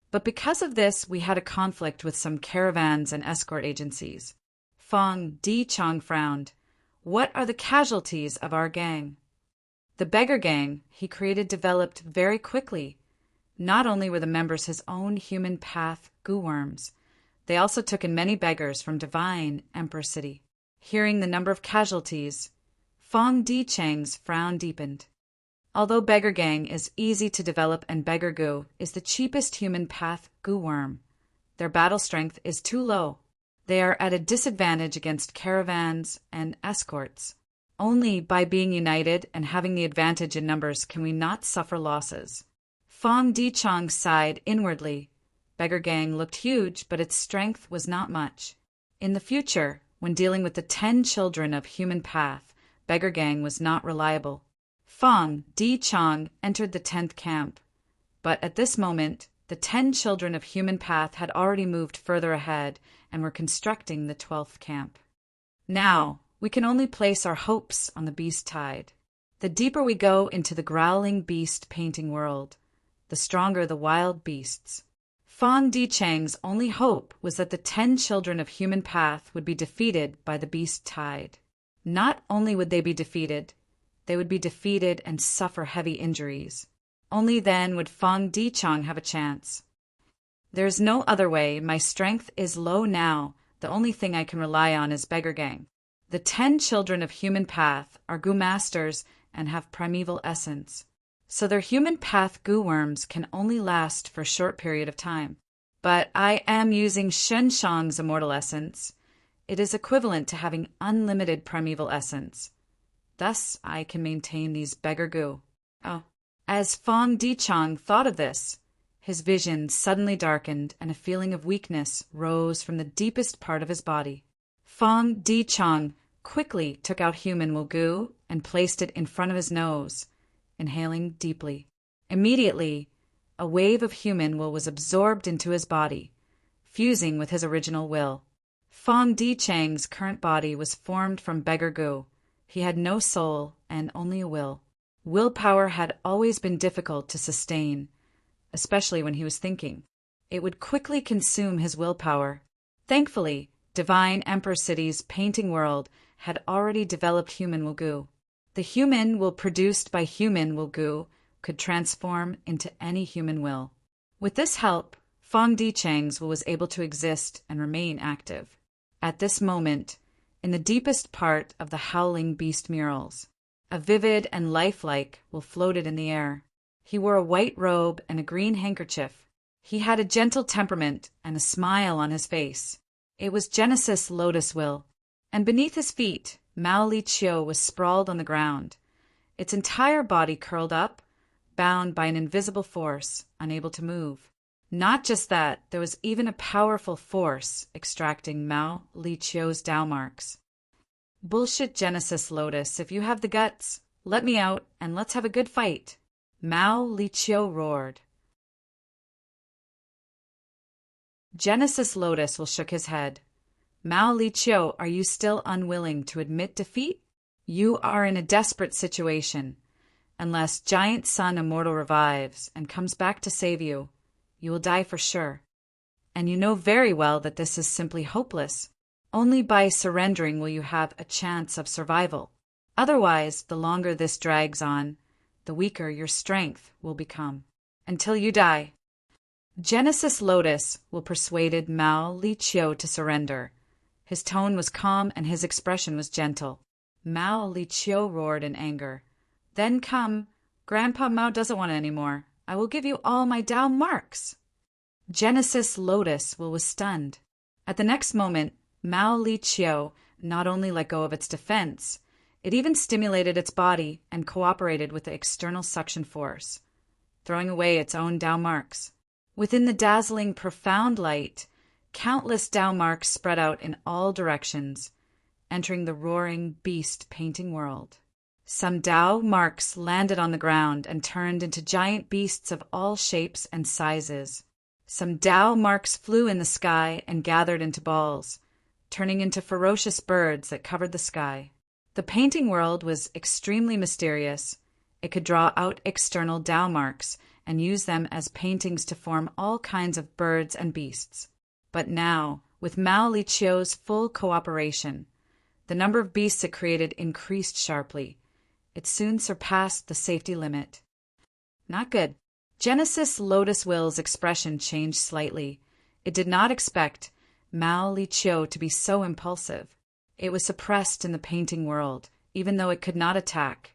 But because of this, we had a conflict with some caravans and escort agencies." Fong Dichong frowned. "What are the casualties of our gang?" The Beggar Gang he created developed very quickly. Not only were the members his own Human Path goo-worms, they also took in many beggars from Divine Emperor City. Hearing the number of casualties, Fong Dichong's frown deepened. Although Beggar Gang is easy to develop and Beggar Goo is the cheapest Human Path goo-worm, their battle strength is too low. They are at a disadvantage against caravans and escorts. Only by being united and having the advantage in numbers can we not suffer losses. Fong Dichong sighed inwardly. Beggar Gang looked huge, but its strength was not much. In the future, when dealing with the 10 children of Human Path, Beggar Gang was not reliable. Fong Dichong entered the 10th camp, but at this moment, the 10 children of Human Path had already moved further ahead and were constructing the 12th camp. Now, we can only place our hopes on the beast tide. The deeper we go into the growling beast painting world, the stronger the wild beasts. Fong Dichong's only hope was that the 10 children of Human Path would be defeated by the beast tide. Not only would they be defeated, they would be defeated and suffer heavy injuries. Only then would Fong Dichong have a chance. "There is no other way. My strength is low now. The only thing I can rely on is Beggar Gang. The 10 children of Human Path are goo masters and have primeval essence, so their Human Path goo-worms can only last for a short period of time. But I am using Shenshang's immortal essence. It is equivalent to having unlimited primeval essence. Thus I can maintain these Beggar Goo." Oh. As Fong Dichong thought of this, his vision suddenly darkened and a feeling of weakness rose from the deepest part of his body. Fong Dichong quickly took out Human Will Goo and placed it in front of his nose, inhaling deeply. Immediately, a wave of Human Will was absorbed into his body, fusing with his original will. Fong Dichong's current body was formed from Beggar Goo. He had no soul and only a will. Willpower had always been difficult to sustain, especially when he was thinking. It would quickly consume his willpower. Thankfully, Divine Emperor City's painting world had already developed Human Will Goo. The Human Will produced by Human Will Goo could transform into any human will. With this help, Fong Dichong's will was able to exist and remain active. At this moment, in the deepest part of the howling beast murals, a vivid and lifelike will floated in the air. He wore a white robe and a green handkerchief. He had a gentle temperament and a smile on his face. It was Genesis Lotus Will, and beneath his feet, Mao Li Chiu was sprawled on the ground, its entire body curled up, bound by an invisible force, unable to move. Not just that, there was even a powerful force extracting Mao Li Chiu's Tao marks. "Bullshit, Genesis Lotus, if you have the guts, let me out and let's have a good fight," Mao Li Chiu roared. Genesis Lotus will shook his head. "Mao Li Chiu, are you still unwilling to admit defeat? You are in a desperate situation. Unless Giant Sun Immortal revives and comes back to save you, you will die for sure. And you know very well that this is simply hopeless. Only by surrendering will you have a chance of survival. Otherwise, the longer this drags on, the weaker your strength will become." until you die. Genesis Lotus will persuaded Mao Li Chiu to surrender. His tone was calm and his expression was gentle. Mao Li Chiu roared in anger. Then come. Grandpa Mao doesn't want it anymore. I will give you all my Tao marks. Genesis Lotus was stunned. At the next moment, Mao Li Chiu not only let go of its defense, it even stimulated its body and cooperated with the external suction force, throwing away its own Tao marks. Within the dazzling, profound light, countless Tao marks spread out in all directions, entering the roaring beast painting world. Some Tao marks landed on the ground and turned into giant beasts of all shapes and sizes. Some Tao marks flew in the sky and gathered into balls, turning into ferocious birds that covered the sky. The painting world was extremely mysterious. It could draw out external Tao marks and use them as paintings to form all kinds of birds and beasts. But now, with Mao Li Chiu's full cooperation, the number of beasts it created increased sharply. It soon surpassed the safety limit. Not good. Genesis Lotus Will's expression changed slightly. It did not expect Mao Li Chiu to be so impulsive. It was suppressed in the painting world. Even though it could not attack,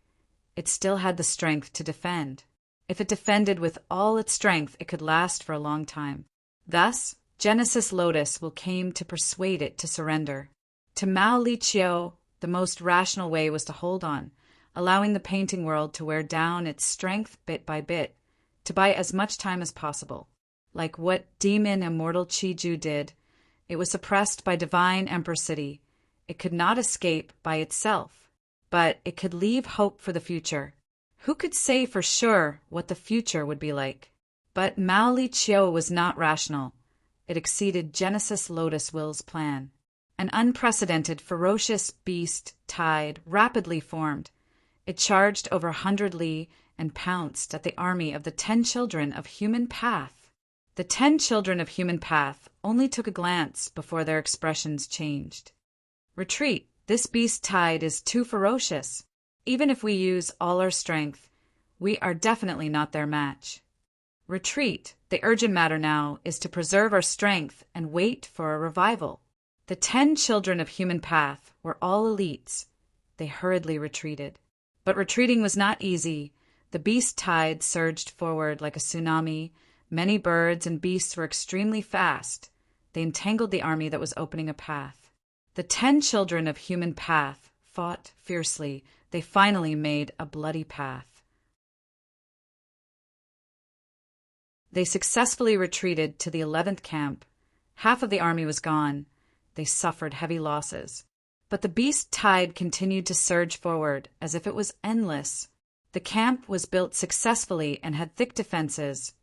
it still had the strength to defend. If it defended with all its strength, it could last for a long time. Thus, Genesis Lotus Will came to persuade it to surrender. To Mao Li Chiu, the most rational way was to hold on, allowing the painting world to wear down its strength bit by bit, to buy as much time as possible. Like what demon immortal Chi-Ju did, it was suppressed by divine Emperor City. It could not escape by itself, but it could leave hope for the future. Who could say for sure what the future would be like? But Mao Li Chiu was not rational. It exceeded Genesis Lotus Will's plan. An unprecedented, ferocious beast tide rapidly formed. It charged over 100 li and pounced at the army of the 10 children of Human Path. The 10 children of Human Path only took a glance before their expressions changed. Retreat, this beast tide is too ferocious. Even if we use all our strength, we are definitely not their match. Retreat, the urgent matter now is to preserve our strength and wait for a revival. The 10 children of Human Path were all elites. They hurriedly retreated. But retreating was not easy. The beast tide surged forward like a tsunami. Many birds and beasts were extremely fast. They entangled the army that was opening a path. The 10 children of Human Path fought fiercely. They finally made a bloody path. They successfully retreated to the 11th camp. Half of the army was gone. They suffered heavy losses. But the beast tide continued to surge forward as if it was endless. The camp was built successfully and had thick defenses.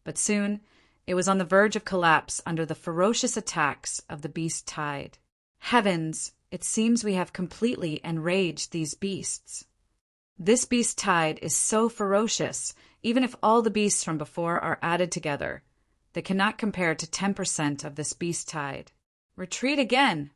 But soon, it was on the verge of collapse under the ferocious attacks of the beast tide. Heavens, it seems we have completely enraged these beasts. This beast tide is so ferocious, even if all the beasts from before are added together. They cannot compare to 10% of this beast tide. Retreat again!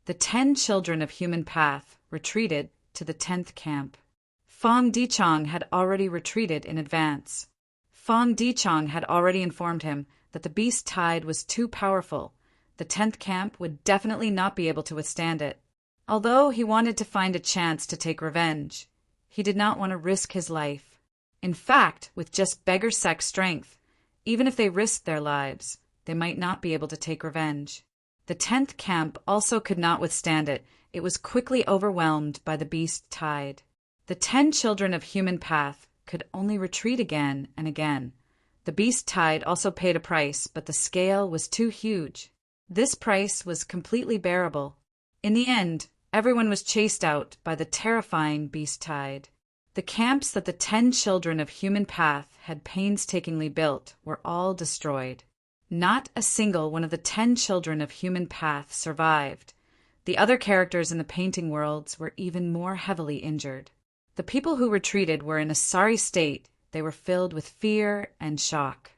The 10 children of Human Path retreated to the 10th camp. Fong Dichong had already retreated in advance. Fong Dichong had already informed him that the beast tide was too powerful. The 10th camp would definitely not be able to withstand it. Although he wanted to find a chance to take revenge, he did not want to risk his life. In fact, with just beggar-sex strength, even if they risked their lives, they might not be able to take revenge. The 10th camp also could not withstand it. It was quickly overwhelmed by the beast tide. The 10 children of Human Path could only retreat again and again. The beast tide also paid a price, but the scale was too huge. This price was completely bearable. In the end, everyone was chased out by the terrifying beast tide. The camps that the 10 children of Human Path had painstakingly built were all destroyed. Not a single one of the 10 children of Human Path survived. The other characters in the painting worlds were even more heavily injured. The people who retreated were in a sorry state. They were filled with fear and shock.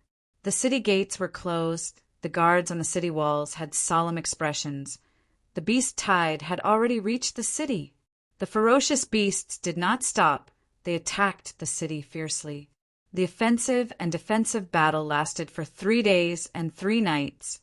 The city gates were closed. The guards on the city walls had solemn expressions. The beast tide had already reached the city. The ferocious beasts did not stop. They attacked the city fiercely. The offensive and defensive battle lasted for 3 days and 3 nights.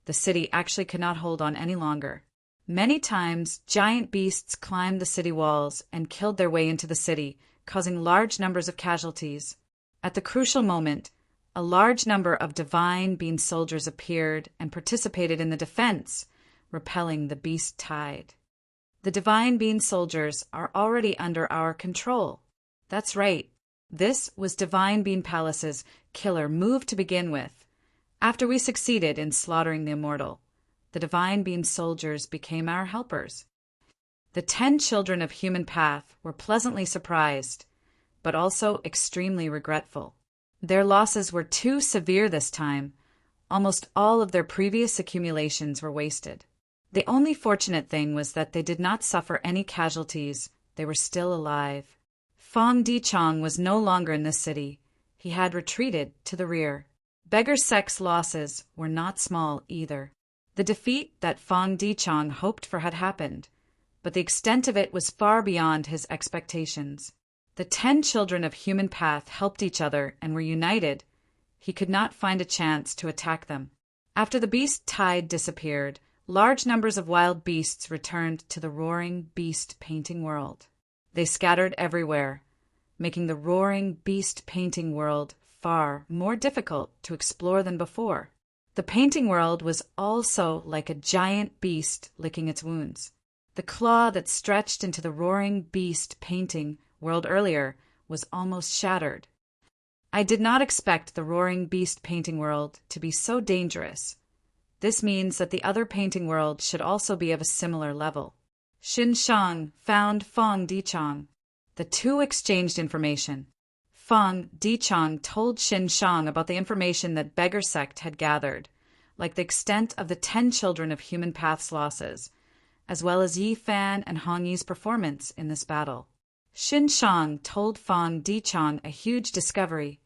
The city actually could not hold on any longer. Many times, giant beasts climbed the city walls and killed their way into the city, causing large numbers of casualties. At the crucial moment, a large number of divine being soldiers appeared and participated in the defense, repelling the beast tide. The divine being soldiers are already under our control. That's right. This was Divine Being Palace's killer move to begin with. After we succeeded in slaughtering the immortal, the Divine Being soldiers became our helpers. The 10 children of Human Path were pleasantly surprised, but also extremely regretful. Their losses were too severe this time. Almost all of their previous accumulations were wasted. The only fortunate thing was that they did not suffer any casualties. They were still alive. Fong Dichong was no longer in this city. He had retreated to the rear. Beggar Sek's losses were not small either. The defeat that Fong Dichong hoped for had happened, but the extent of it was far beyond his expectations. The 10 children of Human Path helped each other and were united. He could not find a chance to attack them. After the beast tide disappeared, large numbers of wild beasts returned to the roaring beast painting world. They scattered everywhere, making the roaring beast painting world far more difficult to explore than before. The painting world was also like a giant beast licking its wounds. The claw that stretched into the roaring beast painting world earlier was almost shattered. I did not expect the roaring beast painting world to be so dangerous. This means that the other painting world should also be of a similar level. Xin Shang found Fong Dichong. The two exchanged information. Fong Dichong told Xin Shang about the information that Beggar Sect had gathered, like the extent of the 10 children of Human Path's losses, as well as Yi Fan and Hong Yi's performance in this battle. Xin Shang told Fong Dichong a huge discovery.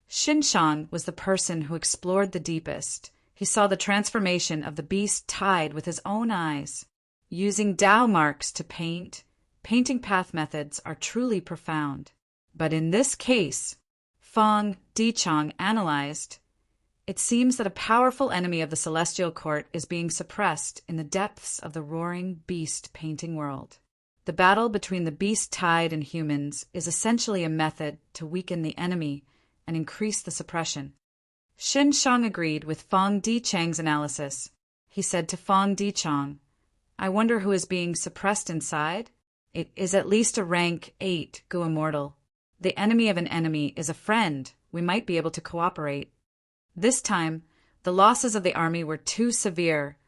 Xin Shang was the person who explored the deepest. He saw the transformation of the beast tide with his own eyes. Using Tao marks to paint, painting path methods are truly profound. But in this case, Fong Dichong analyzed, it seems that a powerful enemy of the celestial court is being suppressed in the depths of the roaring beast painting world. The battle between the beast tide and humans is essentially a method to weaken the enemy and increase the suppression. Xin Shang agreed with Fong Dichong's analysis. He said to Fong Dichong, I wonder who is being suppressed inside? It is at least a rank 8 Gu Immortal. The enemy of an enemy is a friend. We might be able to cooperate. This time, the losses of the army were too severe.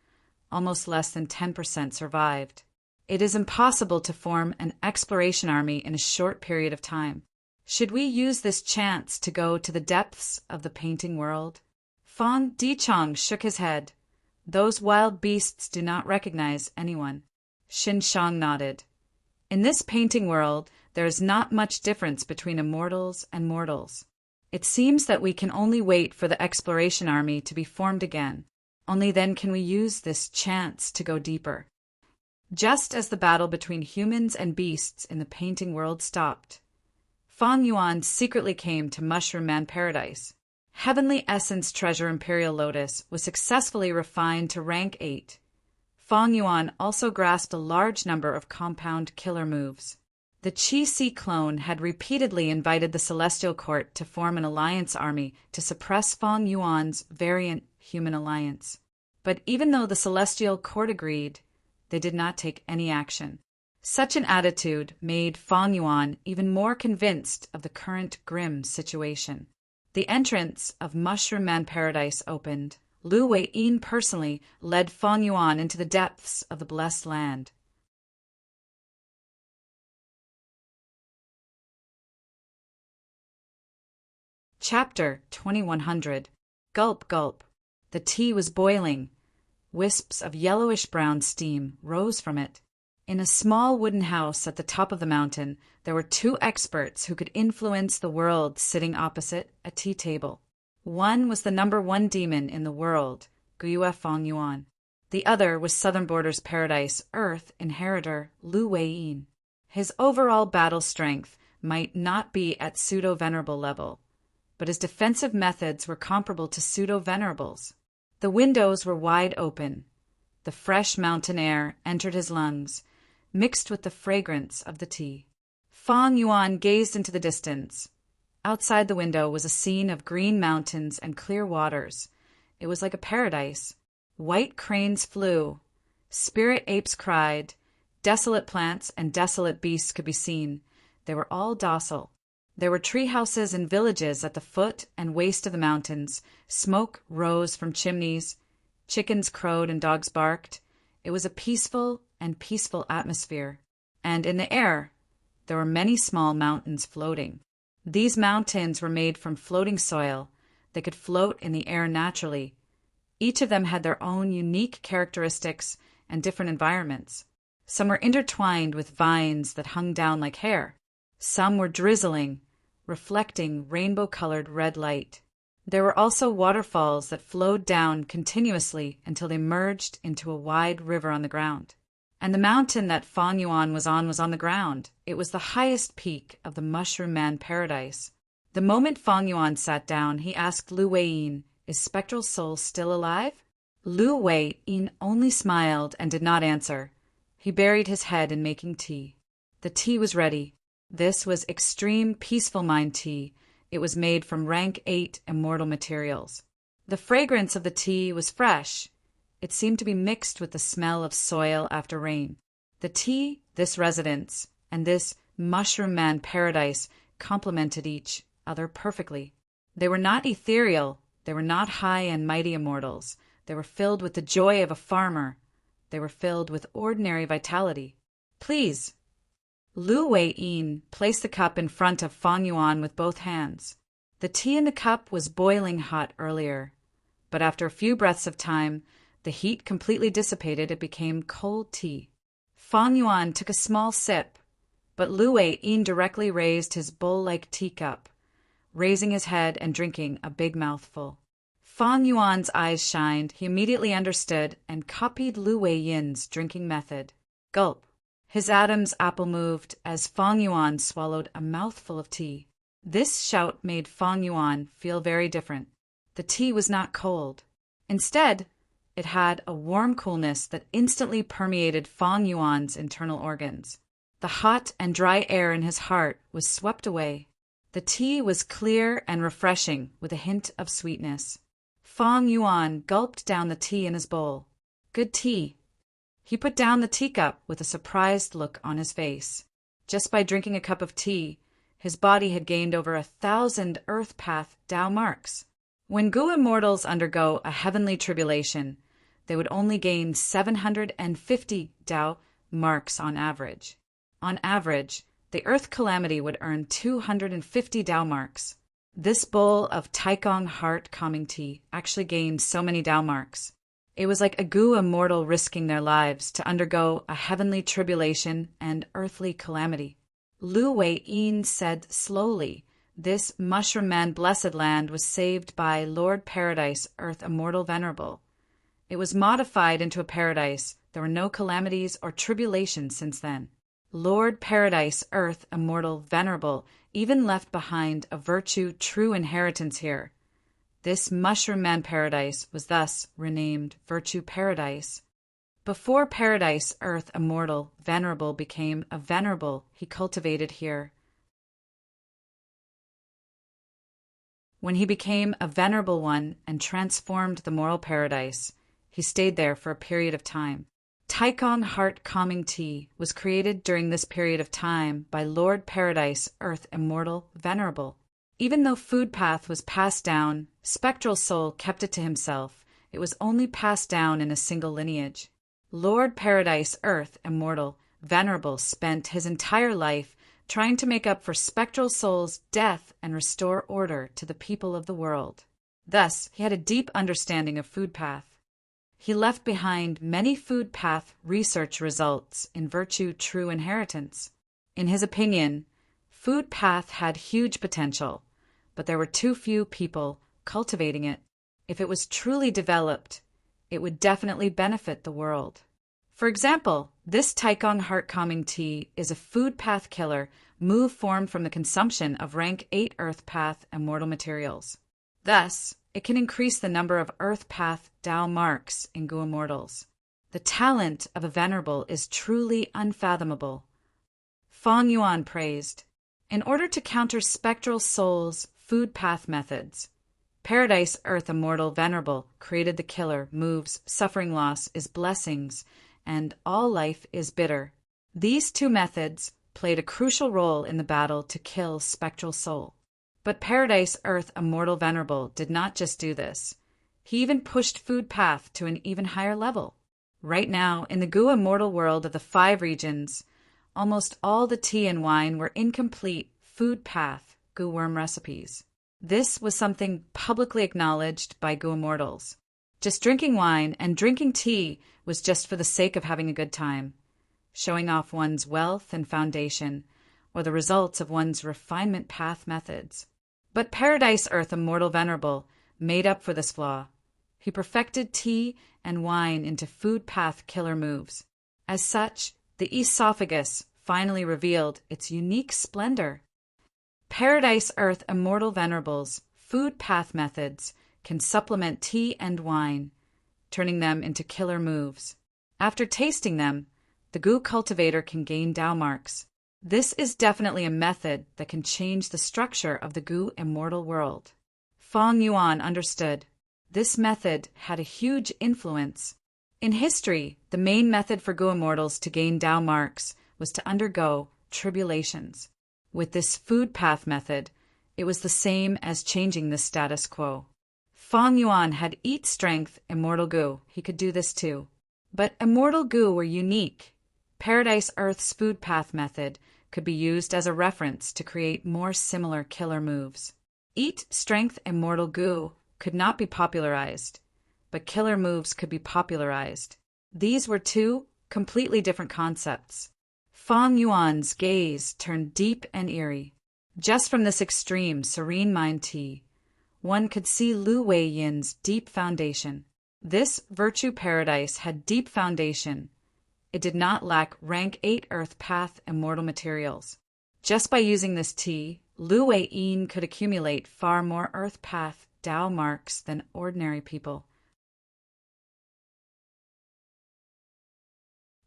Almost less than 10% survived. It is impossible to form an exploration army in a short period of time. Should we use this chance to go to the depths of the painting world? Fong Dichong shook his head. Those wild beasts do not recognize anyone. Xin Shang nodded. In this painting world, there is not much difference between immortals and mortals. It seems that we can only wait for the exploration army to be formed again. Only then can we use this chance to go deeper. Just as the battle between humans and beasts in the painting world stopped, Fang Yuan secretly came to Mushroom Man Paradise. Heavenly Essence Treasure Imperial Lotus was successfully refined to rank 8. Fang Yuan also grasped a large number of compound killer moves. The Qi Si clone had repeatedly invited the Celestial Court to form an alliance army to suppress Fang Yuan's variant human alliance. But even though the Celestial Court agreed, they did not take any action. Such an attitude made Fang Yuan even more convinced of the current grim situation. The entrance of Mushroom Man Paradise opened. Lu Wei-yin personally led Fang Yuan into the depths of the blessed land. Chapter 2100. Gulp, gulp. The tea was boiling. Wisps of yellowish-brown steam rose from it. In a small wooden house at the top of the mountain, there were 2 experts who could influence the world sitting opposite a tea table. One was the number 1 demon in the world, Guyue Fang Yuan. The other was Southern Borders Paradise Earth inheritor Lu Wei-yin. His overall battle strength might not be at pseudo-venerable level, but his defensive methods were comparable to pseudo-venerables. The windows were wide open. The fresh mountain air entered his lungs, mixed with the fragrance of the tea. Fang Yuan gazed into the distance. Outside the window was a scene of green mountains and clear waters. It was like a paradise. White cranes flew. Spirit apes cried. Desolate plants and desolate beasts could be seen. They were all docile. There were tree houses and villages at the foot and waist of the mountains. Smoke rose from chimneys. Chickens crowed and dogs barked. It was a peaceful atmosphere. And in the air, there were many small mountains floating. These mountains were made from floating soil. They could float in the air naturally. Each of them had their own unique characteristics and different environments. Some were intertwined with vines that hung down like hair. Some were drizzling, reflecting rainbow-colored red light. There were also waterfalls that flowed down continuously until they merged into a wide river on the ground. And the mountain that Fang Yuan was on the ground. It was the highest peak of the Mushroom Man Paradise. The moment Fang Yuan sat down, he asked Lu Weiyin, "Is Spectral Soul still alive?" Lu Weiyin only smiled and did not answer. He buried his head in making tea. The tea was ready. This was extreme peaceful mind tea. It was made from rank 8 immortal materials. The fragrance of the tea was fresh. It seemed to be mixed with the smell of soil after rain. The tea, this residence, and this Mushroom Man Paradise complemented each other perfectly. They were not ethereal. They were not high and mighty immortals. They were filled with the joy of a farmer. They were filled with ordinary vitality. "Please." Lu Weiyin placed the cup in front of Fang Yuan with both hands. The tea in the cup was boiling hot earlier, but after a few breaths of time, the heat completely dissipated. It became cold tea. Fang Yuan took a small sip, but Lu Weiyin directly raised his bowl-like teacup, raising his head and drinking a big mouthful. Fang Yuan's eyes shined. He immediately understood and copied Lu Weiyin's drinking method. Gulp. His Adam's apple moved as Fang Yuan swallowed a mouthful of tea. This shout made Fang Yuan feel very different. The tea was not cold. Instead, it had a warm coolness that instantly permeated Fang Yuan's internal organs. The hot and dry air in his heart was swept away. The tea was clear and refreshing with a hint of sweetness. Fang Yuan gulped down the tea in his bowl. Good tea. He put down the teacup with a surprised look on his face. Just by drinking a cup of tea, his body had gained over 1,000 Earth Path Tao marks. When Gu immortals undergo a heavenly tribulation, they would only gain 750 Tao marks on average. On average, the Earth calamity would earn 250 Tao marks. This bowl of Taikong heart calming tea actually gained so many Tao marks. It was like a Gu immortal risking their lives to undergo a heavenly tribulation and earthly calamity. Lu Weiyin said slowly, "This Mushroom Man blessed land was saved by Lord Paradise, Earth Immortal Venerable. It was modified into a paradise. There were no calamities or tribulations since then. Lord Paradise, Earth Immortal Venerable even left behind a virtue true inheritance here. This Mushroom Man Paradise was thus renamed Virtue Paradise. Before Paradise, Earth Immortal Venerable became a venerable he cultivated here. When he became a venerable one and transformed the moral paradise, he stayed there for a period of time. Taikong Heart Calming Tea was created during this period of time by Lord Paradise, Earth Immortal Venerable. Even though Food Path was passed down, Spectral Soul kept it to himself. It was only passed down in a single lineage. Lord Paradise, Earth Immortal Venerable spent his entire life trying to make up for Spectral Soul's death and restore order to the people of the world. Thus, he had a deep understanding of Food Path. He left behind many Food Path research results in Virtue True Inheritance. In his opinion, Food Path had huge potential, but there were too few people cultivating it. If it was truly developed, it would definitely benefit the world. For example, this Taikong Heart Calming Tea is a Food Path killer move formed from the consumption of rank 8 Earth Path immortal materials. Thus, it can increase the number of Earth Path Tao marks in Gu Immortals. The talent of a Venerable is truly unfathomable. Feng Yuan praised. In order to counter spectral souls' food path methods, Paradise Earth Immortal Venerable created the killer moves suffering loss is blessings and all life is bitter. These two methods played a crucial role in the battle to kill spectral soul. But Paradise Earth Immortal Venerable did not just do this. He even pushed food path to an even higher level. Right now, in the Gu Immortal world of the 5 regions, almost all the tea and wine were incomplete food path Gu worm recipes. This was something publicly acknowledged by Gu Immortals. Just drinking wine and drinking tea was just for the sake of having a good time, showing off one's wealth and foundation, or the results of one's refinement path methods. But Paradise Earth Immortal Venerable made up for this flaw. He perfected tea and wine into food path killer moves. As such, the esophagus finally revealed its unique splendor. Paradise Earth Immortal Venerable's food path methods can supplement tea and wine, turning them into killer moves. After tasting them, the Gu cultivator can gain Tao marks. This is definitely a method that can change the structure of the Gu Immortal world. Feng Yuan understood. This method had a huge influence. In history, the main method for Gu Immortals to gain Tao marks was to undergo tribulations. With this food path method, it was the same as changing the status quo. Feng Yuan had eat strength Immortal Gu. He could do this too. But Immortal Gu were unique. Paradise Earth's food path method could be used as a reference to create more similar killer moves. Eat strength Immortal Gu could not be popularized, but killer moves could be popularized. These were two completely different concepts. Feng Yuan's gaze turned deep and eerie. Just from this extreme, serene mind tea, one could see Lu Wei Yin's deep foundation. This virtue paradise had deep foundation. It did not lack rank 8 Earth Path immortal materials. Just by using this tea, Lu Wei Yin could accumulate far more Earth Path Tao marks than ordinary people.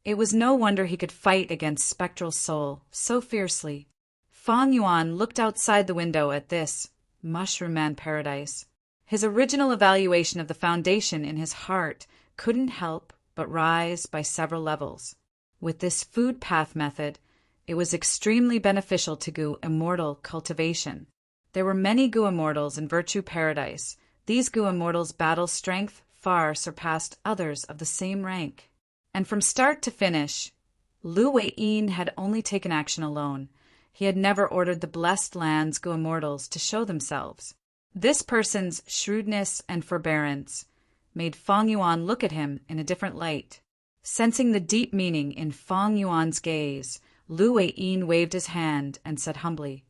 It was no wonder he could fight against spectral soul so fiercely. Feng Yuan looked outside the window at this mushroom man paradise. His original evaluation of the foundation in his heart couldn't help but rise by several levels. With this food path method, it was extremely beneficial to Gu Immortal cultivation. There were many Gu Immortals in Virtue Paradise. These Gu Immortals' battle strength far surpassed others of the same rank. And from start to finish, Lu Wei Yin had only taken action alone. He had never ordered the blessed land's Gu Immortals to show themselves. This person's shrewdness and forbearance made Feng Yuan look at him in a different light. Sensing the deep meaning in Feng Yuan's gaze, Lu Wei Yin waved his hand and said humbly,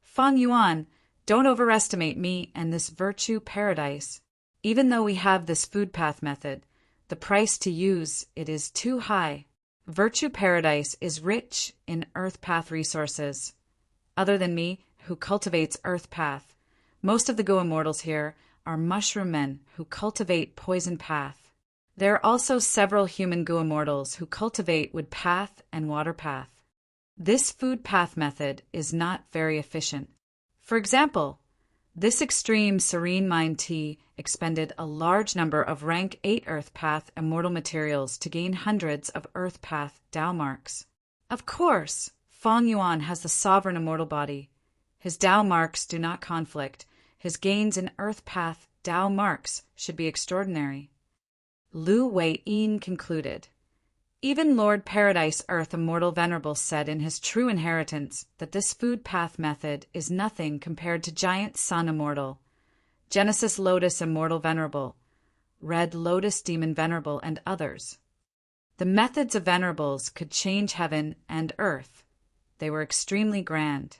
"Feng Yuan, don't overestimate me and this virtue paradise. Even though we have this food path method, the price to use it is too high. Virtue Paradise is rich in Earth Path resources. Other than me, who cultivates Earth Path, most of the Gu Immortals here are mushroom men who cultivate Poison Path. There are also several human Gu Immortals who cultivate Wood Path and Water Path. This food path method is not very efficient. For example, this extreme serene mind tea expended a large number of rank 8 Earth Path immortal materials to gain hundreds of Earth Path Tao marks. Of course, Feng Yuan has the sovereign immortal body. His Tao marks do not conflict. His gains in Earth Path Tao marks should be extraordinary. Lu Wei Yin concluded. Even Lord Paradise Earth Immortal Venerable said in his True Inheritance that this food path method is nothing compared to Giant Sun Immortal, Genesis Lotus Immortal Venerable, Red Lotus Demon Venerable, and others. The methods of Venerables could change heaven and earth. They were extremely grand.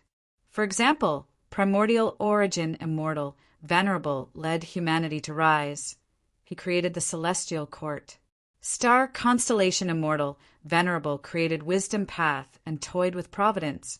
For example, Primordial Origin Immortal Venerable led humanity to rise. He created the Celestial Court. Star Constellation Immortal Venerable created Wisdom Path and toyed with Providence,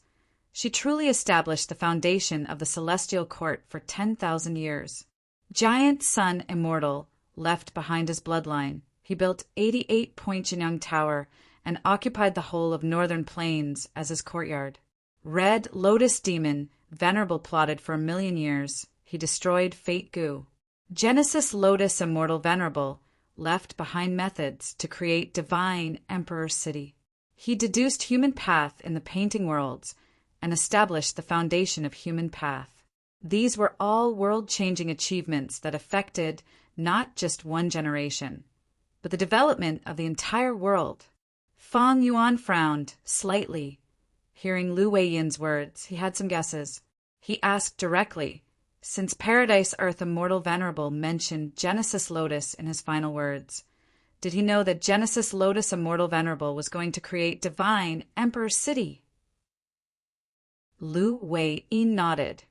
She truly established the foundation of the celestial court for 10,000 years. Giant Sun Immortal left behind his bloodline. He built 88-point Jinyang Tower and occupied the whole of northern plains as his courtyard. Red Lotus Demon Venerable plotted for 1,000,000 years. He destroyed Fate Gu. Genesis Lotus Immortal Venerable left behind methods to create Divine Emperor City. He deduced human path in the painting worlds and established the foundation of human path. These were all world-changing achievements that affected not just one generation, but the development of the entire world. Fang Yuan frowned slightly. Hearing Lu Weiyin's words, he had some guesses. He asked directly, since Paradise Earth Immortal Venerable mentioned Genesis Lotus in his final words, did he know that Genesis Lotus Immortal Venerable was going to create Divine Emperor City? Lu Weiyin nodded.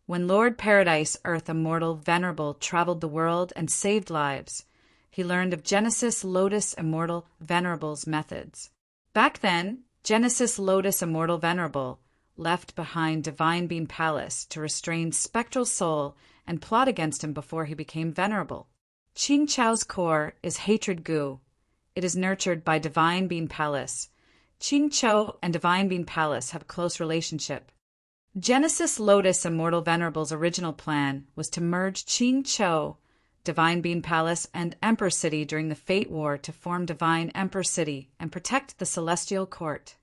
When Lord Paradise Earth Immortal Venerable traveled the world and saved lives, he learned of Genesis Lotus Immortal Venerable's methods. Back then, Genesis Lotus Immortal Venerable left behind Divine Being Palace to restrain Spectral Soul and plot against him before he became Venerable. Qing Chao's core is Hatred Gu. It is nurtured by Divine Being Palace. Qing Chao and Divine Being Palace have a close relationship. Genesis Lotus Immortal Venerable's original plan was to merge Qing Chao, Divine Being Palace, and Emperor City during the Fate War to form Divine Emperor City and protect the Celestial Court.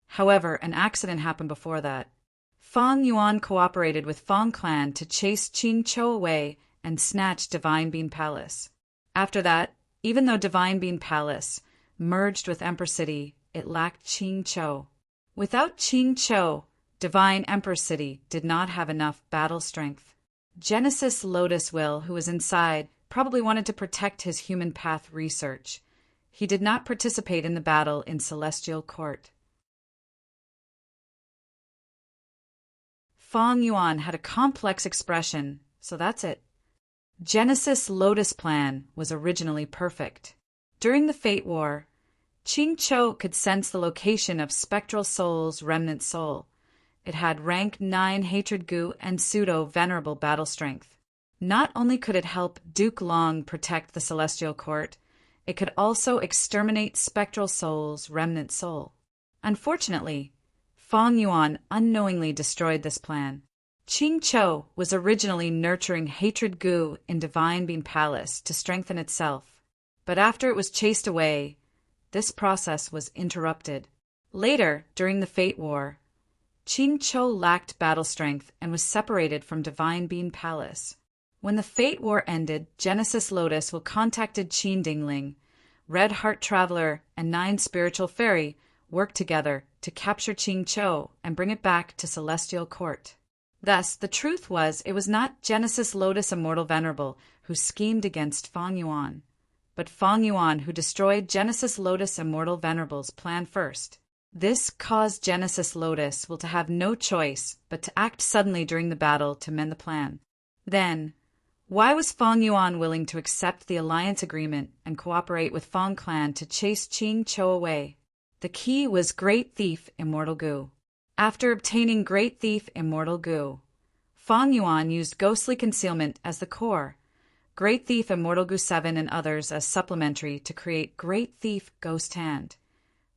However, an accident happened before that. Fang Yuan cooperated with Fang Clan to chase Qing Chao away and snatch Divine Being Palace. After that, even though Divine Being Palace merged with Emperor City, it lacked Qing Chao. Without Qing Chao, Divine Emperor City did not have enough battle strength. Genesis Lotus Will, who was inside, probably wanted to protect his human path research. He did not participate in the battle in Celestial Court. Fang Yuan had a complex expression, so that's it. Genesis Lotus Plan was originally perfect. During the Fate War, Qing Chao could sense the location of Spectral Soul's remnant soul. It had rank 9 Hatred Gu and pseudo-venerable battle strength. Not only could it help Duke Long protect the Celestial Court, it could also exterminate Spectral Soul's remnant soul. Unfortunately, Fang Yuan unknowingly destroyed this plan. Qing Chao was originally nurturing Hatred Gu in Divine Being Palace to strengthen itself, but after it was chased away, this process was interrupted. Later, during the Fate War, Qing Chao lacked battle strength and was separated from Divine Being Palace. When the Fate War ended, Genesis Lotus will contacted Qin Dingling, Red Heart Traveler, and 9 Spiritual Fairy worked together to capture Qing Chao and bring it back to Celestial Court. Thus, the truth was it was not Genesis Lotus Immortal Venerable who schemed against Fang Yuan, but Fang Yuan who destroyed Genesis Lotus Immortal Venerable's plan first. This caused Genesis Lotus will to have no choice but to act suddenly during the battle to mend the plan. Then, why was Fang Yuan willing to accept the alliance agreement and cooperate with Fang Clan to chase Qing Chao away? The key was Great Thief Immortal Gu. After obtaining Great Thief Immortal Gu, Fang Yuan used Ghostly Concealment as the core, Great Thief Immortal Gu 7 and others as supplementary to create Great Thief Ghost Hand,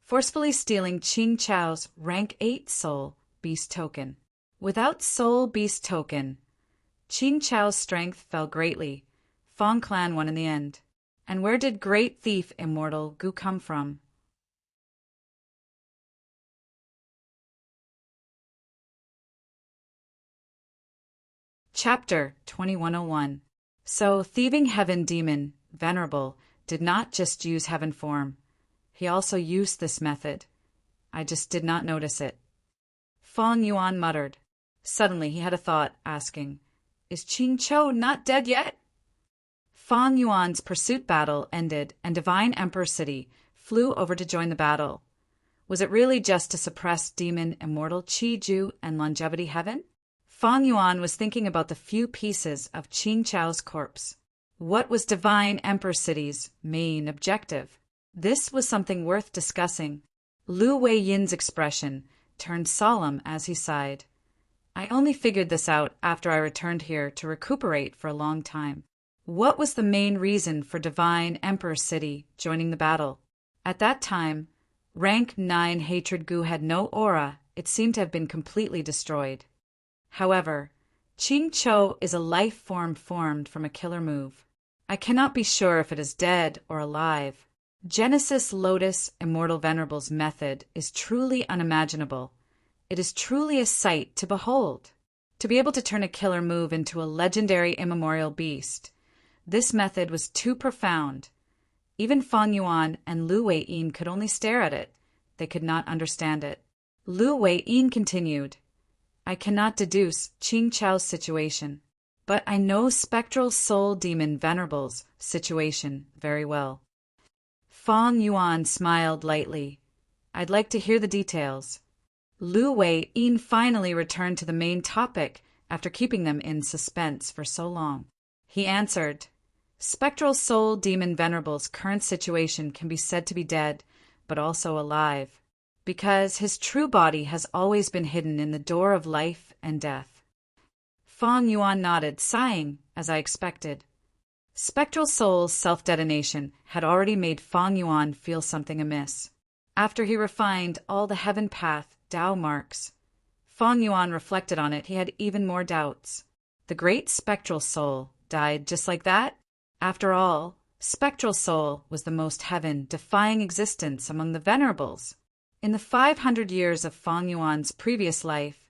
forcefully stealing Qing Chao's rank 8 Soul Beast Token. Without Soul Beast Token, Qing Chao's strength fell greatly. Fang Clan won in the end. And where did Great Thief Immortal Gu come from? Chapter 2101. So, Thieving Heaven Demon, Venerable, did not just use heaven form. He also used this method. I just did not notice it. Fang Yuan muttered. Suddenly he had a thought, asking, Is Qing Chao not dead yet? Fang Yuan's pursuit battle ended, and Divine Emperor City flew over to join the battle. Was it really just to suppress Demon Immortal Qi Ju and Longevity Heaven? Fang Yuan was thinking about the few pieces of Qing Chao's corpse. What was Divine Emperor City's main objective? This was something worth discussing. Lu Weiyin's expression turned solemn as he sighed. I only figured this out after I returned here to recuperate for a long time. What was the main reason for Divine Emperor City joining the battle? At that time, Rank 9 Hatred Gu had no aura. It seemed to have been completely destroyed. However, Ching Cho is a life form formed from a killer move. I cannot be sure if it is dead or alive. Genesis Lotus Immortal Venerable's method is truly unimaginable. It is truly a sight to behold. To be able to turn a killer move into a legendary immemorial beast, this method was too profound. Even Fang Yuan and Lu Wei-yin could only stare at it. They could not understand it. Lu Wei-yin continued, I cannot deduce Qing Chao's situation, but I know Spectral Soul Demon Venerable's situation very well. Fang Yuan smiled lightly. I'd like to hear the details. Lu Wei-yin finally returned to the main topic after keeping them in suspense for so long. He answered, Spectral Soul Demon Venerable's current situation can be said to be dead, but also alive, because his true body has always been hidden in the door of life and death. Fang Yuan nodded, sighing, as I expected. Spectral Soul's self-detonation had already made Fang Yuan feel something amiss. After he refined all the heaven path Tao marks, Fang Yuan reflected on it. He had even more doubts. The great Spectral Soul died just like that? After all, Spectral Soul was the most heaven-defying existence among the Venerables. In the 500 years of Fang Yuan's previous life,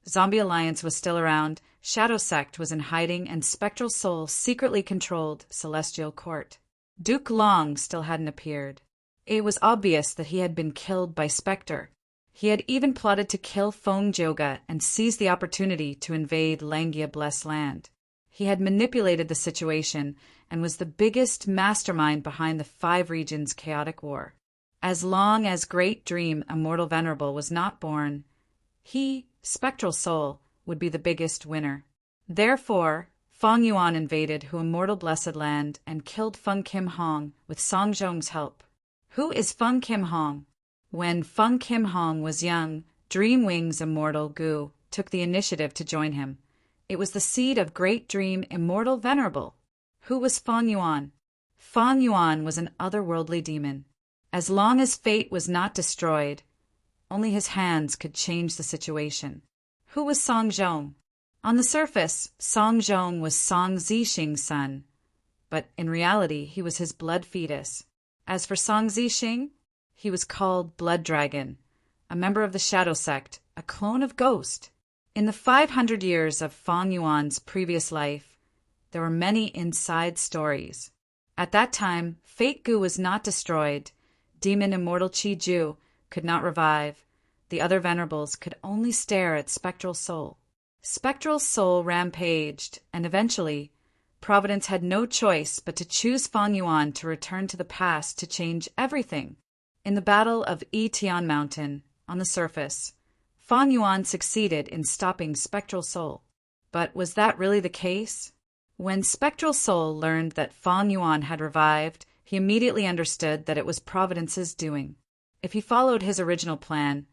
Zombie Alliance was still around, Shadow Sect was in hiding, and Spectral Soul secretly controlled Celestial Court. Duke Long still hadn't appeared. It was obvious that he had been killed by Spectre. He had even plotted to kill Feng Joga and seize the opportunity to invade Langia Blessed Land. He had manipulated the situation and was the biggest mastermind behind the 5 regions' chaotic war. As long as Great Dream Immortal Venerable was not born, he, Spectral Soul, would be the biggest winner. Therefore, Fang Yuan invaded Hu Immortal Blessed Land and killed Feng Kim Hong with Song Zhong's help. Who is Feng Kim Hong? When Feng Kim Hong was young, Dreamwing's Immortal Gu took the initiative to join him. It was the seed of Great Dream Immortal Venerable. Who was Fang Yuan? Fang Yuan was an otherworldly demon. As long as fate was not destroyed, only his hands could change the situation. Who was Song Zhong? On the surface, Song Zhong was Song Zixing's son, but in reality he was his blood fetus. As for Song Zixing, he was called Blood Dragon, a member of the Shadow Sect, a clone of Ghost. In the 500 years of Fang Yuan's previous life, there were many inside stories. At that time, Fate Gu was not destroyed. Demon Immortal Chi Ju could not revive. The other Venerables could only stare at Spectral Soul. Spectral Soul rampaged, and eventually, Providence had no choice but to choose Fang Yuan to return to the past to change everything. In the Battle of Tian Mountain, on the surface, Fang Yuan succeeded in stopping Spectral Soul. But was that really the case? When Spectral Soul learned that Fang Yuan had revived, he immediately understood that it was Providence's doing. If he followed his original plan,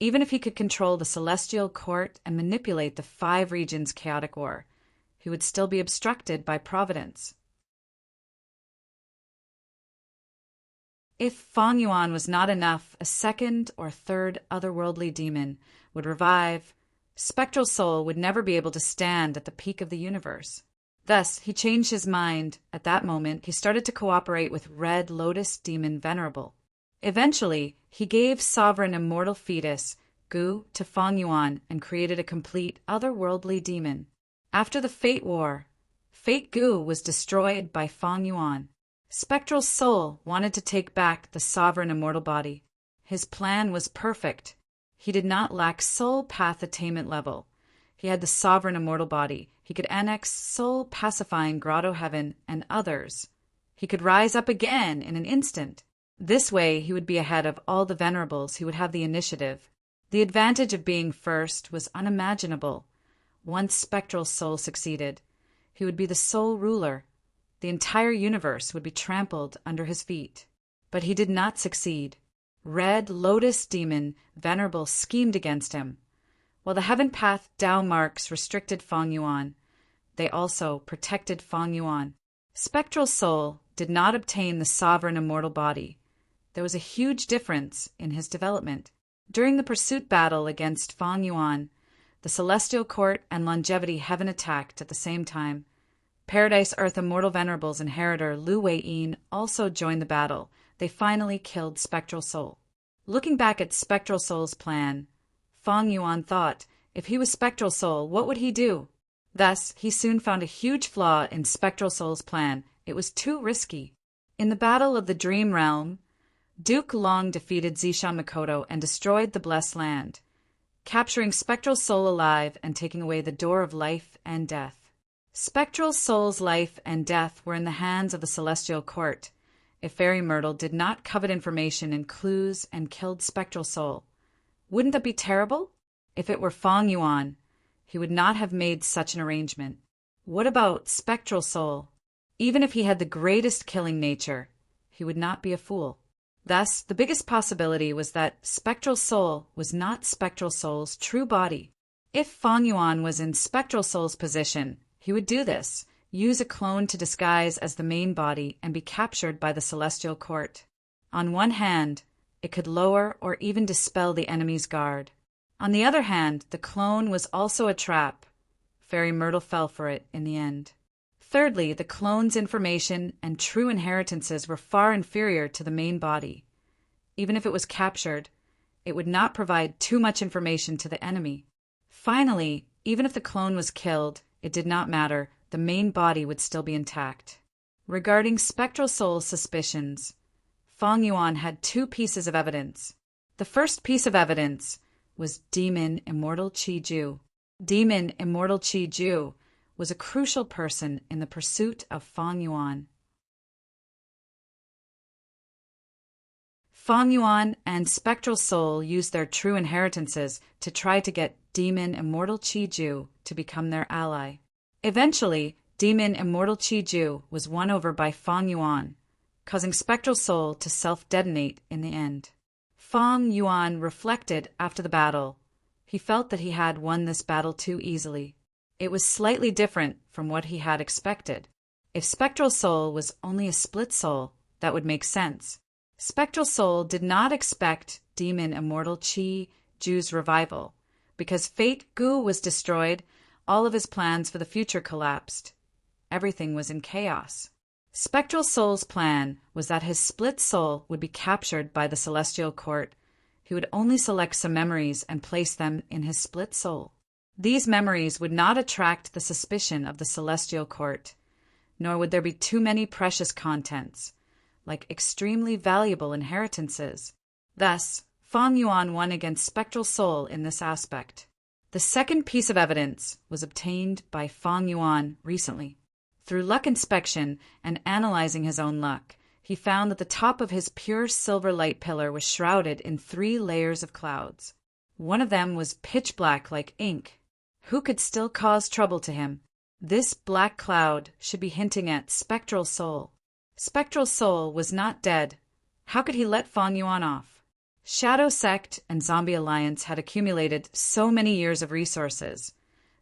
even if he could control the Celestial Court and manipulate the 5 regions' chaotic war, he would still be obstructed by Providence. If Fang Yuan was not enough, a second or third otherworldly demon would revive. Spectral Soul would never be able to stand at the peak of the universe. Thus, he changed his mind. At that moment, he started to cooperate with Red Lotus Demon Venerable. Eventually, he gave Sovereign Immortal Fetus, Gu, to Fang Yuan and created a complete otherworldly demon. After the Fate War, Fate Gu was destroyed by Fang Yuan. Spectral Soul wanted to take back the Sovereign Immortal Body. His plan was perfect. He did not lack Soul Path attainment level. He had the Sovereign Immortal Body. He could annex Soul Pacifying Grotto Heaven and others. He could rise up again in an instant. This way he would be ahead of all the Venerables who would have the initiative. The advantage of being first was unimaginable. Once Spectral Soul succeeded, he would be the sole ruler. The entire universe would be trampled under his feet. But he did not succeed. Red Lotus Demon Venerable schemed against him. While the Heaven Path Tao marks restricted Feng Yuan, they also protected Feng Yuan. Spectral Soul did not obtain the sovereign immortal body. There was a huge difference in his development. During the pursuit battle against Feng Yuan, the Celestial Court and Longevity Heaven attacked at the same time. Paradise Earth Immortal Venerable's inheritor Lu Wei-yin also joined the battle. They finally killed Spectral Soul. Looking back at Spectral Soul's plan, Feng Yuan thought, if he was Spectral Soul, what would he do? Thus, he soon found a huge flaw in Spectral Soul's plan. It was too risky. In the Battle of the Dream Realm, Duke Long defeated Zisha Mikoto and destroyed the Blessed Land, capturing Spectral Soul alive and taking away the door of life and death. Spectral Soul's life and death were in the hands of the Celestial Court. If Fairy Myrtle did not covet information and clues and killed Spectral Soul, wouldn't that be terrible? If it were Feng Yuan, he would not have made such an arrangement. What about Spectral Soul? Even if he had the greatest killing nature, he would not be a fool. Thus, the biggest possibility was that Spectral Soul was not Spectral Soul's true body. If Feng Yuan was in Spectral Soul's position, he would do this, use a clone to disguise as the main body and be captured by the Celestial Court. On one hand, it could lower or even dispel the enemy's guard. On the other hand, the clone was also a trap. Fairy Myrtle fell for it in the end. Thirdly, the clone's information and true inheritances were far inferior to the main body. Even if it was captured, it would not provide too much information to the enemy. Finally, even if the clone was killed, it did not matter. The main body would still be intact. Regarding Spectral Soul's suspicions, Feng Yuan had two pieces of evidence. The first piece of evidence was Demon Immortal Qi Ju. Demon Immortal Qi Ju was a crucial person in the pursuit of Feng Yuan. Feng Yuan and Spectral Soul used their true inheritances to try to get Demon Immortal Qi Ju to become their ally. Eventually, Demon Immortal Qi Ju was won over by Feng Yuan, causing Spectral Soul to self-detonate in the end. Feng Yuan reflected after the battle. He felt that he had won this battle too easily. It was slightly different from what he had expected. If Spectral Soul was only a split soul, that would make sense. Spectral Soul did not expect Demon Immortal Qi Ju's revival. Because Fate Gu was destroyed, all of his plans for the future collapsed. Everything was in chaos. Spectral Soul's plan was that his split soul would be captured by the Celestial Court. He would only select some memories and place them in his split soul. These memories would not attract the suspicion of the Celestial Court, nor would there be too many precious contents, like extremely valuable inheritances. Thus, Feng Yuan won against Spectral Soul in this aspect. The second piece of evidence was obtained by Feng Yuan recently. Through luck inspection and analyzing his own luck, he found that the top of his pure silver light pillar was shrouded in 3 layers of clouds. One of them was pitch black like ink. Who could still cause trouble to him? This black cloud should be hinting at Spectral Soul. Spectral Soul was not dead. How could he let Feng Yuan off? Shadow Sect and Zombie Alliance had accumulated so many years of resources.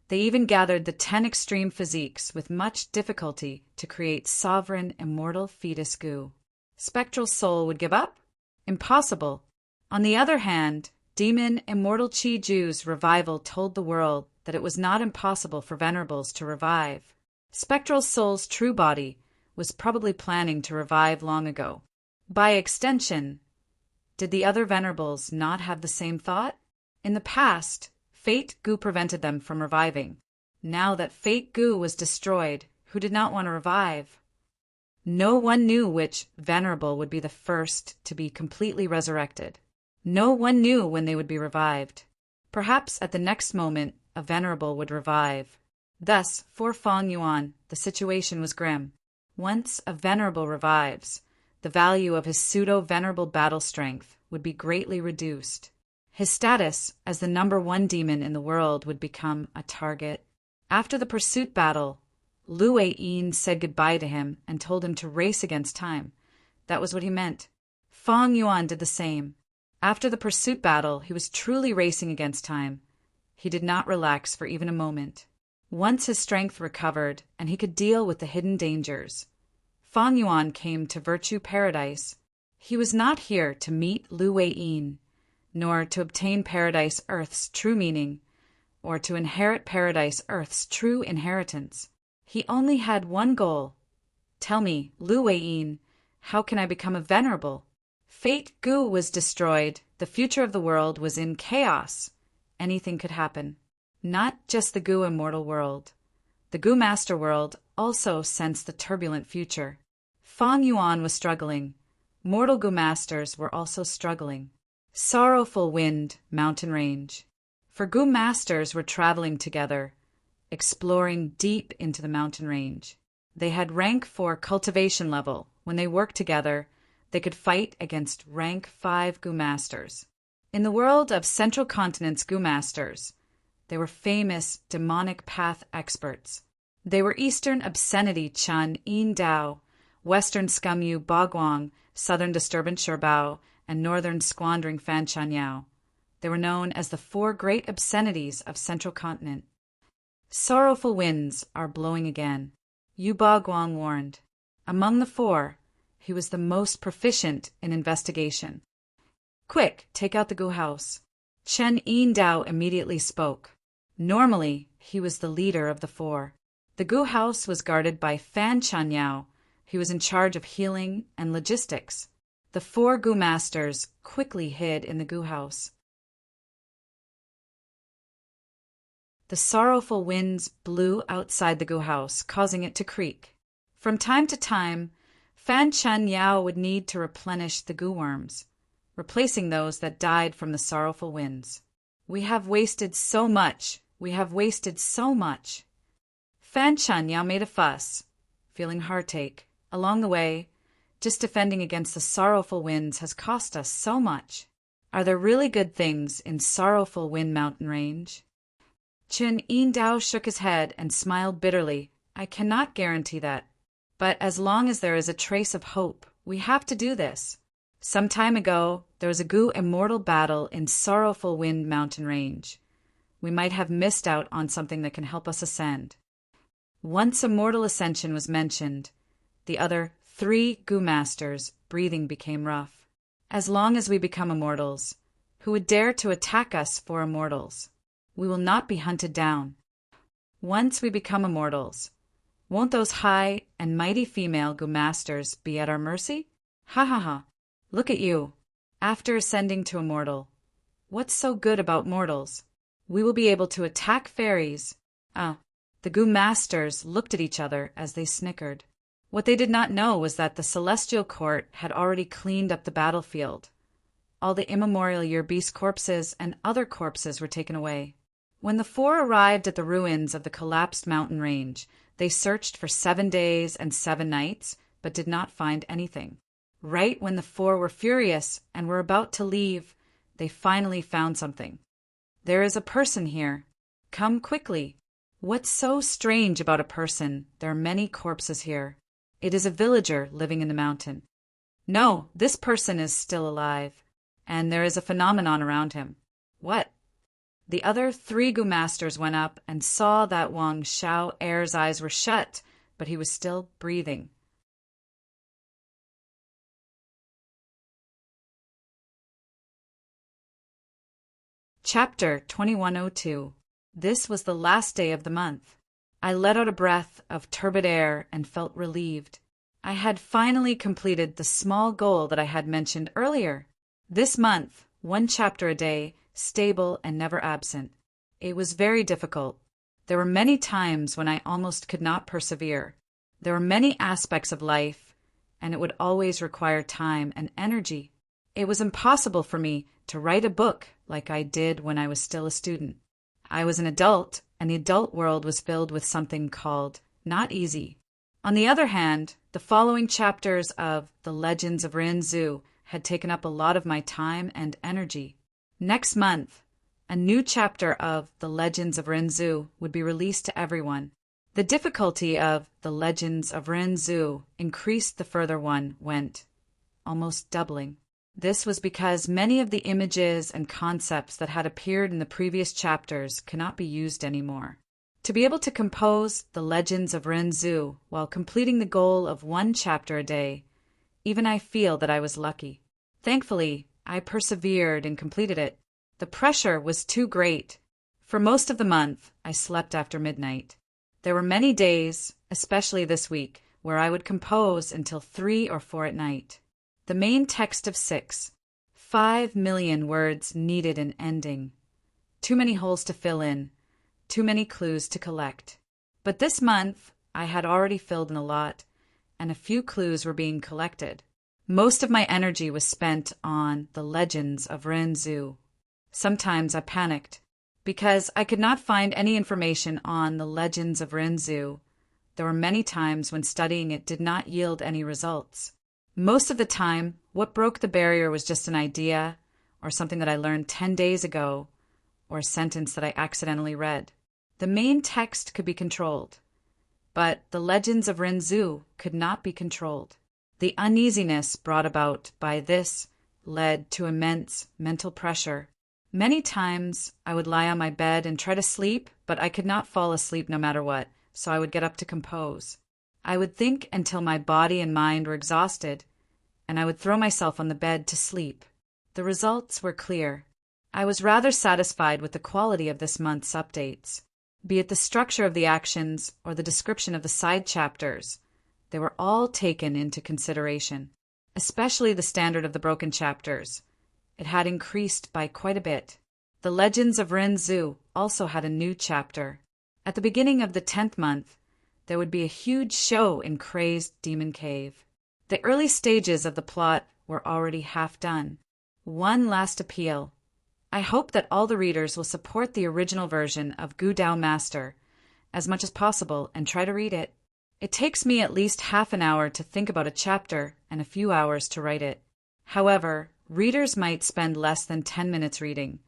They even gathered the 10 extreme physiques with much difficulty to create sovereign immortal fetus goo. Spectral Soul would give up? Impossible. On the other hand, Demon Immortal Qi Ju's revival told the world that it was not impossible for Venerables to revive. Spectral Soul's true body was probably planning to revive long ago. By extension, did the other Venerables not have the same thought? In the past, Fate Gu prevented them from reviving. Now that Fate Gu was destroyed, who did not want to revive? No one knew which Venerable would be the first to be completely resurrected. No one knew when they would be revived. Perhaps at the next moment, a Venerable would revive. Thus, for Feng Yuan, the situation was grim. Once a Venerable revives, the value of his pseudo-Venerable battle strength would be greatly reduced. His status as the #1 demon in the world would become a target. After the pursuit battle, Lu Wei-yin said goodbye to him and told him to race against time. That was what he meant. Feng Yuan did the same. After the pursuit battle, he was truly racing against time. He did not relax for even a moment. Once his strength recovered and he could deal with the hidden dangers, Fang Yuan came to Virtue Paradise. He was not here to meet Lu Wei-yin, nor to obtain Paradise Earth's true meaning, or to inherit Paradise Earth's true inheritance. He only had one goal. Tell me, Lu Wei-yin, how can I become a Venerable? Fate Gu was destroyed. The future of the world was in chaos. Anything could happen. Not just the Gu immortal world. The Gu master world also sensed the turbulent future. Fang Yuan was struggling. Mortal Gu masters were also struggling. Sorrowful Wind, Mountain Range. For Gu masters were traveling together, exploring deep into the mountain range. They had rank 4 cultivation level. When they worked together, they could fight against rank 5 Gu masters. In the world of Central Continent's Gu masters, they were famous demonic path experts. They were Eastern Obscenity Chun Yin Dao, Western Scumyu Baguang, Southern Disturbance Sherbao, and Northern Squandering Fan Chan Yao. They were known as the 4 great obscenities of Central Continent. Sorrowful winds are blowing again, Yu Baguang warned. Among the 4, he was the most proficient in investigation. Quick, take out the Gu house. Chen Yin Dao immediately spoke. Normally, he was the leader of the 4. The Gu house was guarded by Fan Chan Yao. He was in charge of healing and logistics. The 4 Gu masters quickly hid in the Gu house. The sorrowful winds blew outside the Gu house, causing it to creak. From time to time, Fan Chan Yao would need to replenish the Gu worms, replacing those that died from the sorrowful winds. We have wasted so much. We have wasted so much. Fan Chan Yao made a fuss, feeling heartache. Along the way, just defending against the sorrowful winds has cost us so much. Are there really good things in Sorrowful Wind Mountain Range? Chen Yin Dao shook his head and smiled bitterly. I cannot guarantee that. But as long as there is a trace of hope, we have to do this. Some time ago, there was a Gu immortal battle in Sorrowful Wind Mountain Range. We might have missed out on something that can help us ascend. Once a mortal ascension was mentioned, the other 3 Gu masters' breathing became rough. As long as we become immortals, who would dare to attack us for immortals? We will not be hunted down. Once we become immortals, won't those high and mighty female Gu masters be at our mercy? Ha ha ha. Look at you. After ascending to immortal, what's so good about mortals? We will be able to attack fairies. The Gu masters looked at each other as they snickered. What they did not know was that the Celestial Court had already cleaned up the battlefield. All the immemorial year beast corpses and other corpses were taken away. When the 4 arrived at the ruins of the collapsed mountain range, they searched for 7 days and 7 nights, but did not find anything. Right when the 4 were furious and were about to leave, they finally found something. There is a person here. Come quickly. What's so strange about a person? There are many corpses here. It is a villager living in the mountain. No, this person is still alive, and there is a phenomenon around him. What? The other 3 Gu masters went up and saw that Wang Xiao Heir's eyes were shut, but he was still breathing. Chapter 2102. This was the last day of the month. I let out a breath of turbid air and felt relieved. I had finally completed the small goal that I had mentioned earlier. This month, 1 chapter a day, stable and never absent. It was very difficult. There were many times when I almost could not persevere. There were many aspects of life, and it would always require time and energy. It was impossible for me to write a book like I did when I was still a student. I was an adult, and the adult world was filled with something called not easy. On the other hand, the following chapters of The Legends of Rinzu had taken up a lot of my time and energy. Next month, a new chapter of The Legends of Rinzu would be released to everyone. The difficulty of The Legends of Rinzu increased the further one went, almost doubling. This was because many of the images and concepts that had appeared in the previous chapters cannot be used anymore. To be able to compose the Legends of Renzu while completing the goal of one chapter a day, even I feel that I was lucky. Thankfully, I persevered and completed it. The pressure was too great. For most of the month, I slept after midnight. There were many days, especially this week, where I would compose until 3 or 4 at night. The main text of 6. 5 million words needed an ending. Too many holes to fill in. Too many clues to collect. But this month, I had already filled in a lot, and a few clues were being collected. Most of my energy was spent on the Legends of Renzu. Sometimes I panicked, because I could not find any information on the Legends of Renzu. There were many times when studying it did not yield any results. Most of the time, what broke the barrier was just an idea, or something that I learned 10 days ago, or a sentence that I accidentally read. The main text could be controlled, but the Legends of Renzu could not be controlled. The uneasiness brought about by this led to immense mental pressure. Many times I would lie on my bed and try to sleep, but I could not fall asleep no matter what, so I would get up to compose. I would think until my body and mind were exhausted, and I would throw myself on the bed to sleep. The results were clear. I was rather satisfied with the quality of this month's updates. Be it the structure of the actions or the description of the side chapters, they were all taken into consideration, especially the standard of the broken chapters. It had increased by quite a bit. The Legends of Renzu also had a new chapter. At the beginning of the 10th month, there would be a huge show in Crazed Demon Cave. The early stages of the plot were already half done. One last appeal. I hope that all the readers will support the original version of Gu Dao Master as much as possible and try to read it. It takes me at least half an hour to think about a chapter and a few hours to write it. However, readers might spend less than 10 minutes reading,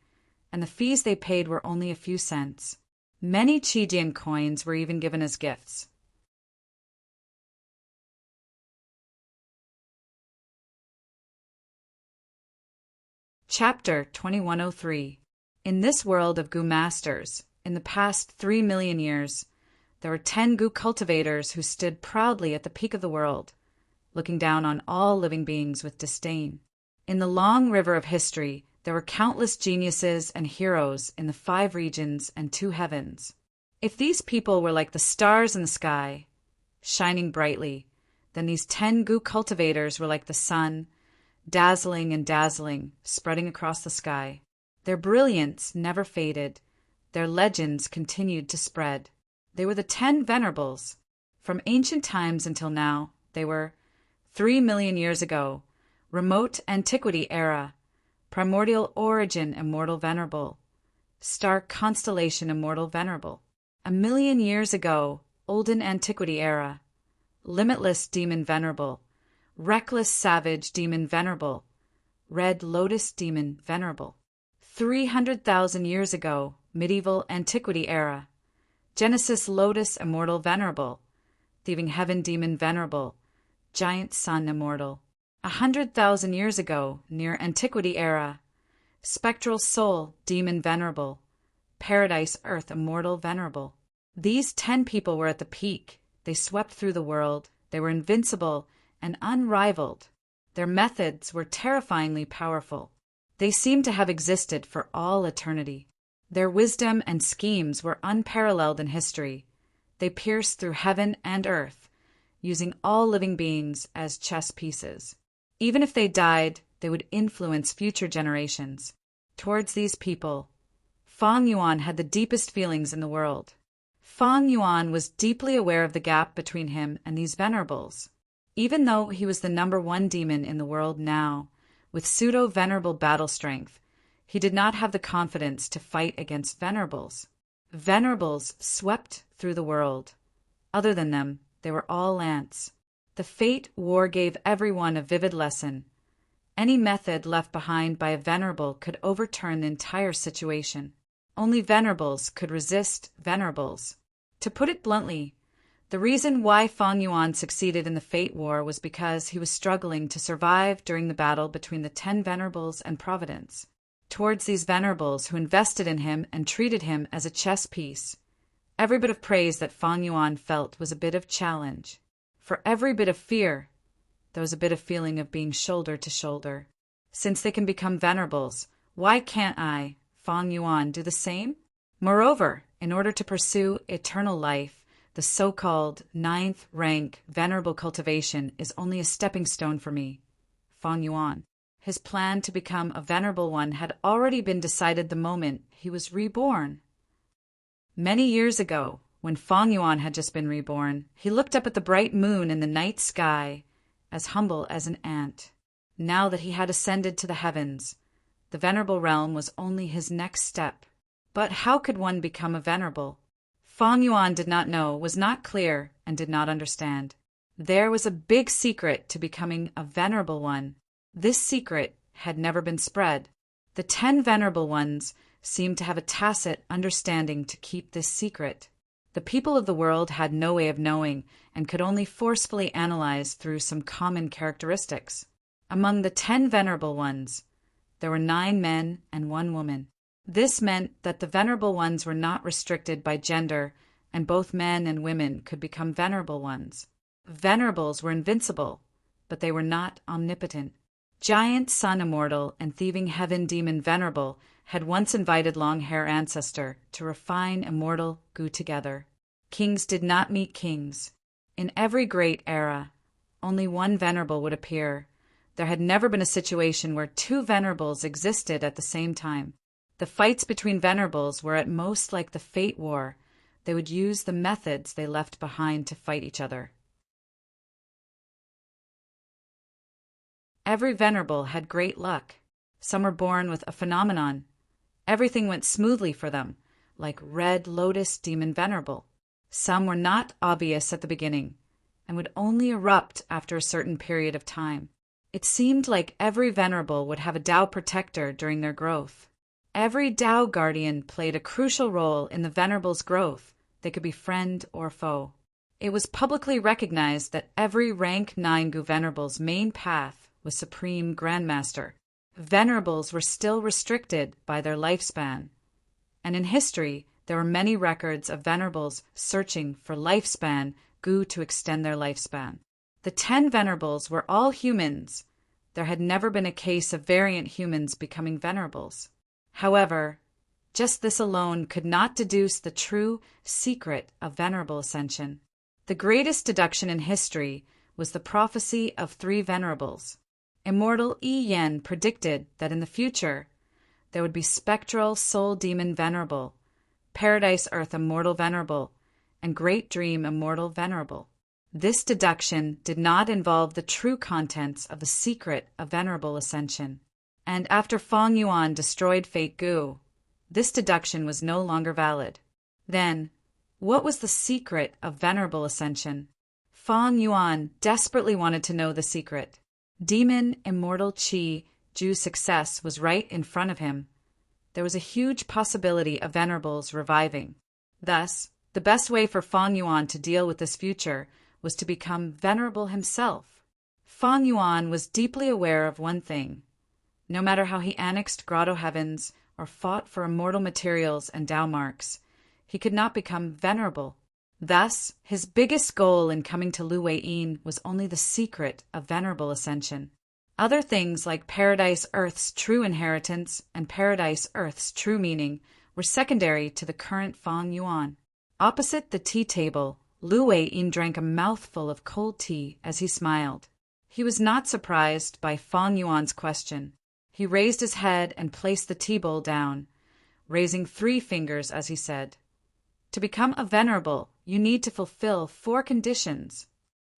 and the fees they paid were only a few cents. Many Qijian coins were even given as gifts. Chapter 2103. In this world of Gu Masters, in the past 3 million years, there were 10 Gu cultivators who stood proudly at the peak of the world, looking down on all living beings with disdain. In the long river of history, there were countless geniuses and heroes in the 5 regions and 2 heavens. If these people were like the stars in the sky, shining brightly, then these 10 Gu cultivators were like the sun, dazzling and dazzling, spreading across the sky. Their brilliance never faded. Their legends continued to spread. They were the 10 Venerables. From ancient times until now, they were 3 million years ago, remote antiquity era, primordial origin immortal venerable, star constellation immortal venerable. 1 million years ago, olden antiquity era, limitless demon venerable, reckless savage demon venerable, red lotus demon venerable. 300,000 years ago, medieval antiquity era, Genesis lotus immortal venerable, thieving heaven demon venerable, giant sun immortal. 100,000 years ago, near antiquity era, spectral soul demon venerable, paradise earth immortal venerable. These 10 people were at the peak. They swept through the world. They were invincible and unrivaled. Their methods were terrifyingly powerful. They seemed to have existed for all eternity. Their wisdom and schemes were unparalleled in history. They pierced through heaven and earth, using all living beings as chess pieces. Even if they died, they would influence future generations. Towards these people, Fang Yuan had the deepest feelings in the world. Fang Yuan was deeply aware of the gap between him and these venerables. Even though he was the #1 demon in the world now, with pseudo-venerable battle strength, he did not have the confidence to fight against venerables. Venerables swept through the world. Other than them, they were all ants. The fate war gave everyone a vivid lesson. Any method left behind by a venerable could overturn the entire situation. Only venerables could resist venerables. To put it bluntly, The reason why Fang Yuan succeeded in the Fate War was because he was struggling to survive during the battle between the 10 Venerables and Providence. Towards these Venerables who invested in him and treated him as a chess piece, every bit of praise that Fang Yuan felt was a bit of challenge. For every bit of fear, there was a bit of feeling of being shoulder to shoulder. Since they can become Venerables, why can't I, Fang Yuan, do the same? Moreover, in order to pursue eternal life, the so-called 9th rank Venerable cultivation is only a stepping stone for me, Fang Yuan. His plan to become a Venerable one had already been decided the moment he was reborn. Many years ago, when Fang Yuan had just been reborn, he looked up at the bright moon in the night sky, as humble as an ant. Now that he had ascended to the heavens, the Venerable realm was only his next step. But how could one become a Venerable? Fang Yuan did not know, was not clear, and did not understand. There was a big secret to becoming a Venerable one. This secret had never been spread. The 10 Venerable ones seemed to have a tacit understanding to keep this secret. The people of the world had no way of knowing and could only forcefully analyze through some common characteristics. Among the 10 Venerable ones, there were 9 men and 1 woman. This meant that the Venerable ones were not restricted by gender, and both men and women could become Venerable ones. Venerables were invincible, but they were not omnipotent. Giant Sun Immortal and Thieving Heaven Demon Venerable had once invited Long-Hair Ancestor to refine Immortal Gu together. Kings did not meet kings. In every great era, only one Venerable would appear. There had never been a situation where 2 Venerables existed at the same time. The fights between Venerables were at most like the Fate War. They would use the methods they left behind to fight each other. Every Venerable had great luck. Some were born with a phenomenon. Everything went smoothly for them, like Red Lotus Demon Venerable. Some were not obvious at the beginning, and would only erupt after a certain period of time. It seemed like every Venerable would have a Tao protector during their growth. Every Tao guardian played a crucial role in the Venerable's growth. They could be friend or foe. It was publicly recognized that every rank 9 Gu Venerable's main path was Supreme Grandmaster. Venerables were still restricted by their lifespan, and in history there were many records of Venerables searching for lifespan Gu to extend their lifespan. The 10 Venerables were all humans. There had never been a case of variant humans becoming Venerables. However, just this alone could not deduce the true secret of Venerable ascension. The greatest deduction in history was the prophecy of 3 Venerables. Immortal Yi Yen predicted that in the future there would be Spectral Soul Demon Venerable, Paradise Earth Immortal Venerable, and Great Dream Immortal Venerable. This deduction did not involve the true contents of the secret of Venerable ascension. And after Fang Yuan destroyed Fate Gu, this deduction was no longer valid. Then, what was the secret of Venerable ascension? Fang Yuan desperately wanted to know the secret. Demon Immortal Qi Ju's success was right in front of him. There was a huge possibility of Venerables reviving. Thus, the best way for Fang Yuan to deal with this future was to become Venerable himself. Fang Yuan was deeply aware of one thing. No matter how he annexed Grotto Heavens or fought for immortal materials and Tao marks, he could not become Venerable. Thus, his biggest goal in coming to Lu Wei-yin was only the secret of Venerable ascension. Other things like Paradise Earth's true inheritance and Paradise Earth's true meaning were secondary to the current Fang Yuan. Opposite the tea table, Lu Wei-yin drank a mouthful of cold tea as he smiled. He was not surprised by Fang Yuan's question. He raised his head and placed the tea bowl down, raising 3 fingers as he said, "To become a Venerable, you need to fulfill 4 conditions.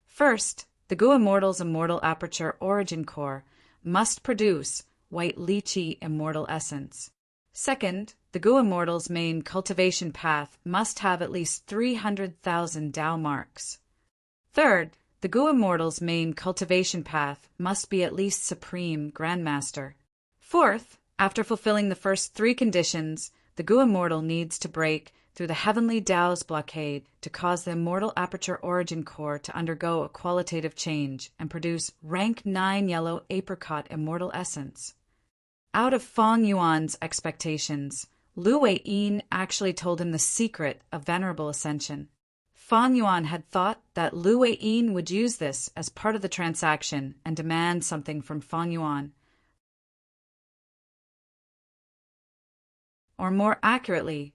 First, the Gu Immortal's Immortal Aperture Origin Core must produce White Lychee Immortal Essence. Second, the Gu Immortal's main cultivation path must have at least 300,000 Tao marks. Third, the Gu Immortal's main cultivation path must be at least Supreme Grandmaster. Fourth, after fulfilling the first 3 conditions, the Gu Immortal needs to break through the heavenly Tao's blockade to cause the immortal aperture origin core to undergo a qualitative change and produce rank 9 yellow apricot immortal essence. Out of Feng Yuan's expectations, Lu Wei-yin actually told him the secret of Venerable Ascension. Feng Yuan had thought that Lu Wei-yin would use this as part of the transaction and demand something from Feng Yuan. Or more accurately,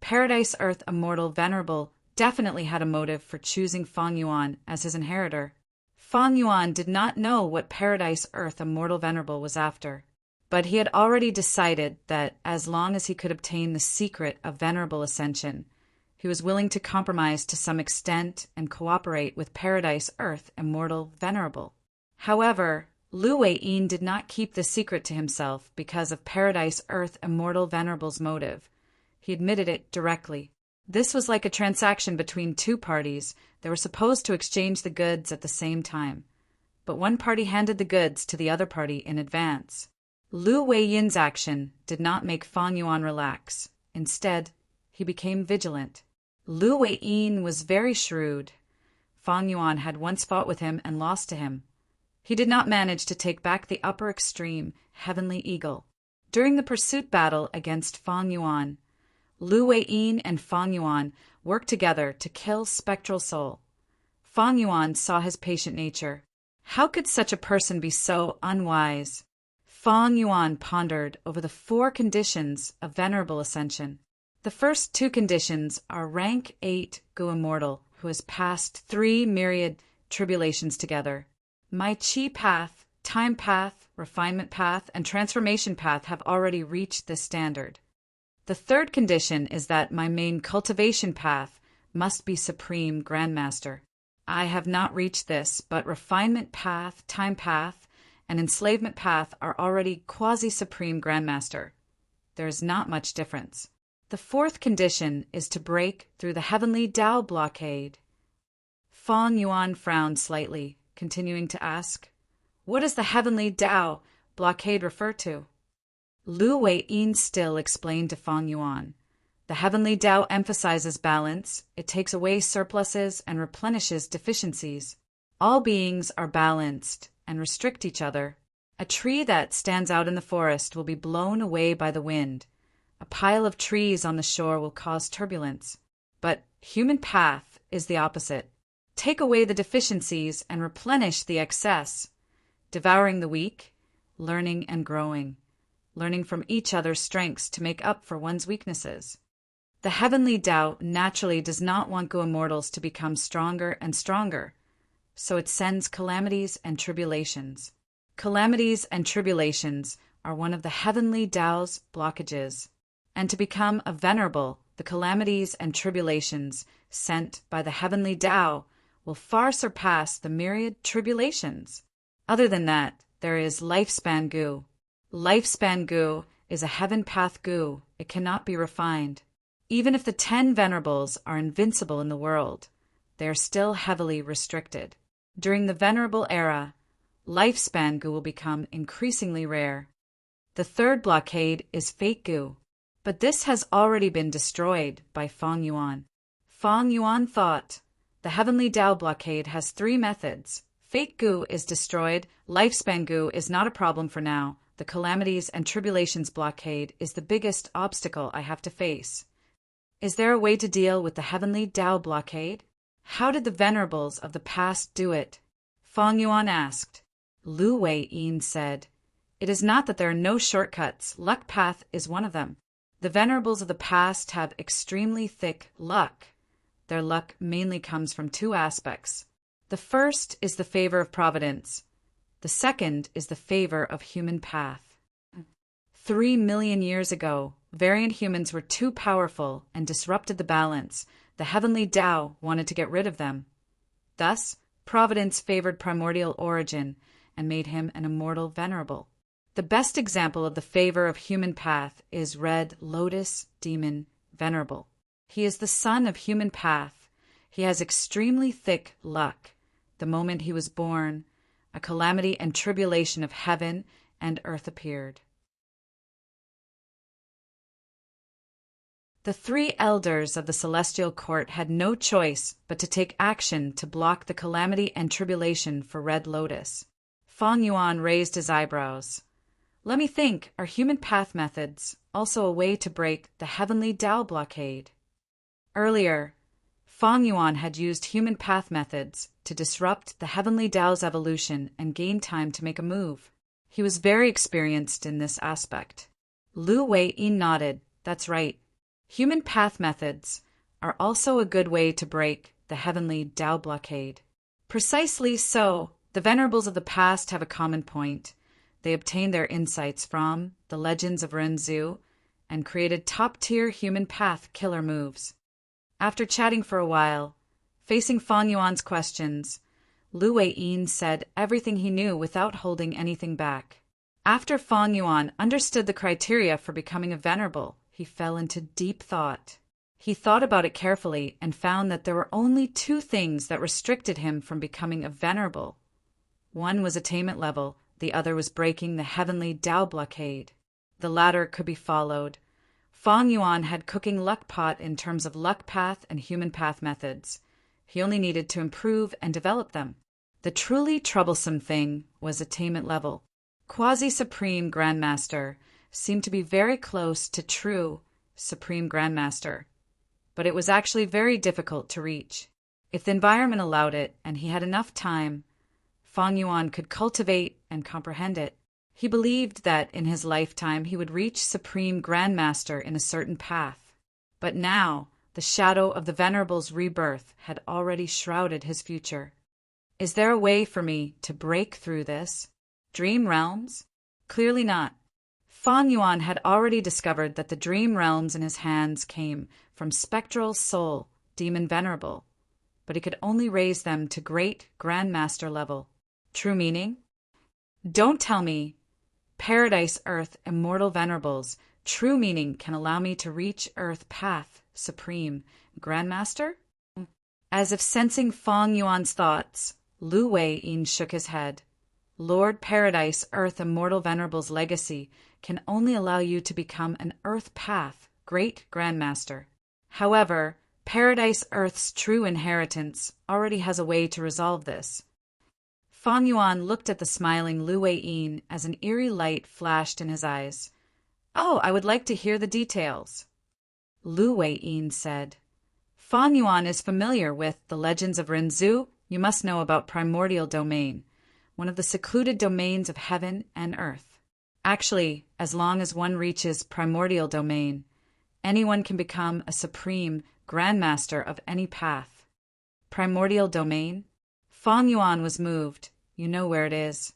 Paradise Earth Immortal Venerable definitely had a motive for choosing Feng Yuan as his inheritor. Feng Yuan did not know what Paradise Earth Immortal Venerable was after, but he had already decided that as long as he could obtain the secret of Venerable Ascension, he was willing to compromise to some extent and cooperate with Paradise Earth Immortal Venerable. However, Lu Wei-yin did not keep the secret to himself because of Paradise Earth Immortal Venerable's motive. He admitted it directly. This was like a transaction between two parties that were supposed to exchange the goods at the same time, but one party handed the goods to the other party in advance. Lu Wei-yin's action did not make Feng Yuan relax. Instead, he became vigilant. Lu Wei-yin was very shrewd. Feng Yuan had once fought with him and lost to him. He did not manage to take back the upper extreme, Heavenly Eagle. During the pursuit battle against Feng Yuan, Lu Wei-yin and Feng Yuan worked together to kill Spectral Soul. Feng Yuan saw his patient nature. How could such a person be so unwise? Feng Yuan pondered over the 4 conditions of Venerable Ascension. The first 2 conditions are rank 8 Gu Immortal, who has passed 3 myriad tribulations together. My Chi path, time path, refinement path, and transformation path have already reached this standard. The third condition is that my main cultivation path must be Supreme Grandmaster. I have not reached this, but refinement path, time path, and enslavement path are already quasi-Supreme Grandmaster. There is not much difference. The fourth condition is to break through the Heavenly Tao blockade. Feng Yuan frowned slightly, continuing to ask, "What does the Heavenly Tao blockade refer to?" Lu Wei-yin still explained to Feng Yuan. The Heavenly Tao emphasizes balance, it takes away surpluses and replenishes deficiencies. All beings are balanced and restrict each other. A tree that stands out in the forest will be blown away by the wind. A pile of trees on the shore will cause turbulence. But human path is the opposite. Take away the deficiencies and replenish the excess. Devouring the weak, learning and growing. Learning from each other's strengths to make up for one's weaknesses. The Heavenly Tao naturally does not want Gu Immortals to become stronger and stronger, so it sends calamities and tribulations. Calamities and tribulations are one of the Heavenly Tao's blockages, and to become a venerable, the calamities and tribulations sent by the Heavenly Tao will far surpass the myriad tribulations. Other than that, there is Lifespan Gu. Lifespan Gu is a heaven path Gu. It cannot be refined. Even if the 10 venerables are invincible in the world, they are still heavily restricted. During the Venerable era, Lifespan Gu will become increasingly rare. The third blockade is Fate Gu, but this has already been destroyed by Feng Yuan. Feng Yuan thought, the Heavenly Tao blockade has 3 methods. Fate Gu is destroyed, Lifespan Gu is not a problem for now. The calamities and tribulations blockade is the biggest obstacle I have to face. Is there a way to deal with the Heavenly Tao blockade? How did the venerables of the past do it? Feng Yuan asked. Lu Wei-yin said, "It is not that there are no shortcuts. Luck path is one of them. The venerables of the past have extremely thick luck. Their luck mainly comes from 2 aspects. The first is the favor of providence. The second is the favor of human path. 3 million years ago, variant humans were too powerful and disrupted the balance. The Heavenly Tao wanted to get rid of them. Thus, Providence favored primordial origin and made him an immortal venerable. The best example of the favor of human path is Red Lotus Demon Venerable. He is the son of human path. He has extremely thick luck. The moment he was born, a calamity and tribulation of heaven and earth appeared. The three elders of the celestial court had no choice but to take action to block the calamity and tribulation for Red Lotus. Fang Yuan raised his eyebrows. Let me think, are human path methods also a way to break the heavenly Tao blockade? Earlier, Fang Yuan had used human path methods to disrupt the heavenly Tao's evolution and gain time to make a move. He was very experienced in this aspect. Lu Wei-yin nodded. That's right. Human path methods are also a good way to break the heavenly Tao blockade. Precisely so, the Venerables of the past have a common point. They obtained their insights from the legends of Renzu and created top-tier human path killer moves. After chatting for a while, facing Fang Yuan's questions, Lu Wei-yin said everything he knew without holding anything back. After Fang Yuan understood the criteria for becoming a Venerable, he fell into deep thought. He thought about it carefully and found that there were only two things that restricted him from becoming a Venerable. One was attainment level, the other was breaking the heavenly Tao blockade. The latter could be followed. Fang Yuan had cooking luck pot in terms of luck path and human path methods. He only needed to improve and develop them. The truly troublesome thing was attainment level. Quasi-Supreme Grandmaster seemed to be very close to true Supreme Grandmaster, but it was actually very difficult to reach. If the environment allowed it and he had enough time, Fang Yuan could cultivate and comprehend it. He believed that in his lifetime he would reach Supreme Grandmaster in a certain path. But now, the shadow of the Venerable's rebirth had already shrouded his future. Is there a way for me to break through this? Dream realms? Clearly not. Fang Yuan had already discovered that the dream realms in his hands came from spectral soul, demon Venerable, but he could only raise them to great Grandmaster level. True meaning? Don't tell me Paradise Earth Immortal Venerables true meaning can allow me to reach Earth Path Supreme Grandmaster? As if sensing Fang Yuan's thoughts, Lu Wei-yin shook his head. Lord Paradise Earth Immortal Venerable's legacy can only allow you to become an Earth Path Great Grandmaster. However, Paradise Earth's true inheritance already has a way to resolve this. Fang Yuan looked at the smiling Lu Wei-yin as an eerie light flashed in his eyes. Oh, I would like to hear the details. Lu Wei-yin said. Fang Yuan is familiar with the legends of Renzu. You must know about Primordial Domain, one of the secluded domains of heaven and earth. Actually, as long as one reaches Primordial Domain, anyone can become a Supreme Grandmaster of any path. Primordial Domain? Fang Yuan was moved. You know where it is.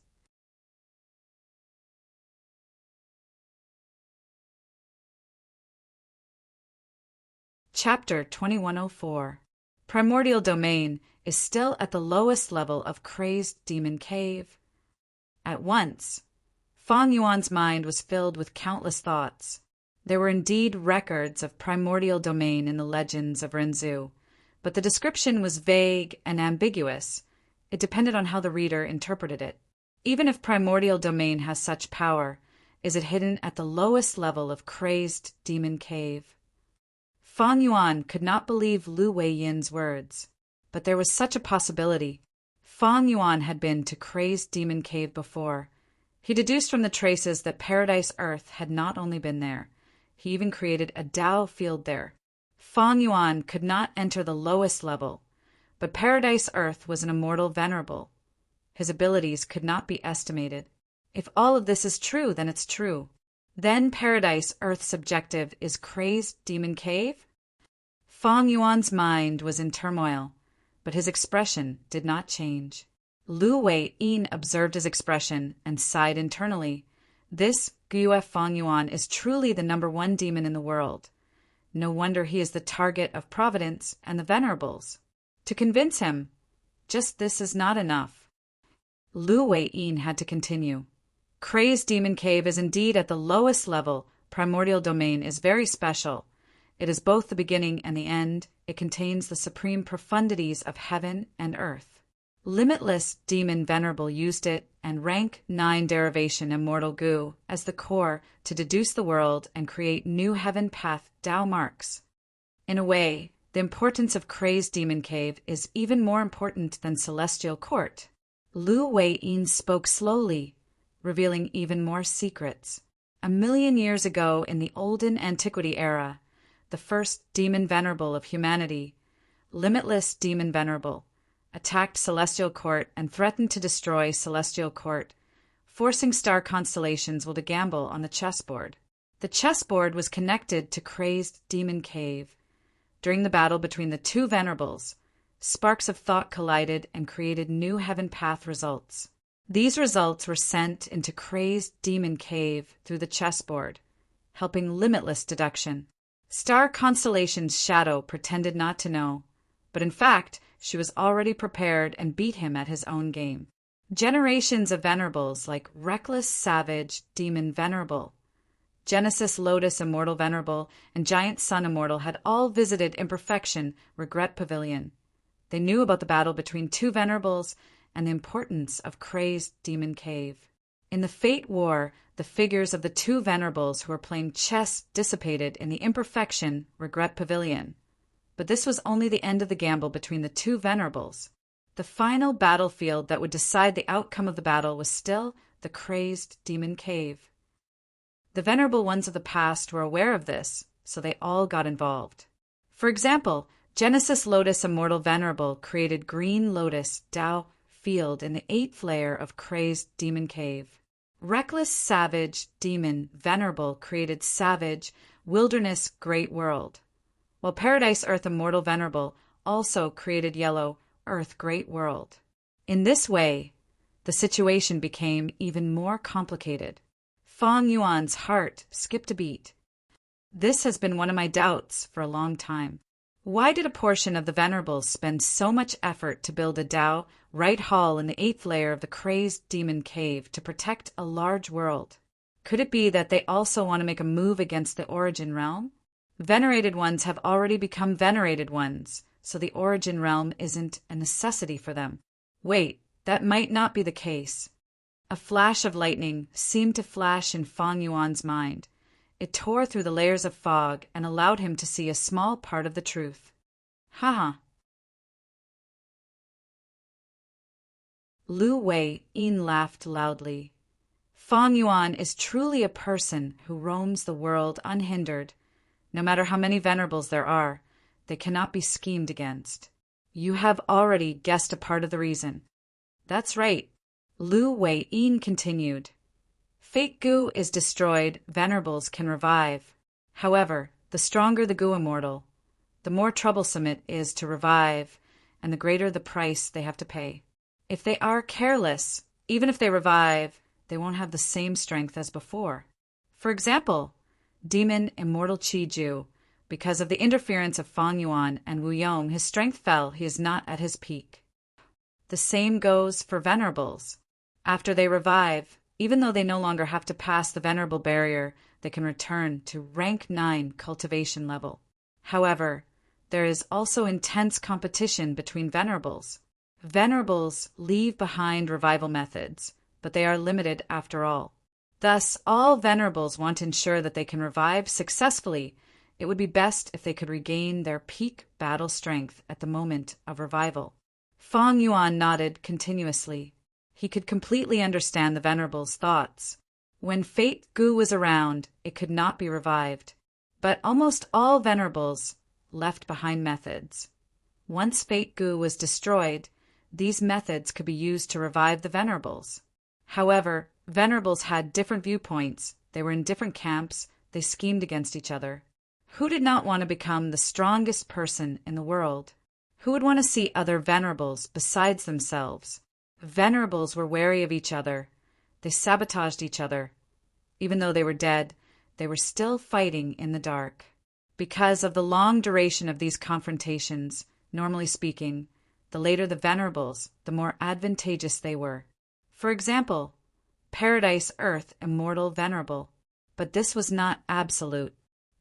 Chapter 2104. Primordial Domain is still at the lowest level of Crazed Demon Cave. At once, Fang Yuan's mind was filled with countless thoughts. There were indeed records of Primordial Domain in the legends of Renzu, but the description was vague and ambiguous. It depended on how the reader interpreted it. Even if Primordial Domain has such power, is it hidden at the lowest level of Crazed Demon Cave? Fang Yuan could not believe Lu Wei-yin's words, but there was such a possibility. Fang Yuan had been to Crazed Demon Cave before. He deduced from the traces that Paradise Earth had not only been there, he even created a Tao field there. Fang Yuan could not enter the lowest level, but Paradise Earth was an immortal Venerable. His abilities could not be estimated. If all of this is true, then it's true. Then Paradise Earth's objective is Crazed Demon Cave? Fang Yuan's mind was in turmoil, but his expression did not change. Lu Wei-yin observed his expression and sighed internally. This Guyue Fang Yuan is truly the #1 demon in the world. No wonder he is the target of Providence and the Venerables. To convince him, just this is not enough. Lu Wei-yin had to continue. Crazed Demon Cave is indeed at the lowest level. Primordial Domain is very special. It is both the beginning and the end. It contains the supreme profundities of heaven and earth. Limitless Demon Venerable used it and rank 9 derivation immortal goo as the core to deduce the world and create new heaven path Tao marks. In a way, the importance of Crazed Demon Cave is even more important than Celestial Court. Lu Wei-yin spoke slowly, revealing even more secrets. 1,000,000 years ago in the olden antiquity era, the first demon venerable of humanity, Limitless Demon Venerable, attacked Celestial Court and threatened to destroy Celestial Court, forcing star constellations to gamble on the chessboard. The chessboard was connected to Crazed Demon Cave. During the battle between the two venerables, sparks of thought collided and created new heaven path results. These results were sent into Crazed Demon Cave through the chessboard, helping limitless deduction. Star Constellation's shadow pretended not to know, but in fact, she was already prepared and beat him at his own game. Generations of venerables like Reckless Savage Demon Venerable, Genesis Lotus Immortal Venerable, and Giant Sun Immortal had all visited Imperfection Regret Pavilion. They knew about the battle between two venerables and the importance of Crazed Demon Cave. In the Fate War, the figures of the two venerables who were playing chess dissipated in the Imperfection Regret Pavilion. But this was only the end of the gamble between the two venerables. The final battlefield that would decide the outcome of the battle was still the Crazed Demon Cave. The venerable ones of the past were aware of this, so they all got involved. For example, Genesis Lotus Immortal Venerable created Green Lotus Tao Field in the 8th layer of Crazed Demon Cave. Reckless Savage Demon Venerable created Savage Wilderness Great World, while Paradise Earth Immortal Venerable also created Yellow Earth Great World. In this way, the situation became even more complicated. Fang Yuan's heart skipped a beat. This has been one of my doubts for a long time. Why did a portion of the venerables spend so much effort to build a Tao right hall in the 8th layer of the Crazed Demon Cave to protect a large world? Could it be that they also want to make a move against the Origin Realm? Venerated ones have already become venerated ones, so the Origin Realm isn't a necessity for them. Wait, that might not be the case. A flash of lightning seemed to flash in Fang Yuan's mind. It tore through the layers of fog and allowed him to see a small part of the truth. Haha. Lu Wei-yin laughed loudly. Fang Yuan is truly a person who roams the world unhindered. No matter how many venerables there are, they cannot be schemed against. You have already guessed a part of the reason. That's right. Lu Wei-yin continued. Fate goo is destroyed, venerables can revive. However, the stronger the goo immortal, the more troublesome it is to revive, and the greater the price they have to pay. If they are careless, even if they revive, they won't have the same strength as before. For example, Demon Immortal Chi-Ju, because of the interference of Fang Yuan and Wu Yong, his strength fell, he is not at his peak. The same goes for venerables. After they revive, even though they no longer have to pass the venerable barrier, they can return to rank 9 cultivation level. However, there is also intense competition between venerables. Venerables leave behind revival methods, but they are limited after all. Thus, all venerables want to ensure that they can revive successfully. It would be best if they could regain their peak battle strength at the moment of revival. Fang Yuan nodded continuously. He could completely understand the venerable's thoughts. When Fate goo was around, it could not be revived. But almost all venerables left behind methods. Once Fate goo was destroyed, these methods could be used to revive the venerables. However, venerables had different viewpoints. They were in different camps. They schemed against each other. Who did not want to become the strongest person in the world? Who would want to see other venerables besides themselves? Venerables were wary of each other. They sabotaged each other. Even though they were dead, they were still fighting in the dark. Because of the long duration of these confrontations, normally speaking, the later the venerables, the more advantageous they were. For example, Paradise Earth Immortal Venerable. But this was not absolute.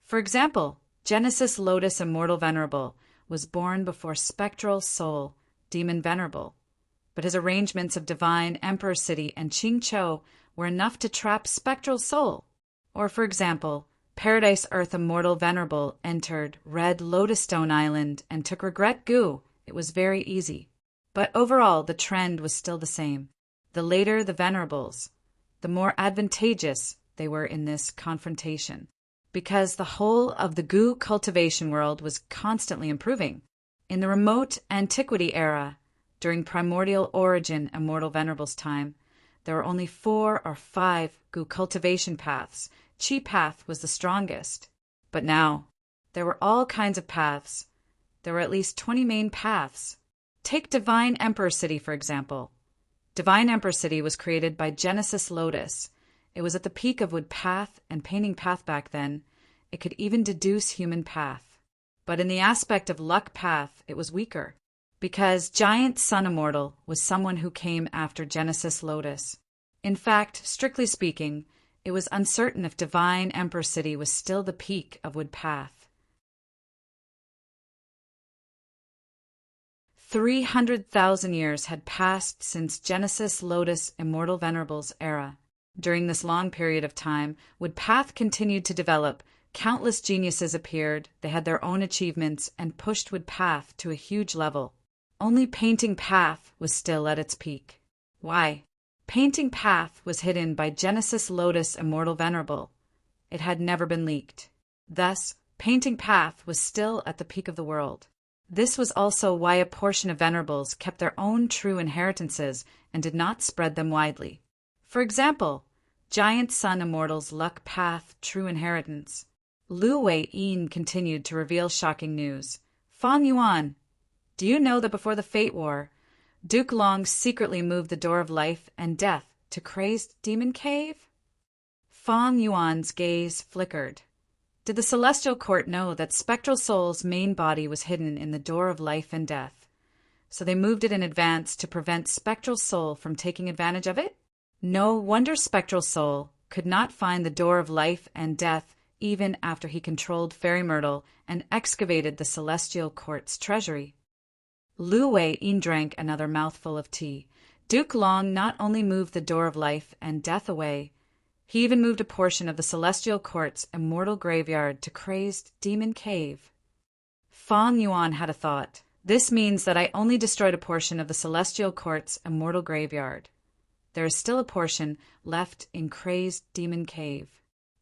For example, Genesis Lotus Immortal Venerable was born before Spectral Soul Demon Venerable. but his arrangements of Divine Emperor City and Qingqiu were enough to trap Spectral Soul. Or, for example, Paradise Earth Immortal Venerable entered Red Lotus Stone Island and took Regret Gu. It was very easy. But overall, the trend was still the same. The later the Venerables, the more advantageous they were in this confrontation, because the whole of the Gu cultivation world was constantly improving. In the remote Antiquity era, during primordial origin Immortal Venerable's time, there were only 4 or 5 Gu cultivation paths. Qi path was the strongest. But now, there were all kinds of paths. There were at least 20 main paths. Take Divine Emperor City, for example. Divine Emperor City was created by Genesis Lotus. It was at the peak of Wood Path and Painting Path back then. It could even deduce Human Path. But in the aspect of Luck Path, it was weaker, because Giant Sun Immortal was someone who came after Genesis Lotus. In fact, strictly speaking, it was uncertain if Divine Emperor City was still the peak of Wood Path. 300,000 years had passed since Genesis Lotus Immortal Venerable's era. During this long period of time, Wood Path continued to develop. Countless geniuses appeared, they had their own achievements, and pushed Wood Path to a huge level. Only Painting Path was still at its peak. Why? Painting Path was hidden by Genesis Lotus Immortal Venerable. It had never been leaked. Thus, Painting Path was still at the peak of the world. This was also why a portion of Venerables kept their own true inheritances and did not spread them widely. For example, Giant Sun Immortal's Luck Path True Inheritance. Lu Wei-yin continued to reveal shocking news. Fang Yuan, do you know that before the Fate War, Duke Long secretly moved the Door of Life and Death to Crazed Demon Cave? Fang Yuan's gaze flickered. Did the Celestial Court know that Spectral Soul's main body was hidden in the Door of Life and Death? So they moved it in advance to prevent Spectral Soul from taking advantage of it? No wonder Spectral Soul could not find the Door of Life and Death even after he controlled Fairy Myrtle and excavated the Celestial Court's treasury. Lu Wei-yin drank another mouthful of tea. Duke Long not only moved the Door of Life and Death away, he even moved a portion of the Celestial Court's immortal graveyard to Crazed Demon Cave. Fang Yuan had a thought. This means that I only destroyed a portion of the Celestial Court's immortal graveyard. There is still a portion left in Crazed Demon Cave.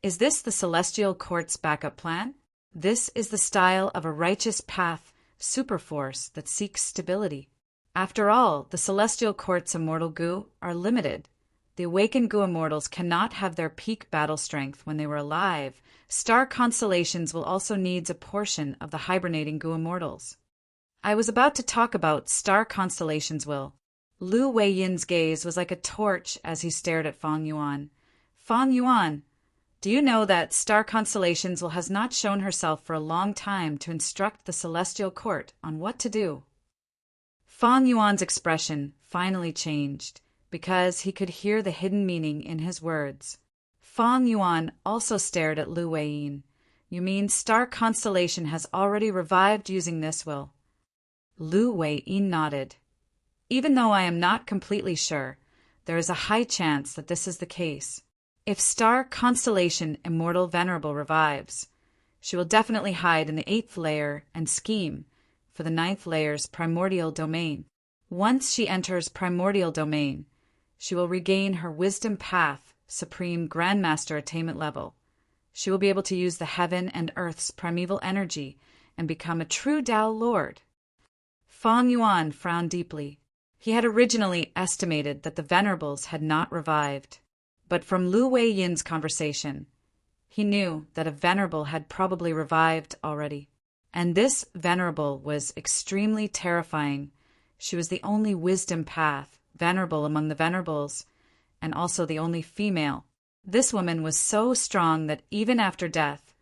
Is this the Celestial Court's backup plan? This is the style of a righteous path superforce that seeks stability. After all, the Celestial Court's immortal Gu are limited. The awakened Gu Immortals cannot have their peak battle strength when they were alive. Star constellations will also need a portion of the hibernating Gu Immortals. I was about to talk about star constellations, Will. Lu Wei-yin's gaze was like a torch as he stared at Fang Yuan. Fang Yuan, do you know that Star Constellations has not shown herself for a long time to instruct the Celestial Court on what to do? Fang Yuan's expression finally changed, because he could hear the hidden meaning in his words. Fang Yuan also stared at Lu Wei-yin. You mean Star Constellation has already revived using this, Will? Lu Wei-yin nodded. Even though I am not completely sure, there is a high chance that this is the case. If Star Constellation Immortal Venerable revives, she will definitely hide in the 8th layer and scheme for the 9th layer's primordial domain. Once she enters primordial domain, she will regain her wisdom path, supreme grandmaster attainment level. She will be able to use the heaven and earth's primeval energy and become a true Tao Lord. Fang Yuan frowned deeply. He had originally estimated that the Venerables had not revived, but from Lu Wei-yin's conversation, he knew that a Venerable had probably revived already. And this Venerable was extremely terrifying. She was the only wisdom path, Venerable among the Venerables, and also the only female. This woman was so strong that even after death,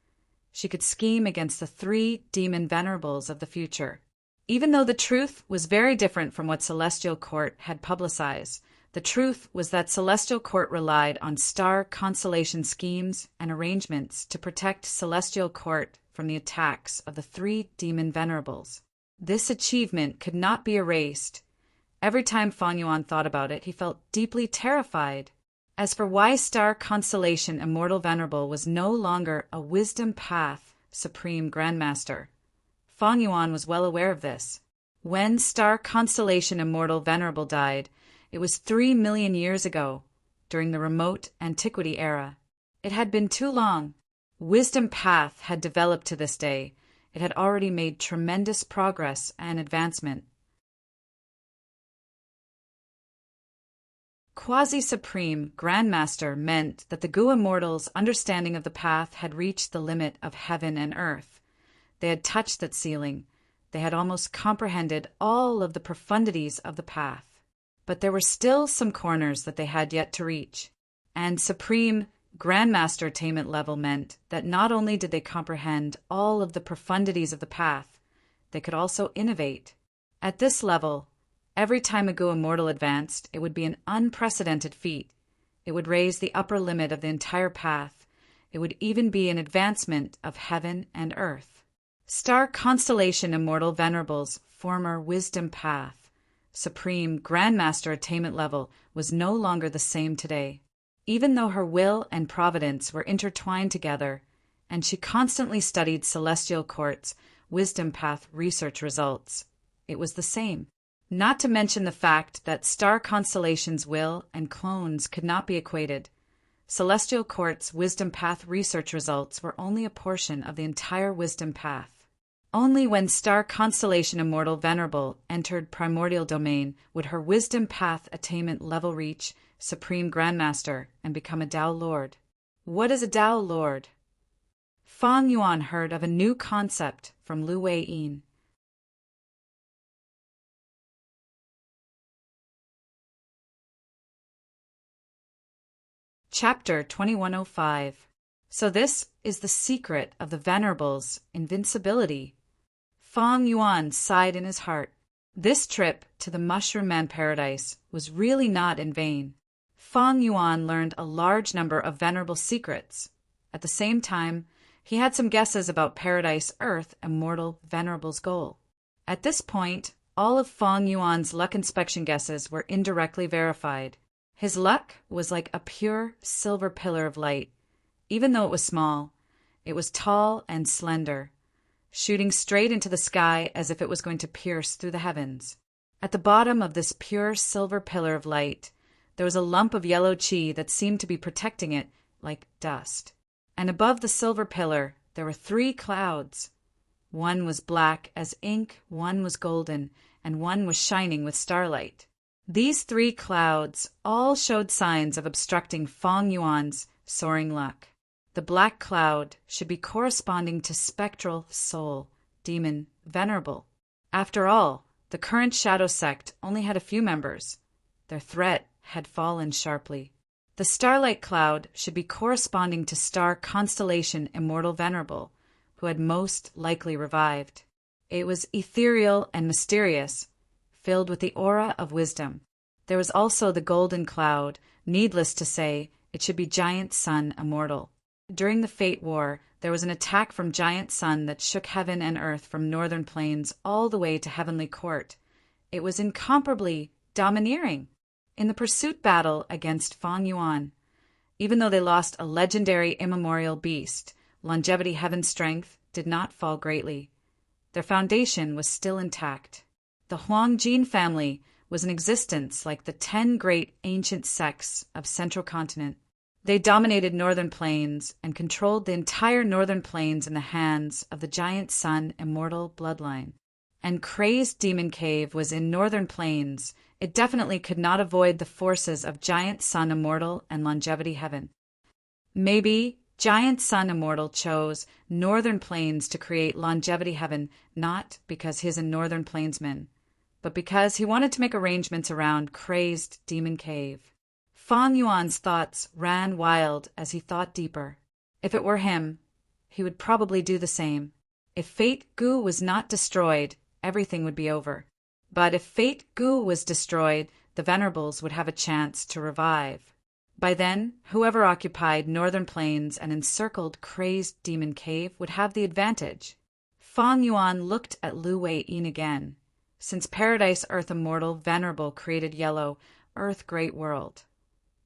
she could scheme against the 3 demon Venerables of the future. Even though the truth was very different from what Celestial Court had publicized, the truth was that Celestial Court relied on star constellation schemes and arrangements to protect Celestial Court from the attacks of the 3 demon Venerables. This achievement could not be erased, Every time Fang Yuan thought about it, he felt deeply terrified. As for why Star Constellation Immortal Venerable was no longer a wisdom path Supreme Grandmaster, Fang Yuan was well aware of this. When Star Constellation Immortal Venerable died, it was 3 million years ago, during the remote antiquity era. It had been too long. Wisdom Path had developed to this day. It had already made tremendous progress and advancement. Quasi-Supreme Grandmaster meant that the Gu Immortals' understanding of the path had reached the limit of heaven and earth. They had touched that ceiling. They had almost comprehended all of the profundities of the path. But there were still some corners that they had yet to reach. And Supreme Grandmaster attainment level meant that not only did they comprehend all of the profundities of the path, they could also innovate. At this level, every time a Gu Immortal advanced, it would be an unprecedented feat. It would raise the upper limit of the entire path. It would even be an advancement of heaven and earth. Star Constellation Immortal Venerable's former wisdom path, Supreme Grandmaster attainment level, was no longer the same today. Even though her will and providence were intertwined together, and she constantly studied Celestial Court's wisdom path research results, it was the same. Not to mention the fact that Star Constellation's will and clones could not be equated. Celestial Court's wisdom path research results were only a portion of the entire wisdom path. Only when Star Constellation Immortal Venerable entered Primordial Domain would her wisdom path attainment level reach Supreme Grandmaster and become a Tao Lord. What is a Tao Lord? Fang Yuan heard of a new concept from Lu Wei-yin. Chapter 2105. So this is the secret of the Venerable's invincibility. Fang Yuan sighed in his heart. This trip to the Mushroom Man Paradise was really not in vain. Fang Yuan learned a large number of Venerable secrets. At the same time, he had some guesses about Paradise Earth Immortal Venerable's goal. At this point, all of Fang Yuan's luck inspection guesses were indirectly verified. His luck was like a pure silver pillar of light. Even though it was small, it was tall and slender, shooting straight into the sky as if it was going to pierce through the heavens. At the bottom of this pure silver pillar of light, there was a lump of yellow qi that seemed to be protecting it like dust. And above the silver pillar, there were 3 clouds. One was black as ink, one was golden, and one was shining with starlight. These 3 clouds all showed signs of obstructing Fang Yuan's soaring luck. The black cloud should be corresponding to spectral soul, demon, Venerable. After all, the current shadow sect only had a few members. Their threat had fallen sharply. The starlight cloud should be corresponding to Star Constellation Immortal Venerable, who had most likely revived. It was ethereal and mysterious, filled with the aura of wisdom. There was also the golden cloud. Needless to say, it should be Giant Sun Immortal. During the Fate War, there was an attack from Giant Sun that shook heaven and earth from northern plains all the way to Heavenly Court. It was incomparably domineering in the pursuit battle against Fang Yuan. Even though they lost a legendary immemorial beast, Longevity Heaven Strength did not fall greatly. Their foundation was still intact. The Huangjin family was in existence like the 10 great ancient sects of Central Continent. They dominated northern plains and controlled the entire northern plains in the hands of the Giant Sun Immortal bloodline. And Crazed Demon Cave was in northern plains. It definitely could not avoid the forces of Giant Sun Immortal and Longevity Heaven. Maybe Giant Sun Immortal chose northern plains to create Longevity Heaven not because he's a northern plainsman, but because he wanted to make arrangements around Crazed Demon Cave. Fang Yuan's thoughts ran wild as he thought deeper. If it were him, he would probably do the same. If Fate Gu was not destroyed, everything would be over. But if Fate Gu was destroyed, the Venerables would have a chance to revive. By then, whoever occupied northern plains and encircled Crazed Demon Cave would have the advantage. Fang Yuan looked at Lu Wei-yin again. since Paradise Earth Immortal Venerable created Yellow Earth Great World.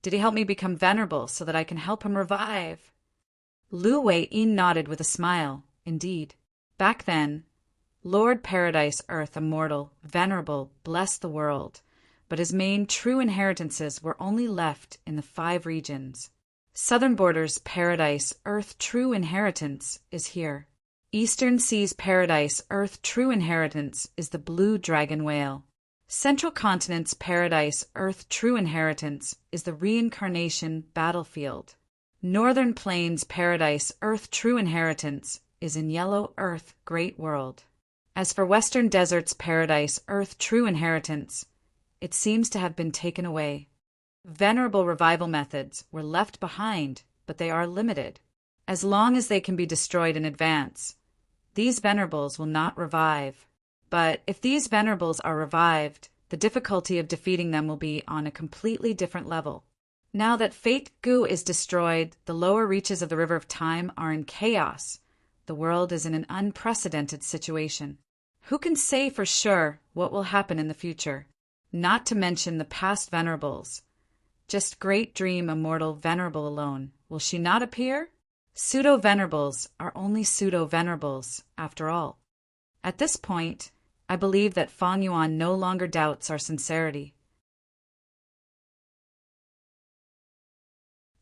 Did he help me become venerable so that I can help him revive? Lu Wei-yin nodded with a smile. Indeed. Back then, Lord Paradise Earth Immortal Venerable blessed the world, but his main true inheritances were only left in the 5 regions. Southern Border's Paradise Earth True Inheritance is here. Eastern Sea's Paradise Earth True Inheritance is the Blue Dragon Whale. Central Continent's Paradise Earth True Inheritance is the Reincarnation Battlefield. Northern Plains Paradise Earth True Inheritance is in Yellow Earth Great World. As for Western Desert's Paradise Earth True Inheritance, it seems to have been taken away. Venerable revival methods were left behind, but they are limited. As long as they can be destroyed in advance, these venerables will not revive. But if these venerables are revived, the difficulty of defeating them will be on a completely different level. Now that Fate Gu is destroyed, the lower reaches of the River of Time are in chaos. The world is in an unprecedented situation. Who can say for sure what will happen in the future? Not to mention the past venerables. Just Great Dream Immortal Venerable alone. Will she not appear? Pseudo-venerables are only pseudo-venerables, after all. At this point, I believe that Fang Yuan no longer doubts our sincerity.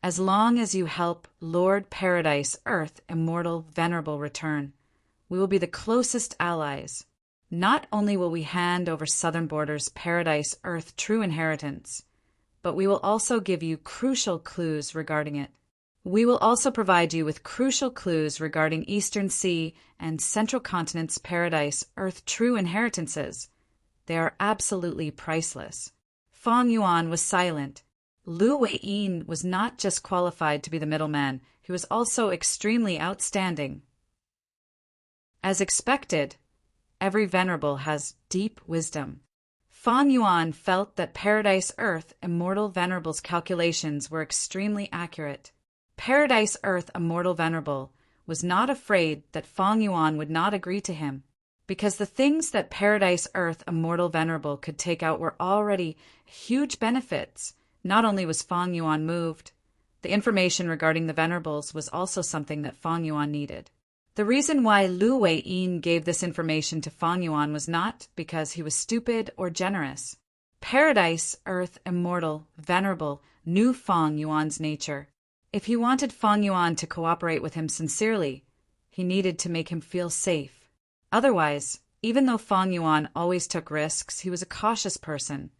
As long as you help Lord Paradise Earth Immortal Venerable return, we will be the closest allies. Not only will we hand over Southern Border's Paradise Earth True Inheritance, but we will also give you crucial clues regarding it. We will also provide you with crucial clues regarding Eastern Sea and Central Continent's Paradise Earth True Inheritances. They are absolutely priceless. Fang Yuan was silent. Lu Wei-yin was not just qualified to be the middleman, he was also extremely outstanding. As expected, every venerable has deep wisdom. Fang Yuan felt that Paradise Earth Immortal Venerable's calculations were extremely accurate. Paradise Earth Immortal Venerable was not afraid that Fang Yuan would not agree to him, because the things that Paradise Earth Immortal Venerable could take out were already huge benefits. Not only was Fang Yuan moved, the information regarding the venerables was also something that Fang Yuan needed. The reason why Lu Wei-yin gave this information to Fang Yuan was not because he was stupid or generous. Paradise Earth Immortal Venerable knew Fang Yuan's nature. If he wanted Fang Yuan to cooperate with him sincerely, he needed to make him feel safe. Otherwise, even though Fang Yuan always took risks, he was a cautious person.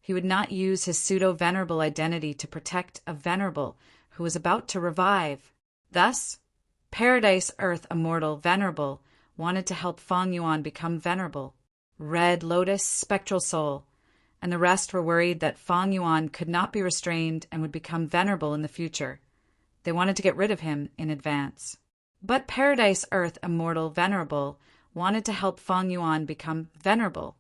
He would not use his pseudo-venerable identity to protect a venerable who was about to revive. Thus, Paradise Earth Immortal Venerable wanted to help Fang Yuan become venerable. Red Lotus, Spectral Soul, and the rest were worried that Fang Yuan could not be restrained and would become venerable in the future. They wanted to get rid of him in advance. But Paradise Earth Immortal Venerable wanted to help Fang Yuan become venerable.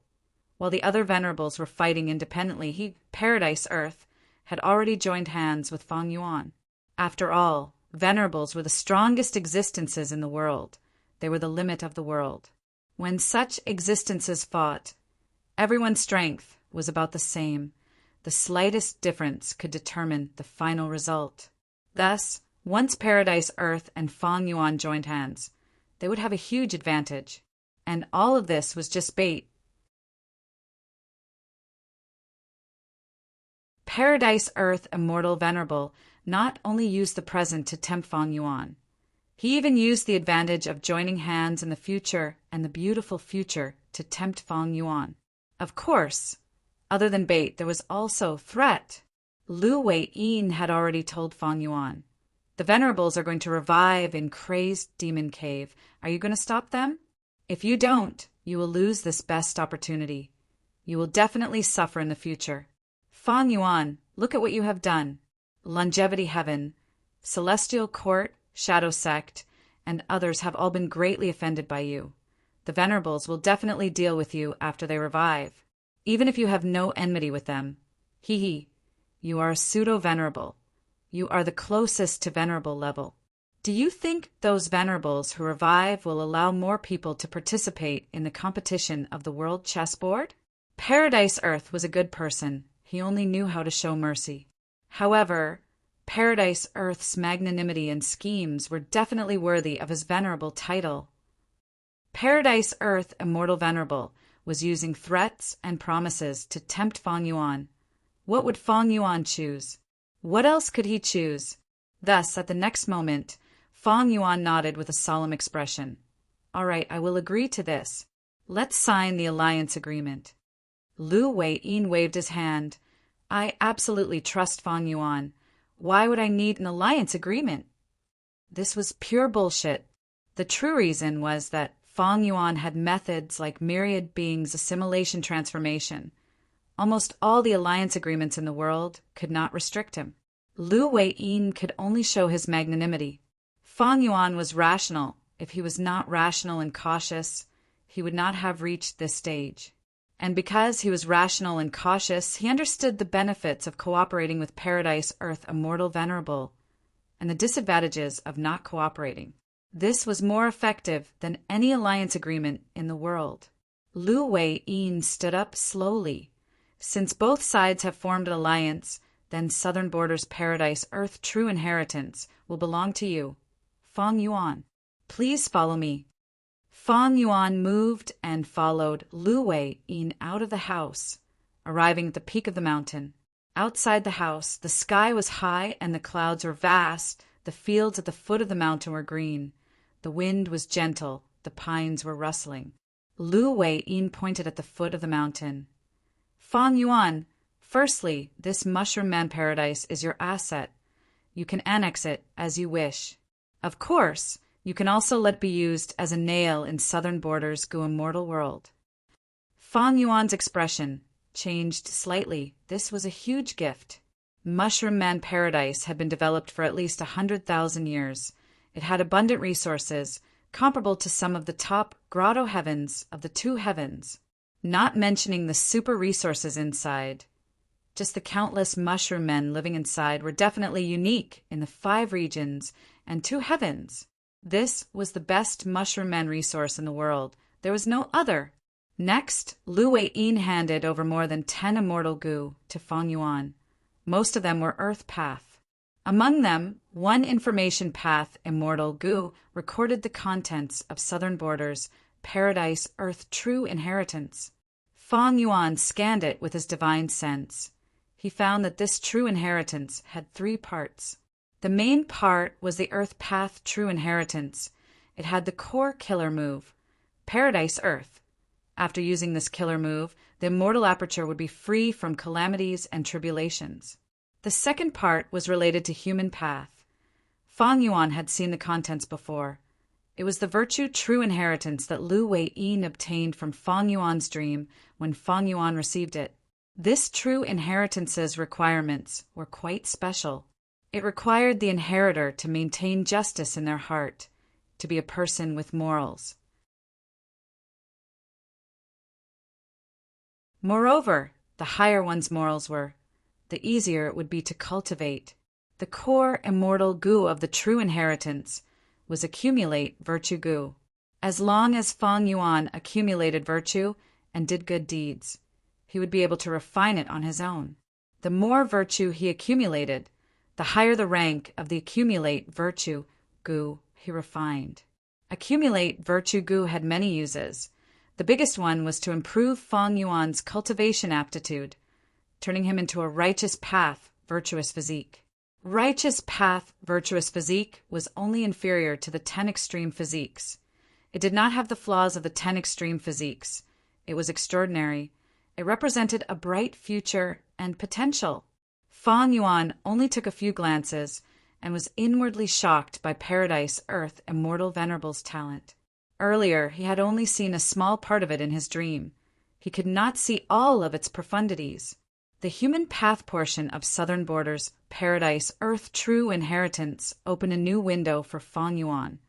While the other venerables were fighting independently, Paradise Earth, had already joined hands with Fang Yuan. After all, venerables were the strongest existences in the world. They were the limit of the world. When such existences fought, everyone's strength was about the same. The slightest difference could determine the final result. Thus, once Paradise Earth and Fang Yuan joined hands, they would have a huge advantage. And all of this was just bait. Paradise Earth Immortal Venerable not only used the present to tempt Fang Yuan, he even used the advantage of joining hands in the future and the beautiful future to tempt Fang Yuan. Of course, other than bait, there was also threat. Lu Wei-yin had already told Fang Yuan, "The venerables are going to revive in Crazed Demon Cave. Are you going to stop them? If you don't, you will lose this best opportunity. You will definitely suffer in the future. Fang Yuan, look at what you have done. Longevity Heaven, Celestial Court, Shadow Sect, and others have all been greatly offended by you. The venerables will definitely deal with you after they revive, even if you have no enmity with them. You are a pseudo-venerable. You are the closest to venerable level. Do you think those venerables who revive will allow more people to participate in the competition of the world chessboard? Paradise Earth was a good person. He only knew how to show mercy. However, Paradise Earth's magnanimity and schemes were definitely worthy of his venerable title. Paradise Earth Immortal Venerable was using threats and promises to tempt Fang Yuan. What would Fang Yuan choose? What else could he choose? Thus, at the next moment, Fang Yuan nodded with a solemn expression. All right, I will agree to this. Let's sign the alliance agreement. Lu Wei-yin waved his hand. I absolutely trust Fang Yuan. Why would I need an alliance agreement? This was pure bullshit. The true reason was that Fang Yuan had methods like myriad beings assimilation transformation. Almost all the alliance agreements in the world could not restrict him. Lu Wei-yin could only show his magnanimity. Fang Yuan was rational. If he was not rational and cautious, he would not have reached this stage. And because he was rational and cautious, he understood the benefits of cooperating with Paradise Earth Immortal Venerable and the disadvantages of not cooperating. This was more effective than any alliance agreement in the world. Lu Wei-yin stood up slowly. Since both sides have formed an alliance, then Southern Border's Paradise Earth True Inheritance will belong to you. Fang Yuan, please follow me. Fang Yuan moved and followed Lu Wei-yin out of the house, arriving at the peak of the mountain. Outside the house, the sky was high and the clouds were vast. The fields at the foot of the mountain were green. The wind was gentle. The pines were rustling. Lu Wei-yin pointed at the foot of the mountain. Fang Yuan, firstly, this Mushroom Man Paradise is your asset. You can annex it as you wish. Of course, you can also let it be used as a nail in Southern Border's Immortal world. Fang Yuan's expression changed slightly. This was a huge gift. Mushroom Man Paradise had been developed for at least 100,000 years. It had abundant resources, comparable to some of the top grotto heavens of the two heavens, not mentioning the super resources inside. Just the countless mushroom men living inside were definitely unique in the 5 regions and 2 heavens. This was the best mushroom man resource in the world. There was no other. Next, Lu Wei-yin handed over more than 10 immortal goo to Fang Yuan. Most of them were Earth Path. Among them, 1 Information Path immortal goo recorded the contents of Southern Border's Paradise Earth True Inheritance. Fang Yuan scanned it with his divine sense. He found that this true inheritance had 3 parts. The main part was the Earth Path True Inheritance. It had the core killer move, Paradise Earth. After using this killer move, the immortal aperture would be free from calamities and tribulations. The second part was related to Human Path. Fang Yuan had seen the contents before. It was the Virtue True Inheritance that Lu Wei-yin obtained from Fang Yuan's dream when Fang Yuan received it. This True Inheritance's requirements were quite special. It required the inheritor to maintain justice in their heart, to be a person with morals. Moreover, the higher one's morals were, the easier it would be to cultivate. The core immortal goo of the true inheritance was accumulate virtue goo. As long as Fang Yuan accumulated virtue and did good deeds, he would be able to refine it on his own. The more virtue he accumulated, the higher the rank of the accumulate virtue goo he refined. Accumulate virtue goo had many uses. The biggest one was to improve Fang Yuan's cultivation aptitude, turning him into a righteous path, virtuous physique. Righteous path, virtuous physique was only inferior to the 10 extreme physiques. It did not have the flaws of the 10 extreme physiques. It was extraordinary. It represented a bright future and potential. Fang Yuan only took a few glances and was inwardly shocked by Paradise Earth Immortal Venerable's talent. Earlier, he had only seen a small part of it in his dream. He could not see all of its profundities. The human path portion of Southern Border's Paradise Earth True Inheritance opened a new window for Fang Yuan.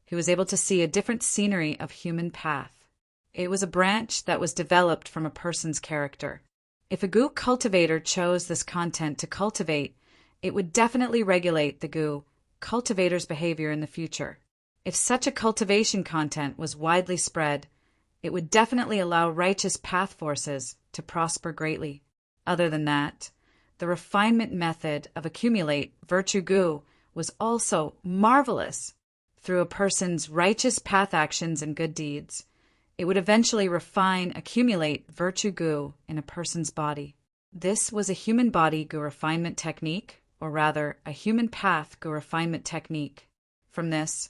He was able to see a different scenery of human path. It was a branch that was developed from a person's character. If a goo cultivator chose this content to cultivate, it would definitely regulate the goo cultivator's behavior in the future. If such a cultivation content was widely spread, it would definitely allow righteous path forces to prosper greatly. Other than that, the refinement method of accumulate virtue gu was also marvelous. Through a person's righteous path actions and good deeds, it would eventually accumulate virtue gu in a person's body. This was a human body gu refinement technique, or rather, a human path gu refinement technique. From this,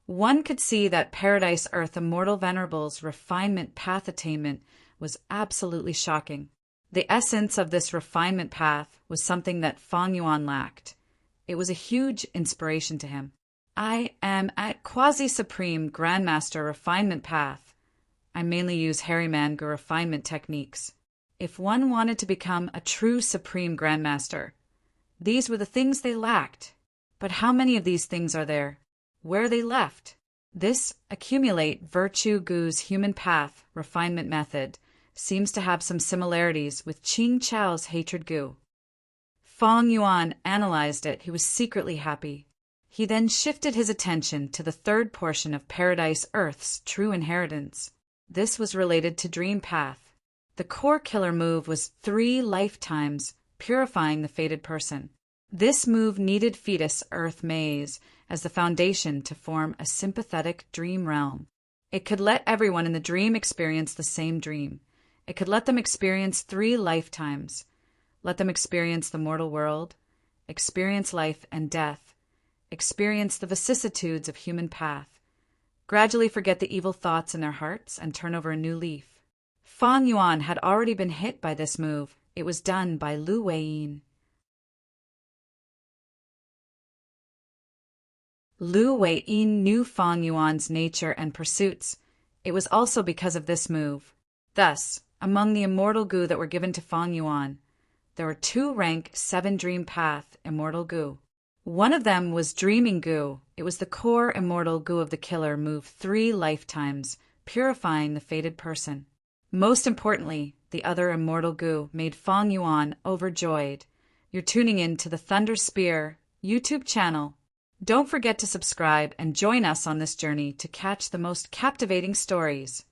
one could see that Paradise Earth Immortal Venerable's refinement path attainment was absolutely shocking. The essence of this refinement path was something that Fang Yuan lacked. It was a huge inspiration to him. I am at quasi-supreme Grandmaster refinement path. I mainly use Harryman gu refinement techniques. If one wanted to become a true Supreme Grandmaster, these were the things they lacked. But how many of these things are there? Where are they left? This accumulate virtue gu's human path refinement method seems to have some similarities with Qing Chao's hatred gu. Fang Yuan analyzed it. He was secretly happy. He then shifted his attention to the third portion of Paradise Earth's true inheritance. This was related to Dream Path. The core killer move was 3 lifetimes, purifying the fated person. This move needed Fetus Earth Maze as the foundation to form a sympathetic dream realm. It could let everyone in the dream experience the same dream. It could let them experience 3 lifetimes. Let them experience the mortal world, experience life and death, experience the vicissitudes of human path, gradually forget the evil thoughts in their hearts and turn over a new leaf. Fang Yuan had already been hit by this move. It was done by Lu Weiyin. Lu Weiyin knew Fang Yuan's nature and pursuits. It was also because of this move. Thus, among the immortal gu that were given to Fang Yuan, there were 2 rank 7 dream path immortal gu. One of them was dreaming gu. It was the core immortal gu of the killer move 3 lifetimes, purifying the fated person. Most importantly, the other immortal gu made Fang Yuan overjoyed. You're tuning in to the Thunder Spear YouTube channel. Don't forget to subscribe and join us on this journey to catch the most captivating stories.